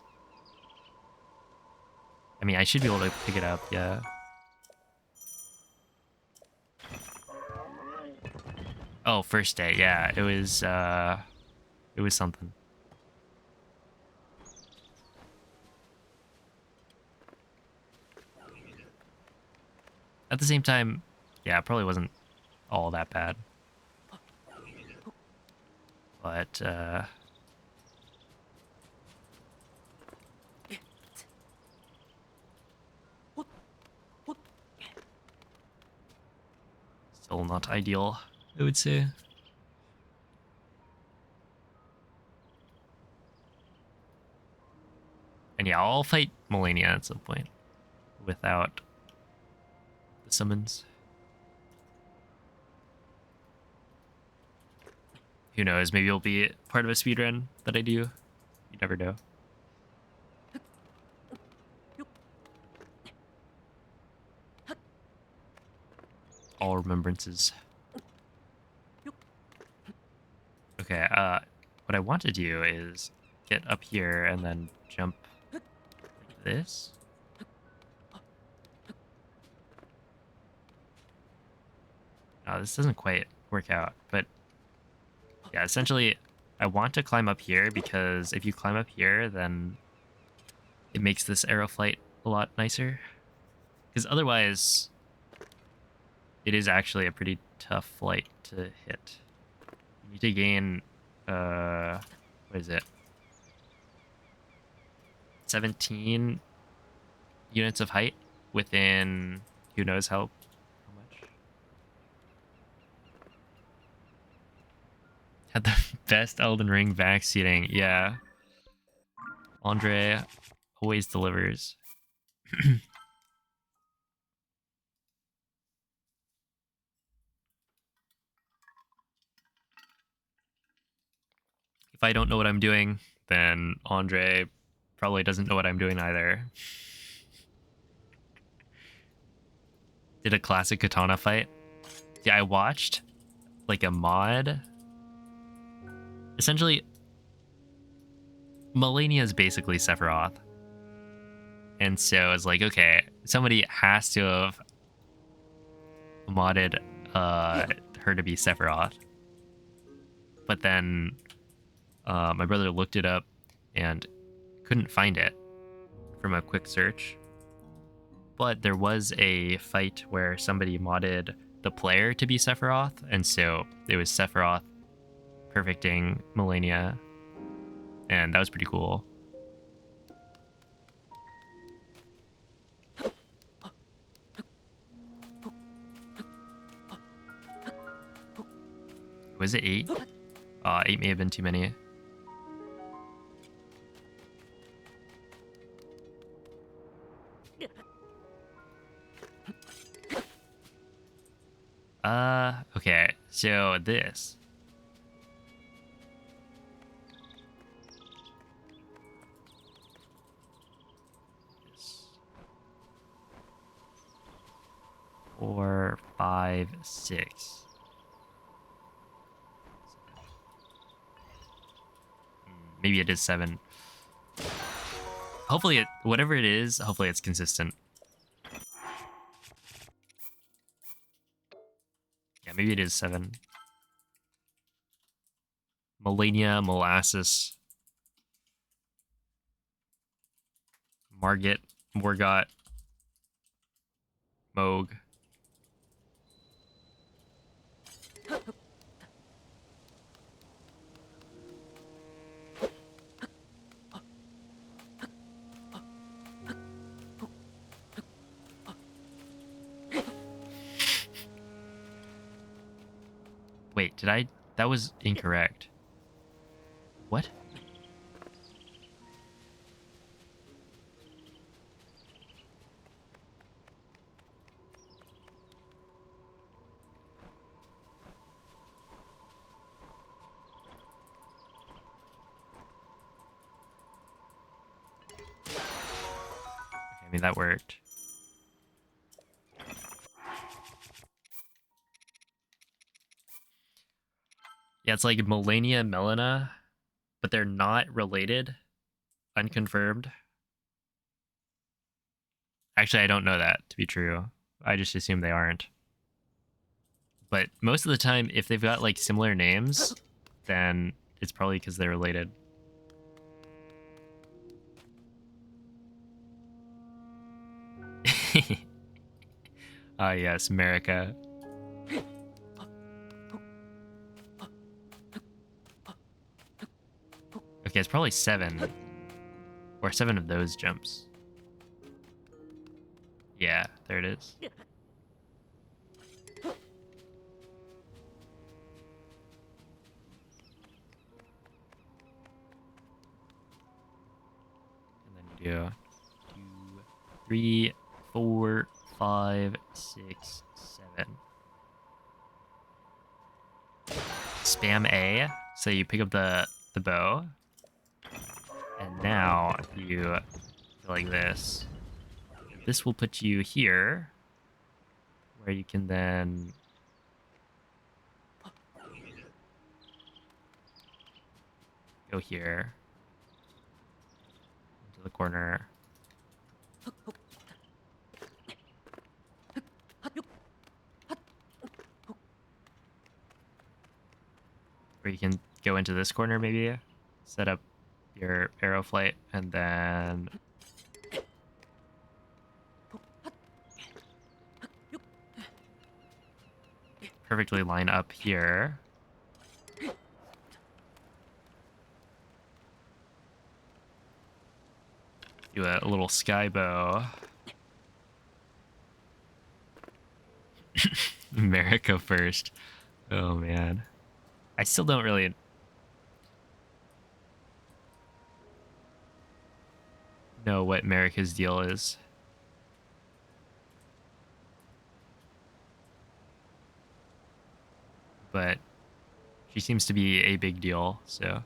I mean, I should be able to pick it up, yeah. Oh, first day, yeah. It was something. At the same time, yeah, it probably wasn't all that bad. But, still not ideal, I would say. And yeah, I'll fight Melania at some point without the summons. Who knows, maybe it'll be part of a speedrun that I do. You never know. All remembrances. Okay, what I want to do is get up here and then jump like this. No, this doesn't quite work out, but yeah, essentially I want to climb up here because if you climb up here, then it makes this arrow flight a lot nicer. Because otherwise, it is actually a pretty tough flight to hit. You need to gain, what is it? 17 units of height within who knows how much. Had the best Elden Ring backseating, yeah. Andre always delivers. If I don't know what I'm doing, then Andre probably doesn't know what I'm doing either. Did a classic katana fight. Yeah, I watched like a mod. Essentially, Melania is basically Sephiroth. And so I was like, okay, somebody has to have modded her to be Sephiroth. But then my brother looked it up and couldn't find it from a quick search. But there was a fight where somebody modded the player to be Sephiroth, and so it was Sephiroth perfecting Melania, and that was pretty cool. Was it 8? 8 may have been too many. Okay, so this. Four, 5, 6. Maybe it is 7. Hopefully, whatever it is, hopefully it's consistent. Yeah, maybe it is 7. Melania, Molasses, Margit, Morgot, Moog. Wait, did I? That was incorrect. What? I mean, that worked. Yeah, it's like Melania, Melina, but they're not related. Unconfirmed. Actually, I don't know that to be true. I just assume they aren't. But most of the time, if they've got like similar names, then it's probably because they're related. Ah, yes, America. Okay, it's probably 7. Or 7 of those jumps. Yeah, there it is. And then you do 2, 3, 4, 5, 6, 7. Spam A, so you pick up the bow. And now you go like this. This will put you here, where you can then go here into the corner. Or you can go into this corner maybe, set up your arrow flight, and then perfectly line up here. Do a little sky bow. America first. Oh man. I still don't really know what America's deal is. But she seems to be a big deal, so.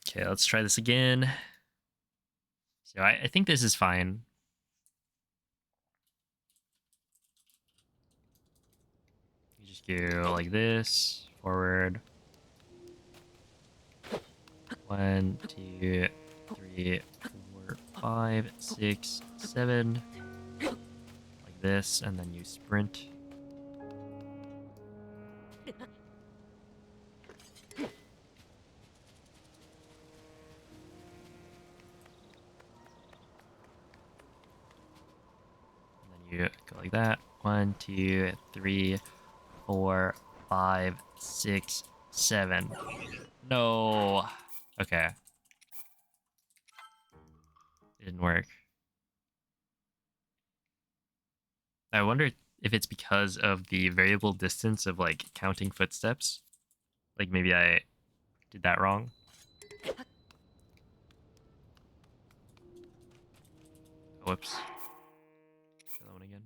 Okay, let's try this again. So I think this is fine. just go like this, forward. 1, 2, 3, 4, 5, 6, 7. Like this, and then you sprint. You go like that. 1, 2, 3, 4, 5, 6, 7. No. Okay. It didn't work. I wonder if it's because of the variable distance of like counting footsteps. Like maybe I did that wrong. Whoops. Try that one again.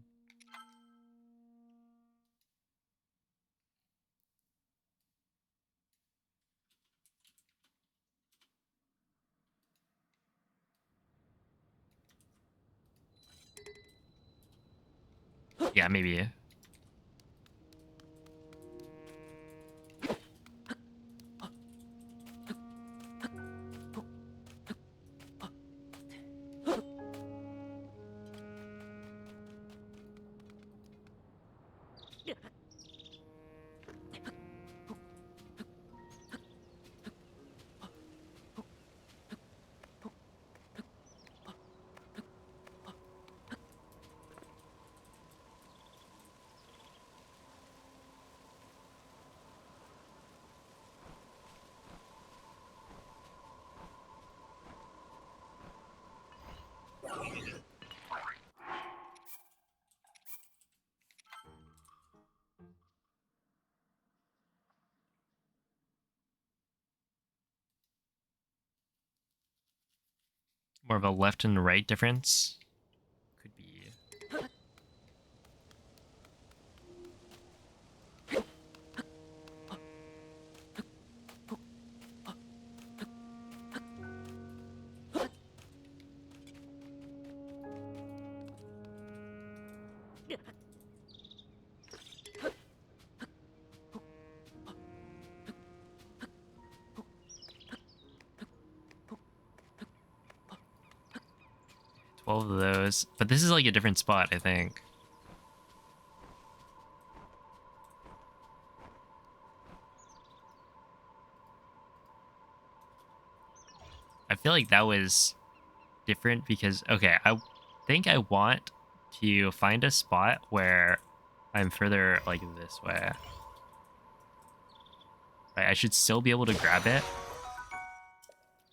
Yeah, maybe. 'More of a left and right difference? Could be. Of those, but this is like a different spot, I think. I feel like that was different because, okay, I think I want to find a spot where I'm further like this way. Right, I should still be able to grab it,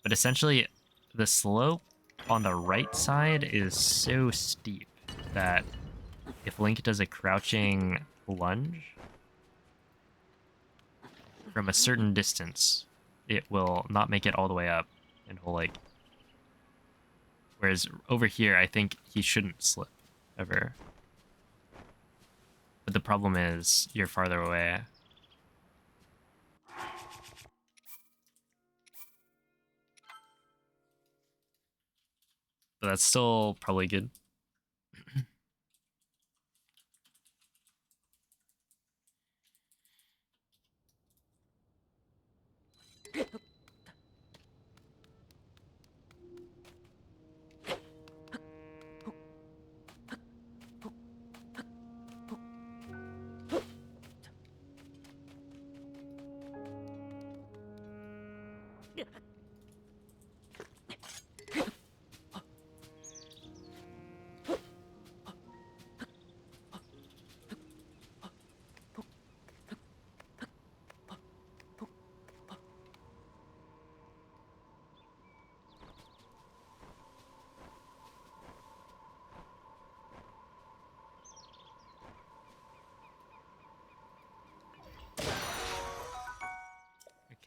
but essentially the slope on the right side is so steep that if Link does a crouching lunge from a certain distance, it will not make it all the way up, and he'll like. Whereas over here, I think he shouldn't slip ever. But the problem is you're farther away. But that's still probably good.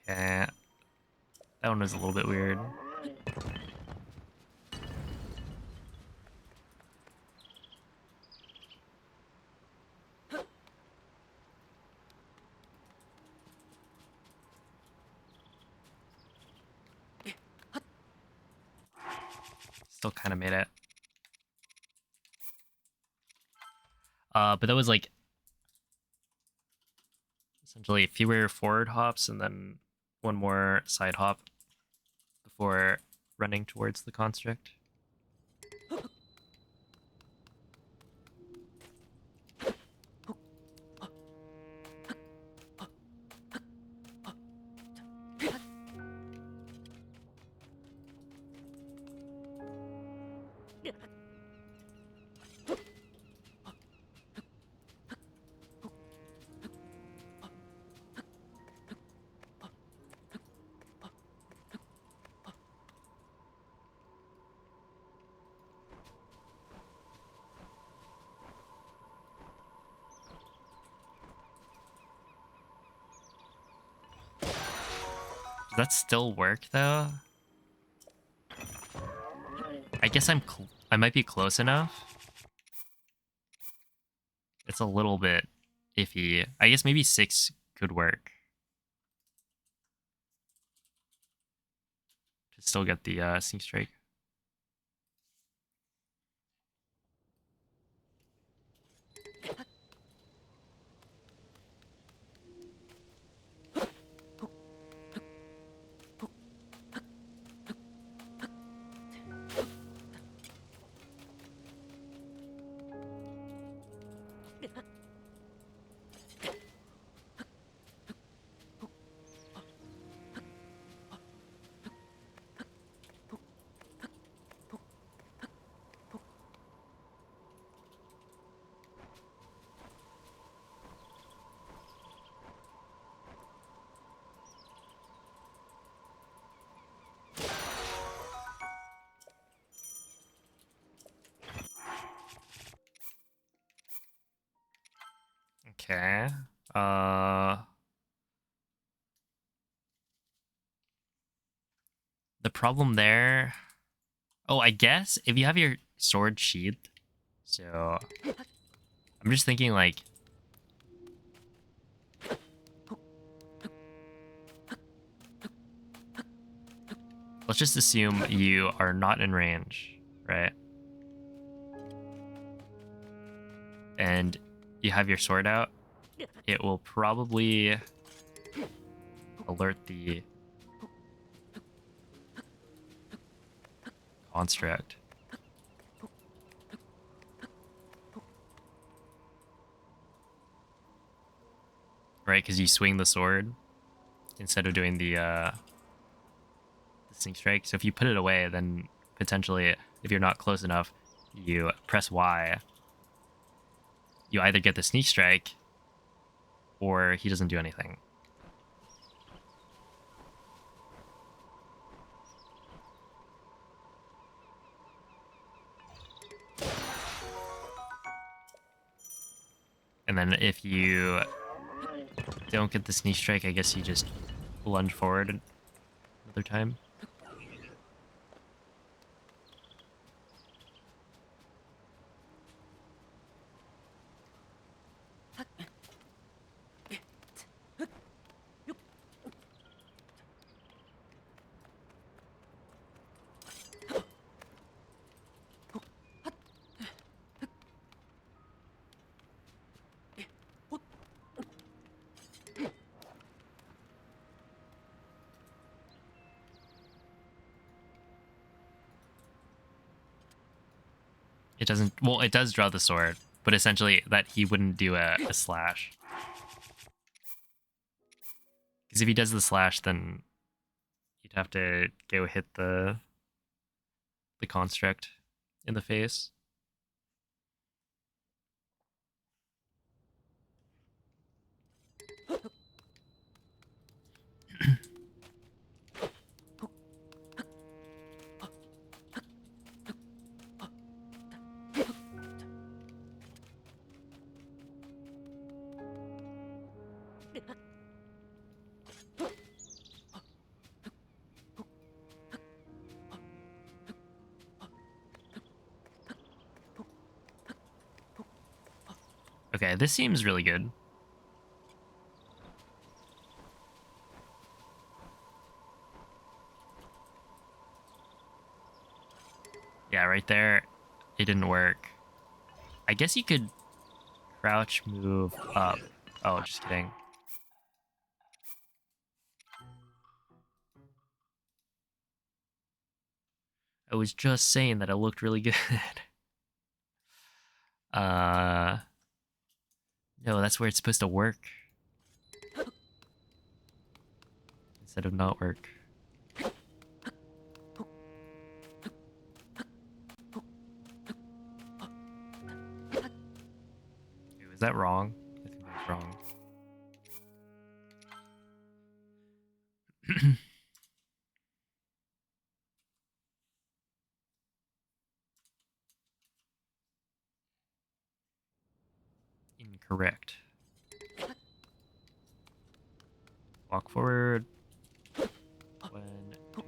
Okay. That one was a little bit weird. Still kind of made it. But that was like Essentially, fewer forward hops and then one more side hop before running towards the construct. Does that still work though? I guess I might be close enough. It's a little bit iffy. I guess maybe 6 could work. To still get the Sneakstrike. Okay. The problem there. Oh, I guess if you have your sword sheathed. So I'm just thinking like let's just assume you are not in range, right? And you have your sword out. It will probably alert the construct. Right, because you swing the sword instead of doing the Sneakstrike. So if you put it away, then potentially, if you're not close enough, you press Y. You either get the Sneakstrike, or he doesn't do anything. And then if you don't get the Sneakstrike, I guess you just lunge forward another time. It doesn't... Well, it does draw the sword, but essentially that he wouldn't do a slash. Because if he does the slash, then you'd have to go hit the construct in the face. Okay, this seems really good. Yeah, right there, it didn't work. I guess you could crouch move up. Oh, just kidding. I was just saying that it looked really good. uh, no, that's where it's supposed to work. Instead of not work. Is that wrong? I think that's wrong. Incorrect. Walk forward. 1, 2,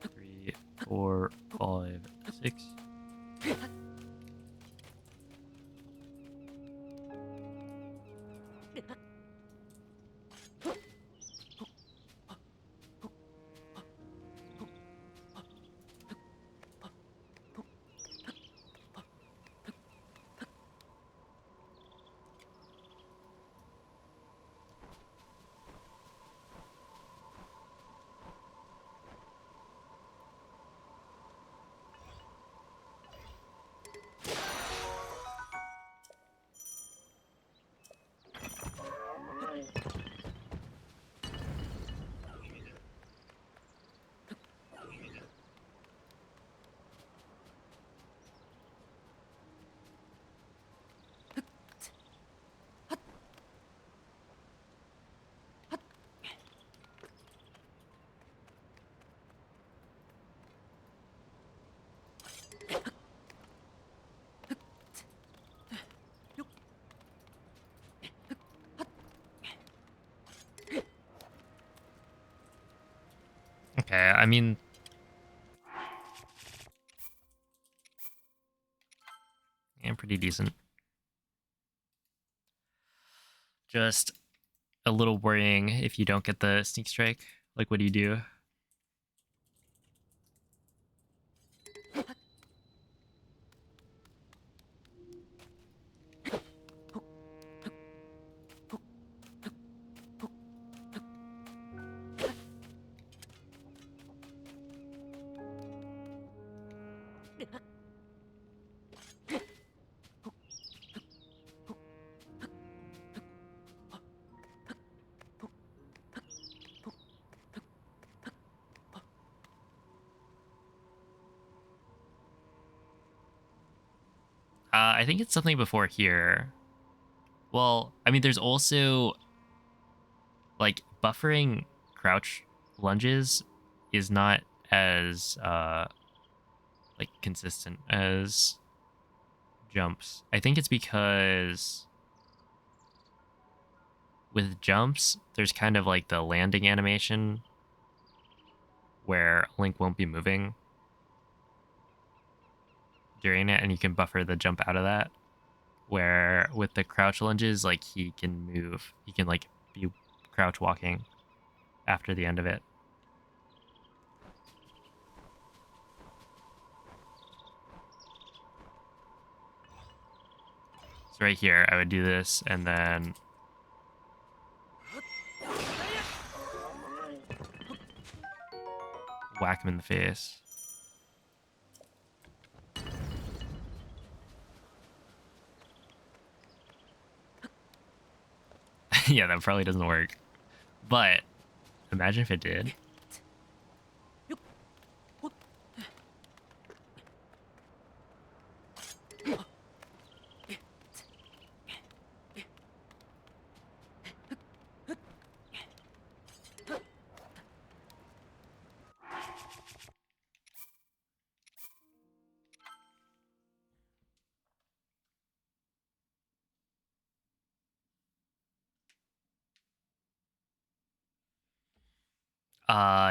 3, 4, 5, 6. Okay, I mean, yeah, pretty decent. Just a little worrying if you don't get the sneak strike. Like, what do you do? I think it's something before here. Well, I mean, there's also like buffering crouch lunges is not as like consistent as jumps. I think it's because with jumps, there's kind of like the landing animation where Link won't be moving during it, and you can buffer the jump out of that. Where with the crouch lunges, like he can move, he can like be crouch walking after the end of it. So right here, I would do this and then whack him in the face. Yeah, that probably doesn't work. But imagine if it did.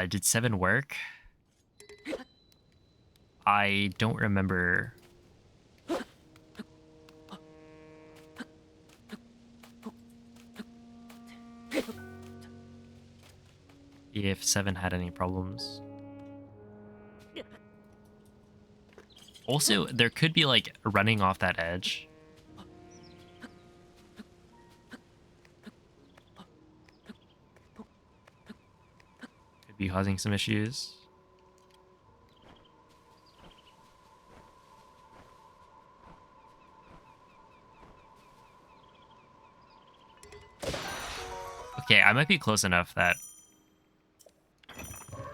Did 7 work? I don't remember. If 7 had any problems. Also, there could be like running off that edge. Could be causing some issues. Okay, I might be close enough that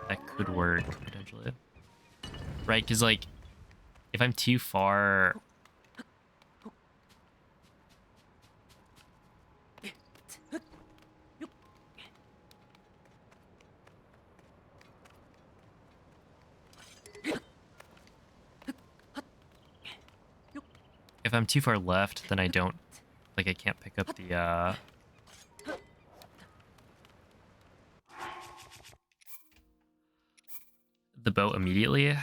that could work potentially. Right, because like if I'm too far, if I'm too far left, then I don't, like I can't pick up the boat immediately.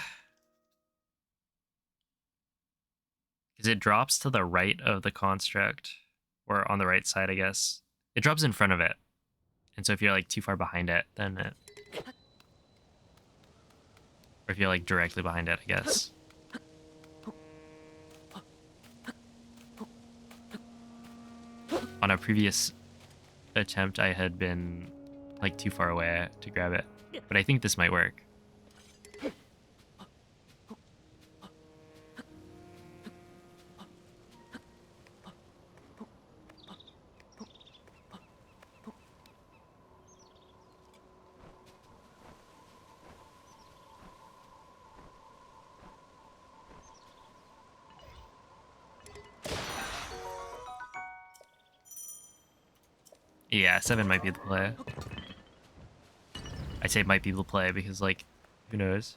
Because it drops to the right of the construct, or on the right side, I guess. It drops in front of it. And so if you're like too far behind it, then it, or if you're like directly behind it, I guess. On a previous attempt, I had been like too far away to grab it. But I think this might work. Yeah, 7 might be the play. I say might be the play because, like, who knows?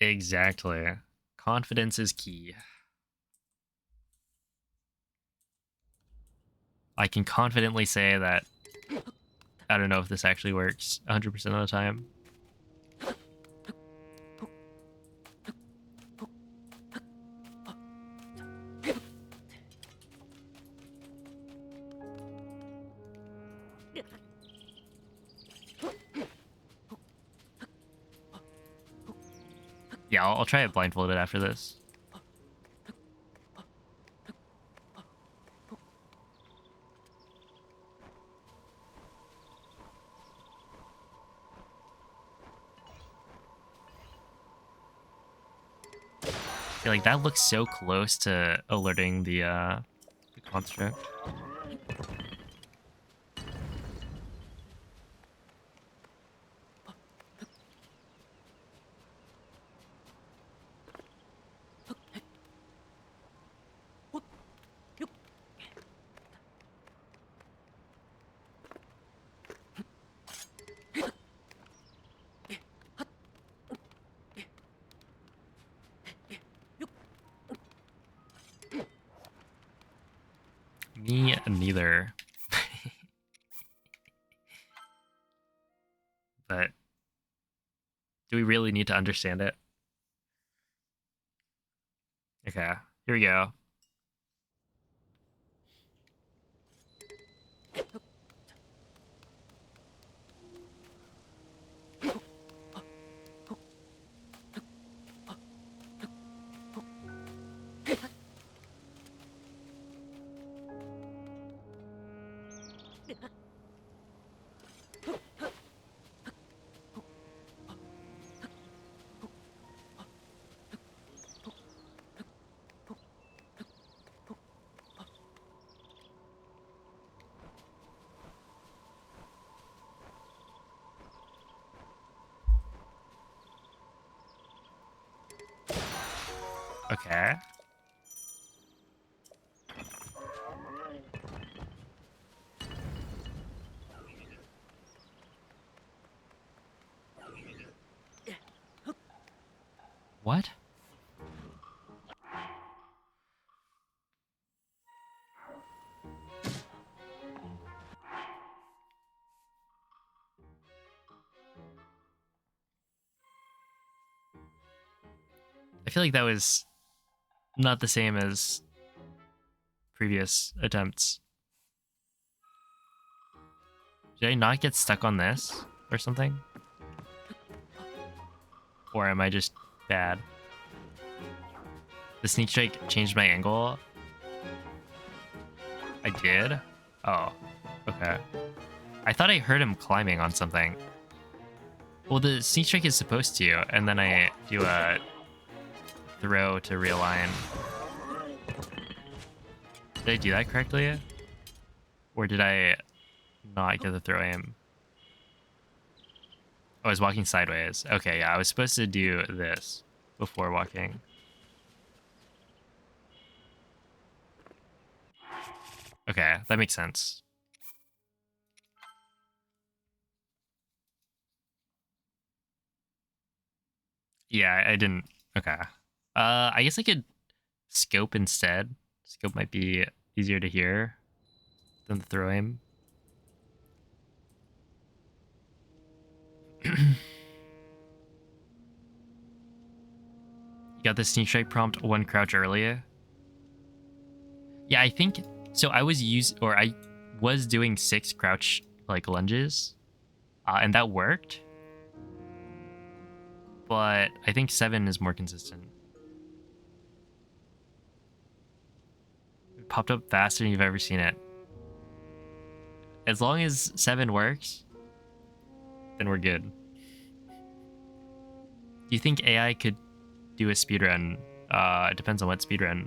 Exactly. Confidence is key. I can confidently say that I don't know if this actually works 100% of the time. Yeah, I'll try it blindfolded after this. I feel like that looks so close to alerting the construct. Me neither. But do we really need to understand it? Okay, here we go. Okay. What? I feel like that was not the same as previous attempts. Did I not get stuck on this or something? Or am I just bad? The sneak strike changed my angle. I did? Oh, okay. I thought I heard him climbing on something. Well, the sneak strike is supposed to, and then I do a throw to realign. Did I do that correctly? Or did I not get the throw aim? Oh, I was walking sideways. Okay, yeah, I was supposed to do this before walking. Okay, that makes sense. Yeah, I didn't. Okay. I guess I could scope instead. Scope might be easier to hear than the throw aim. You got the sneak strike prompt 1 crouch earlier. Yeah, I think so. I was doing 6 crouch like lunges, and that worked. But I think 7 is more consistent. It popped up faster than you've ever seen it. As long as 7 works, then we're good. Do you think AI could do a speedrun? It depends on what speedrun.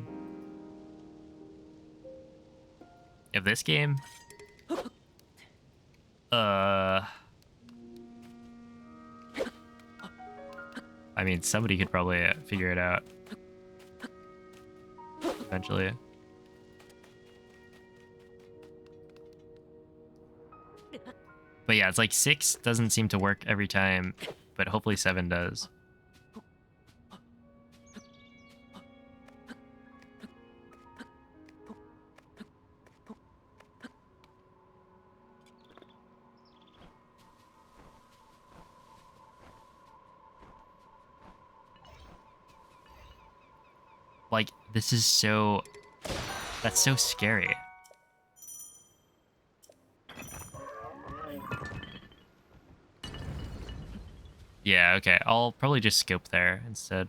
Of this game? I mean, somebody could probably figure it out eventually. But yeah, it's like 6 doesn't seem to work every time, but hopefully 7 does. Like, this is so... That's so scary. Yeah, okay. I'll probably just scope there instead.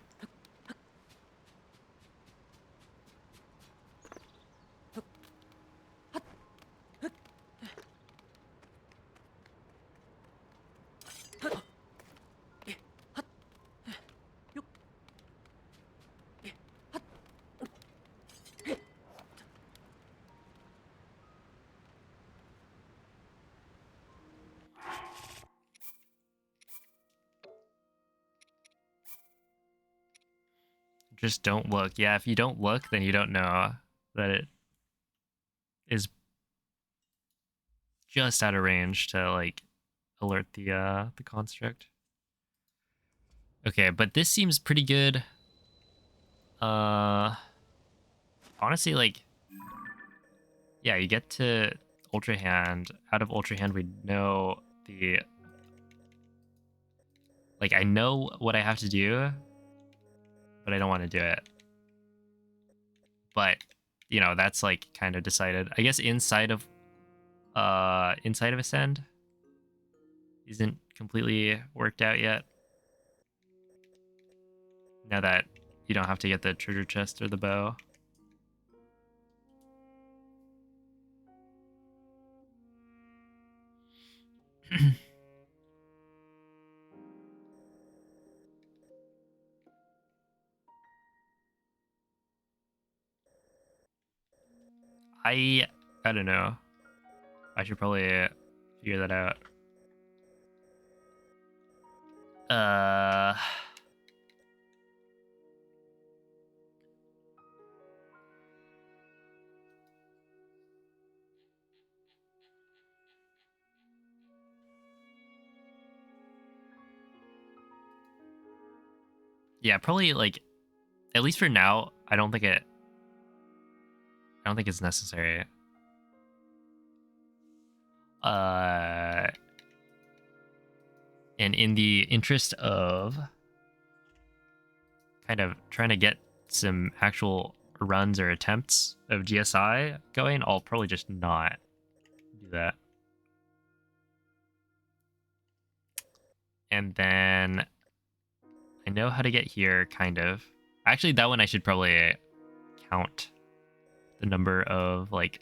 Just don't look. Yeah, if you don't look, then you don't know that it is just out of range to like alert the construct. Okay, but this seems pretty good. Honestly, like, yeah, you get to Ultra Hand. Out of Ultra Hand, we know the... Like, I know what I have to do, but I don't want to do it. But, you know, that's, like, kind of decided. I guess inside of Ascend isn't completely worked out yet. Now that you don't have to get the treasure chest or the bow. I don't know. I should probably figure that out. Yeah, probably like, at least for now, I don't think it's necessary. And in the interest of kind of trying to get some actual runs or attempts of GSI going, I'll probably just not do that. And then I know how to get here, kind of. Actually, that one I should probably count the number of, like,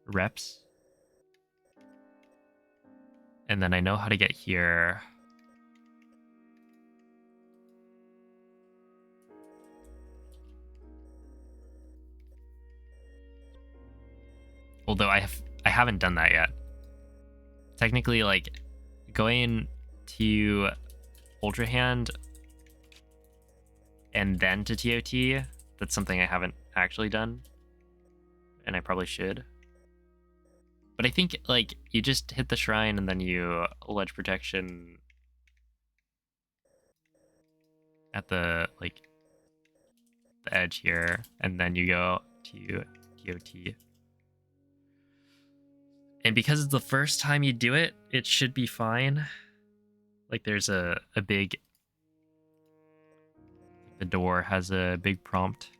reps. And then I know how to get here. Although I haven't done that yet. Technically, like, going to Ultra Hand and then to TOT, that's something I haven't actually done. And I probably should. But I think, like, you just hit the shrine and then you ledge protection at the, like, the edge here, and then you go to TOT. And because it's the first time you do it, it should be fine. Like, there's a big... The door has a big prompt.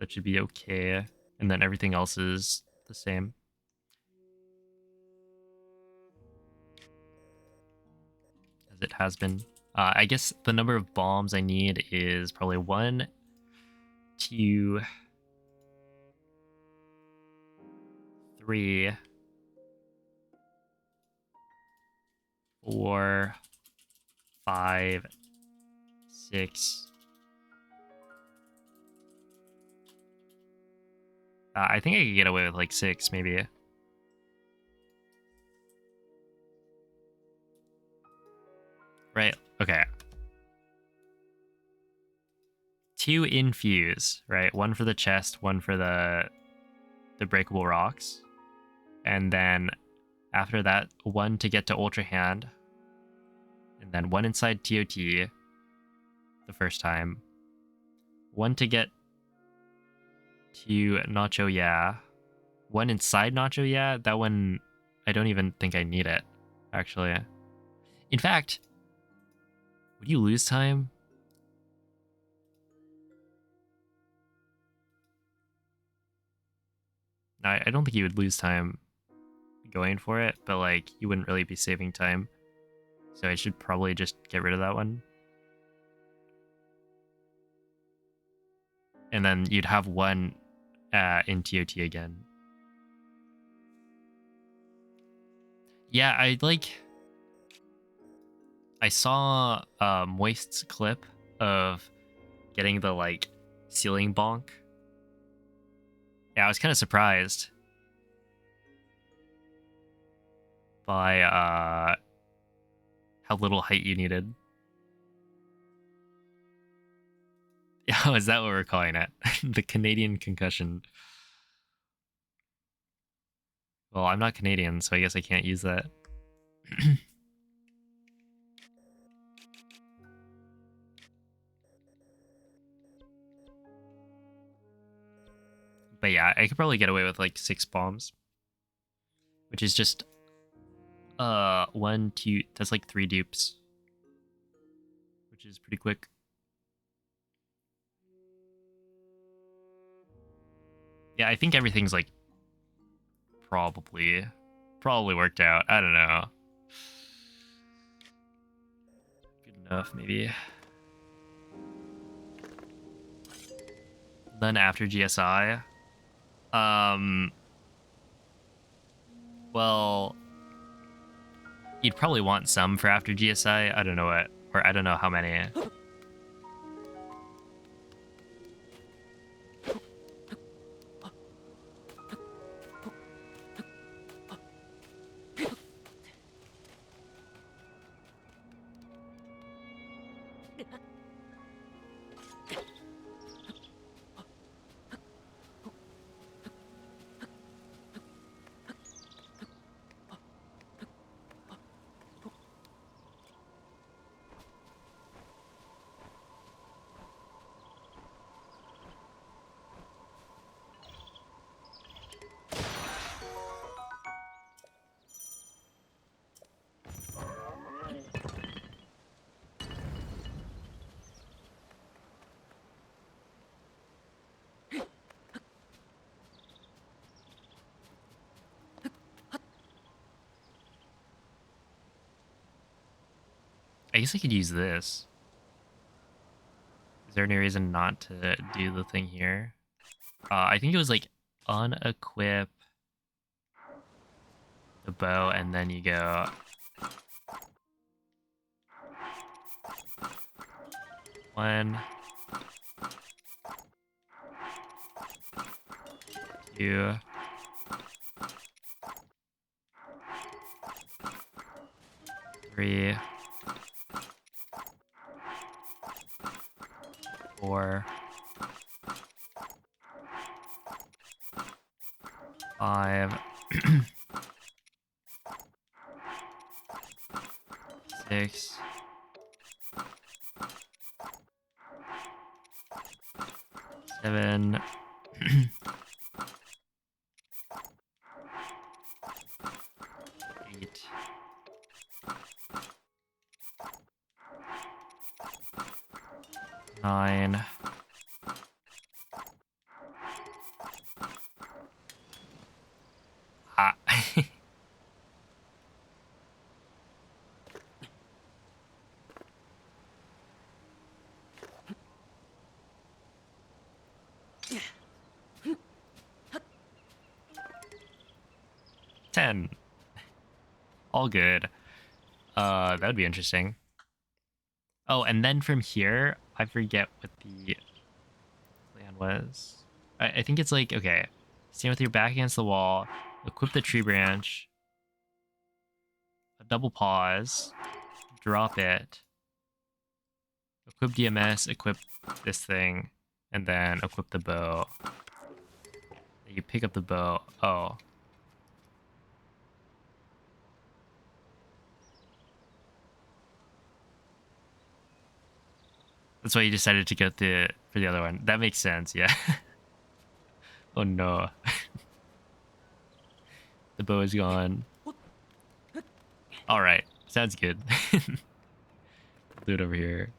That should be okay. And then everything else is the same. As it has been. I guess the number of bombs I need is probably 1, 2, 3, 4, 5, 6. I think I could get away with like 6, maybe. Right, okay. 2 in Fuse, right? 1 for the chest, 1 for the breakable rocks. And then after that, 1 to get to Ultra Hand. And then 1 inside TOT the first time. 1 to get to Nacho Yeah. 1 inside Nacho Yeah. That one, I don't even think I need it, actually. In fact, would you lose time? No, I don't think you would lose time going for it, but like you wouldn't really be saving time. So I should probably just get rid of that one. And then you'd have 1 in TOT again. Yeah, I saw Moist's clip of getting the like ceiling bonk. Yeah, I was kind of surprised by how little height you needed. Oh, is that what we're calling it? The Canadian concussion. Well, I'm not Canadian, so I guess I can't use that. But yeah, I could probably get away with like 6 bombs. Which is just 1, 2, that's like 3 dupes. Which is pretty quick. Yeah, I think everything's like probably worked out. I don't know. Good enough, maybe. Then after GSI, well, you'd probably want some for after GSI. I don't know what, or I don't know how many. I guess I could use this. Is there any reason not to do the thing here? I think it was like unequip the bow and then you go 1, 2, 3, 4, 5, 6, 7, 8, 9, ah. 10. All good. That would be interesting. Oh, and then from here, I forget what the plan was. I think it's like, okay, stand with your back against the wall, equip the tree branch, a double pause, drop it, equip DMS, equip this thing, and then equip the bow. You pick up the bow. Oh. That's why you decided to go for the other one. That makes sense, yeah. Oh no. The bow is gone. Alright, sounds good. Do it over here.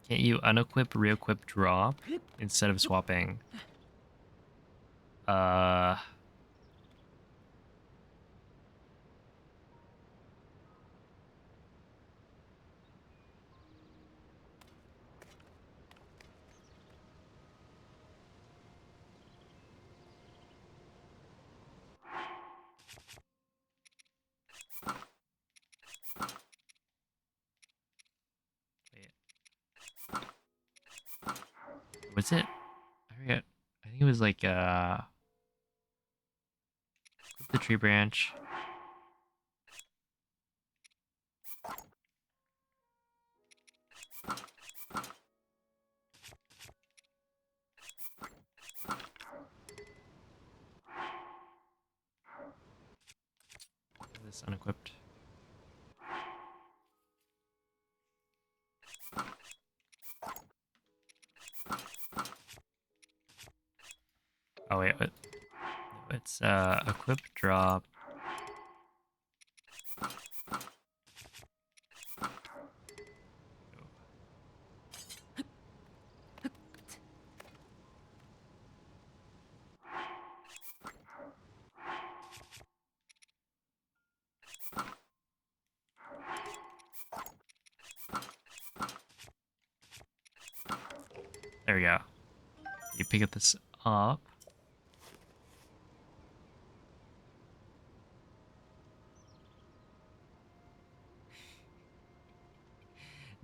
Can't you unequip, re-equip, drop instead of swapping? Wait. Was it? I forget. I think it was like, equip the tree branch. This unequipped. Oh wait, what? No, it's equip, drop. There we go. You pick up this up.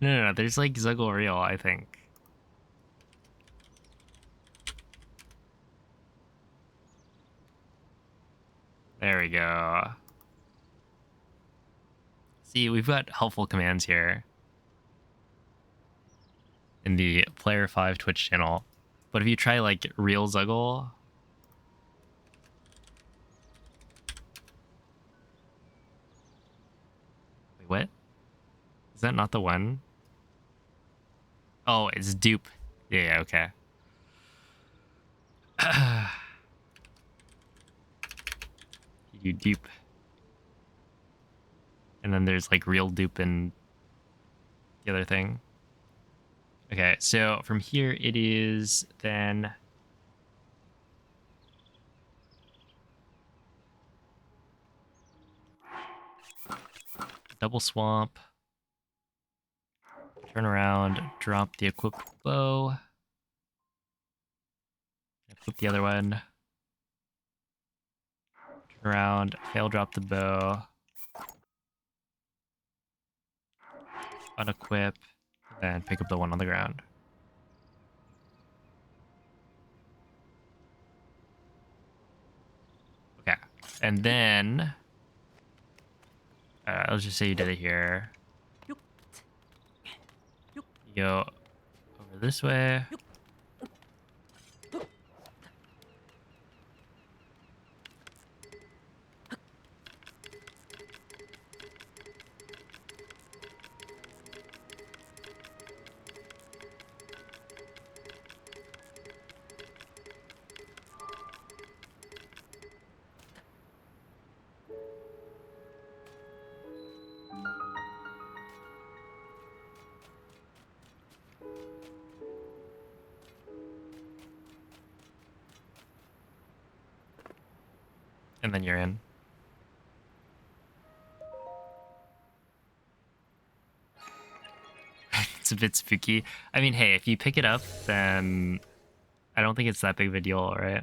No. There's like Zuggle Real, I think. There we go. See, we've got helpful commands here in the Player 5 Twitch channel. But if you try like real Zuggle, wait, what? Is that not the one? Oh, it's dupe. Yeah, okay. You do dupe. And then there's like real dupe and the other thing. Okay, so from here it is then double swamp, turn around, drop the equipped bow, equip the other one, turn around, fail drop the bow, unequip, then pick up the one on the ground. Okay, and then let's just say you did it here. You go over this way. And then you're in. It's a bit spooky. I mean, hey, if you pick it up, then I don't think it's that big of a deal, right?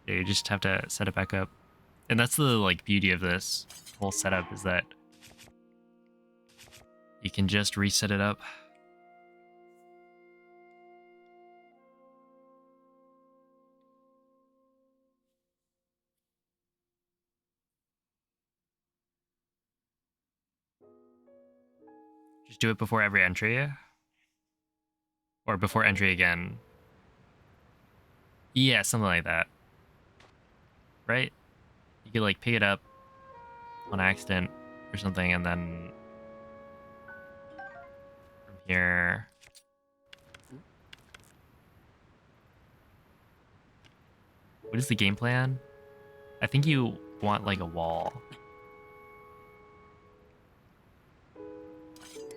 You just have to set it back up. And that's the like beauty of this whole setup is that you can just reset it up. Just do it before every entry. Or before entry again. Yeah, something like that. Right? You could like pick it up on accident or something and then from here. What is the game plan? I think you want like a wall.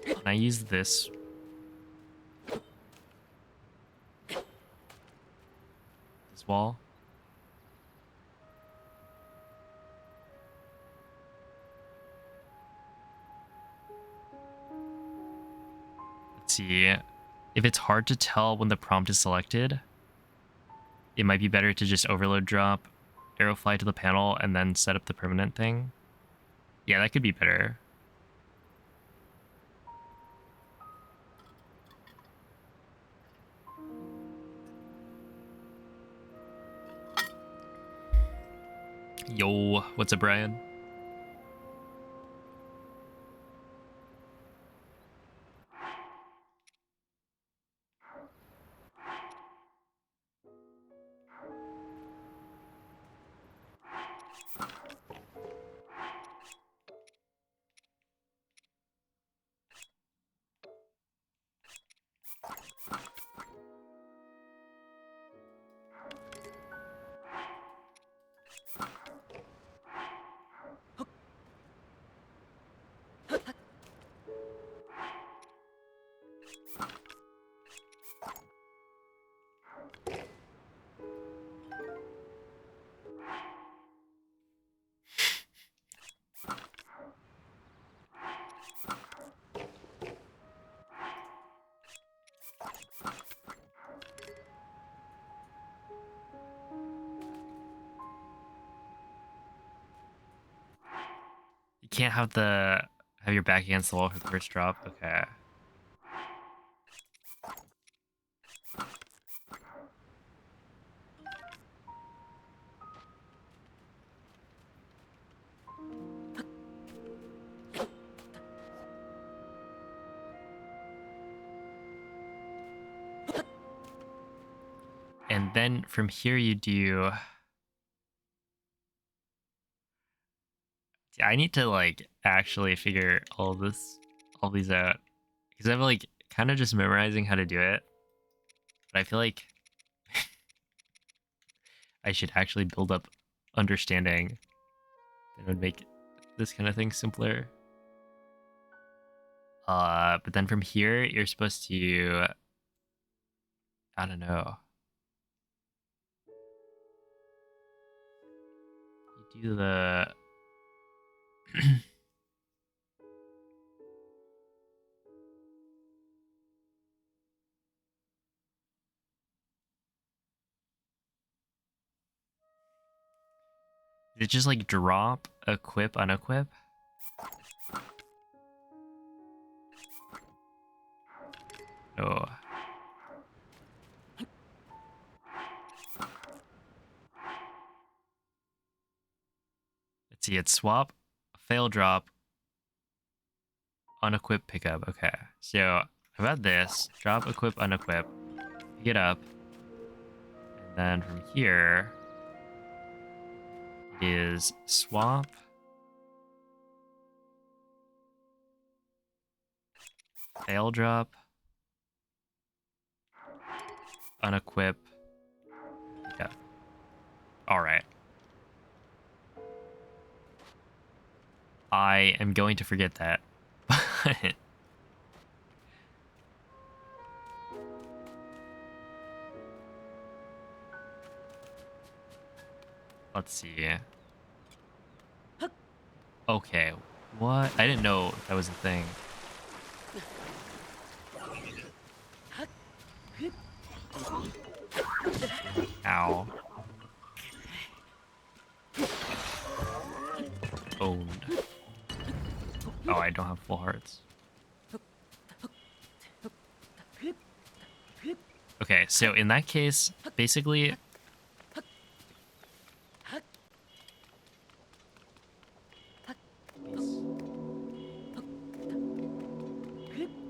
Can I use this? This wall? Let's see. If it's hard to tell when the prompt is selected, it might be better to just overload drop, arrow fly to the panel, and then set up the permanent thing. Yeah, that could be better. Yo, what's up, Brian? You can't have your back against the wall for the first drop. Okay. And then from here you do... I need to like actually figure all these out, because I'm like kind of just memorizing how to do it, but I feel like I should actually build up understanding that would make this kind of thing simpler. But then from here you're supposed to, I don't know. You do the Is it just like drop, equip, unequip? No. Let's see, it's swap, fail drop, unequip, pickup. Okay, so about this, drop, equip, unequip, pick it up, and then from here is swap, fail drop, unequip, pick up. All right. I am going to forget that. But let's see. Okay, what? I didn't know that was a thing. Ow. Owned. Oh, I don't have full hearts. Okay, so in that case, basically...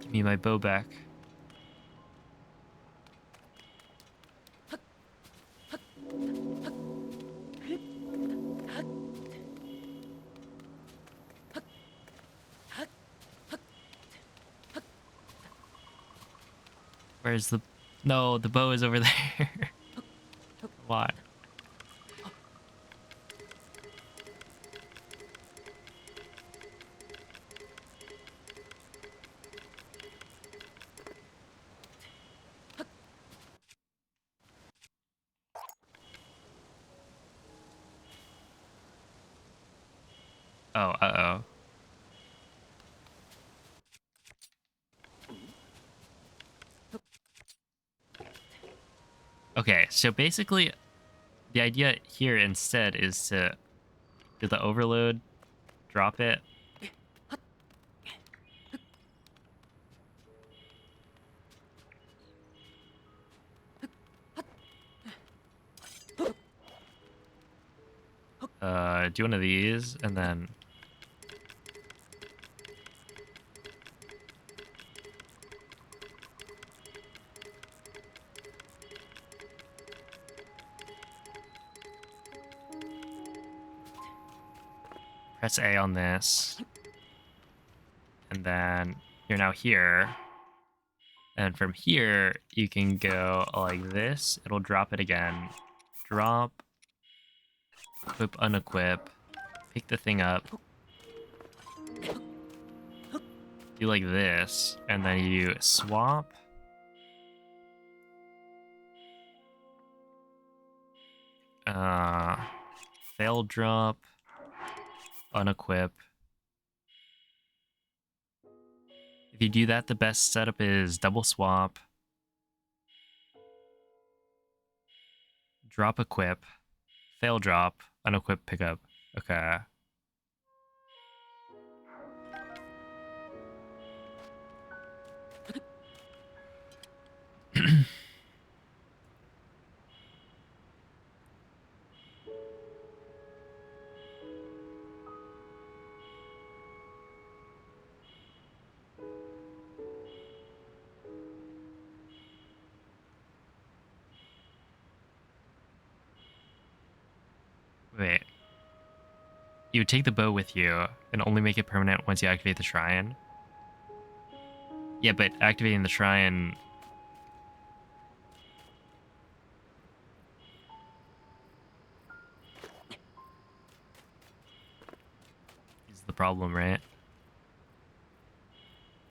Give me my bow back. Where's the... No, the bow is over there. Why? Oh, uh-oh. Okay, so basically, the idea here instead is to do the overload, drop it. Do one of these, and then... Press A on this. And then you're now here. And from here, you can go like this. It'll drop it again. Drop. Equip, unequip. Pick the thing up. Do like this. And then you swap. Fail drop. Unequip. If you do that, the best setup is double swap. Drop equip. Fail drop. Unequip pickup. Okay. Wait. You would take the bow with you and only make it permanent once you activate the shrine. Yeah, but activating the shrine... is the problem, right?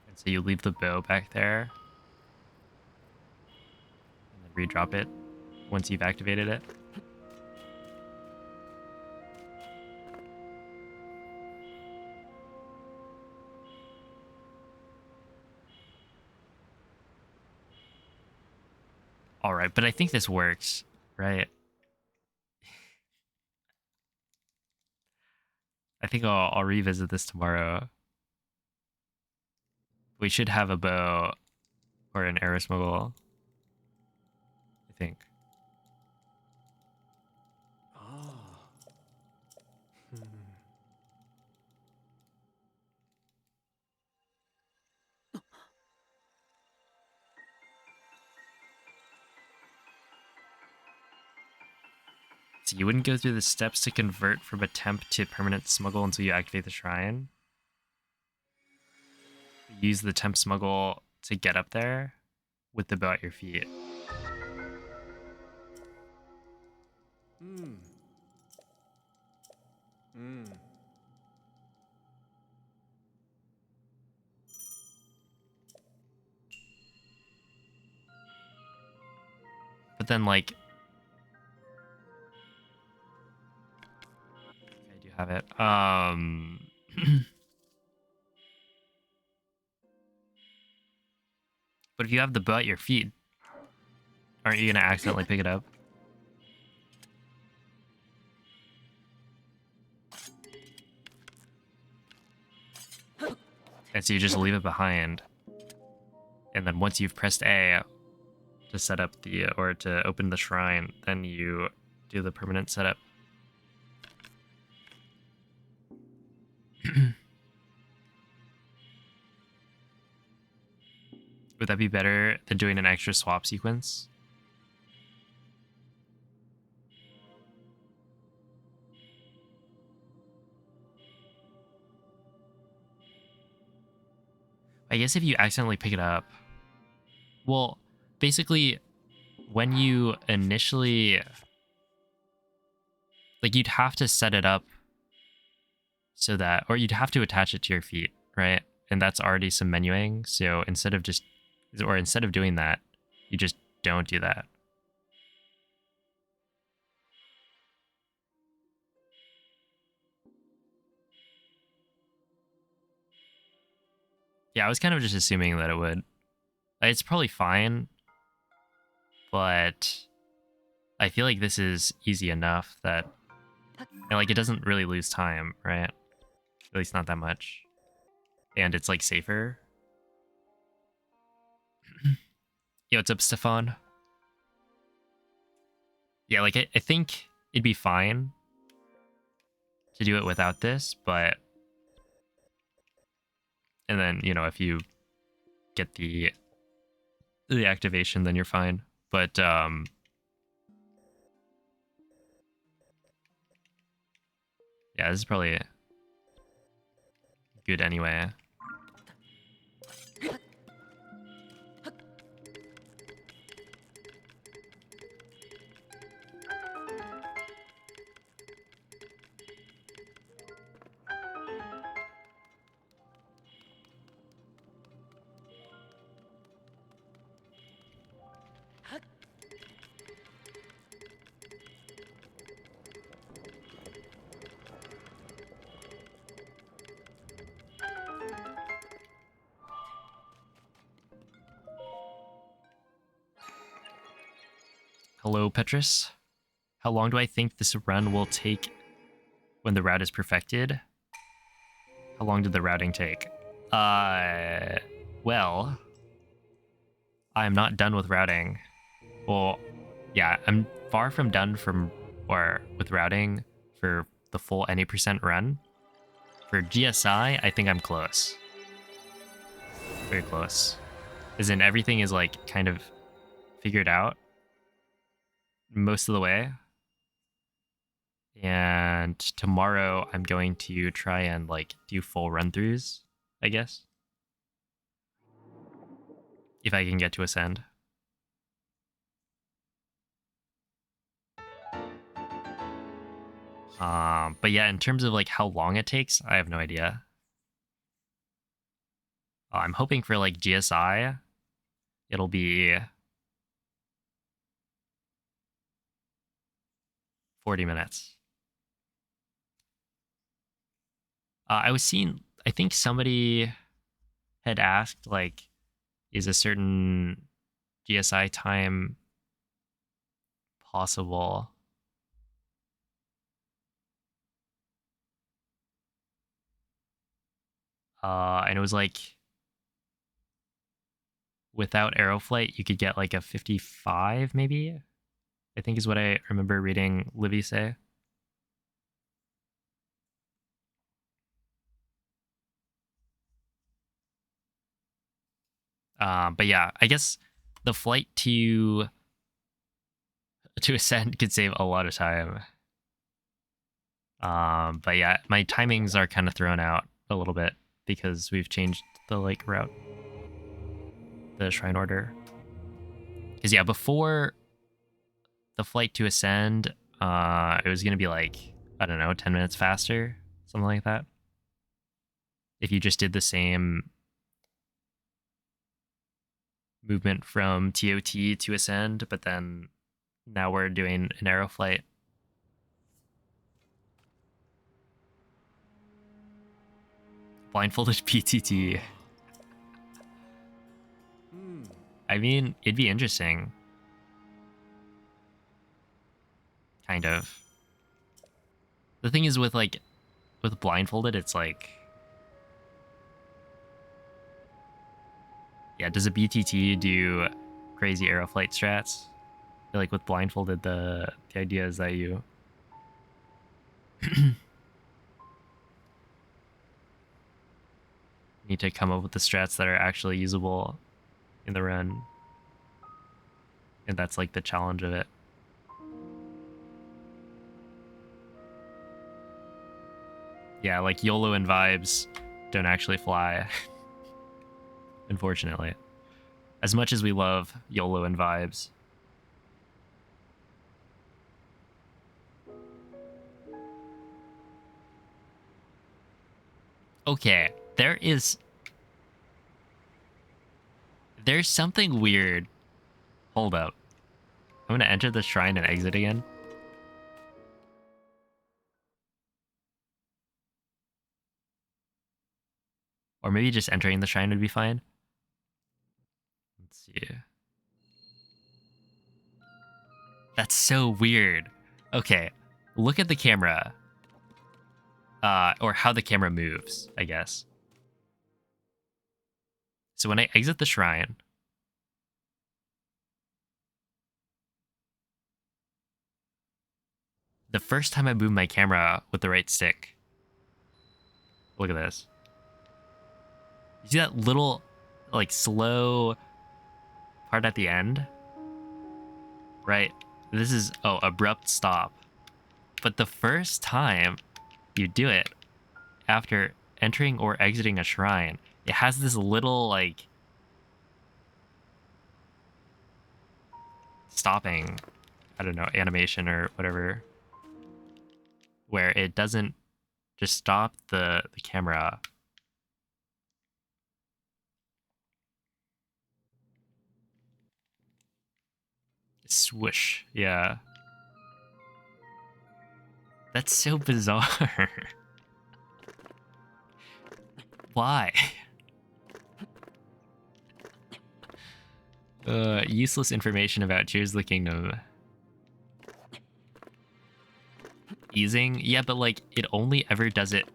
And so you leave the bow back there. And then redrop it once you've activated it. Alright, but I think this works, right? I think I'll revisit this tomorrow. We should have a bow or an arrow smuggle, I think. So you wouldn't go through the steps to convert from a temp to permanent smuggle until you activate the shrine? Use the temp smuggle to get up there with the bow at your feet. But then, like... I do have it. But if you have the bow at your feet, aren't you going to accidentally pick it up? And so you just leave it behind. And then once you've pressed A to set up the, or to open the shrine, then you do the permanent setup. Would that be better than doing an extra swap sequence? I guess if you accidentally pick it up... Well, basically, when you initially... Like, you'd have to set it up so that... Or you'd have to attach it to your feet, right? And that's already some menuing, so instead of just... Or instead of doing that, you just don't do that. Yeah, I was kind of just assuming that it would. It's probably fine, but I feel like this is easy enough that, and like, it doesn't really lose time, right? At least not that much. And it's like safer. Yo, what's up, Stefan? Yeah, like, I think it'd be fine to do it without this, but... And then, you know, if you get the activation, then you're fine. But, yeah, this is probably good anyway. Hello, Petrus. How long do I think this run will take when the route is perfected? How long did the routing take? Well, I'm not done with routing. Well, yeah, I'm far from done with routing for the full any percent run. For GSI, I think I'm close. Very close. As in, everything is like kind of figured out most of the way. And tomorrow I'm going to try and like do full run-throughs, I guess. If I can get to Ascend. But yeah, in terms of like how long it takes, I have no idea. I'm hoping for like GSI, it'll be 40 minutes. I was seeing, I think somebody had asked, like, is a certain GSI time possible? And it was like, without Aeroflight, you could get like a 55, maybe? I think is what I remember reading Livy say. But yeah, I guess the flight to Ascend could save a lot of time. But yeah, my timings are kind of thrown out a little bit because we've changed the like route, the shrine order. Because yeah, before the flight to Ascend, it was gonna be like, I don't know, 10 minutes faster, something like that. If you just did the same movement from TOT to Ascend, but then now we're doing an arrow flight. Blindfolded PTT. I mean, it'd be interesting. Kind of. The thing is with like, with Blindfolded, it's like, yeah, does a BTT do crazy arrow flight strats? I feel like with Blindfolded, the idea is that you need to come up with the strats that are actually usable in the run. And that's like the challenge of it. Yeah, like YOLO and vibes don't actually fly. Unfortunately. As much as we love YOLO and vibes. Okay, there's something weird. Hold up. I'm gonna enter the shrine and exit again. Or maybe just entering the shrine would be fine. Let's see. That's so weird. Okay, look at the camera. Or how the camera moves, I guess. So when I exit the shrine, the first time I move my camera with the right stick, look at this. You see that little, like, slow part at the end? Right? This is, oh, abrupt stop. But the first time you do it, after entering or exiting a shrine, it has this little, like, stopping, I don't know, animation or whatever, where it doesn't just stop the camera. Swoosh, yeah. That's so bizarre. Why? Useless information about Tears of the Kingdom. Easing? Yeah, but like, it only ever does it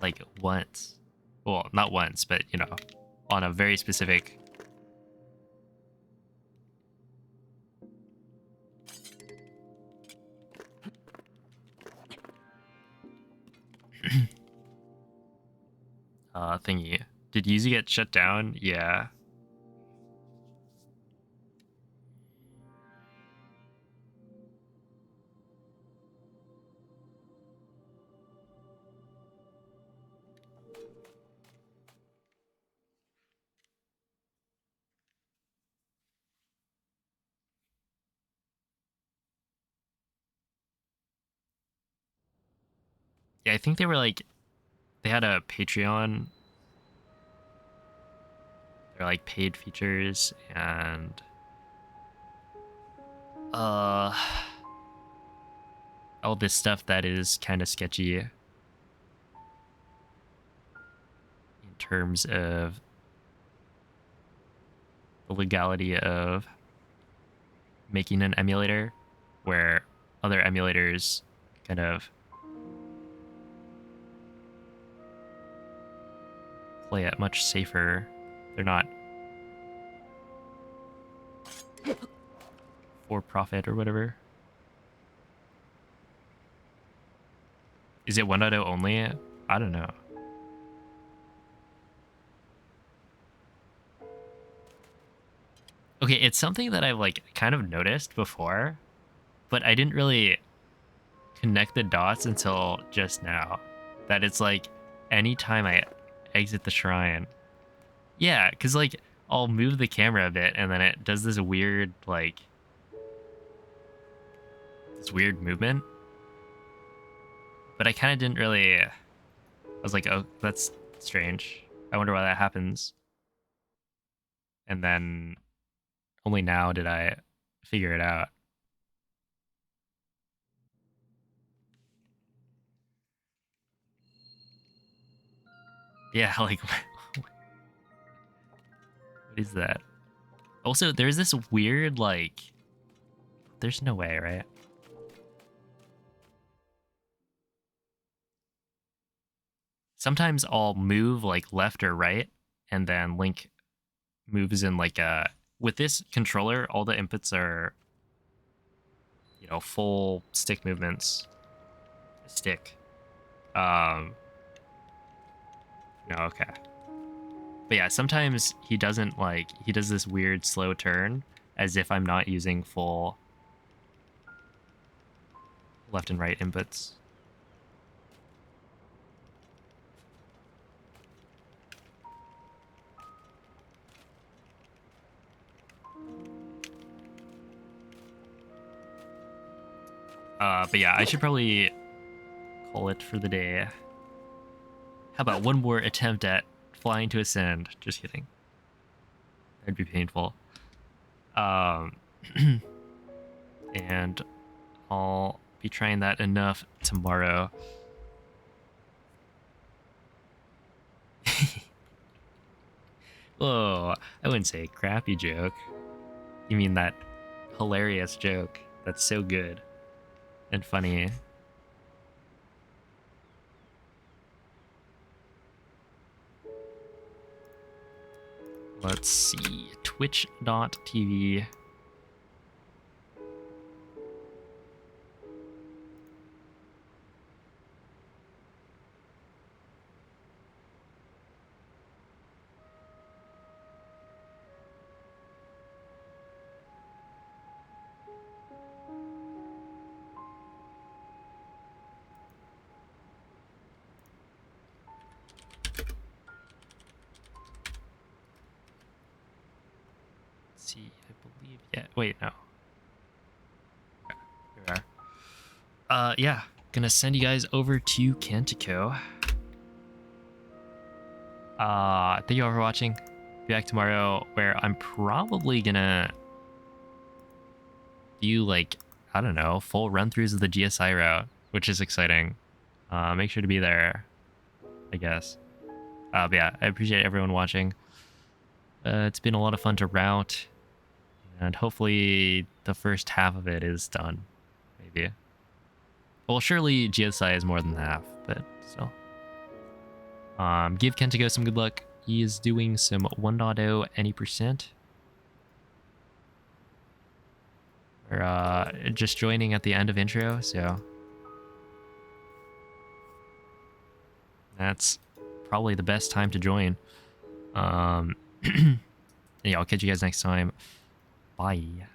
like once. Well, not once, but you know, on a very specific. Thingy. Did Yuzu get shut down? Yeah. Yeah, I think they were like, they had a Patreon. They're like paid features and all this stuff that is kind of sketchy in terms of the legality of making an emulator, where other emulators kind of play it much safer. They're not for profit or whatever. Is it 1.0 only? I don't know. Okay, it's something that I've like kind of noticed before, but I didn't really connect the dots until just now. That it's like anytime I exit the shrine. Yeah, because like I'll move the camera a bit and then it does this weird like movement. But I kind of didn't really. I was like, oh, that's strange. I wonder why that happens. And then only now did I figure it out. Yeah, like, what is that? Also, there's this weird, like, there's no way, right? Sometimes I'll move, like, left or right, and then Link moves in, like, a... With this controller, all the inputs are, you know, full stick movements. Stick. No, okay. But yeah, sometimes he doesn't, like, he does this weird slow turn as if I'm not using full left and right inputs. But yeah, I should probably call it for the day. How about one more attempt at flying to Ascend? Just kidding. That'd be painful. And I'll be trying that enough tomorrow. Oh, I wouldn't say crappy joke. You mean that hilarious joke that's so good and funny. Let's see. Twitch.tv. See, I believe. Yeah, wait, no. Okay, here we are. Yeah, gonna send you guys over to Kentico. Thank you all for watching. Be back tomorrow, where I'm probably gonna do, like, I don't know, full run-throughs of the GSI route, which is exciting. Make sure to be there, I guess. But yeah, I appreciate everyone watching. It's been a lot of fun to route, and hopefully the first half of it is done, maybe. Well, surely GSI is more than half, but still. Give Kentigo some good luck. He is doing some 1.0 any percent. We're just joining at the end of intro, so that's probably the best time to join. Yeah, I'll catch you guys next time. Bye.